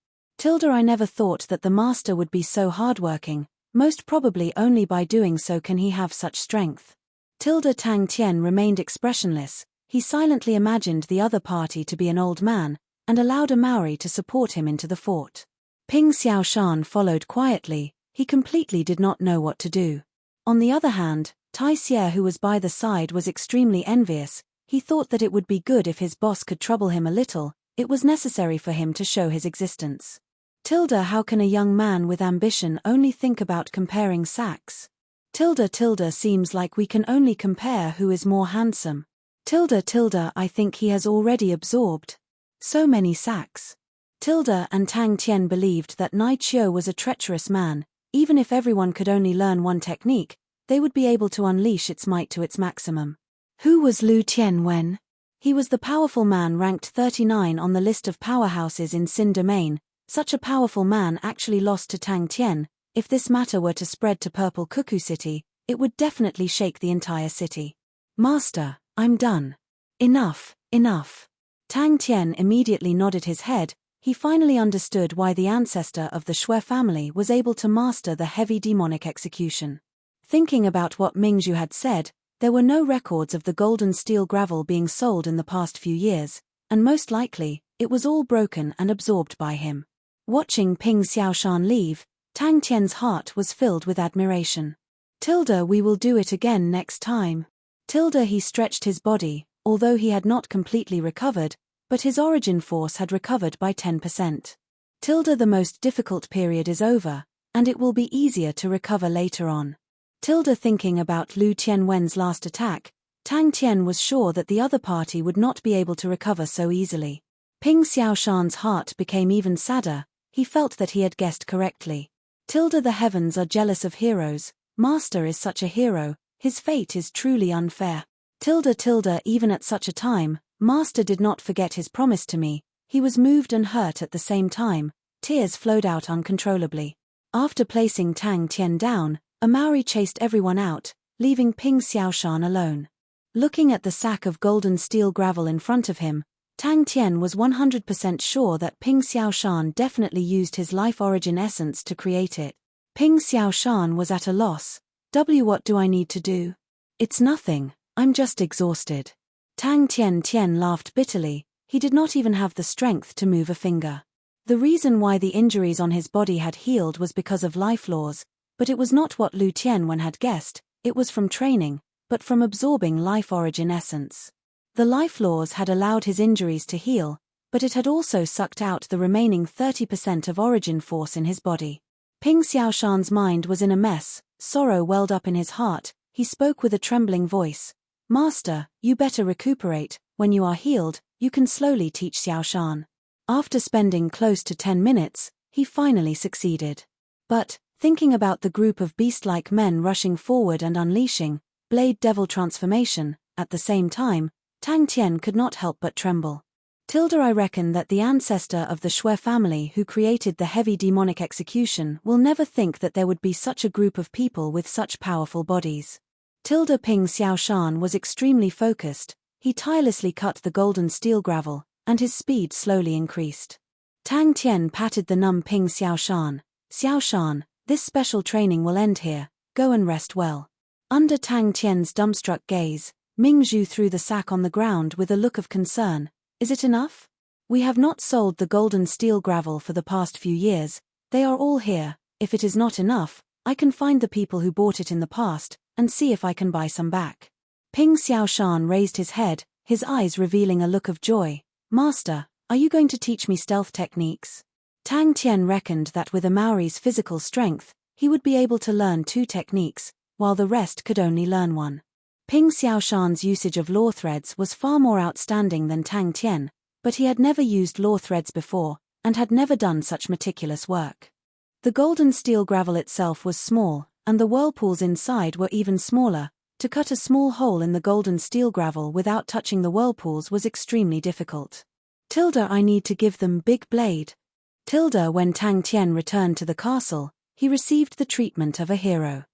S1: I never thought that the master would be so hardworking, most probably only by doing so can he have such strength. Tang Tian remained expressionless, he silently imagined the other party to be an old man, and allowed a Maori to support him into the fort. Ping Xiaoshan followed quietly, he completely did not know what to do. On the other hand, Tai Xie, who was by the side, was extremely envious, he thought that it would be good if his boss could trouble him a little, it was necessary for him to show his existence. How can a young man with ambition only think about comparing sacks? Seems like we can only compare who is more handsome. I think he has already absorbed so many sacks. And Tang Tian believed that Nai Chiu was a treacherous man, even if everyone could only learn one technique, they would be able to unleash its might to its maximum. Who was Lu Tianwen? He was the powerful man ranked 39 on the list of powerhouses in Xin Domain. Such a powerful man actually lost to Tang Tian. If this matter were to spread to Purple Cuckoo City, it would definitely shake the entire city. Master, I'm done. Enough. Tang Tian immediately nodded his head, he finally understood why the ancestor of the Shui family was able to master the heavy demonic execution. Thinking about what Ming Zhu had said, There were no records of the golden steel gravel being sold in the past few years, and most likely, it was all broken and absorbed by him. Watching Ping Xiaoshan leave, Tang Tian's heart was filled with admiration. We will do it again next time. He stretched his body, although he had not completely recovered, but his origin force had recovered by 10%. The most difficult period is over, and it will be easier to recover later on. Thinking about Lu Tianwen's last attack, Tang Tian was sure that the other party would not be able to recover so easily. Ping Xiaoshan's heart became even sadder. He felt that he had guessed correctly. The heavens are jealous of heroes. Master is such a hero, his fate is truly unfair. Even at such a time, Master did not forget his promise to me. He was moved and hurt at the same time. Tears flowed out uncontrollably. After placing Tang Tian down, a Maori chased everyone out, leaving Ping Xiaoshan alone. Looking at the sack of golden steel gravel in front of him, Tang Tian was 100% sure that Ping Xiaoshan definitely used his life origin essence to create it. Ping Xiaoshan was at a loss. What do I need to do? It's nothing, I'm just exhausted. Tang Tian laughed bitterly. He did not even have the strength to move a finger. The reason why the injuries on his body had healed was because of life laws, but it was not what Lu Tianwen had guessed. It was from training, but from absorbing life origin essence. The life laws had allowed his injuries to heal, but it had also sucked out the remaining 30% of origin force in his body. Ping Xiaoshan's mind was in a mess, sorrow welled up in his heart. He spoke with a trembling voice. Master, you better recuperate. When you are healed, you can slowly teach Xiaoshan. After spending close to 10 minutes, he finally succeeded. But, thinking about the group of beast-like men rushing forward and unleashing Blade Devil transformation, at the same time, Tang Tian could not help but tremble. I reckon that the ancestor of the Shui family who created the heavy demonic execution will never think that there would be such a group of people with such powerful bodies. Ping Xiaoshan was extremely focused. He tirelessly cut the golden steel gravel, and his speed slowly increased. Tang Tian patted the numb Ping Xiaoshan. Xiaoshan, this special training will end here, go and rest well. Under Tang Tian's dumbstruck gaze, Ming Zhu threw the sack on the ground with a look of concern. Is it enough? We have not sold the golden steel gravel for the past few years. They are all here. If it is not enough, I can find the people who bought it in the past, and see if I can buy some back. Ping Xiaoshan raised his head, his eyes revealing a look of joy. Master, are you going to teach me stealth techniques? Tang Tian reckoned that with a Maori's physical strength, he would be able to learn 2 techniques, while the rest could only learn 1. Ping Xiaoshan's usage of law threads was far more outstanding than Tang Tian, but he had never used law threads before, and had never done such meticulous work. The golden steel gravel itself was small, and the whirlpools inside were even smaller. To cut a small hole in the golden steel gravel without touching the whirlpools was extremely difficult. I need to give them big blade. When Tang Tian returned to the castle, he received the treatment of a hero.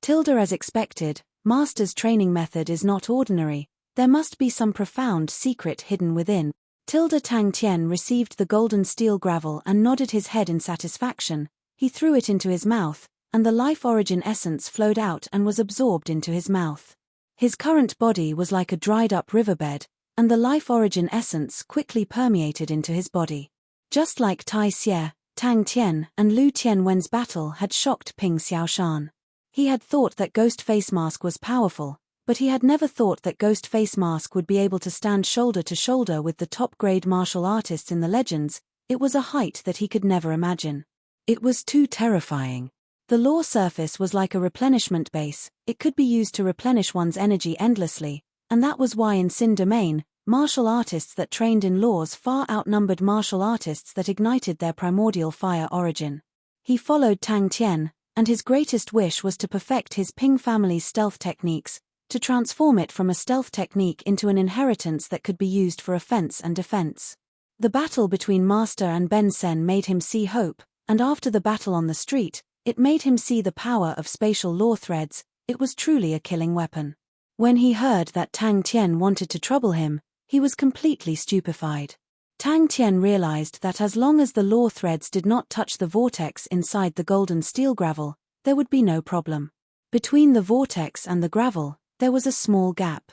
S1: As expected, Master's training method is not ordinary. There must be some profound secret hidden within. Tang Tian received the golden steel gravel and nodded his head in satisfaction. He threw it into his mouth, and the life origin essence flowed out and was absorbed into his mouth. His current body was like a dried-up riverbed, and the life origin essence quickly permeated into his body. Just like Tai Xie, Tang Tian and Lu Tianwen's battle had shocked Ping Xiaoshan. He had thought that Ghost Face Mask was powerful, but he had never thought that Ghost Face Mask would be able to stand shoulder to shoulder with the top-grade martial artists in the legends. It was a height that he could never imagine. It was too terrifying. The law surface was like a replenishment base. It could be used to replenish one's energy endlessly, and that was why in Sin Domain, martial artists that trained in laws far outnumbered martial artists that ignited their primordial fire origin. He followed Tang Tian, and his greatest wish was to perfect his Ping family's stealth techniques, to transform it from a stealth technique into an inheritance that could be used for offense and defense. The battle between Master and Ben Sen made him see hope, and after the battle on the street, it made him see the power of spatial law threads. It was truly a killing weapon. When he heard that Tang Tian wanted to trouble him, he was completely stupefied. Tang Tian realized that as long as the law threads did not touch the vortex inside the golden steel gravel, there would be no problem. Between the vortex and the gravel, there was a small gap.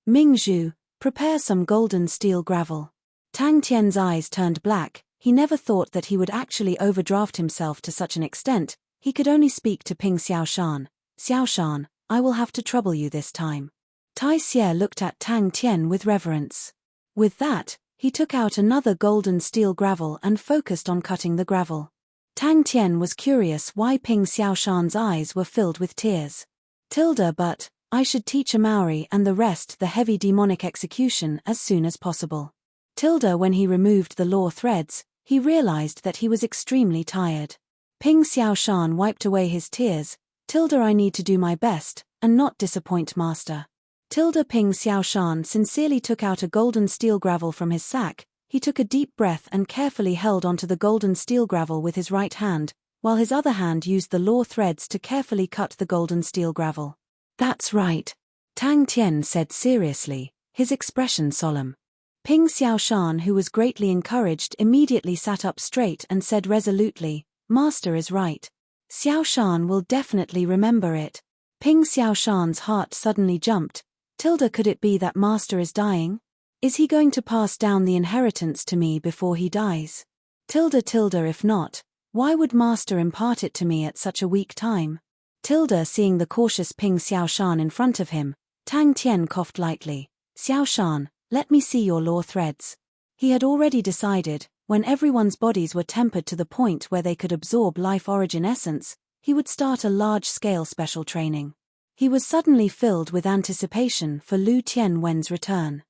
S1: Mingzhu, prepare some golden steel gravel. Tang Tian's eyes turned black. He never thought that he would actually overdraft himself to such an extent. He could only speak to Ping Xiaoshan. Xiaoshan, I will have to trouble you this time. Tai Xie looked at Tang Tian with reverence. With that, he took out another golden steel gravel and focused on cutting the gravel. Tang Tian was curious why Ping Xiaoshan's eyes were filled with tears. But, I should teach Maori and the rest the heavy demonic execution as soon as possible. When he removed the law threads, he realized that he was extremely tired. Ping Xiaoshan wiped away his tears. I need to do my best, and not disappoint master. Ping Xiaoshan sincerely took out a golden steel gravel from his sack. He took a deep breath and carefully held onto the golden steel gravel with his right hand, while his other hand used the law threads to carefully cut the golden steel gravel. That's right, Tang Tian said seriously, his expression solemn. Ping Xiaoshan, who was greatly encouraged, immediately sat up straight and said resolutely, Master is right. Xiaoshan will definitely remember it. Ping Xiaoshan's heart suddenly jumped. Could it be that Master is dying? Is he going to pass down the inheritance to me before he dies? If not, why would Master impart it to me at such a weak time? Seeing the cautious Ping Xiaoshan in front of him, Tang Tian coughed lightly. Xiaoshan, let me see your law threads. He had already decided, when everyone's bodies were tempered to the point where they could absorb life origin essence, he would start a large-scale special training. He was suddenly filled with anticipation for Lu Tianwen's return.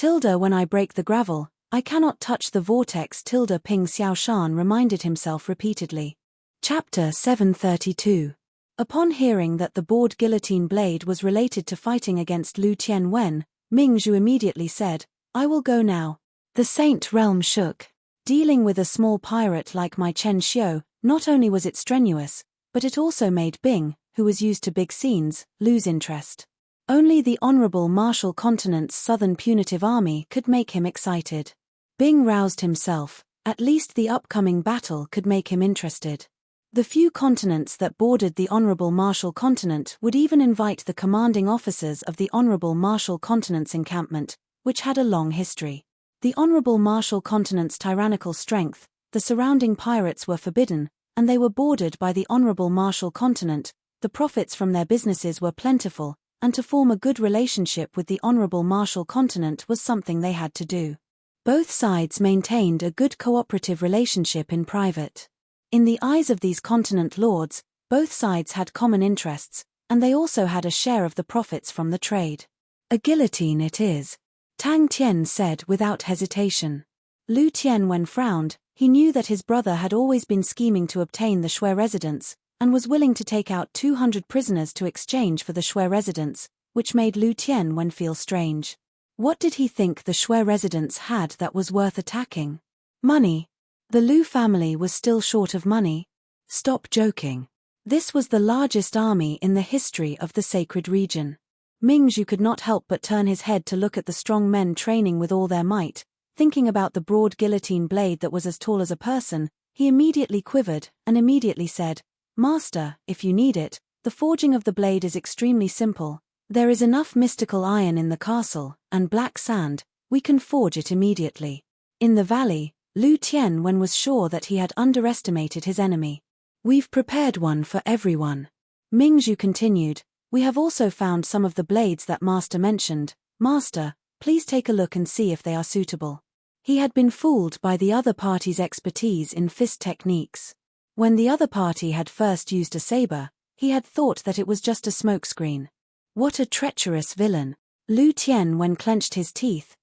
S1: When I break the gravel, I cannot touch the vortex. Ping Xiaoshan reminded himself repeatedly. Chapter 732. Upon hearing that the board guillotine blade was related to fighting against Lu Tianwen, Mingzhu immediately said, I will go now. The Saint Realm shook. Dealing with a small pirate like my Chen Xiu, not only was it strenuous, but it also made Bing, who was used to big scenes, lose interest. Only the Honorable Martial Continent's Southern Punitive Army could make him excited. Bing roused himself. At least the upcoming battle could make him interested. The few continents that bordered the Honorable Martial Continent would even invite the commanding officers of the Honorable Martial Continent's encampment, which had a long history. The Honorable Martial Continent's tyrannical strength, the surrounding pirates were forbidden, and they were bordered by the Honorable Martial Continent. The profits from their businesses were plentiful, and to form a good relationship with the Honorable Martial Continent was something they had to do. Both sides maintained a good cooperative relationship in private. In the eyes of these continent lords, both sides had common interests, and they also had a share of the profits from the trade. A guillotine it is, Tang Tian said without hesitation. Lu Tianwen frowned. He knew that his brother had always been scheming to obtain the Shui residence, and was willing to take out 200 prisoners to exchange for the Shui residence, which made Lu Tianwen feel strange. What did he think the Shui residence had that was worth attacking? Money. The Lu family was still short of money. Stop joking. This was the largest army in the history of the sacred region. Mingzhu could not help but turn his head to look at the strong men training with all their might. Thinking about the broad guillotine blade that was as tall as a person, he immediately quivered, and immediately said, Master, if you need it, the forging of the blade is extremely simple. There is enough mystical iron in the castle, and black sand, we can forge it immediately. In the valley, Lu Tianwen was sure that he had underestimated his enemy. We've prepared one for everyone. Mingzhu continued, we have also found some of the blades that Master mentioned. Master, please take a look and see if they are suitable. He had been fooled by the other party's expertise in fist techniques. When the other party had first used a saber, he had thought that it was just a smokescreen. What a treacherous villain. Lu Tianwen clenched his teeth.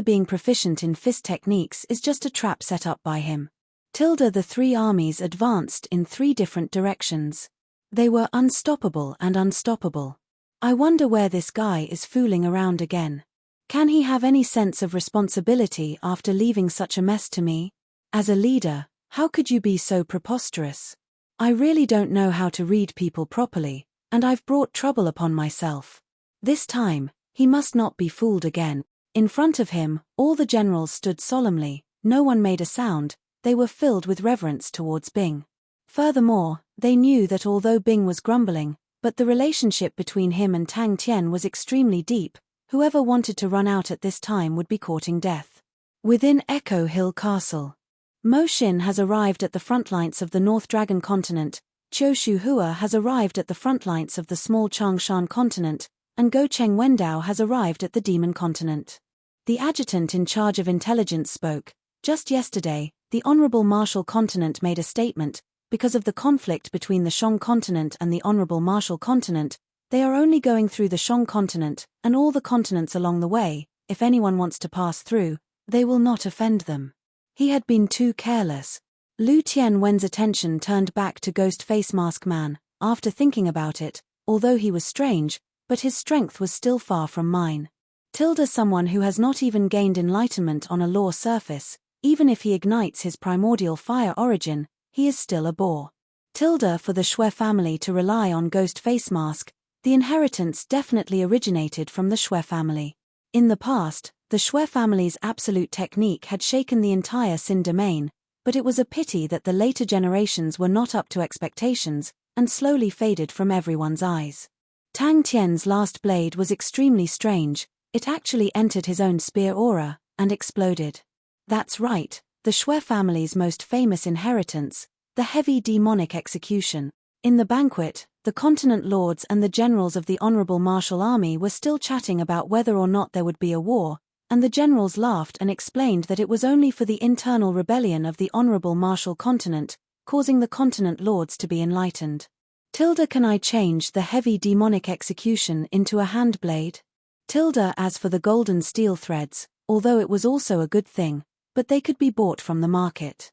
S1: Being proficient in fist techniques is just a trap set up by him. The three armies advanced in three different directions. They were unstoppable and unstoppable. I wonder where this guy is fooling around again. Can he have any sense of responsibility after leaving such a mess to me? As a leader, how could you be so preposterous? I really don't know how to read people properly, and I've brought trouble upon myself. This time, he must not be fooled again. In front of him, all the generals stood solemnly, no one made a sound, they were filled with reverence towards Bing. Furthermore, they knew that although Bing was grumbling, but the relationship between him and Tang Tian was extremely deep. Whoever wanted to run out at this time would be courting death. Within Echo Hill Castle, Mo Xin has arrived at the front lines of the North Dragon continent, Qiu Shuhua has arrived at the front lines of the small Changshan continent, and Go Cheng Wendao has arrived at the Demon continent. The adjutant in charge of intelligence spoke. Just yesterday, the Honorable Marshal Continent made a statement. Because of the conflict between the Shang continent and the Honorable Marshal Continent, they are only going through the Shang continent, and all the continents along the way. If anyone wants to pass through, they will not offend them. He had been too careless. Lu Tianwen's attention turned back to Ghost Face Mask Man, after thinking about it, although he was strange, but his strength was still far from mine. Someone who has not even gained enlightenment on a law surface, even if he ignites his primordial fire origin, he is still a bore. For the Shui family to rely on Ghost Face Mask, the inheritance definitely originated from the Shui family. In the past, the Shui family's absolute technique had shaken the entire Xin domain, but it was a pity that the later generations were not up to expectations, and slowly faded from everyone's eyes. Tang Tian's last blade was extremely strange. It actually entered his own spear aura, and exploded. That's right, the Shui family's most famous inheritance, the heavy demonic execution. In the banquet, the continent lords and the generals of the Honorable Martial Army were still chatting about whether or not there would be a war, and the generals laughed and explained that it was only for the internal rebellion of the Honorable Martial Continent, causing the continent lords to be enlightened. Can I change the heavy demonic execution into a hand blade? As for the golden steel threads, although it was also a good thing, but they could be bought from the market.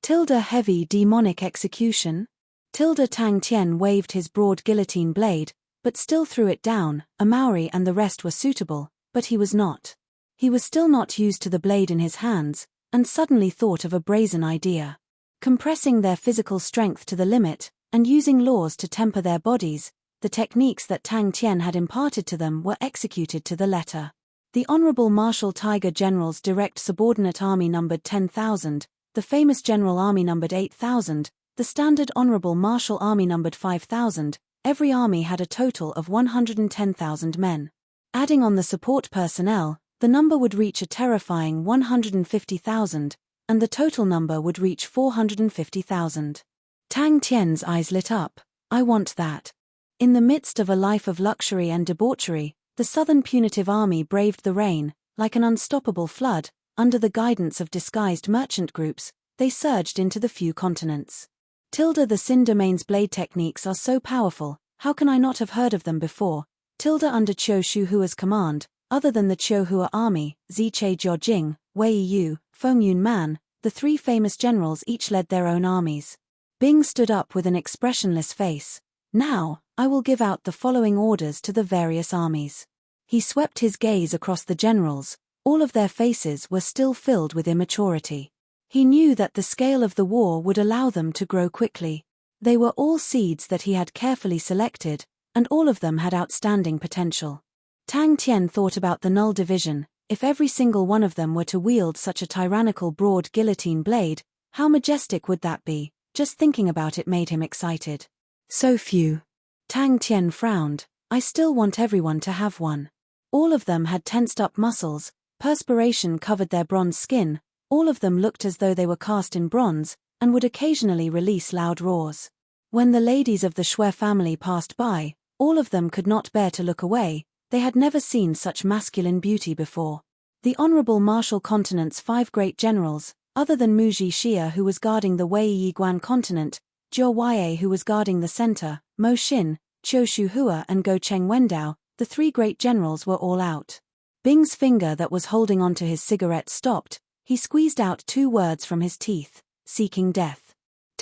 S1: Heavy demonic execution? Tang Tian waved his broad guillotine blade, but still threw it down. A Maori and the rest were suitable, but he was not. He was still not used to the blade in his hands, and suddenly thought of a brazen idea. Compressing their physical strength to the limit, and using laws to temper their bodies, the techniques that Tang Tian had imparted to them were executed to the letter. The Honorable Martial Tiger General's direct subordinate army numbered 10,000, the famous General Army numbered 8,000, the Standard Honorable Martial Army numbered 5,000, every army had a total of 110,000 men. Adding on the support personnel, the number would reach a terrifying 150,000, and the total number would reach 450,000. Tang Tian's eyes lit up. I want that. In the midst of a life of luxury and debauchery, the Southern Punitive Army braved the rain. Like an unstoppable flood, under the guidance of disguised merchant groups, they surged into the few continents. The Xin domain's blade techniques are so powerful, how can I not have heard of them before? Under Qiu Shuhua's command, other than the Qiuhua army, Ziche Jiojing, Wei Yu, Feng Yun Man, the three famous generals each led their own armies. Bing stood up with an expressionless face. Now, I will give out the following orders to the various armies. He swept his gaze across the generals. All of their faces were still filled with immaturity. He knew that the scale of the war would allow them to grow quickly. They were all seeds that he had carefully selected, and all of them had outstanding potential. Tang Tian thought about the Null Division. If every single one of them were to wield such a tyrannical broad guillotine blade, how majestic would that be? Just thinking about it made him excited. So few. Tang Tian frowned. I still want everyone to have one. All of them had tensed up muscles, perspiration covered their bronze skin, all of them looked as though they were cast in bronze, and would occasionally release loud roars. When the ladies of the Shui family passed by, all of them could not bear to look away. They had never seen such masculine beauty before. The Honorable Martial Continent's 5 great generals, other than Mu Jixia who was guarding the Wei Yiguan continent, Zhou Wei who was guarding the center, Mo Xin, Qiu Shuhua and Go Cheng Wendao, the 3 great generals were all out. Bing's finger that was holding onto his cigarette stopped. He squeezed out 2 words from his teeth, seeking death.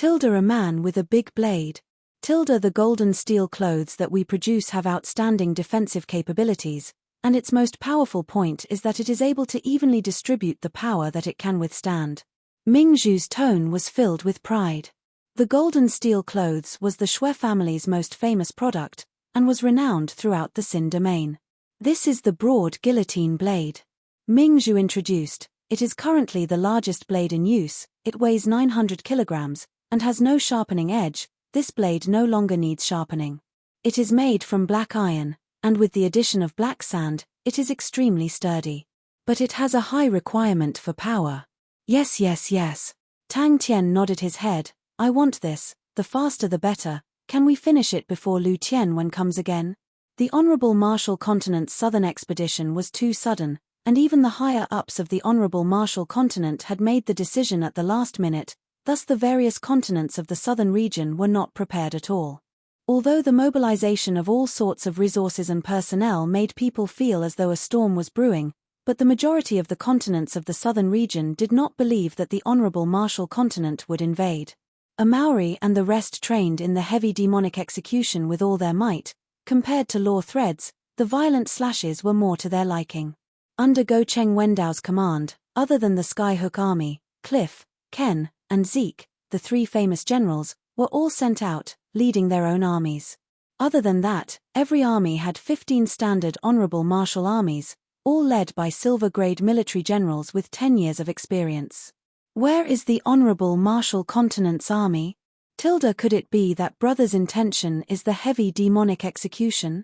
S1: A man with a big blade. The golden steel clothes that we produce have outstanding defensive capabilities, and its most powerful point is that it is able to evenly distribute the power that it can withstand. Mingzhu's tone was filled with pride. The golden steel clothes was the Shui family's most famous product, and was renowned throughout the Xin domain. This is the broad guillotine blade. Mingzhu introduced. It is currently the largest blade in use. It weighs 900 kilograms, and has no sharpening edge. This blade no longer needs sharpening. It is made from black iron, and with the addition of black sand, it is extremely sturdy. But it has a high requirement for power. Yes, yes, yes. Tang Tian nodded his head. I want this, the faster the better. Can we finish it before Lu Tianwen comes again? The Honorable Marshal Continent's southern expedition was too sudden, and even the higher-ups of the Honorable Marshal Continent had made the decision at the last minute, thus the various continents of the southern region were not prepared at all. Although the mobilization of all sorts of resources and personnel made people feel as though a storm was brewing, but the majority of the continents of the southern region did not believe that the Honorable Marshal Continent would invade. A Maori and the rest trained in the heavy demonic execution with all their might. Compared to law threads, the violent slashes were more to their liking. Under Go Cheng Wendao's command, other than the Skyhook Army, Cliff, Ken, and Zeke, the three famous generals, were all sent out, leading their own armies. Other than that, every army had 15 standard honorable martial armies, all led by silver-grade military generals with 10 years of experience. Where is the Honorable Marshal Continent's army? Could it be that brother's intention is the heavy demonic execution?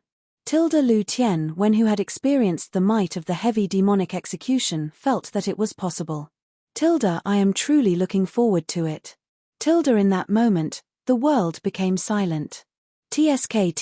S1: Lu Tianwen, who had experienced the might of the heavy demonic execution, felt that it was possible. I am truly looking forward to it. In that moment, the world became silent. TSK,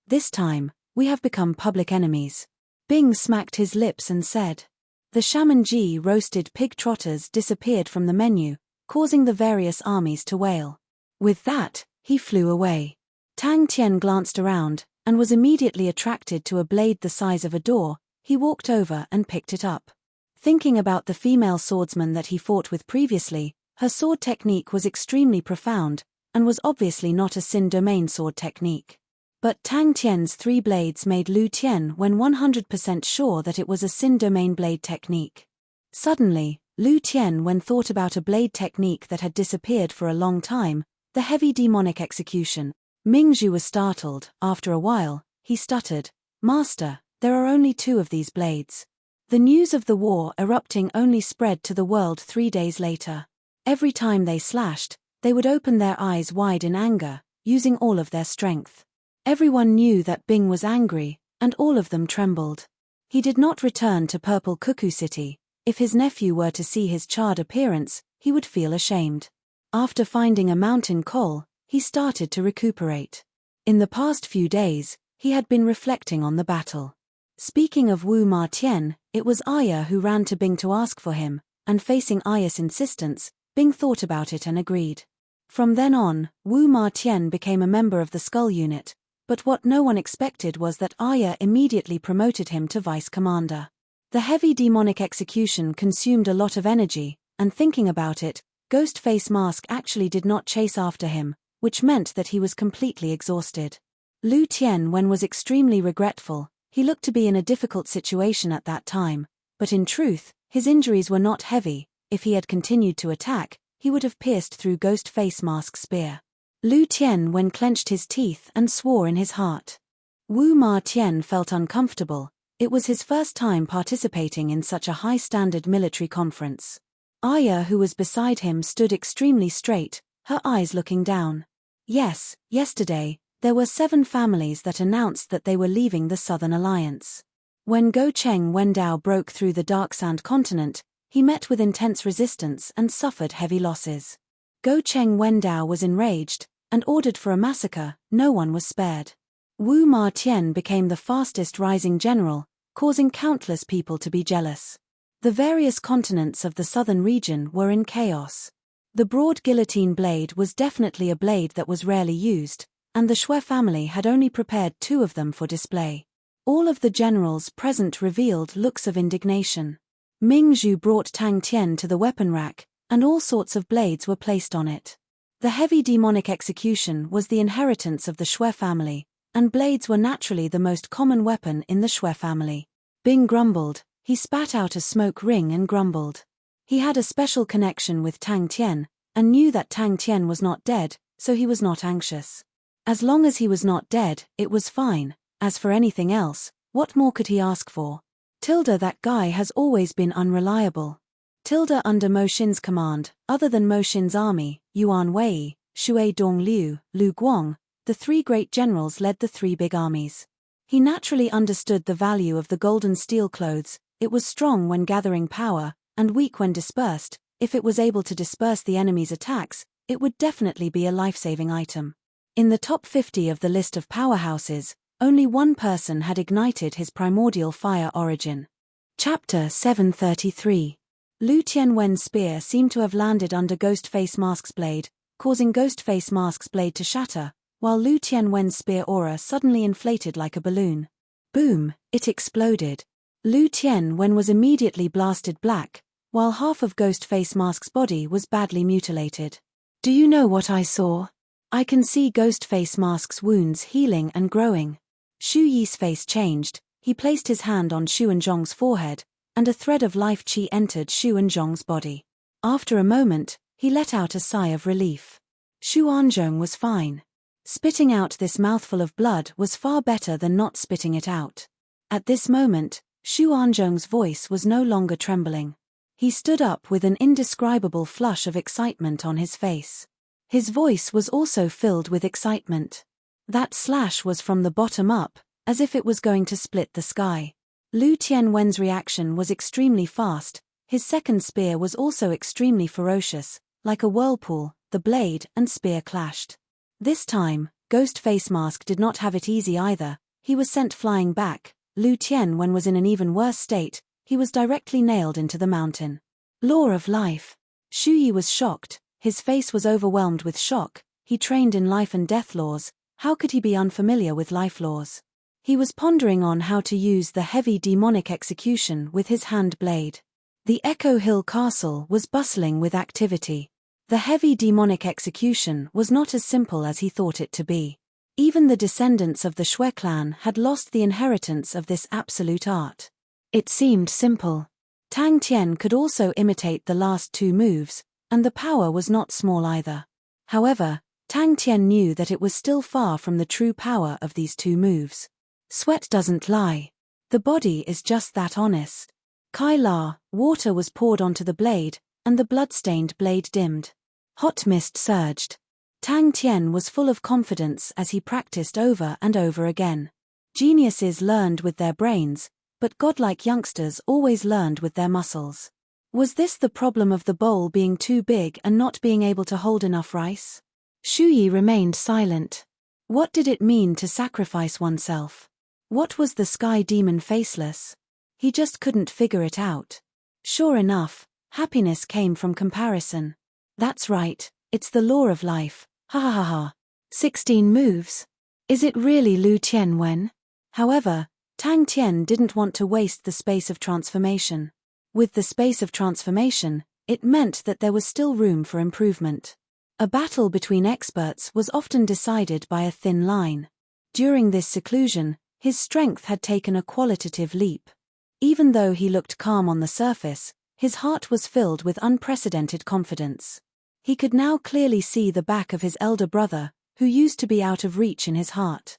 S1: this time, we have become public enemies. Bing smacked his lips and said. The Shaman Ji roasted pig trotters disappeared from the menu, causing the various armies to wail. With that, he flew away. Tang Tian glanced around, and was immediately attracted to a blade the size of a door. He walked over and picked it up. Thinking about the female swordsman that he fought with previously, her sword technique was extremely profound, and was obviously not a Sin domain sword technique. But Tang Tian's 3 blades made Lu Tianwen 100% sure that it was a Sin domain blade technique. Suddenly, Lu Tianwen thought about a blade technique that had disappeared for a long time, the heavy demonic execution. Mingzhu was startled. After a while, he stuttered, Master, there are only 2 of these blades. The news of the war erupting only spread to the world 3 days later. Every time they slashed, they would open their eyes wide in anger, using all of their strength. Everyone knew that Bing was angry, and all of them trembled. He did not return to Purple Cuckoo City. If his nephew were to see his charred appearance, he would feel ashamed. After finding a mountain coal, he started to recuperate. In the past few days, he had been reflecting on the battle. Speaking of Wu Ma Tian, it was Aya who ran to Bing to ask for him, and facing Aya's insistence, Bing thought about it and agreed. From then on, Wu Ma Tian became a member of the Skull Unit, but what no one expected was that Aya immediately promoted him to vice commander. The heavy demonic execution consumed a lot of energy, and thinking about it, Ghostface Mask actually did not chase after him, which meant that he was completely exhausted. Lu Tianwen was extremely regretful. He looked to be in a difficult situation at that time, but in truth, his injuries were not heavy. If he had continued to attack, he would have pierced through Ghostface Mask's spear. Lu Tianwen clenched his teeth and swore in his heart. Wu Ma Tian felt uncomfortable. It was his first time participating in such a high-standard military conference. Aya, who was beside him, stood extremely straight, her eyes looking down. Yes, yesterday, there were 7 families that announced that they were leaving the Southern Alliance. When Go Cheng Wendao broke through the Dark Sand continent, he met with intense resistance and suffered heavy losses. Go Cheng Wendao was enraged, and ordered for a massacre. No one was spared. Wu Ma Tian became the fastest rising general, causing countless people to be jealous. The various continents of the southern region were in chaos. The broad guillotine blade was definitely a blade that was rarely used, and the Shui family had only prepared 2 of them for display. All of the generals present revealed looks of indignation. Mingzhu brought Tang Tian to the weapon rack, and all sorts of blades were placed on it. The heavy demonic execution was the inheritance of the Shui family, and blades were naturally the most common weapon in the Shui family. Bing grumbled. He spat out a smoke ring and grumbled. He had a special connection with Tang Tian, and knew that Tang Tian was not dead, so he was not anxious. As long as he was not dead, it was fine. As for anything else, what more could he ask for? That guy has always been unreliable. Under Mo Xin's command, other than Mo Xin's army, Yuan Wei, Shui Dong Liu, Lu Guang, the three great generals led the three big armies. He naturally understood the value of the golden steel clothes. It was strong when gathering power, and weak when dispersed. If it was able to disperse the enemy's attacks, it would definitely be a life-saving item. In the top 50 of the list of powerhouses, only one person had ignited his primordial fire origin. Chapter 733. Lu Tianwen's spear seemed to have landed under Ghostface Mask's blade, causing Ghostface Mask's blade to shatter, while Lu Tianwen's spear aura suddenly inflated like a balloon. Boom, it exploded. Lu Tianwen was immediately blasted black, while half of Ghostface Mask's body was badly mutilated. Do you know what I saw? I can see Ghostface Mask's wounds healing and growing. Xu Yi's face changed. He placed his hand on Xu Anzhong's forehead, and a thread of life qi entered Xu Anzhong's body. After a moment, he let out a sigh of relief. Xu Anzhong was fine. Spitting out this mouthful of blood was far better than not spitting it out. At this moment, Xu Anzhong's voice was no longer trembling. He stood up with an indescribable flush of excitement on his face. His voice was also filled with excitement. That slash was from the bottom up, as if it was going to split the sky. Lu Tianwen's reaction was extremely fast. His second spear was also extremely ferocious. Like a whirlpool, the blade and spear clashed. This time, Ghostface Mask did not have it easy either. He was sent flying back. Lu Tianwen was in an even worse state. He was directly nailed into the mountain. Law of life. Xu Yi was shocked. His face was overwhelmed with shock. He trained in life and death laws. How could he be unfamiliar with life laws? He was pondering on how to use the heavy demonic execution with his hand blade. The Echo Hill Castle was bustling with activity. The heavy demonic execution was not as simple as he thought it to be. Even the descendants of the Shui clan had lost the inheritance of this absolute art. It seemed simple. Tang Tian could also imitate the last two moves, and the power was not small either. However, Tang Tian knew that it was still far from the true power of these two moves. Sweat doesn't lie. The body is just that honest. Kai La, water was poured onto the blade, and the blood-stained blade dimmed. Hot mist surged. Tang Tian was full of confidence as he practiced over and over again. Geniuses learned with their brains, but godlike youngsters always learned with their muscles. Was this the problem of the bowl being too big and not being able to hold enough rice? Xu Yi remained silent. What did it mean to sacrifice oneself? What was the sky demon faceless? He just couldn't figure it out. Sure enough, happiness came from comparison. That's right, it's the law of life. Ha ha ha ha. 16 moves. Is it really Lu Tianwen? However, Tang Tian didn't want to waste the space of transformation. With the space of transformation, it meant that there was still room for improvement. A battle between experts was often decided by a thin line. During this seclusion, his strength had taken a qualitative leap. Even though he looked calm on the surface, his heart was filled with unprecedented confidence. He could now clearly see the back of his elder brother, who used to be out of reach in his heart.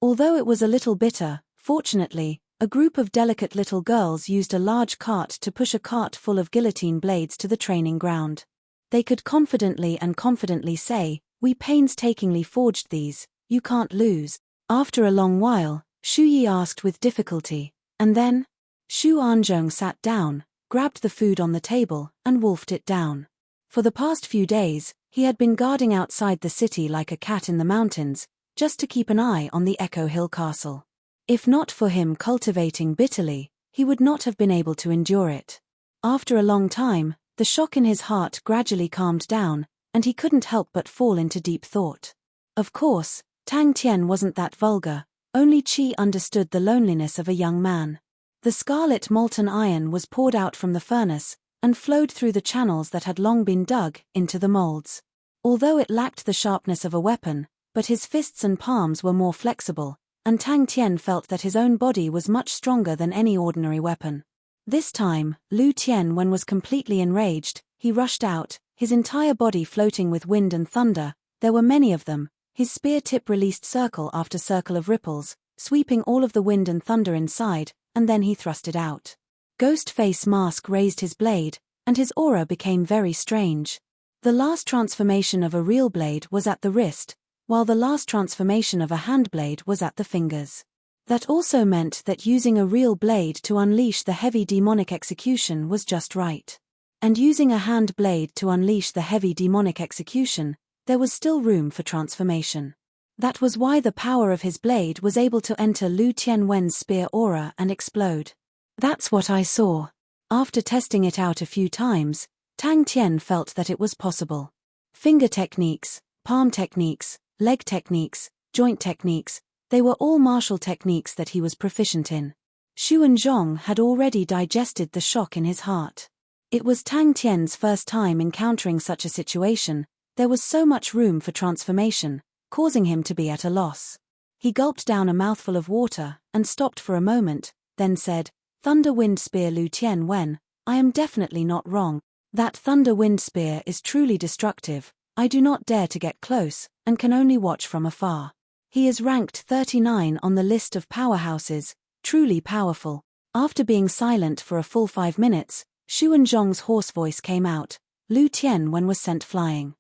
S1: Although it was a little bitter, fortunately, a group of delicate little girls used a large cart to push a cart full of guillotine blades to the training ground. They could confidently say, "We painstakingly forged these, you can't lose." After a long while, Xu Yi asked with difficulty, "And then?" Xu Anzhong sat down, grabbed the food on the table, and wolfed it down. For the past few days, he had been guarding outside the city like a cat in the mountains, just to keep an eye on the Echo Hill Castle. If not for him cultivating bitterly, he would not have been able to endure it. After a long time, the shock in his heart gradually calmed down, and he couldn't help but fall into deep thought. Of course, Tang Tian wasn't that vulgar. Only Qi understood the loneliness of a young man. The scarlet molten iron was poured out from the furnace, and flowed through the channels that had long been dug into the molds. Although it lacked the sharpness of a weapon, but his fists and palms were more flexible, and Tang Tian felt that his own body was much stronger than any ordinary weapon. This time, Lu Tianwen was completely enraged. He rushed out, his entire body floating with wind and thunder. There were many of them. His spear tip released circle after circle of ripples, sweeping all of the wind and thunder inside, and then he thrust it out. Ghostface Mask raised his blade, and his aura became very strange. The last transformation of a real blade was at the wrist, while the last transformation of a handblade was at the fingers. That also meant that using a real blade to unleash the heavy demonic execution was just right. And using a hand blade to unleash the heavy demonic execution, there was still room for transformation. That was why the power of his blade was able to enter Lu Tianwen's spear aura and explode. That's what I saw. After testing it out a few times, Tang Tian felt that it was possible. Finger techniques, palm techniques, leg techniques, joint techniques, they were all martial techniques that he was proficient in. Xuanzong had already digested the shock in his heart. It was Tang Tian's first time encountering such a situation. There was so much room for transformation, causing him to be at a loss. He gulped down a mouthful of water and stopped for a moment, then said, "Thunder Wind Spear Lu Tianwen, I am definitely not wrong. That Thunder Wind Spear is truly destructive. I do not dare to get close, and can only watch from afar. He is ranked 39 on the list of powerhouses, truly powerful." After being silent for a full 5 minutes, Xuanzong's hoarse voice came out. Lu Tianwen was sent flying.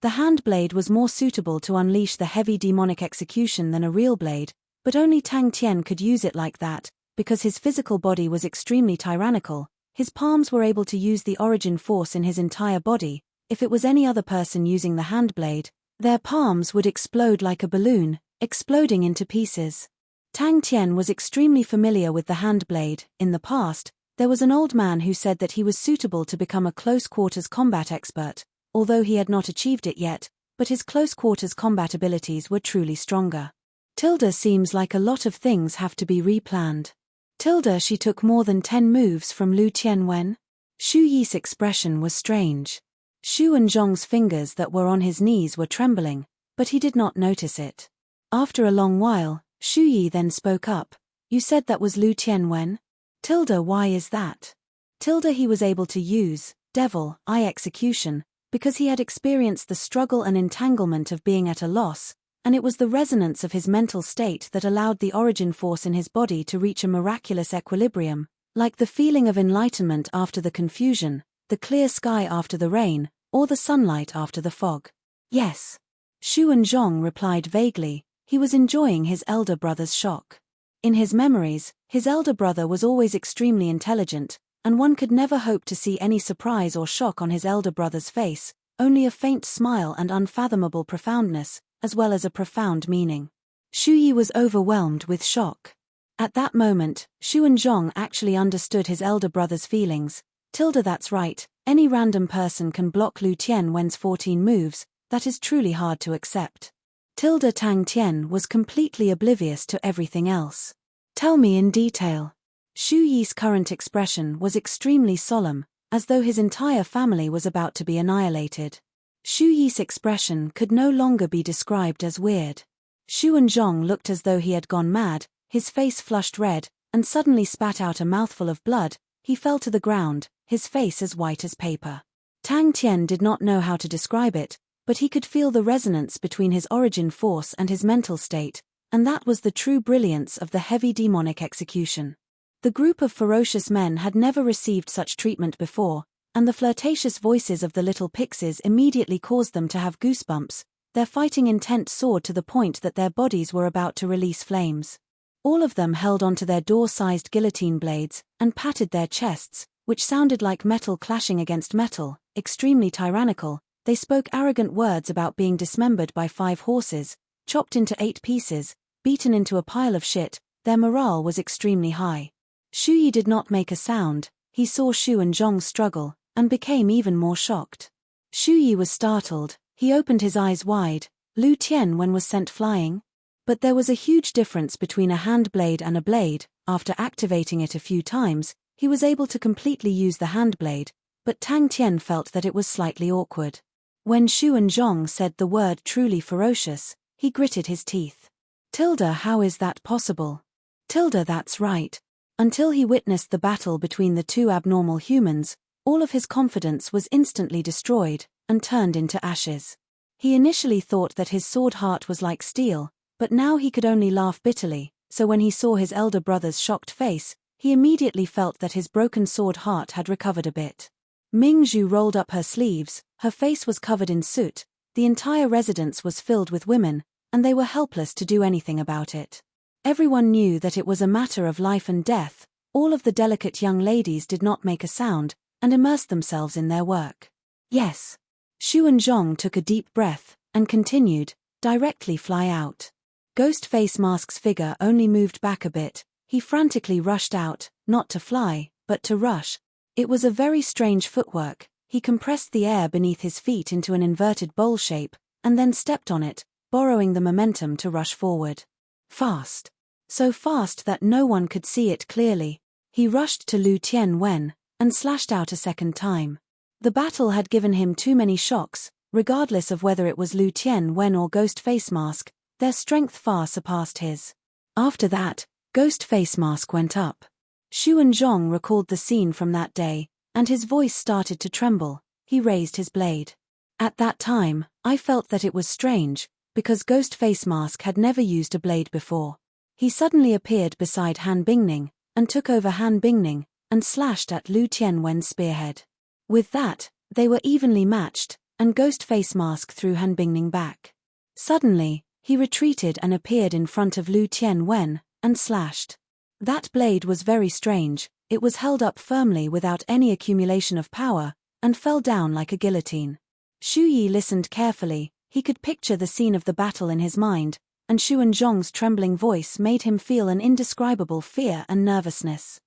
S1: The hand blade was more suitable to unleash the heavy demonic execution than a real blade, but only Tang Tian could use it like that, because his physical body was extremely tyrannical. His palms were able to use the origin force in his entire body. If it was any other person using the hand blade, their palms would explode like a balloon, exploding into pieces. Tang Tian was extremely familiar with the hand blade. In the past, there was an old man who said that he was suitable to become a close-quarters combat expert, although he had not achieved it yet, but his close-quarters combat abilities were truly stronger. Tilda seems like a lot of things have to be replanned. Tilda, she took more than 10 moves from Lu Tianwen? Xu Yi's expression was strange. Xuanzong's fingers that were on his knees were trembling, but he did not notice it. After a long while, Xu Yi then spoke up. "You said that was Lu Tianwen? Tilda, why is that?" Tilda, he was able to use devil eye execution because he had experienced the struggle and entanglement of being at a loss, and it was the resonance of his mental state that allowed the origin force in his body to reach a miraculous equilibrium, like the feeling of enlightenment after the confusion, the clear sky after the rain, or the sunlight after the fog. "Yes." Xuanzong replied vaguely. He was enjoying his elder brother's shock. In his memories, his elder brother was always extremely intelligent, and one could never hope to see any surprise or shock on his elder brother's face, only a faint smile and unfathomable profoundness, as well as a profound meaning. Xu Yi was overwhelmed with shock. At that moment, Xuanzong actually understood his elder brother's feelings. "Tilda, that's right, any random person can block Lu Tianwen's 14 moves, that is truly hard to accept." Tilda Tang Tian was completely oblivious to everything else. "Tell me in detail." Xu Yi's current expression was extremely solemn, as though his entire family was about to be annihilated. Xu Yi's expression could no longer be described as weird. Xuanzong looked as though he had gone mad, his face flushed red, and suddenly spat out a mouthful of blood. He fell to the ground, his face as white as paper. Tang Tian did not know how to describe it, but he could feel the resonance between his origin force and his mental state, and that was the true brilliance of the heavy demonic execution. The group of ferocious men had never received such treatment before, and the flirtatious voices of the little pixies immediately caused them to have goosebumps. Their fighting intent soared to the point that their bodies were about to release flames. All of them held onto their door-sized guillotine blades, and patted their chests, which sounded like metal clashing against metal, extremely tyrannical. They spoke arrogant words about being dismembered by 5 horses, chopped into 8 pieces, beaten into a pile of shit. Their morale was extremely high. Xu Yi did not make a sound. He saw Xuanzong struggle, and became even more shocked. Xu Yi was startled. He opened his eyes wide. Lu Tianwen was sent flying? But there was a huge difference between a hand blade and a blade. After activating it a few times, he was able to completely use the hand blade, but Tang Tian felt that it was slightly awkward. When Xuanzong said the word truly ferocious, he gritted his teeth. "Tilda, how is that possible?" "Tilda, that's right." Until he witnessed the battle between the 2 abnormal humans, all of his confidence was instantly destroyed, and turned into ashes. He initially thought that his sword heart was like steel, but now he could only laugh bitterly, so when he saw his elder brother's shocked face, he immediately felt that his broken sword heart had recovered a bit. Ming Zhu rolled up her sleeves, her face was covered in soot, the entire residence was filled with women, and they were helpless to do anything about it. Everyone knew that it was a matter of life and death. All of the delicate young ladies did not make a sound, and immersed themselves in their work. Yes. Xu and Zhong took a deep breath, and continued, directly fly out. Ghost Face Mask's figure only moved back a bit. He frantically rushed out, not to fly, but to rush. It was a very strange footwork. He compressed the air beneath his feet into an inverted bowl shape, and then stepped on it, borrowing the momentum to rush forward. Fast. So fast that no one could see it clearly. He rushed to Lu Tianwen, and slashed out a second time. The battle had given him too many shocks. Regardless of whether it was Lu Tianwen or Ghost Face Mask, their strength far surpassed his. After that, Ghost Face Mask went up. Xu and Zhong recalled the scene from that day, and his voice started to tremble. He raised his blade. At that time, I felt that it was strange, because Ghost Face Mask had never used a blade before. He suddenly appeared beside Han Bingning, and took over Han Bingning, and slashed at Lu Tianwen's spearhead. With that, they were evenly matched, and Ghost Face Mask threw Han Bingning back. Suddenly, he retreated and appeared in front of Lu Tianwen, and slashed. That blade was very strange. It was held up firmly without any accumulation of power, and fell down like a guillotine. Xu Yi listened carefully. He could picture the scene of the battle in his mind, and Xu and Zhong's trembling voice made him feel an indescribable fear and nervousness.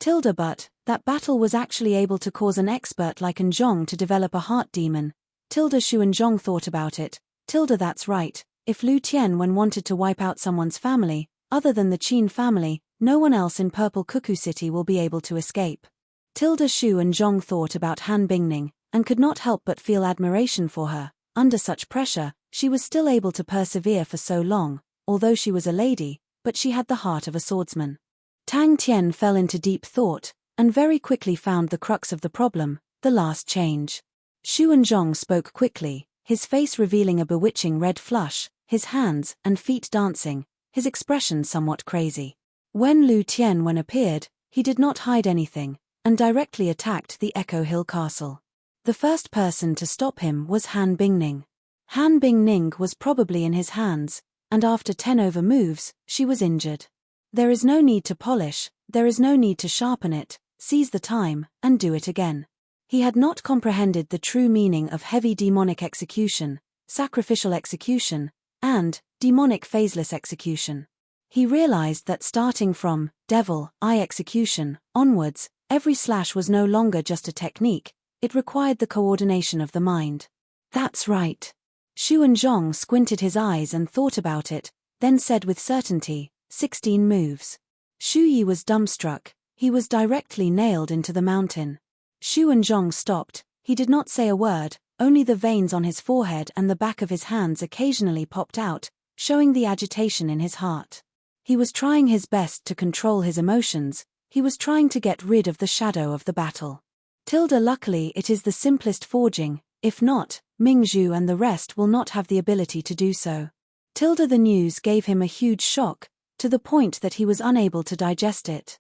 S1: But that battle was actually able to cause an expert like An Zhong to develop a heart demon. Xu and Zhong thought about it. That's right. If Lu Tianwen wanted to wipe out someone's family, other than the Qin family, no one else in Purple Cuckoo City will be able to escape. Xu and Zhong thought about Han Bingning, and could not help but feel admiration for her. Under such pressure, she was still able to persevere for so long, although she was a lady, but she had the heart of a swordsman. Tang Tian fell into deep thought, and very quickly found the crux of the problem, the last change. Xu and Zhong spoke quickly, his face revealing a bewitching red flush, his hands and feet dancing, his expression somewhat crazy. When Lu Tianwen appeared, he did not hide anything, and directly attacked the Echo Hill Castle. The first person to stop him was Han Bingning. Han Bingning was probably in his hands, and after 10 over moves, she was injured. There is no need to polish, there is no need to sharpen it, seize the time, and do it again. He had not comprehended the true meaning of heavy demonic execution, sacrificial execution, and demonic phaseless execution. He realized that starting from devil eye execution onwards, every slash was no longer just a technique, it required the coordination of the mind. That's right. Xu and Zhong squinted his eyes and thought about it, then said with certainty, 16 moves. Xu Yi was dumbstruck. He was directly nailed into the mountain. Xu and Zhong stopped. He did not say a word, only the veins on his forehead and the back of his hands occasionally popped out, showing the agitation in his heart. He was trying his best to control his emotions. He was trying to get rid of the shadow of the battle. Luckily it is the simplest forging. If not, Mingzhu and the rest will not have the ability to do so. The news gave him a huge shock, to the point that he was unable to digest it.